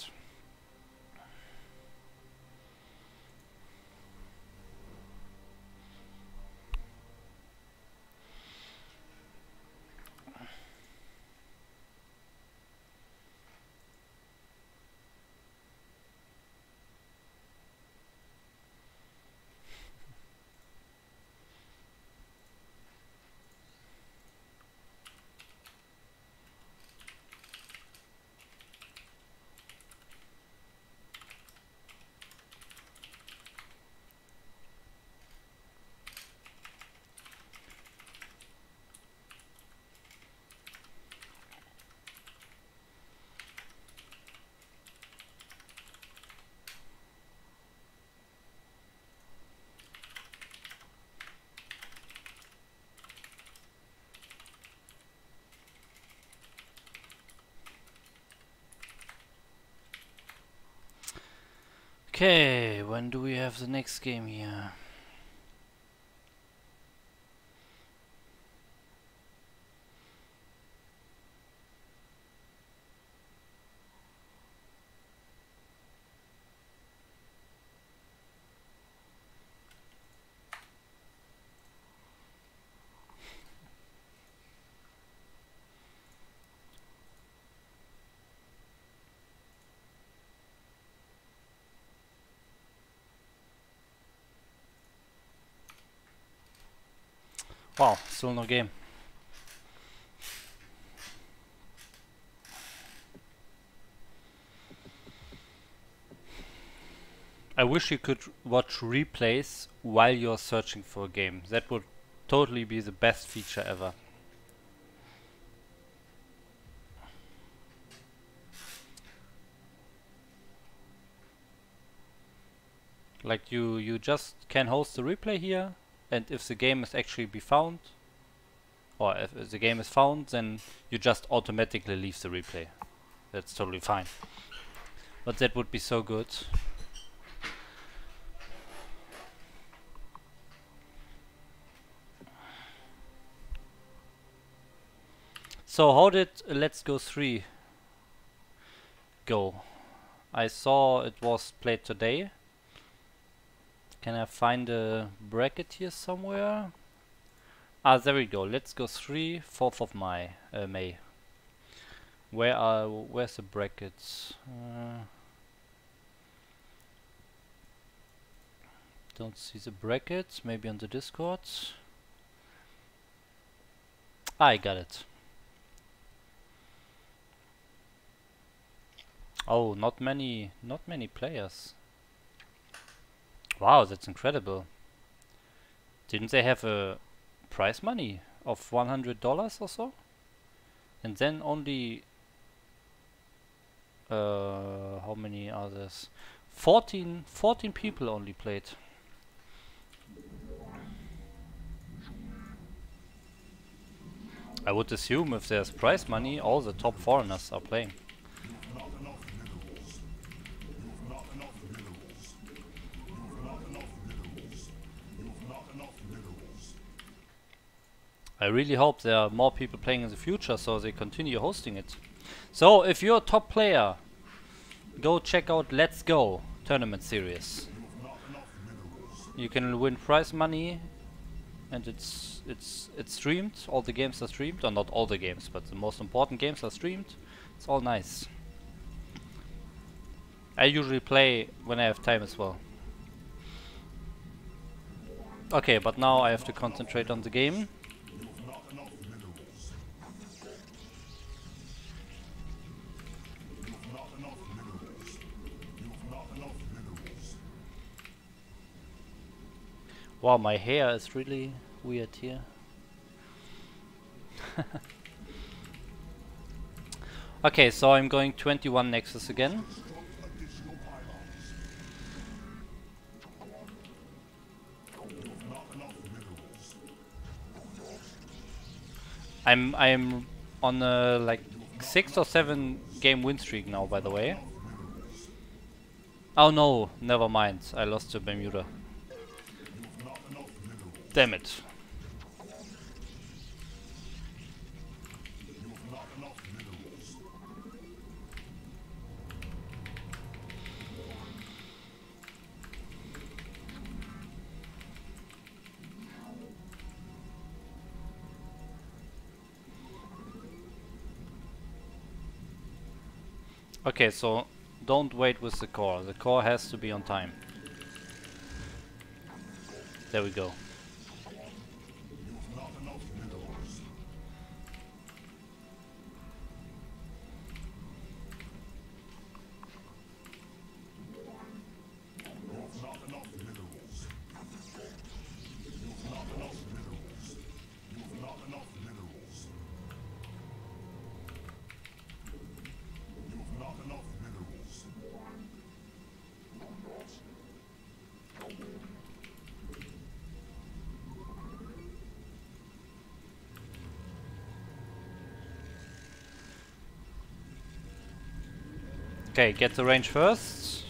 [SPEAKER 1] Okay, when do we have the next game here? Wow, still no game. I wish you could watch replays while you're searching for a game. That would totally be the best feature ever. Like you just can host the replay here, and if the game is actually be found, or if the game is found, then you just automatically leave the replay. That's totally fine. But that would be so good. So how did Let's Go 3 go? I saw it was played today. Can I find a bracket here somewhere? Ah, there we go. Let's Go 3, 4th of May. Where's the brackets? Don't see the brackets. Maybe on the Discord. I got it. Oh, not many players. Wow, that's incredible. Didn't they have a prize money of $100 or so? And then only how many others? 14 people only played. I would assume if there's prize money, all the top foreigners are playing. I really hope there are more people playing in the future so they continue hosting it. So if you're a top player, go check out Let's Go tournament series. You can win prize money, and it's streamed. All the games are streamed, or not all the games, but the most important games are streamed. It's all nice. I usually play when I have time as well. Okay, but now I have to concentrate on the game. Wow, my hair is really weird here. Okay, so I'm going 21 Nexus again.
[SPEAKER 2] Additional pylons. Not enough minerals.
[SPEAKER 1] I'm on a like 6 or 7 game win streak now, by the way. Oh no, never mind. I lost to Bermuda.
[SPEAKER 2] Not enough minerals.
[SPEAKER 1] Damn it.
[SPEAKER 2] Not enough minerals.
[SPEAKER 1] Okay, so don't wait with the core. The core has to be on time. There we go.
[SPEAKER 2] Not enough minerals. Not enough minerals. Not enough minerals. Not enough minerals. Not enough minerals.
[SPEAKER 1] Okay, get the range first.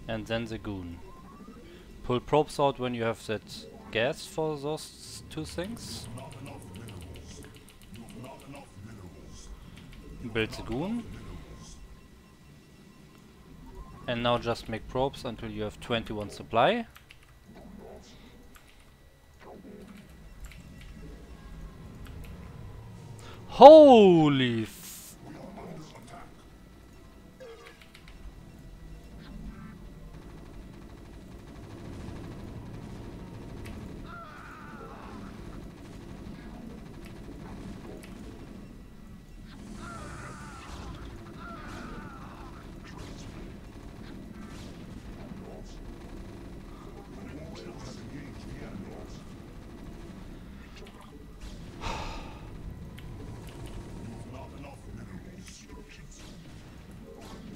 [SPEAKER 1] And then the goon. Pull probes out when you have that gas for those two things.
[SPEAKER 2] Not enough minerals. Not enough minerals.
[SPEAKER 1] Build the goon. And now just make probes until you have 21 supply. Holy f...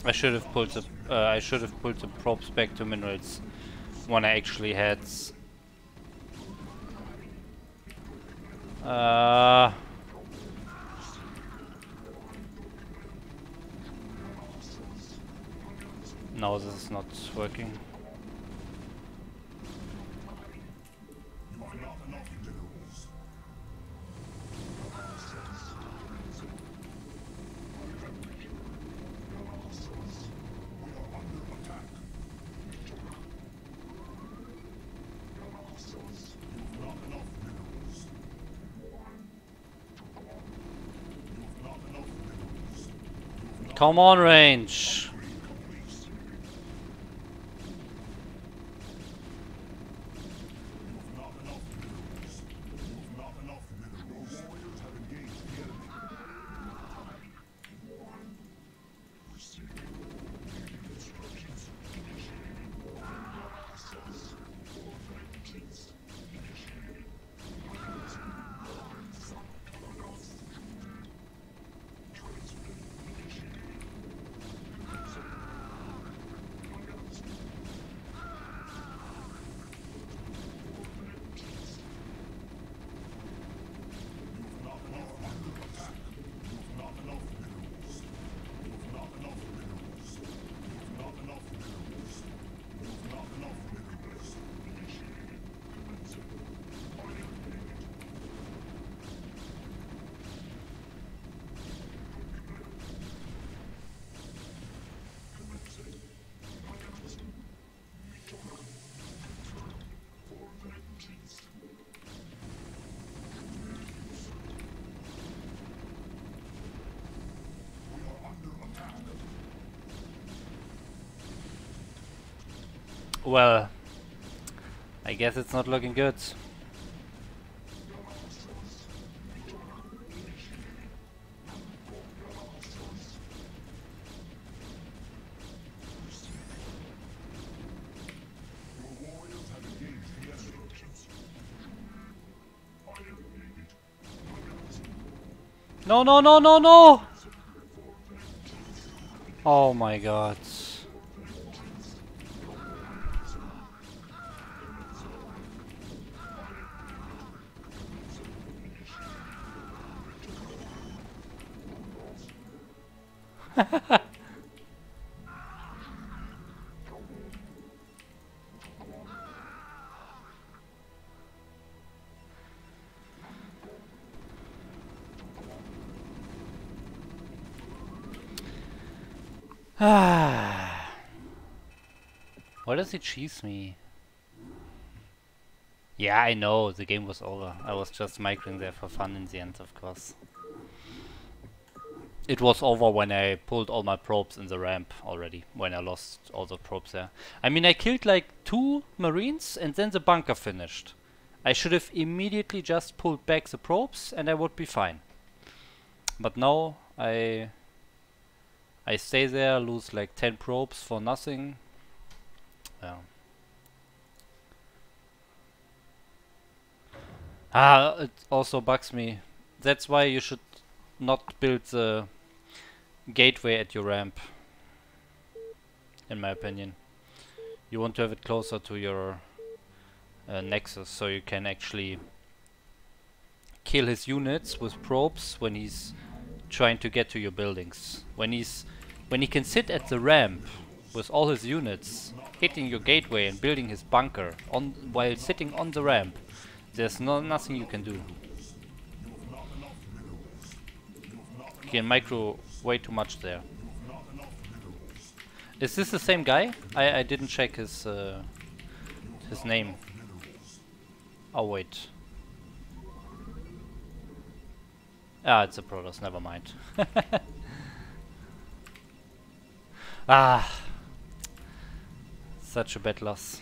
[SPEAKER 1] I should have pulled the probes back to minerals when I actually had no, this is not working.
[SPEAKER 2] Not enough minerals.
[SPEAKER 1] Come on, range. Well, I guess it's not looking good. No, no, no, no, no! Oh my god. Why does he cheese me? Yeah, I know, the game was over. I was just microing there for fun in the end, of course. It was over when I pulled all my probes in the ramp already, when I lost all the probes there. I mean, I killed like 2 marines and then the bunker finished. I should have immediately just pulled back the probes and I would be fine. But now I stay there, lose like 10 probes for nothing. Yeah. It also bugs me. That's why you should not build the gateway at your ramp, in my opinion. You want to have it closer to your nexus, so you can actually kill his units with probes when he's trying to get to your buildings. When he can sit at the ramp with all his units, hitting your gateway and building his bunker on while sitting on the ramp, there's nothing you can do. You can micro way too much there. Is this the same guy? I didn't check his name. Oh wait. Ah, it's a Protoss, never mind. Ah, such a bad loss.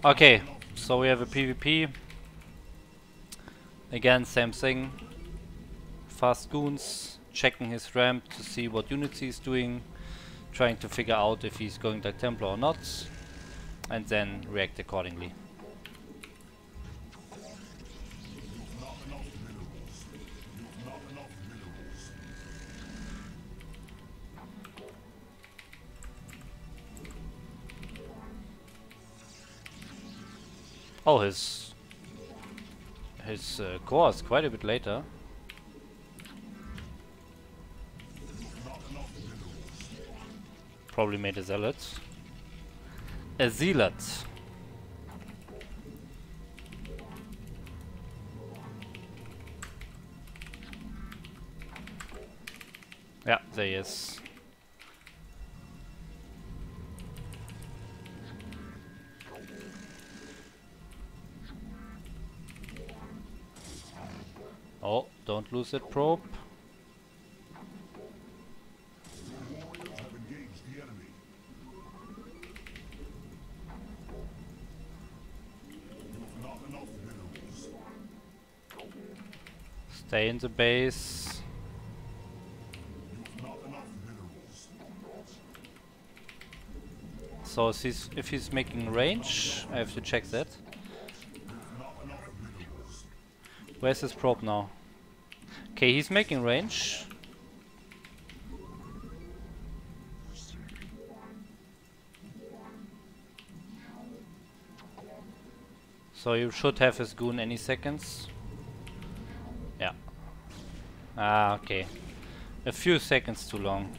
[SPEAKER 1] Okay, so we have a PvP. Again, same thing. Fast goons, checking his ramp to see what units he's doing, trying to figure out if he's going Dark Templar or not, and then react accordingly. Oh, his core is quite a bit later. Probably made a zealot. A zealot. Yeah, there he is. Oh, don't lose that probe. Stay in the base. So if he's making range, I have to check that. Where's his probe now? Okay, he's making range. So you should have his goon any seconds. Yeah. Ah, okay. A few seconds too long.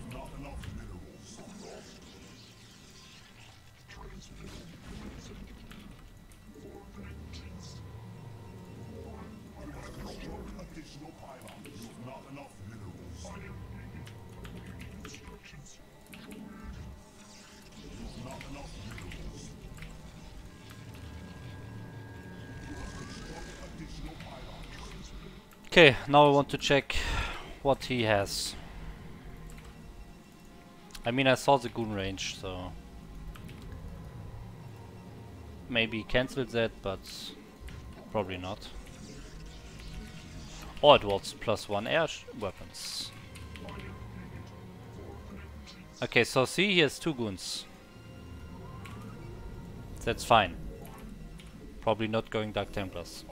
[SPEAKER 1] Okay, now I want to check what he has. I mean, I saw the goon range, so maybe he cancelled that, but probably not. Or it was +1 air weapons. Okay, so see, he has 2 goons. That's fine. Probably not going Dark Templars.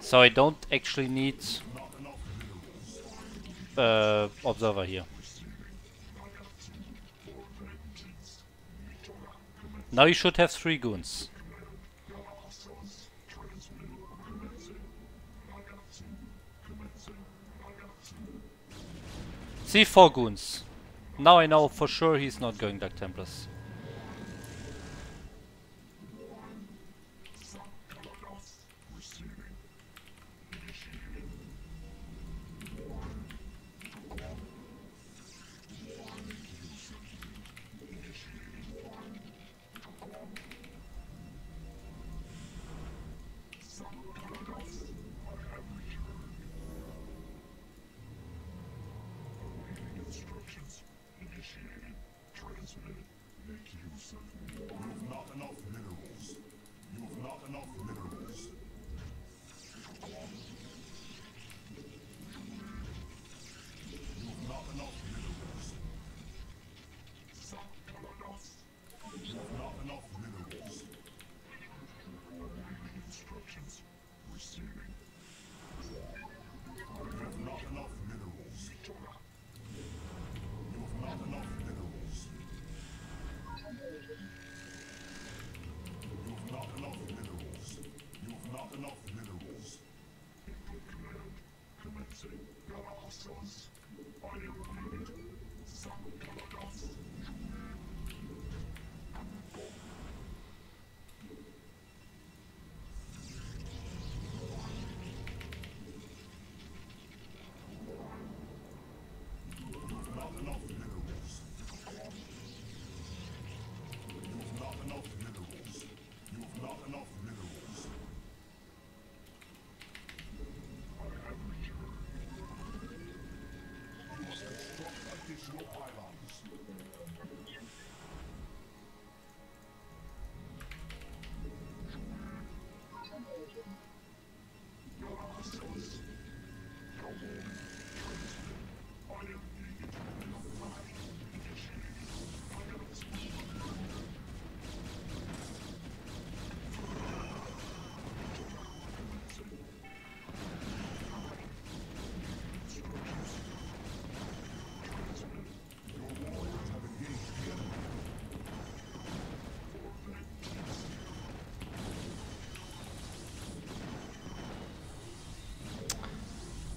[SPEAKER 1] So I don't actually need observer here. Now you should have 3 goons. See, 4 goons. Now I know for sure he's not going Dark Templars.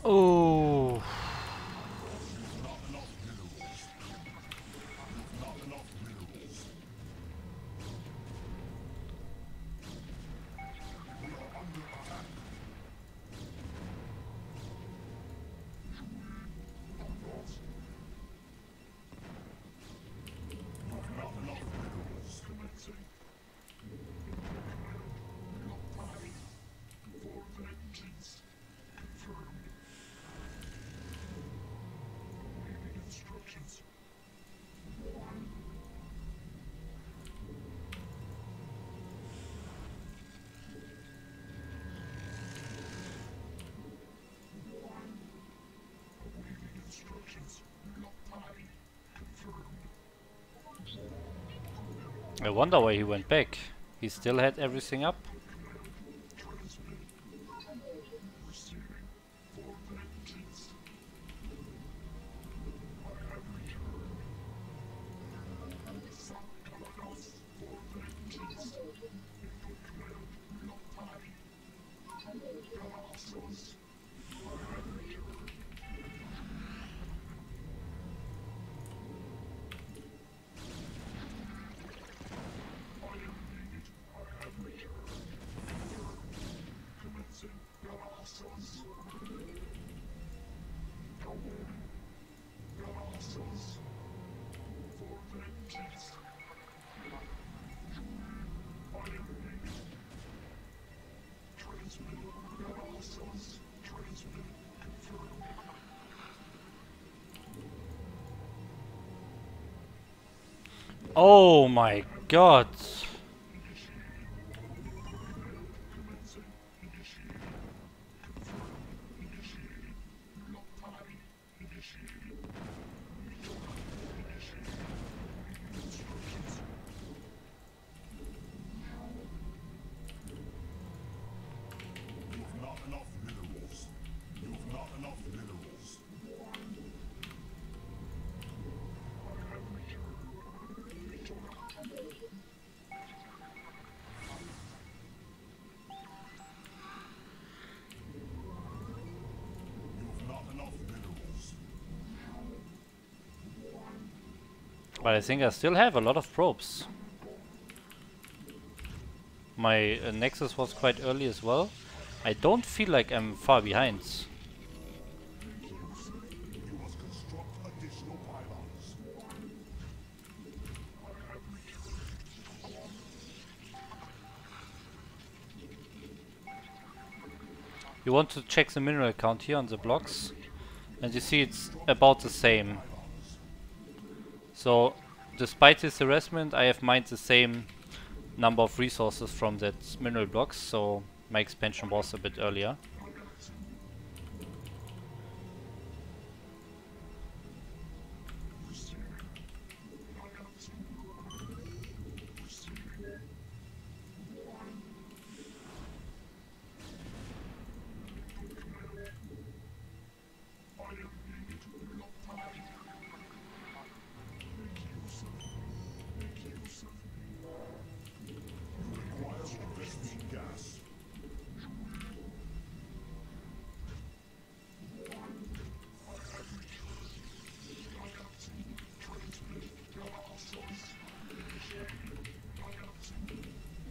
[SPEAKER 1] Oh. I wonder why he went back. He still had everything up. Oh my god!
[SPEAKER 2] You've not enough minerals. You've not enough minerals. You've not enough minerals.
[SPEAKER 1] But I think I still have a lot of probes. My Nexus was quite early as well. I don't feel like I'm far behind.
[SPEAKER 2] You must construct additional pylons.
[SPEAKER 1] You want to check the mineral count here on the blocks, and you see it's about the same. So, despite this harassment, I have mined the same number of resources from that mineral blocks, so my expansion was a bit earlier.
[SPEAKER 2] Gas.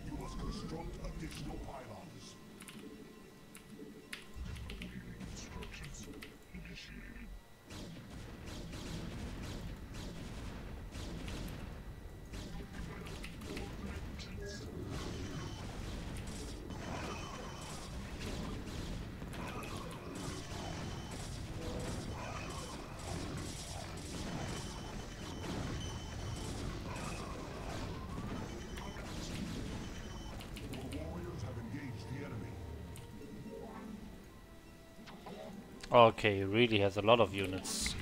[SPEAKER 2] You must construct additional pylons. Instructions initiated. Your warriors have engaged the enemy.
[SPEAKER 1] Okay, really has a lot of units.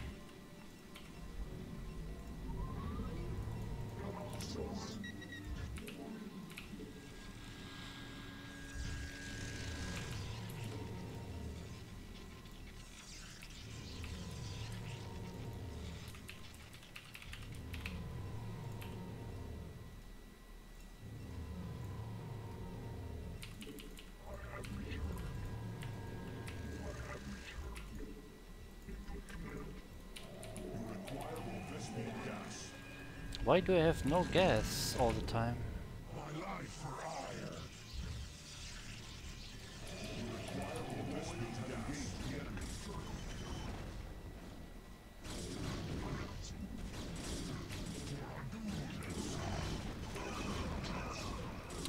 [SPEAKER 2] You require more Vespian gas.
[SPEAKER 1] Why do I have no gas all the time?
[SPEAKER 2] My life for ire. You require more Vespian gas. The enemy.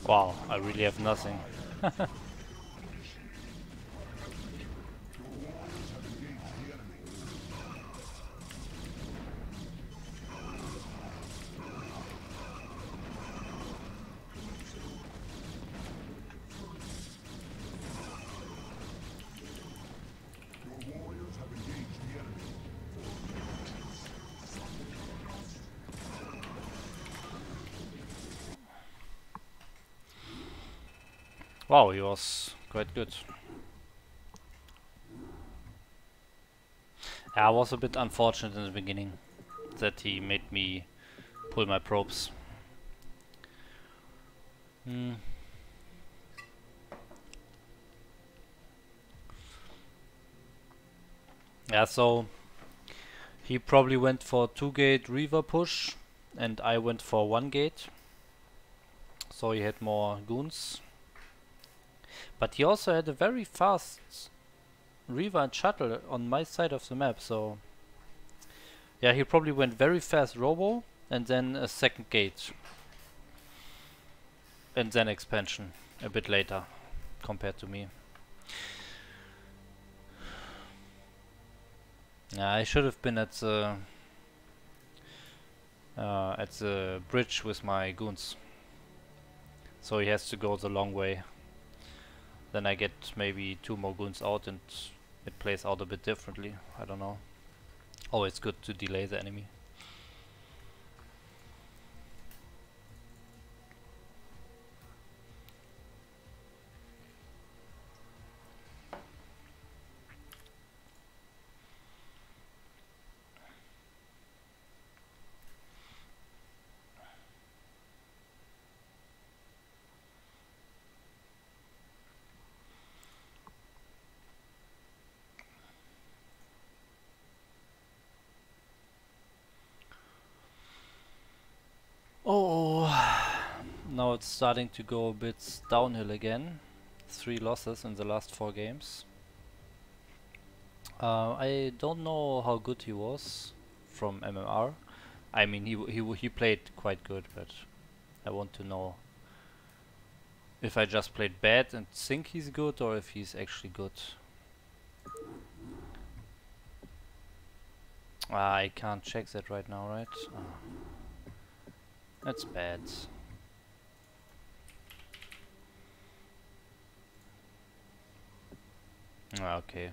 [SPEAKER 1] Wow, I really have nothing.
[SPEAKER 2] Your warriors have engaged the enemy. Your warriors have engaged the enemy.
[SPEAKER 1] Wow, he was quite good. Yeah, I was a bit unfortunate in the beginning that he made me pull my probes. Yeah, so he probably went for 2-gate Reaver push and I went for 1-gate. So he had more goons. But he also had a very fast Reaver and Shuttle on my side of the map, so yeah, he probably went very fast Robo and then a 2nd gate. And then expansion a bit later compared to me. Yeah, I should have been at the bridge with my goons. So he has to go the long way. Then I get maybe 2 more goons out and it plays out a bit differently. I don't know. Always good to delay the enemy. Oh, now it's starting to go a bit downhill again. 3 losses in the last 4 games. I don't know how good he was from MMR. I mean, he played quite good, but I want to know if I just played bad and think he's good or if he's actually good. I can't check that right now, right? That's bad. Okay.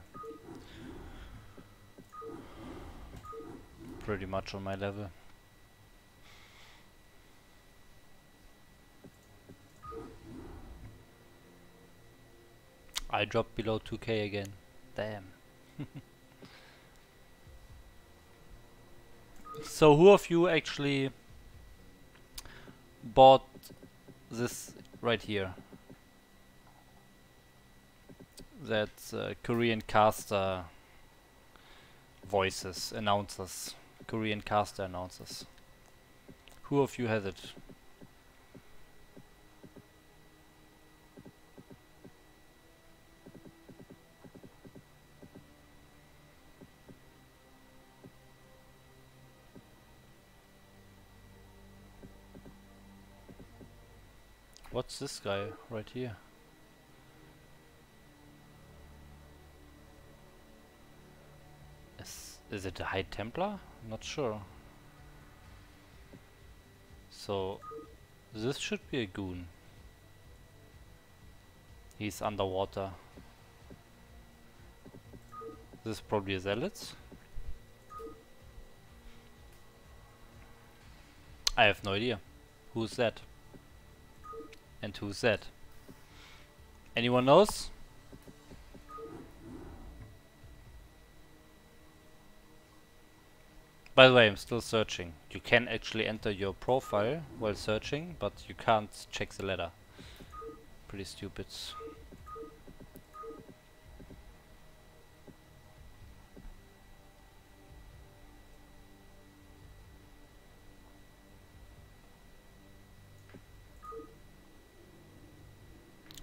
[SPEAKER 1] Pretty much on my level. I dropped below 2k again. Damn. So who of you actually bought this right here? That's Korean caster voices, announcers. Korean caster announcers. Who of you has it? What's this guy right here? Is it a High Templar? Not sure. So this should be a goon. He's underwater. This is probably a zealot. I have no idea. Who's that? And who's that? Anyone knows? By the way, I'm still searching. You can actually enter your profile while searching, but you can't check the ladder. Pretty stupid.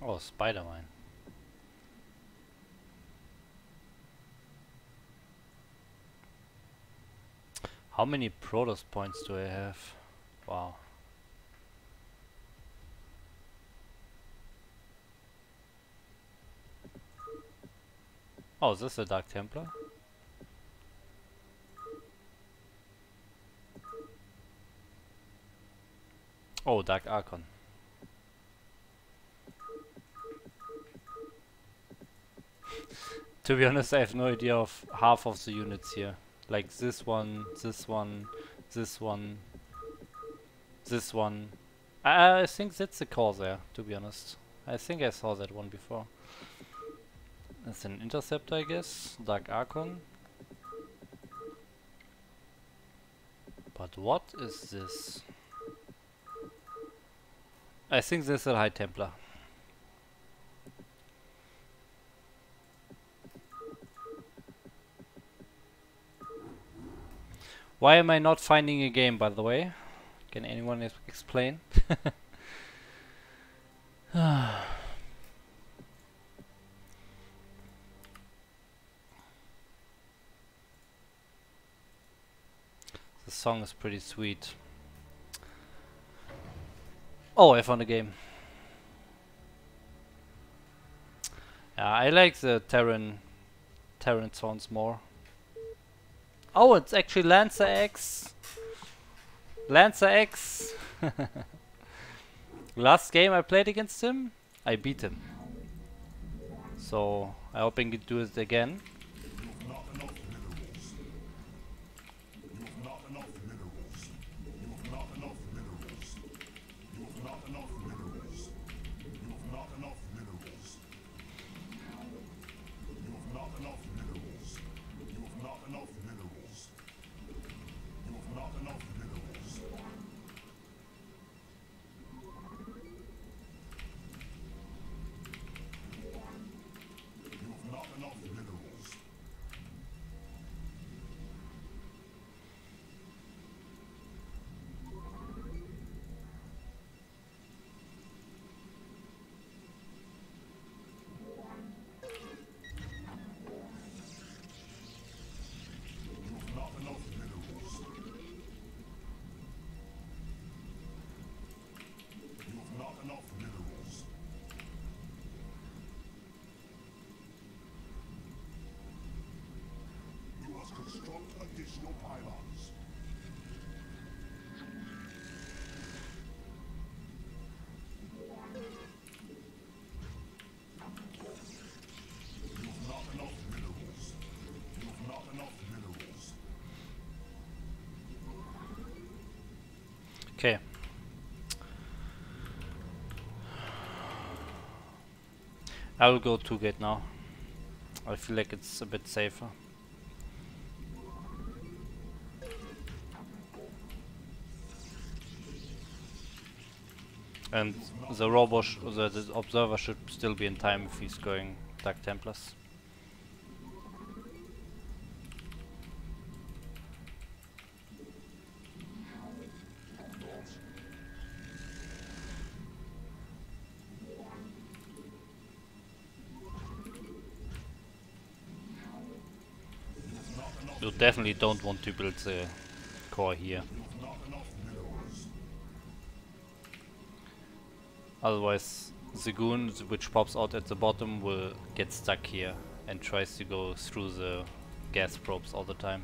[SPEAKER 1] Oh, Spider-Man. How many Protoss points do I have? Wow. Oh, is this a Dark Templar? Oh, Dark Archon. To be honest, I have no idea of half of the units here. Like this one, this one, this one, this one. I think that's the Corsair, to be honest. I think I saw that one before. It's an interceptor, I guess. Dark Archon. But what is this? I think this is a High Templar. Why am I not finding a game, by the way? Can anyone explain? The song is pretty sweet. Oh, I found a game. Yeah, I like the Terran sounds more. Oh, it's actually Lancer X. Lancer X. Last game I played against him, I beat him. So I hope I can do it again.
[SPEAKER 2] Construct additional pylons. You've not enough minerals. You've not enough minerals.
[SPEAKER 1] Okay. I will go 2 gate now. I feel like it's a bit safer. And the robot, the observer should still be in time if he's going Dark Templars. You definitely don't want to build the core here. Otherwise the goon which pops out at the bottom will get stuck here and tries to go through the gas probes all the time.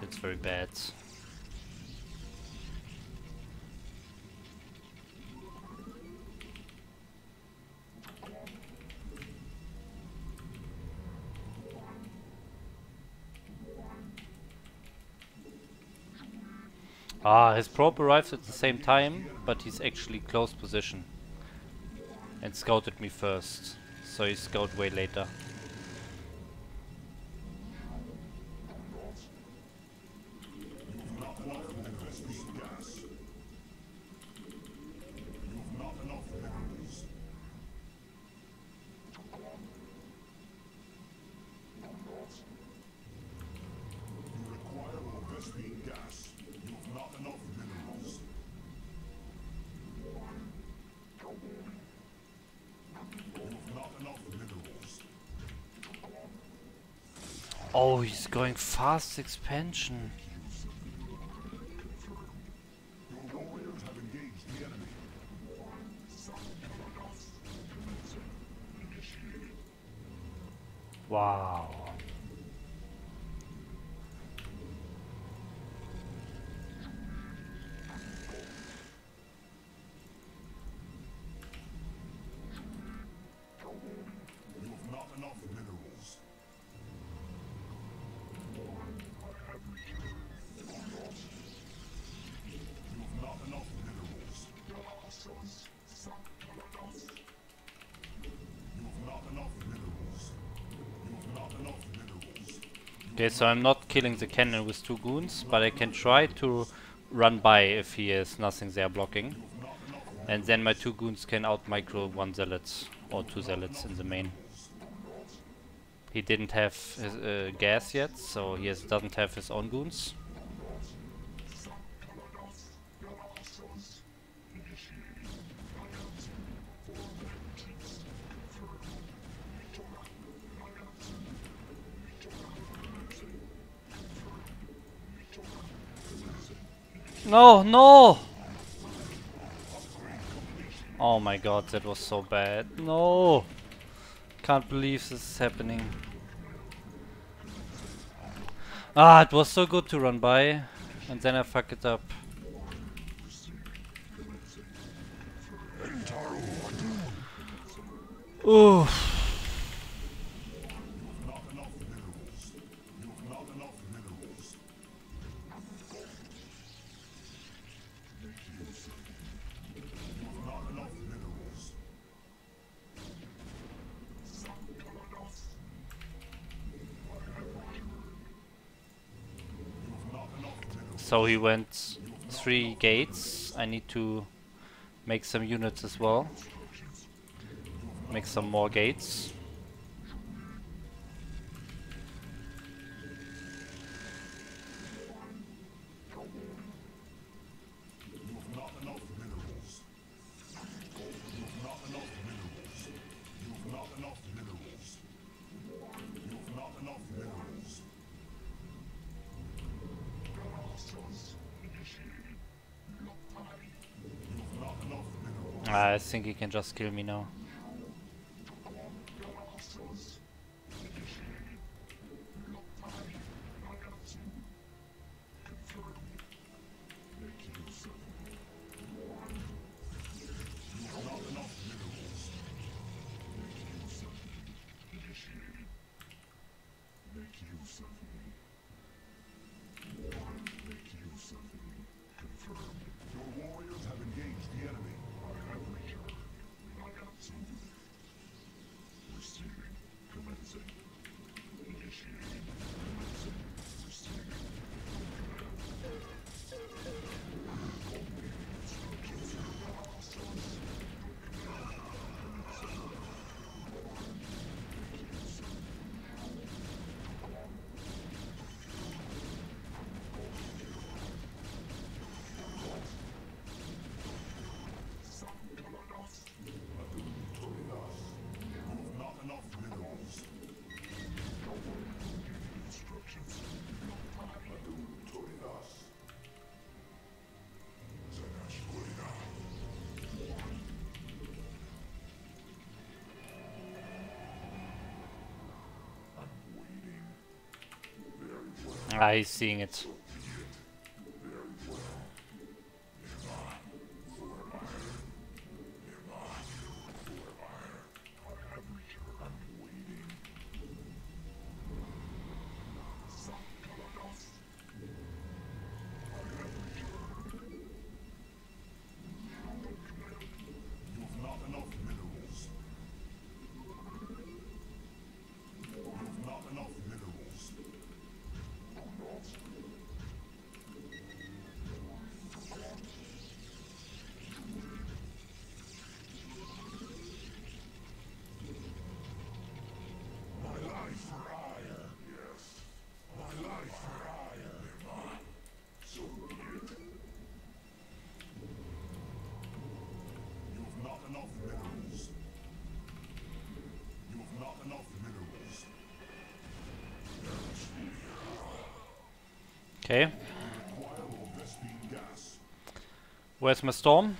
[SPEAKER 1] It's very bad. Ah, his probe arrives at the same time, but he's actually close position. And scouted me first, so he scouted way later. Oh, he's going fast expansion.
[SPEAKER 2] Your warriors have engaged the enemy.
[SPEAKER 1] Wow.
[SPEAKER 2] You have not enough minerals. You have not enough minerals.
[SPEAKER 1] Okay, so I'm not killing the cannon with 2 goons, but I can try to run by if he has nothing there blocking. And then my 2 goons can out micro 1 zealot or 2 zealots in the main. He didn't have his gas yet, so he doesn't have his own goons. No, no! Oh my god, that was so bad. No! Can't believe this is happening. Ah, it was so good to run by, and then I fuck it up. Ooh. So he went 3 gates. I need to make some units as well. Make some more gates. I think he can just kill me now. Ah, he's seeing it. Okay. Where's my storm?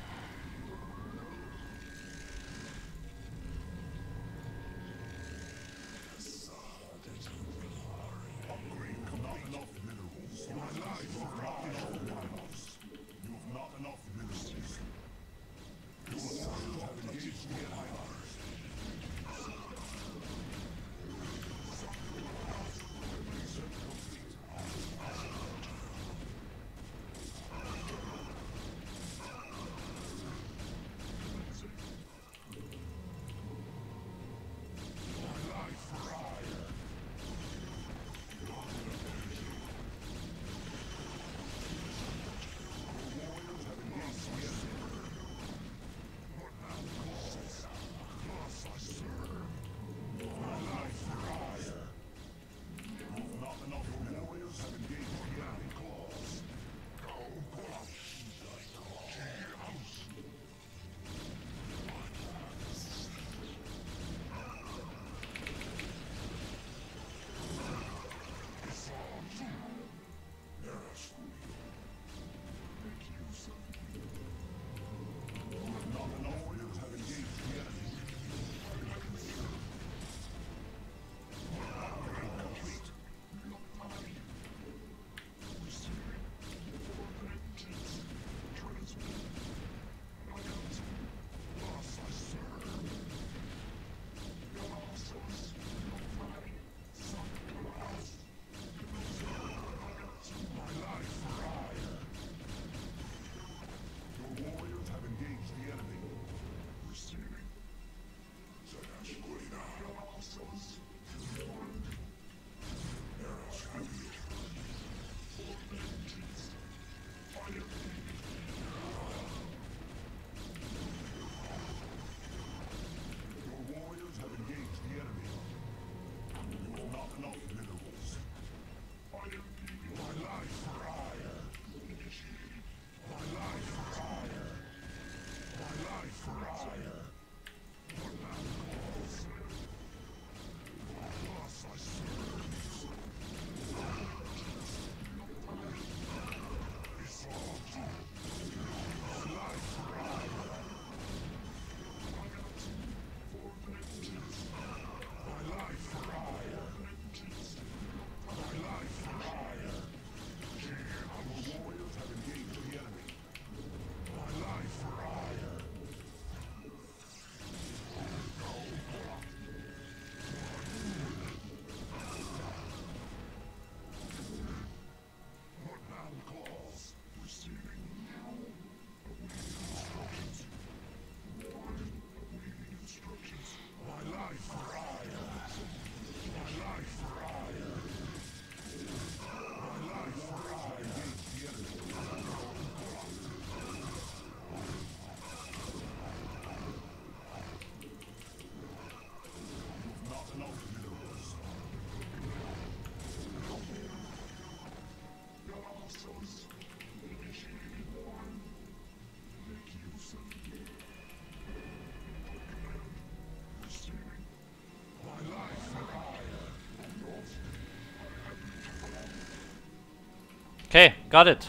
[SPEAKER 1] Okay, got it.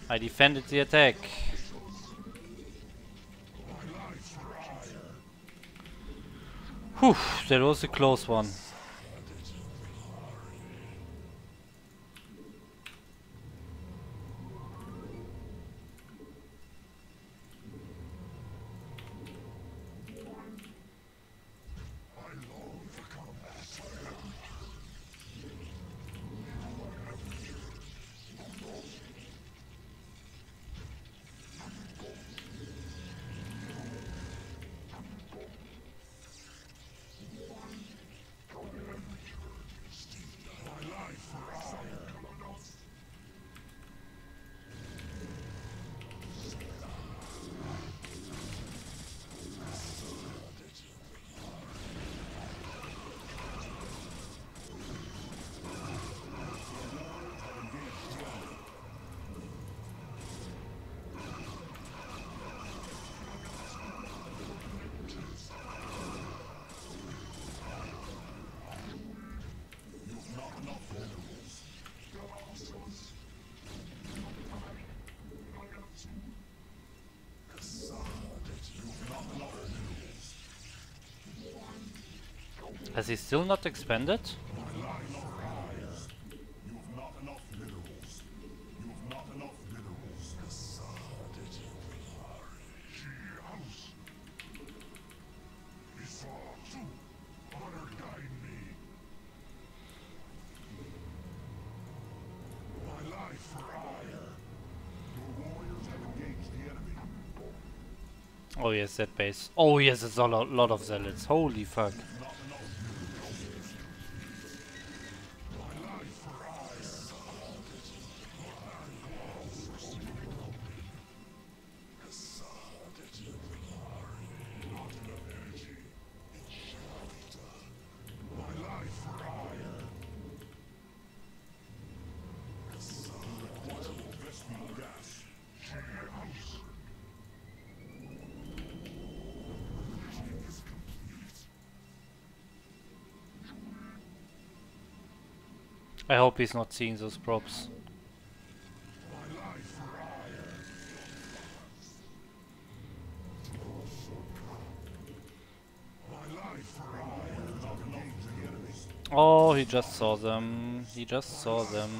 [SPEAKER 1] I defended the attack. Whew, that was a close one. Has he still not expanded? Oh yes, that base. Oh yes, it's a lot of zealots. Holy fuck. I hope he's not seeing those props. Oh, he just saw them. He just saw them.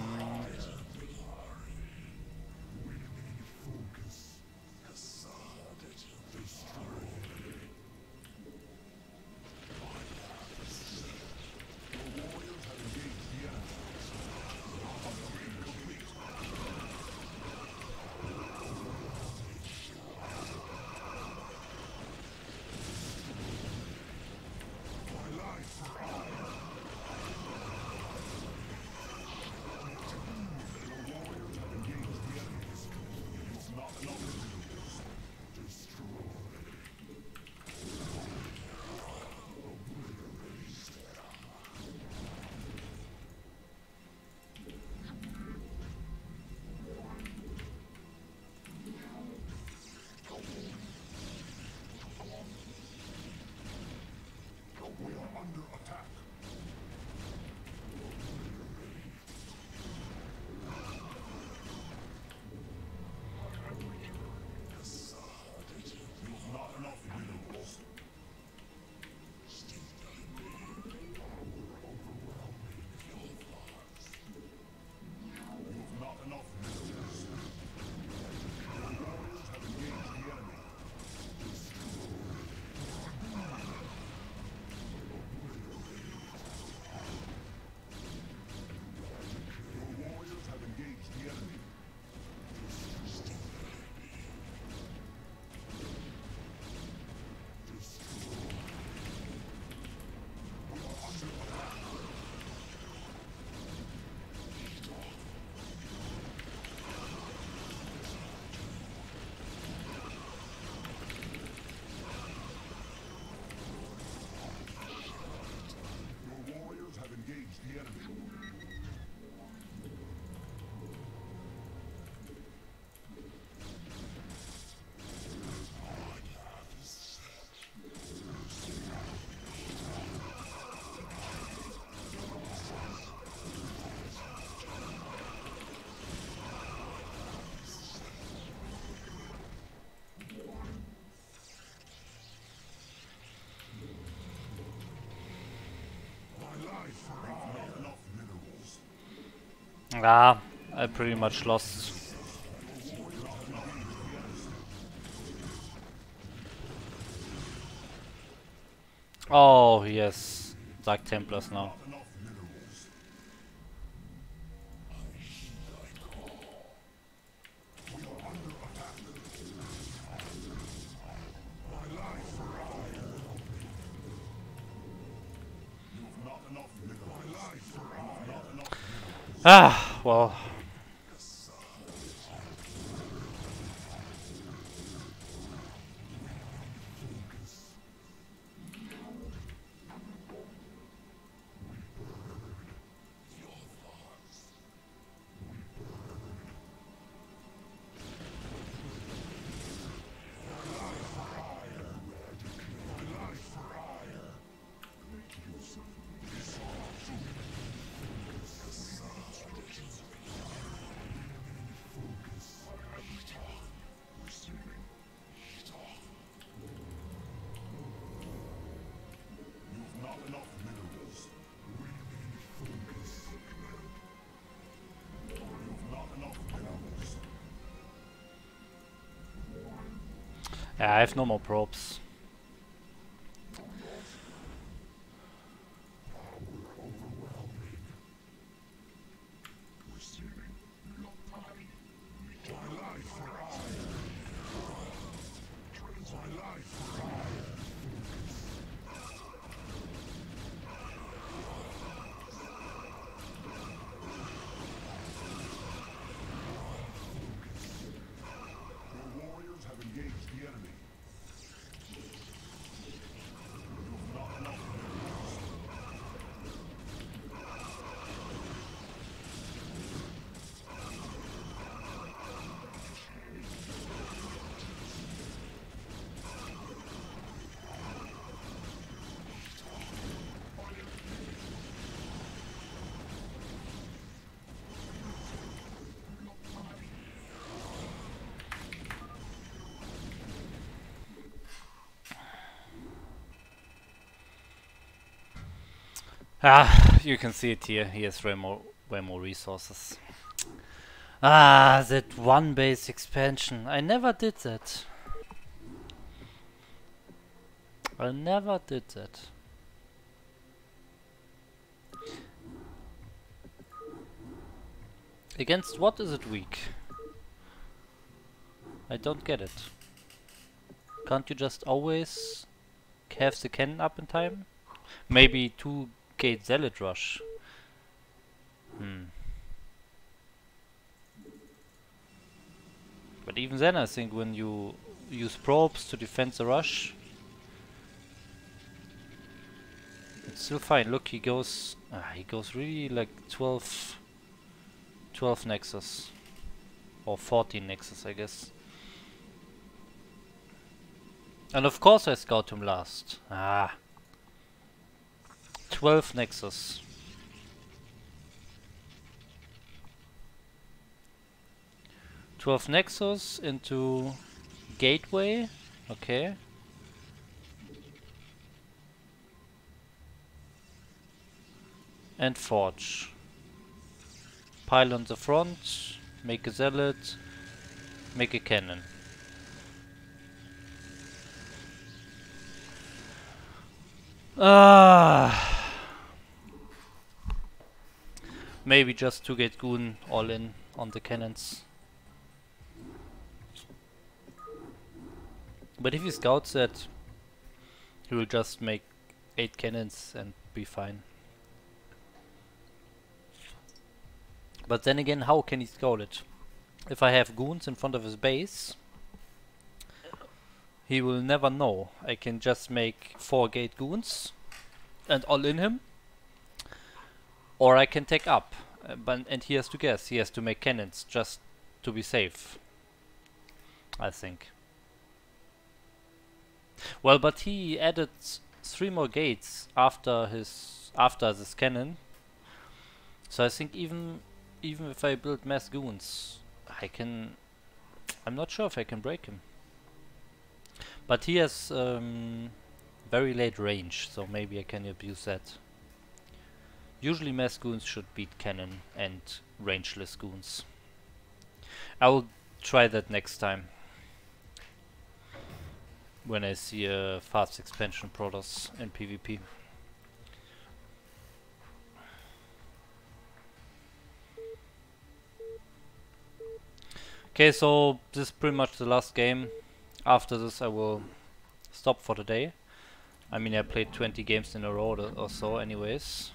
[SPEAKER 1] Ah, I pretty much lost. Oh, yes. Dark Templars now. Ah, well. Yeah, I have no more probes. Ah, you can see it here. He has way more resources. Ah, that one base expansion. I never did that. I never did that. Against what is it weak? I don't get it. Can't you just always have the cannon up in time? Maybe 2 gate Zealot rush. But even then I think when you use probes to defend the rush, it's still fine. Look, he goes really like 12 Nexus. Or 14 Nexus, I guess. And of course I scout him last. 12 Nexus. Nexus into Gateway. Okay. And Forge. Pile on the front. Make a Zealot. Make a cannon. Maybe just 2-gate Goon all in on the cannons. But if he scouts that, he will just make 8 cannons and be fine. But then again, how can he scout it? If I have goons in front of his base, he will never know. I can just make 4-gate goons and all in him. Or I can take up. And he has to guess. He has to make cannons just to be safe, I think. Well, but he added 3 more gates after this cannon. So I think even if I build mass goons, I'm not sure if I can break him. But he has very late range, so maybe I can abuse that. Usually mass goons should beat cannon and rangeless goons. I will try that next time when I see a fast expansion Protoss in PvP. Okay, so this is pretty much the last game. After this I will stop for the day. I mean, I played 20 games in a row or so anyways.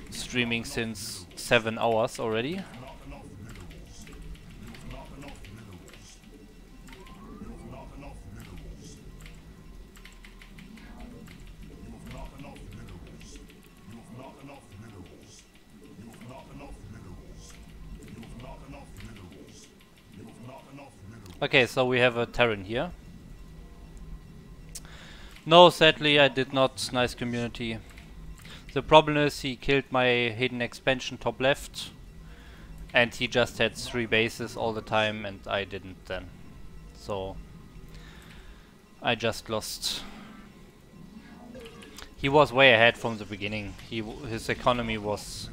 [SPEAKER 1] Streaming since 7 hours already. Okay, so we have a Terran here. No, sadly I did not. Nice community. The problem is he killed my hidden expansion top left, and he just had 3 bases all the time and I didn't then. So I just lost. He was way ahead from the beginning. His economy was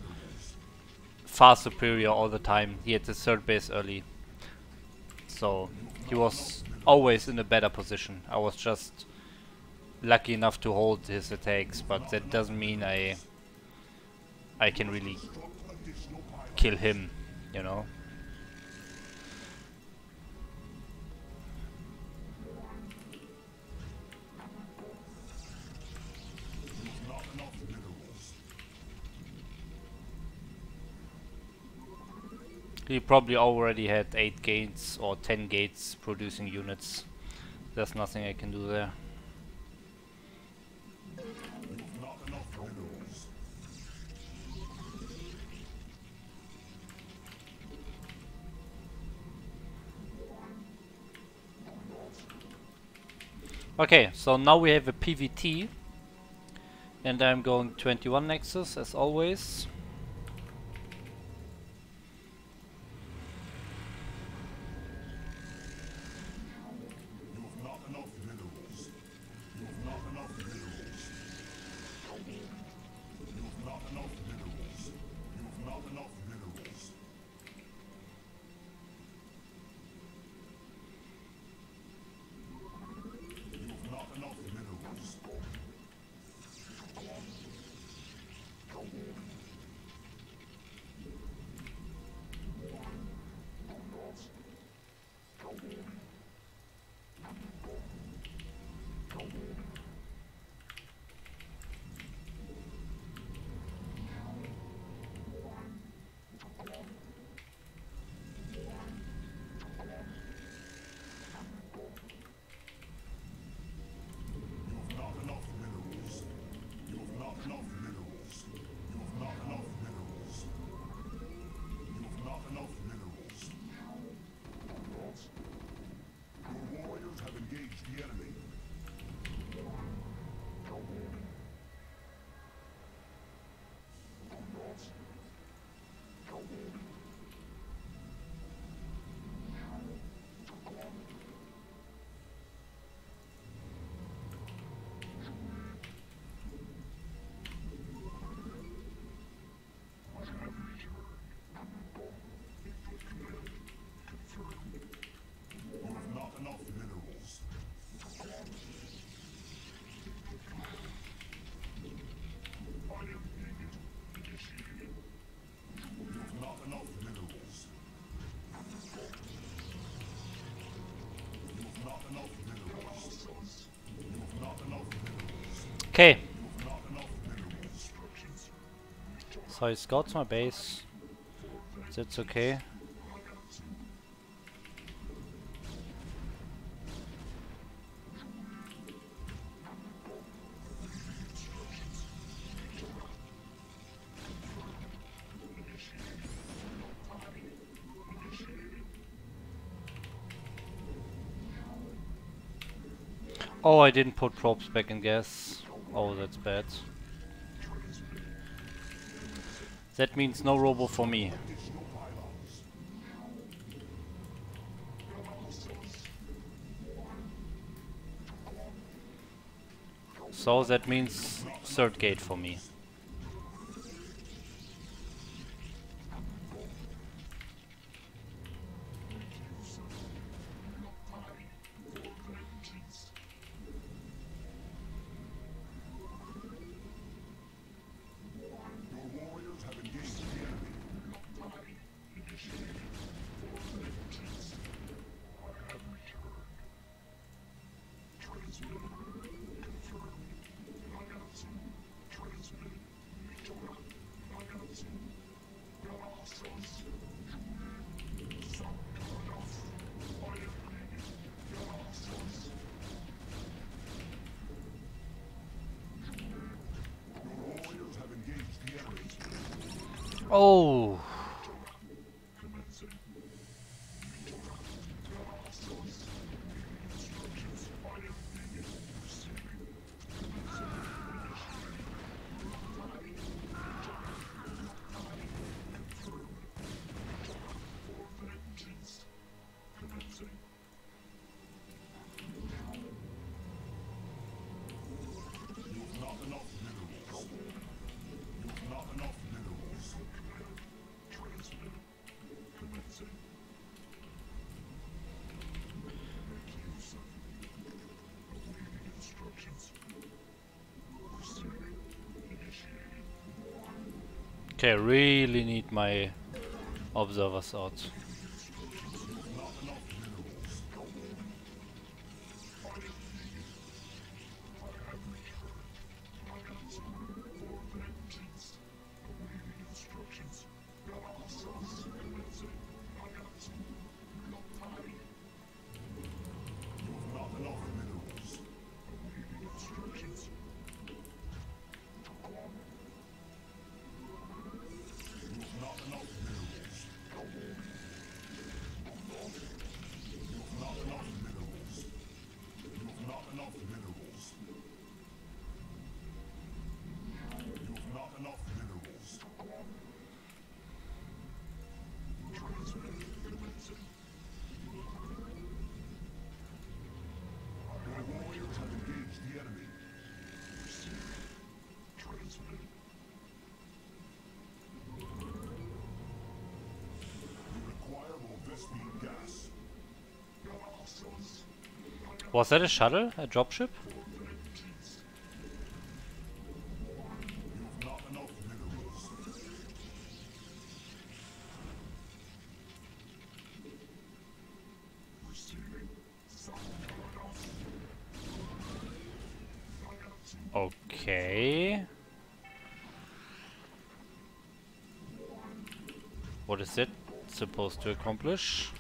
[SPEAKER 1] far superior all the time. He had the 3rd base early. So he was always in a better position. I was just lucky enough to hold his attacks, but that doesn't mean I can really kill him, you know. He probably already had 8 gates or 10 gates producing units. There's nothing I can do there. Okay, so now we have a PVT, and I'm going 21 Nexus as always. Okay. So he scouts my base. That's okay. Oh, I didn't put probes back in gas. Oh, that's bad. That means no robo for me. So that means third gate for me. Oh! Okay, I really need my observers out. Was that a shuttle? A dropship? Okay. What is it supposed to accomplish?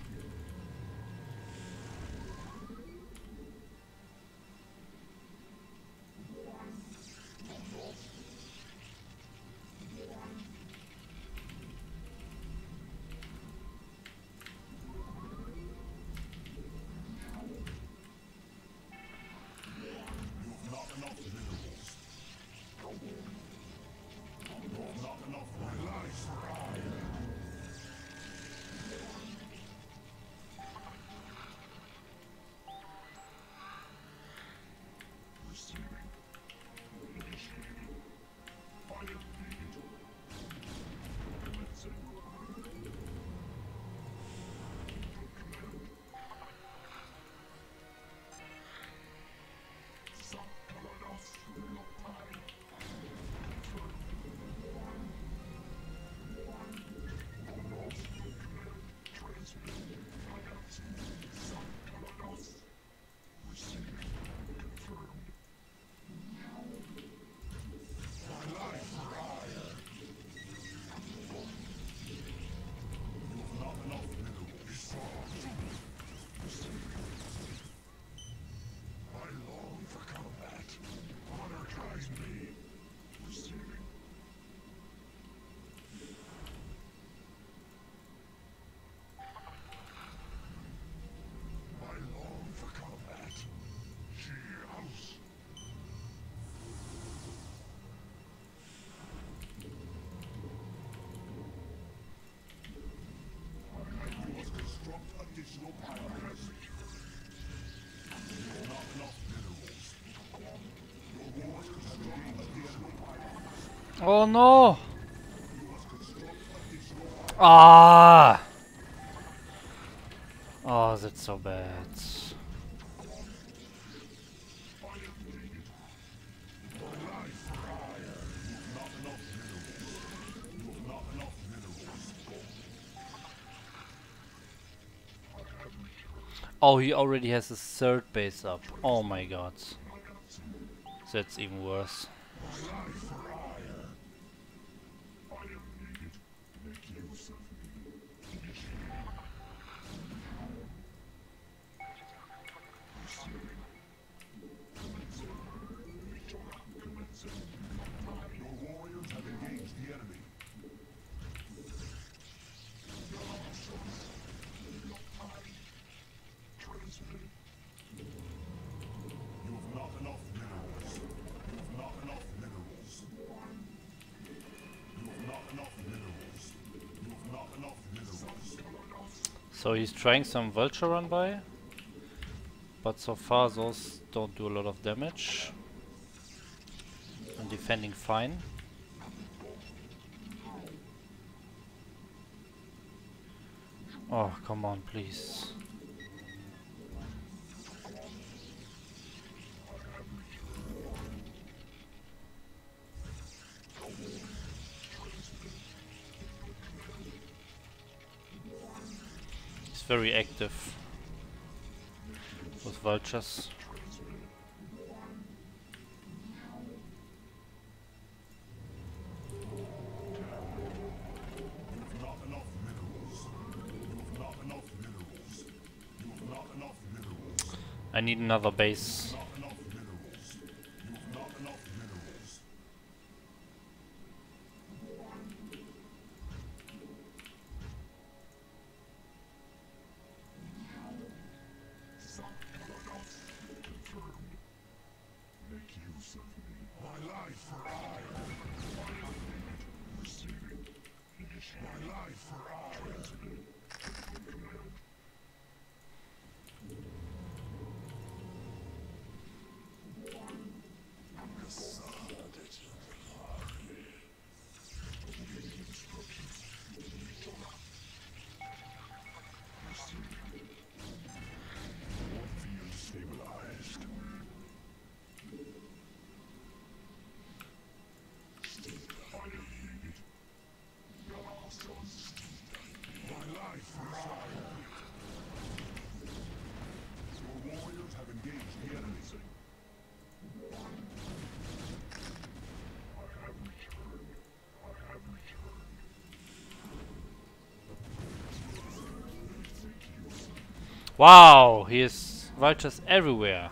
[SPEAKER 1] Oh no! Ah! Oh, that's so bad. Oh, he already has his third base up. Oh my god. That's even worse.
[SPEAKER 2] Your warriors have engaged the enemy. You have not enough minerals. You have not enough minerals. You have not enough minerals. You have not enough minerals.
[SPEAKER 1] So he's trying some vulture run by, but so far those don't do a lot of damage. And defending fine. Oh, come on, please. He's very active with vultures. I need another base. Wow, he has vultures everywhere.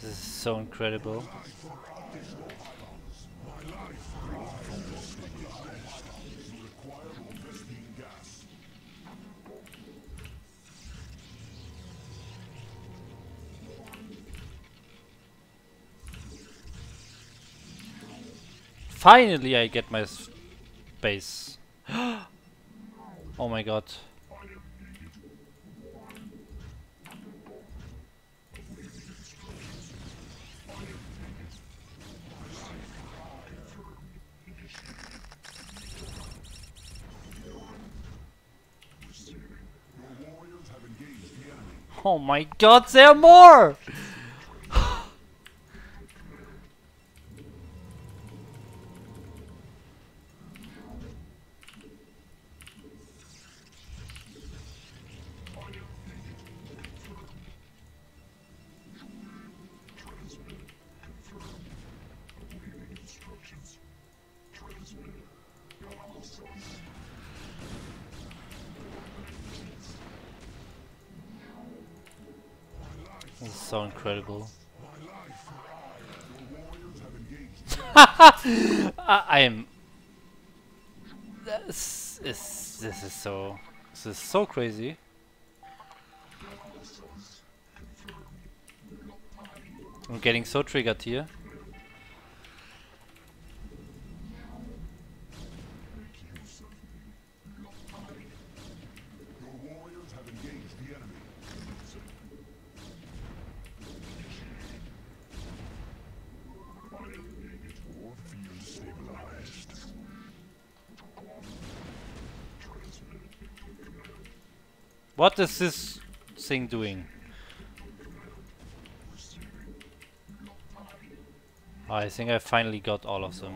[SPEAKER 1] This is so incredible. Finally I get my base. Oh my god.
[SPEAKER 2] Your warriors have engaged the enemy.
[SPEAKER 1] Oh my god, there are more! This is so incredible. I am. This is so crazy. I'm getting so triggered here. What is this thing doing? Oh, I think I finally got all of them.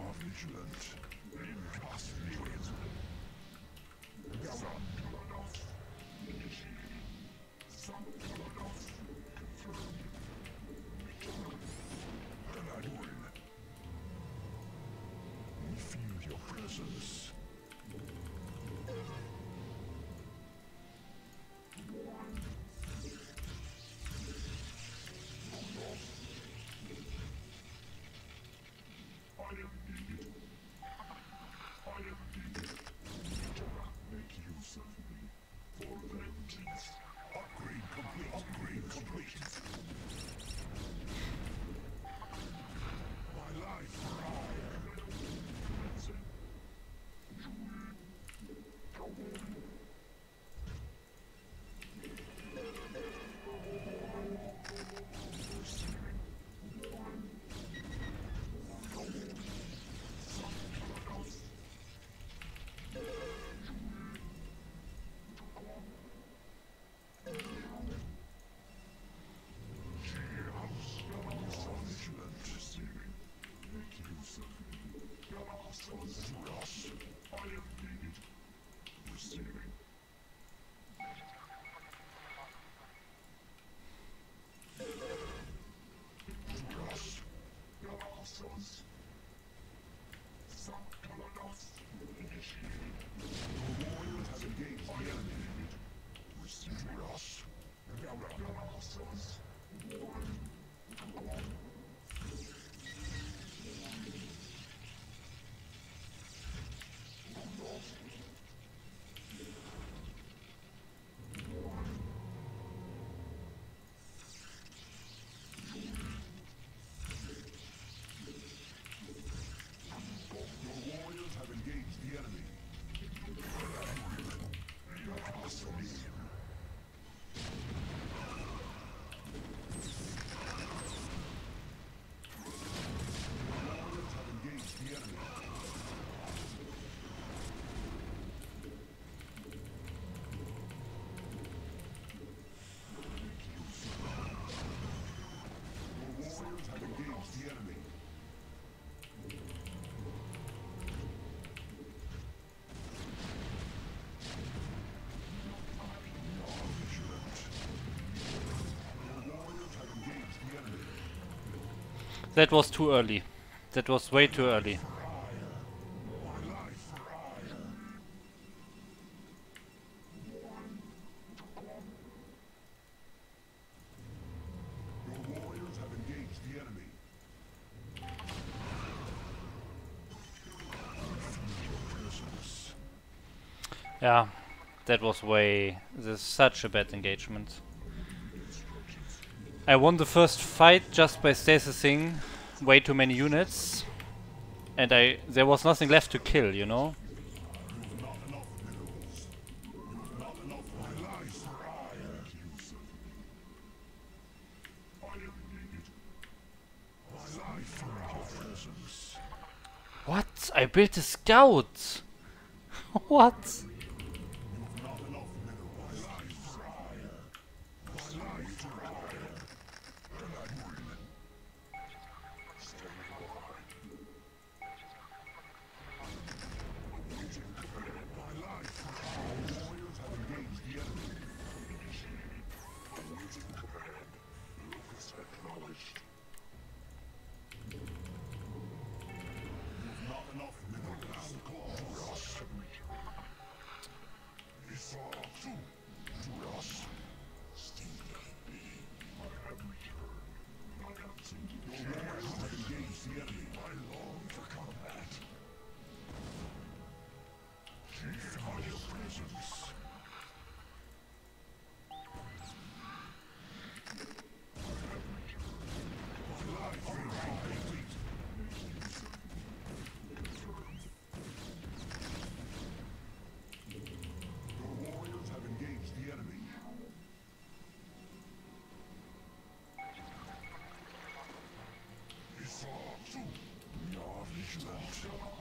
[SPEAKER 1] That was too early. That was way too early. Yeah, that was way... This is such a bad engagement. I won the first fight just by stasising way too many units. And there was nothing left to kill, you know? What? I built a scout! What?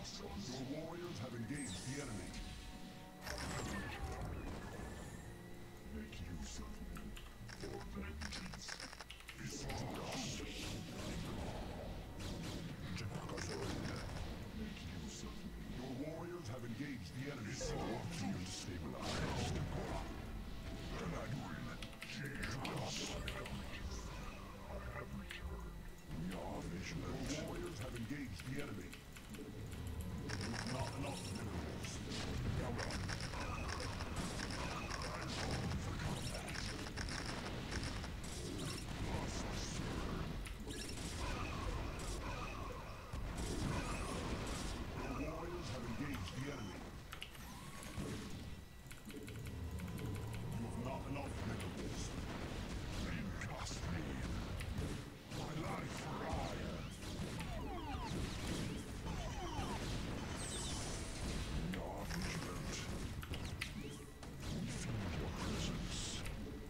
[SPEAKER 2] Your warriors have engaged the enemy. Make use of me for vengeance. Make use of me. Your warriors have engaged the enemy. Field stabilized. I have returned. We are vigilant. Your warriors have engaged the enemy. Not enough minerals. Now run. I'm ready for combat. Your warriors have engaged the enemy. You have not enough minerals. You cost me my life for hire. We are vigilant. We feel your presence.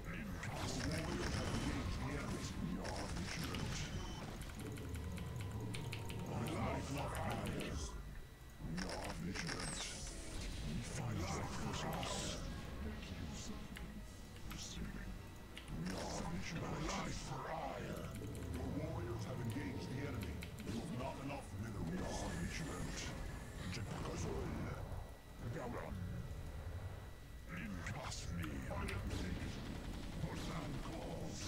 [SPEAKER 2] You cost me. Warriors have engaged the enemy. We are vigilant. My life for hire. We are vigilant. We find your presence. Make use of me. Receiving. We are vigilant. My life for hire. Your warriors have engaged the enemy. You have not enough minerals. We are vigilant. Jekazol. Gauron. You cost me. I am taken. What land calls.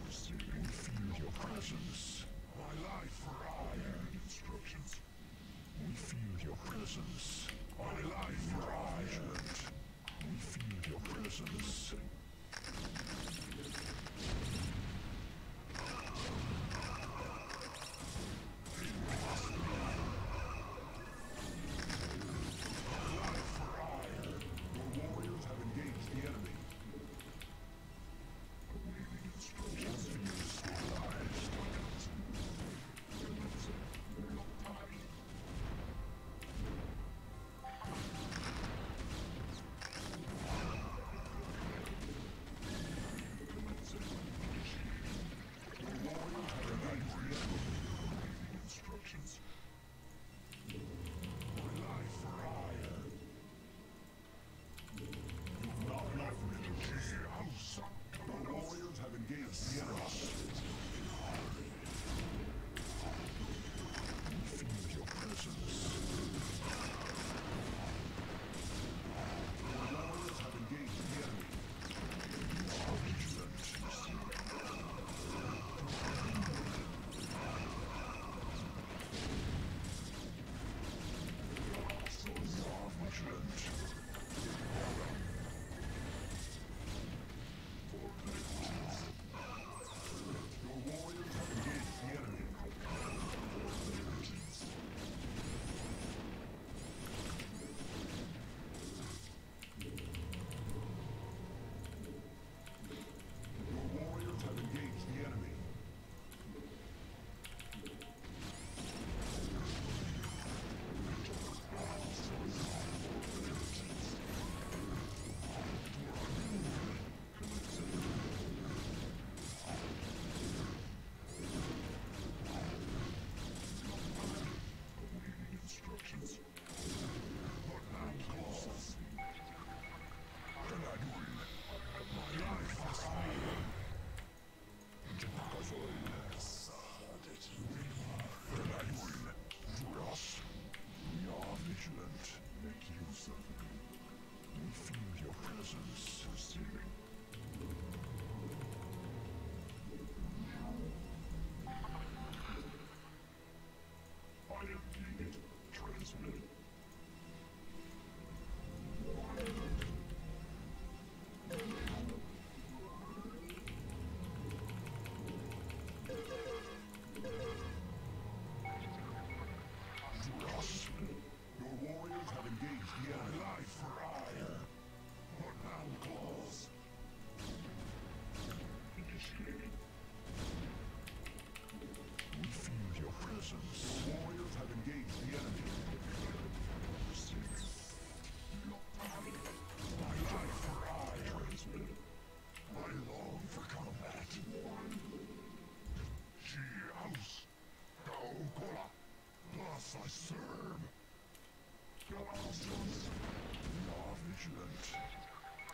[SPEAKER 2] Receiving. We feel your presence. My life for hire. Instructions. We feel your presence. My life for hire. We feel your presence.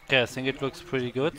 [SPEAKER 1] Okay, I think it looks pretty good.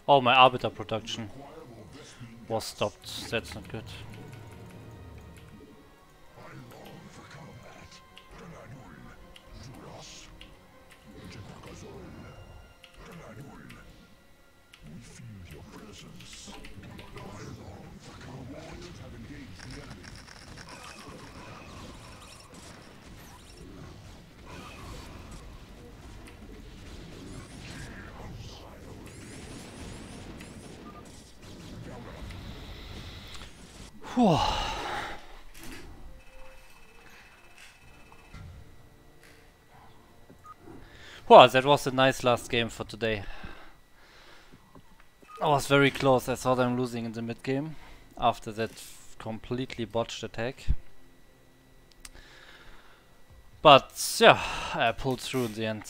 [SPEAKER 1] Oh, my Arbiter production was stopped. That's not good. Whew. Wow, that was a nice last game for today. I was very close. I thought I'm losing in the mid game after that completely botched attack. But yeah, I pulled through in the end.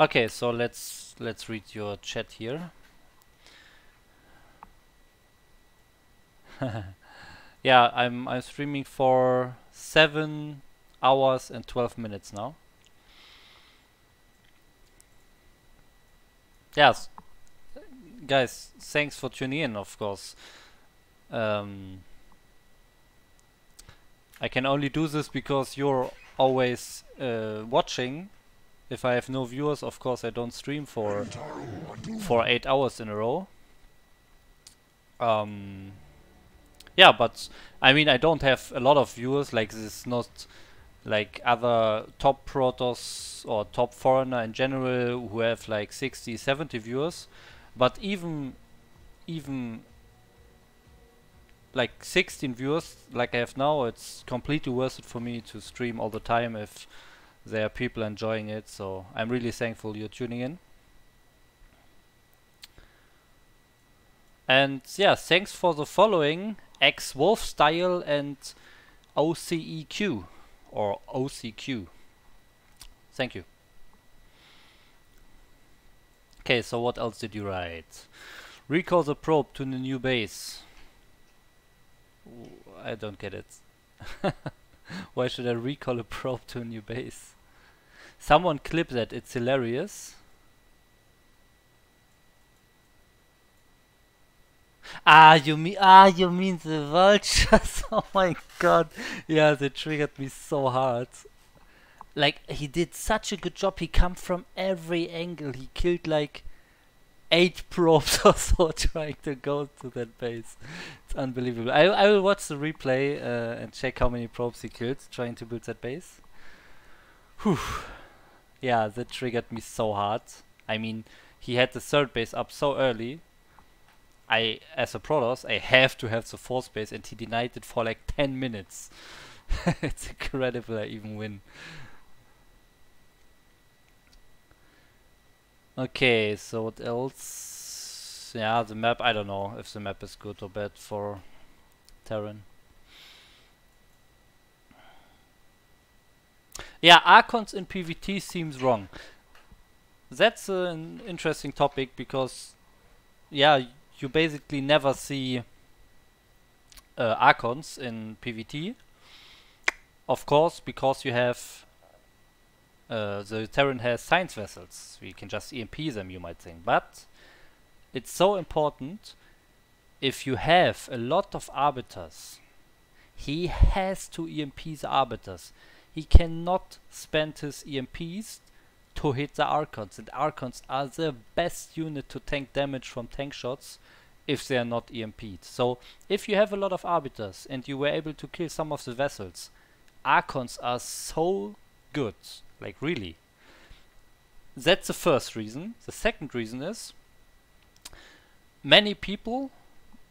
[SPEAKER 1] Okay, so let's read your chat here. Yeah, I'm streaming for 7 hours and 12 minutes now. Yes, guys, thanks for tuning in, of course. I can only do this because you're always watching. If I have no viewers, of course I don't stream for 8 hours in a row. Yeah, but I mean I don't have a lot of viewers. Like this is not like other top Protoss or top foreigner in general who have like 60, 70 viewers. But even like 16 viewers like I have now, it's completely worth it for me to stream all the time if there are people enjoying it. So I'm really thankful you're tuning in. And yeah, thanks for the following, X Wolf Style and OCEQ or OCQ. Thank you. Okay, so what else did you write? Recall the probe to the new base. I don't get it. Why should I recall a probe to a new base? Someone clip that, it's hilarious. You mean the vultures? Oh my god. Yeah, they triggered me so hard. Like, he did such a good job. He come from every angle. He killed like 8 probes or so trying to go to that base. It's unbelievable. I will watch the replay and check how many probes he killed trying to build that base. Whew. Yeah, that triggered me so hard. I mean, he had the third base up so early. As a Protoss, I have to have the fourth base, and he denied it for like 10 minutes. It's incredible I even win. Okay, so what else? Yeah, the map, I don't know if the map is good or bad for Terran. Yeah, Archons in PvT seems wrong. That's an interesting topic because, yeah, you basically never see Archons in PvT. Of course, because you have the Terran has science vessels. We can just EMP them, you might think. But it's so important. If you have a lot of arbiters, he has to EMP the arbiters. He cannot spend his EMPs to hit the Archons. And Archons are the best unit to tank damage from tank shots if they are not EMP'd. So if you have a lot of arbiters and you were able to kill some of the vessels, Archons are so good. Like really. That's the first reason. The second reason is many people,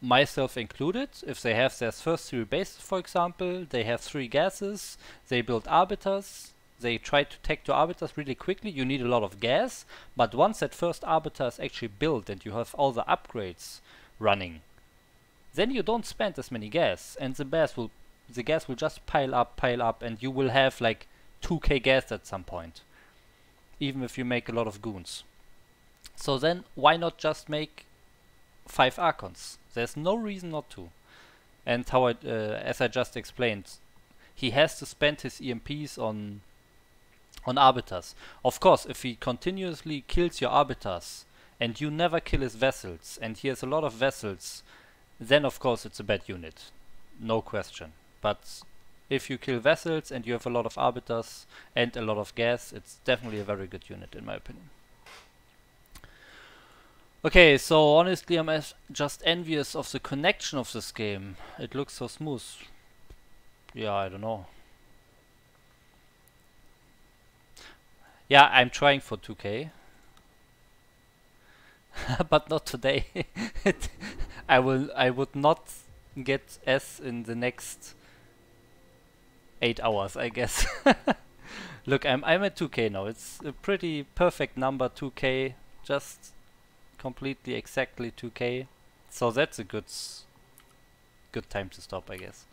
[SPEAKER 1] myself included, if they have their first 3 bases, for example, they have 3 gases, they build arbiters, they try to take to arbiters really quickly. You need a lot of gas, but once that first arbiter is actually built and you have all the upgrades running, then you don't spend as many gas, and the gas will just pile up, and you will have like 2k gas at some point, even if you make a lot of goons. So then why not just make 5 Archons? There's no reason not to. And how as I just explained, he has to spend his EMPs on arbiters. Of course, if he continuously kills your arbiters and you never kill his vessels and he has a lot of vessels, then of course it's a bad unit. No question. But if you kill vessels and you have a lot of arbiters and a lot of gas, it's definitely a very good unit in my opinion. Okay, so honestly I'm just envious of the connection of this game. It looks so smooth. Yeah, I don't know. Yeah, I'm trying for 2k. But not today. I would not get S in the next 8 hours, I guess. Look, I'm at 2k now. It's a pretty perfect number, 2k. Just completely exactly 2k. So that's a good time to stop, I guess.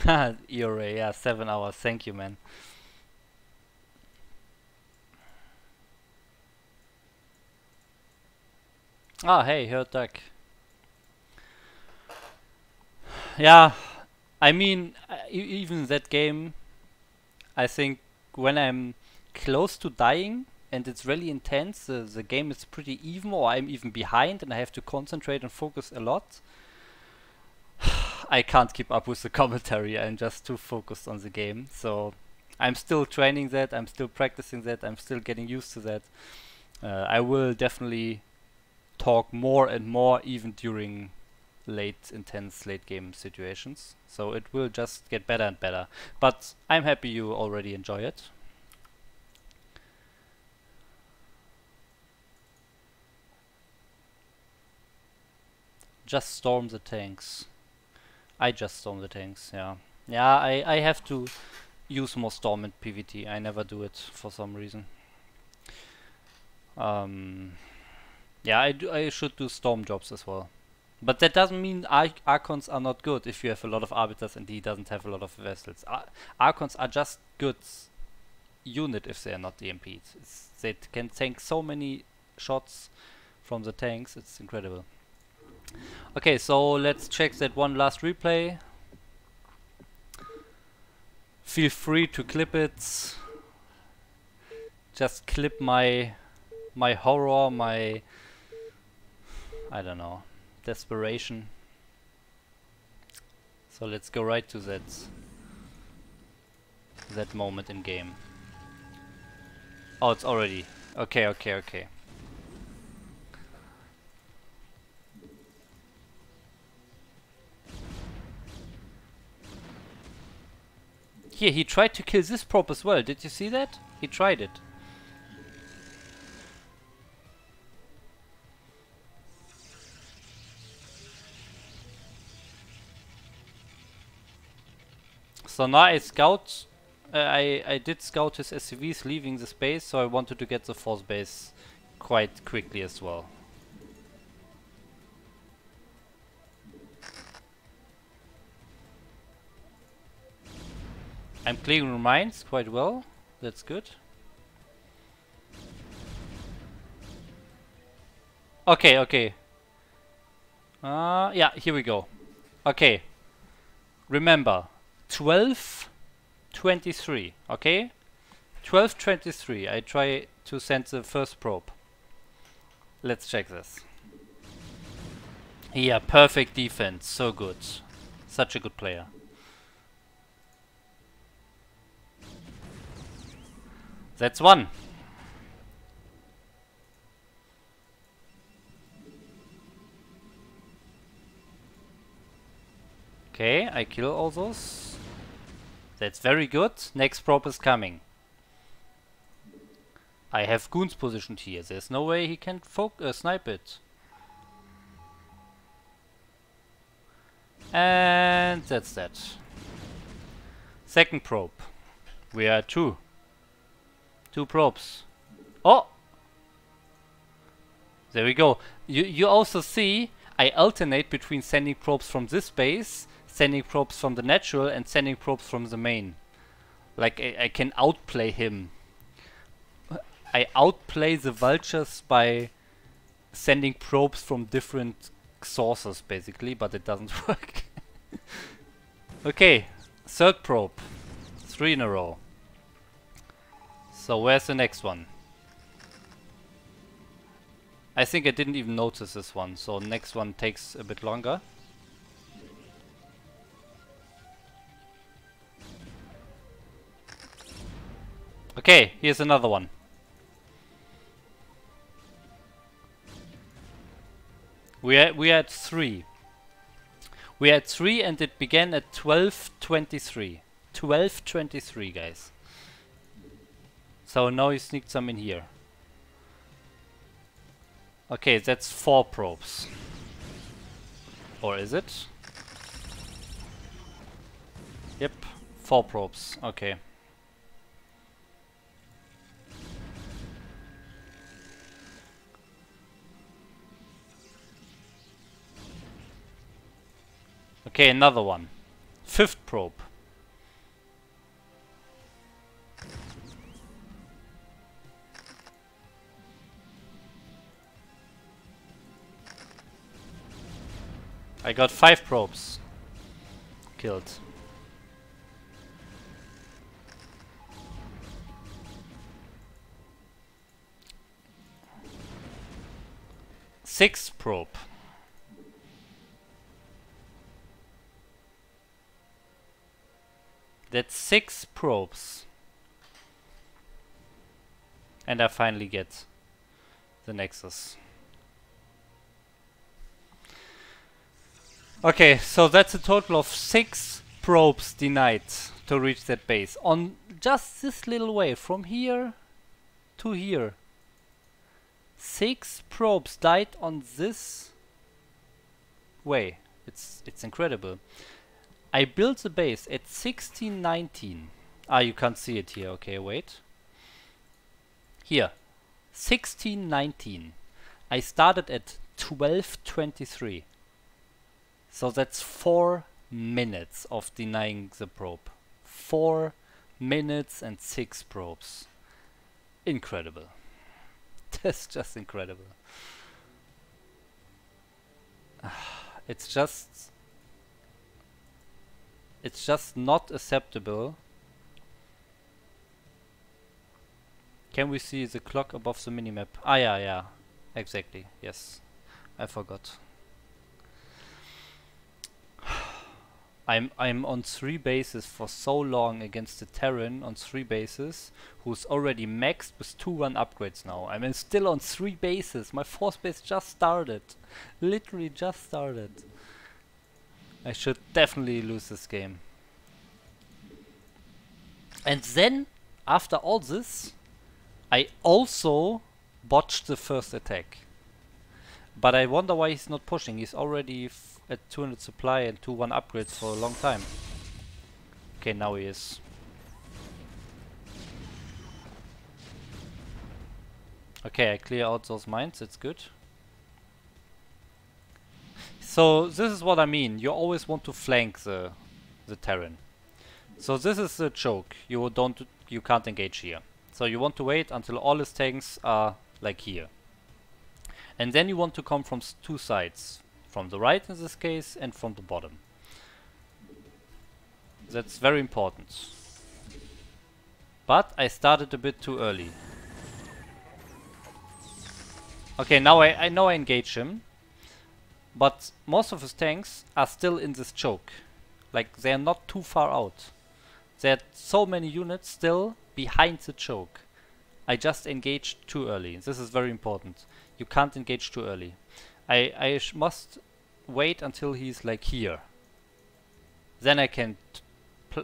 [SPEAKER 1] Haha, ERA, yeah, 7 hours. Thank you, man. Ah, hey, Hurt Duck. Yeah, I mean, even that game, I think when I'm close to dying and it's really intense, the game is pretty even, or I'm even behind and I have to concentrate and focus a lot. I can't keep up with the commentary. I'm just too focused on the game. So I'm still training that, I'm still practicing that, I'm still getting used to that. I will definitely talk more and more even during intense late game situations. So it will just get better and better. But I'm happy you already enjoy it. Just storm the tanks. I just storm the tanks, yeah. Yeah, I have to use more storm in PvT. I never do it for some reason. Yeah, I should do storm jobs as well. But that doesn't mean Archons are not good if you have a lot of arbiters and he doesn't have a lot of vessels. Archons are just good unit if they are not EMP'd. They can tank so many shots from the tanks, it's incredible. Okay, so let's check that one last replay. Feel free to clip it. Just clip my horror, my, I don't know, desperation. So let's go right to that moment in game. Oh, it's already. Okay. Here, he tried to kill this prop as well. Did you see that? He tried it. So now I scout. I did scout his SCVs leaving the space, so I wanted to get the force base quite quickly as well. I'm clearing mines quite well. That's good. Okay, okay. Yeah, here we go. Okay. Remember, 12:23, okay? 12:23. I try to send the first probe. Let's check this. Yeah, perfect defense. So good. Such a good player. That's one. Okay, I kill all those. That's very good. Next probe is coming. I have goons positioned here. There's no way he can snipe it. And that's that. Second probe. We are two. Two probes. Oh! There we go. You also see I alternate between sending probes from this base, sending probes from the natural, and sending probes from the main. Like I can outplay him. I outplay the vultures by sending probes from different sources basically, but it doesn't work. Okay, third probe. 3 in a row. So where's the next one? I think I didn't even notice this one, so next one takes a bit longer. Okay, here's another one. We are at 3. We are at 3 and it began at 12:23. 12:23, guys. So now he sneaked some in here. Okay, that's 4 probes. Or is it? Yep, 4 probes. Okay. Okay, another one. 5th probe. I got 5 probes killed. Sixth probe. That's 6 probes. And I finally get the Nexus. Okay, so that's a total of 6 probes denied to reach that base. On just this little way, from here to here. 6 probes died on this way. It's incredible. I built the base at 1619. Ah, you can't see it here. Okay, wait. Here. 1619. I started at 12:23. So that's 4 minutes of denying the probe. 4 minutes and 6 probes. Incredible. That's just incredible. It's just not acceptable. Can we see the clock above the minimap? Ah, yeah, exactly. Yes, I forgot. I'm on 3 bases for so long against the Terran on 3 bases, who's already maxed with 2-1 upgrades now. I'm still on 3 bases. My 4th base just started. Literally just started. I should definitely lose this game. And then, after all this, I also botched the first attack. But I wonder why he's not pushing. He's already at 200 supply and 2-1 upgrades for a long time. Okay, now he is. Okay, I clear out those mines. That's good. So this is what I mean. You always want to flank the Terran. So this is the choke. You can't engage here. So you want to wait until all his tanks are like here. And then you want to come from two sides. From the right in this case and from the bottom. That's very important. But I started a bit too early. Okay, now I know I engage him. But most of his tanks are still in this choke. Like, they are not too far out. There are so many units still behind the choke. I just engaged too early. This is very important. You can't engage too early. I must wait until he's like here. Then I can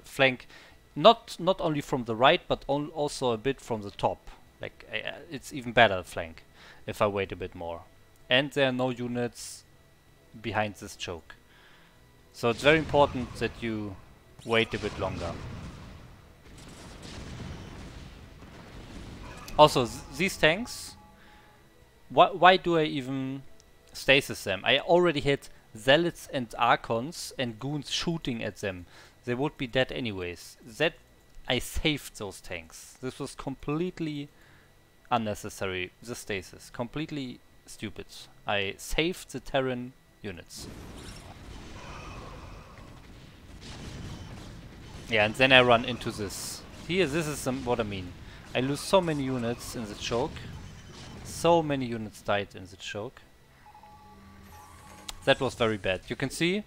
[SPEAKER 1] flank not only from the right, but also a bit from the top. Like, it's even better flank if I wait a bit more. And there are no units behind this choke. So it's very important that you wait a bit longer. Also, these tanks, why do I even stasis them? I already had zealots and archons and goons shooting at them. They would be dead anyways. That I saved those tanks. This was completely unnecessary, the stasis. Completely stupid. I saved the Terran units. Yeah, and then I run into this. Here, this is what I mean. I lose so many units in the choke. So many units died in the choke. That was very bad. You can see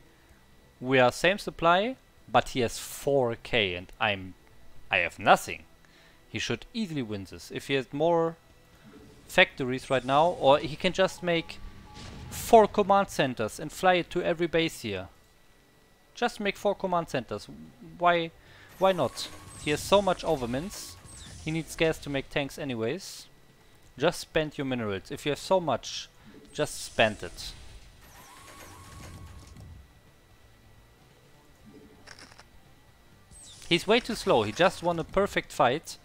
[SPEAKER 1] we are same supply, but he has 4k and I have nothing. He should easily win this. If he has more factories right now, or he can just make 4 command centers and fly it to every base here. Just make 4 command centers. Why not? He has so much overmints. He needs gas to make tanks anyways. Just spend your minerals. If you have so much, just spend it. He's way too slow. He just won a perfect fight.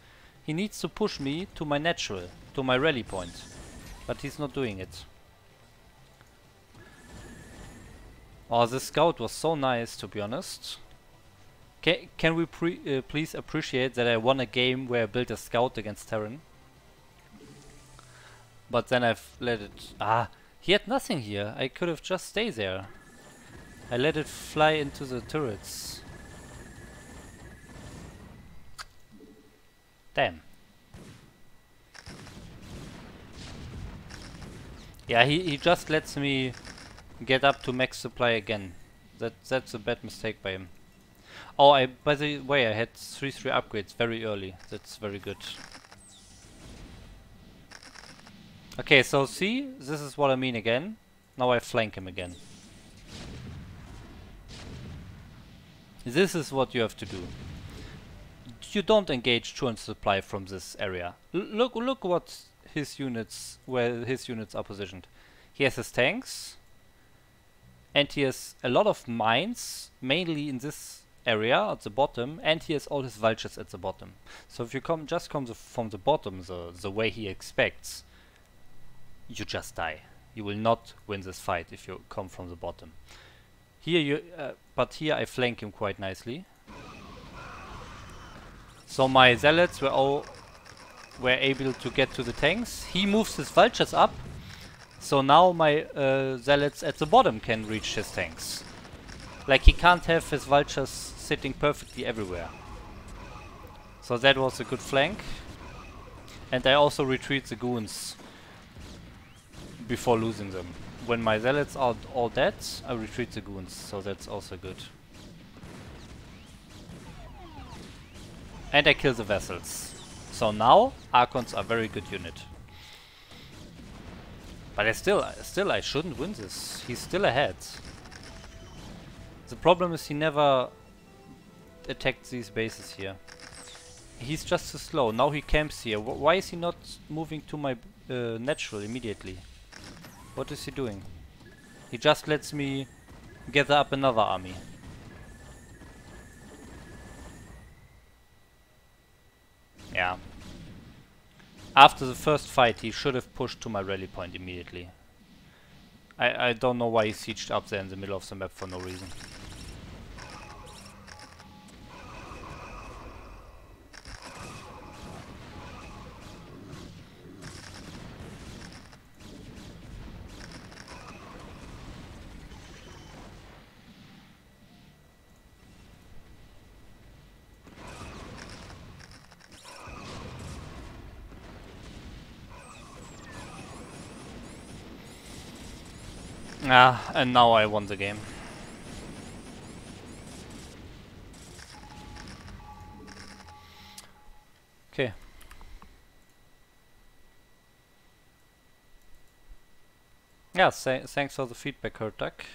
[SPEAKER 1] He needs to push me to my natural, to my rally point. But he's not doing it. Oh, this scout was so nice, to be honest. Can we please appreciate that I won a game where I built a scout against Terran? But then I've let it... Ah, he had nothing here. I could have just stayed there. I let it fly into the turrets. Damn. Yeah, he just lets me get up to max supply again. That's a bad mistake by him. Oh, by the way, I had 3 upgrades very early. That's very good. Okay, so see, this is what I mean again. Now I flank him again. This is what you have to do. You don't engage truant supply from this area. Look what his units, where his units are positioned. He has his tanks, and he has a lot of mines, mainly in this area at the bottom, and he has all his vultures at the bottom. So if you come from the bottom, the way he expects, you just die. You will not win this fight if you come from the bottom. Here but here I flank him quite nicely. So my zealots were able to get to the tanks. He moves his vultures up, so now my zealots at the bottom can reach his tanks. Like, he can't have his vultures sitting perfectly everywhere. So that was a good flank. And I also retreat the goons before losing them. When my zealots are all dead, I retreat the goons, so that's also good. And I kill the vessels. So now Archons are very good unit. But I shouldn't win this. He's still ahead. The problem is he never attacked these bases here. He's just too slow. Now he camps here. Why is he not moving to my natural immediately? What is he doing? He just lets me gather up another army. Yeah. After the first fight, he should have pushed to my rally point immediately. I don't know why he sieged up there in the middle of the map for no reason. Ah, and now I won the game. Okay. Yeah, thanks for the feedback, Kurtak.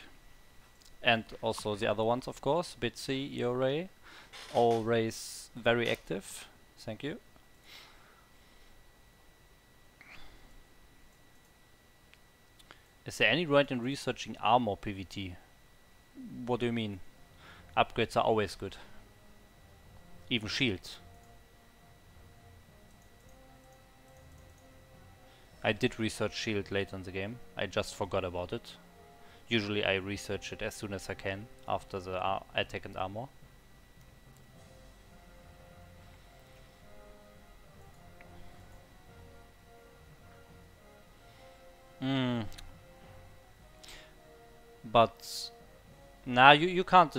[SPEAKER 1] And also the other ones, of course. Bitsy, EORay, always very active. Thank you. Is there any point in researching armor PvT? What do you mean? Upgrades are always good. Even shields. I did research shield late in the game. I just forgot about it. Usually I research it as soon as I can after the attack and armor. But nah, you can't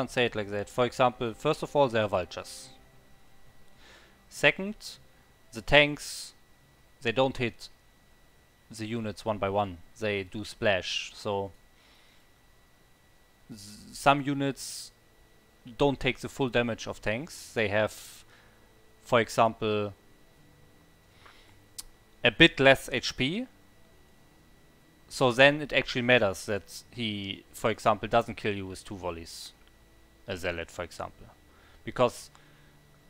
[SPEAKER 1] say it like that. For example, first of all, there are vultures. Second, the tanks, they don't hit the units one by one. They do splash. So some units don't take the full damage of tanks. They have, for example, a bit less HP. So then it actually matters that he, for example, doesn't kill you with 2 volleys. A zealot, for example. Because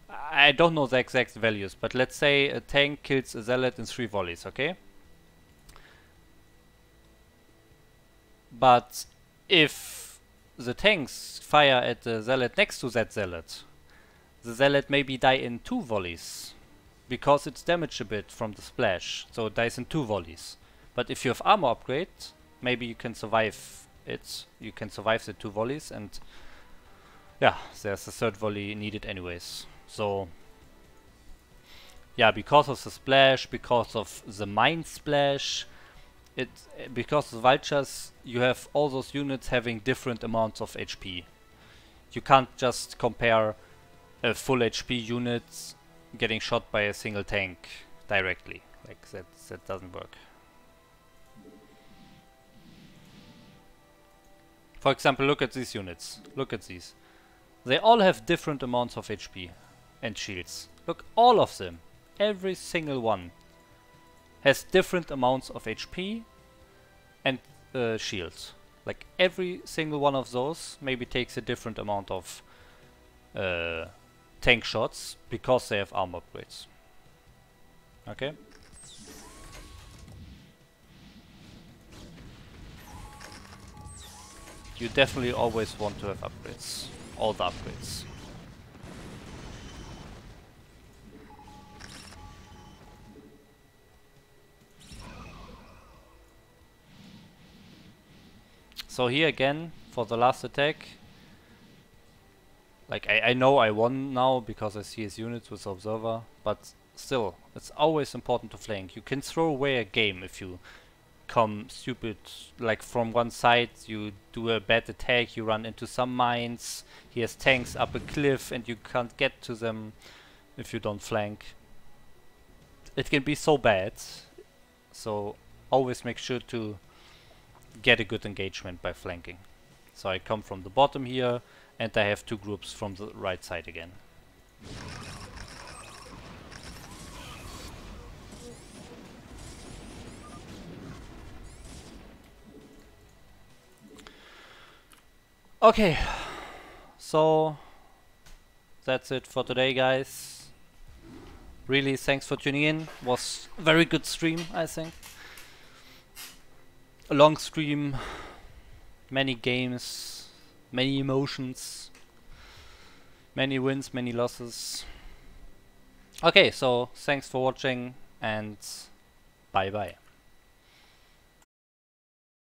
[SPEAKER 1] I don't know the exact values, but let's say a tank kills a zealot in 3 volleys, okay? But if the tanks fire at the zealot next to that zealot, the zealot maybe die in 2 volleys. Because it's damaged a bit from the splash, so it dies in 2 volleys. But if you have armor upgrade, maybe you can survive it. You can survive the 2 volleys, and yeah, there's a 3rd volley needed anyways. So yeah, because of the splash, because of the mine splash, because of the vultures, you have all those units having different amounts of HP. You can't just compare a full HP unit getting shot by a single tank directly. Like that doesn't work. For example, look at these units. Look at these. They all have different amounts of HP and shields. Look, all of them. Every single one has different amounts of HP and shields. Like every single one of those maybe takes a different amount of tank shots because they have armor upgrades. Okay? You definitely always want to have upgrades. All the upgrades. So here again, for the last attack, like I know I won now because I see his units with Observer, but still, it's always important to flank. You can throw away a game if you come stupid, like from one side, you do a bad attack, you run into some mines, he has tanks up a cliff and you can't get to them if you don't flank. It can be so bad, so always make sure to get a good engagement by flanking. So I come from the bottom here and I have 2 groups from the right side again. Okay, so that's it for today, guys. Really, thanks for tuning in. Was a very good stream, I think. A long stream, many games, many emotions, many wins, many losses. Okay, so thanks for watching and bye bye.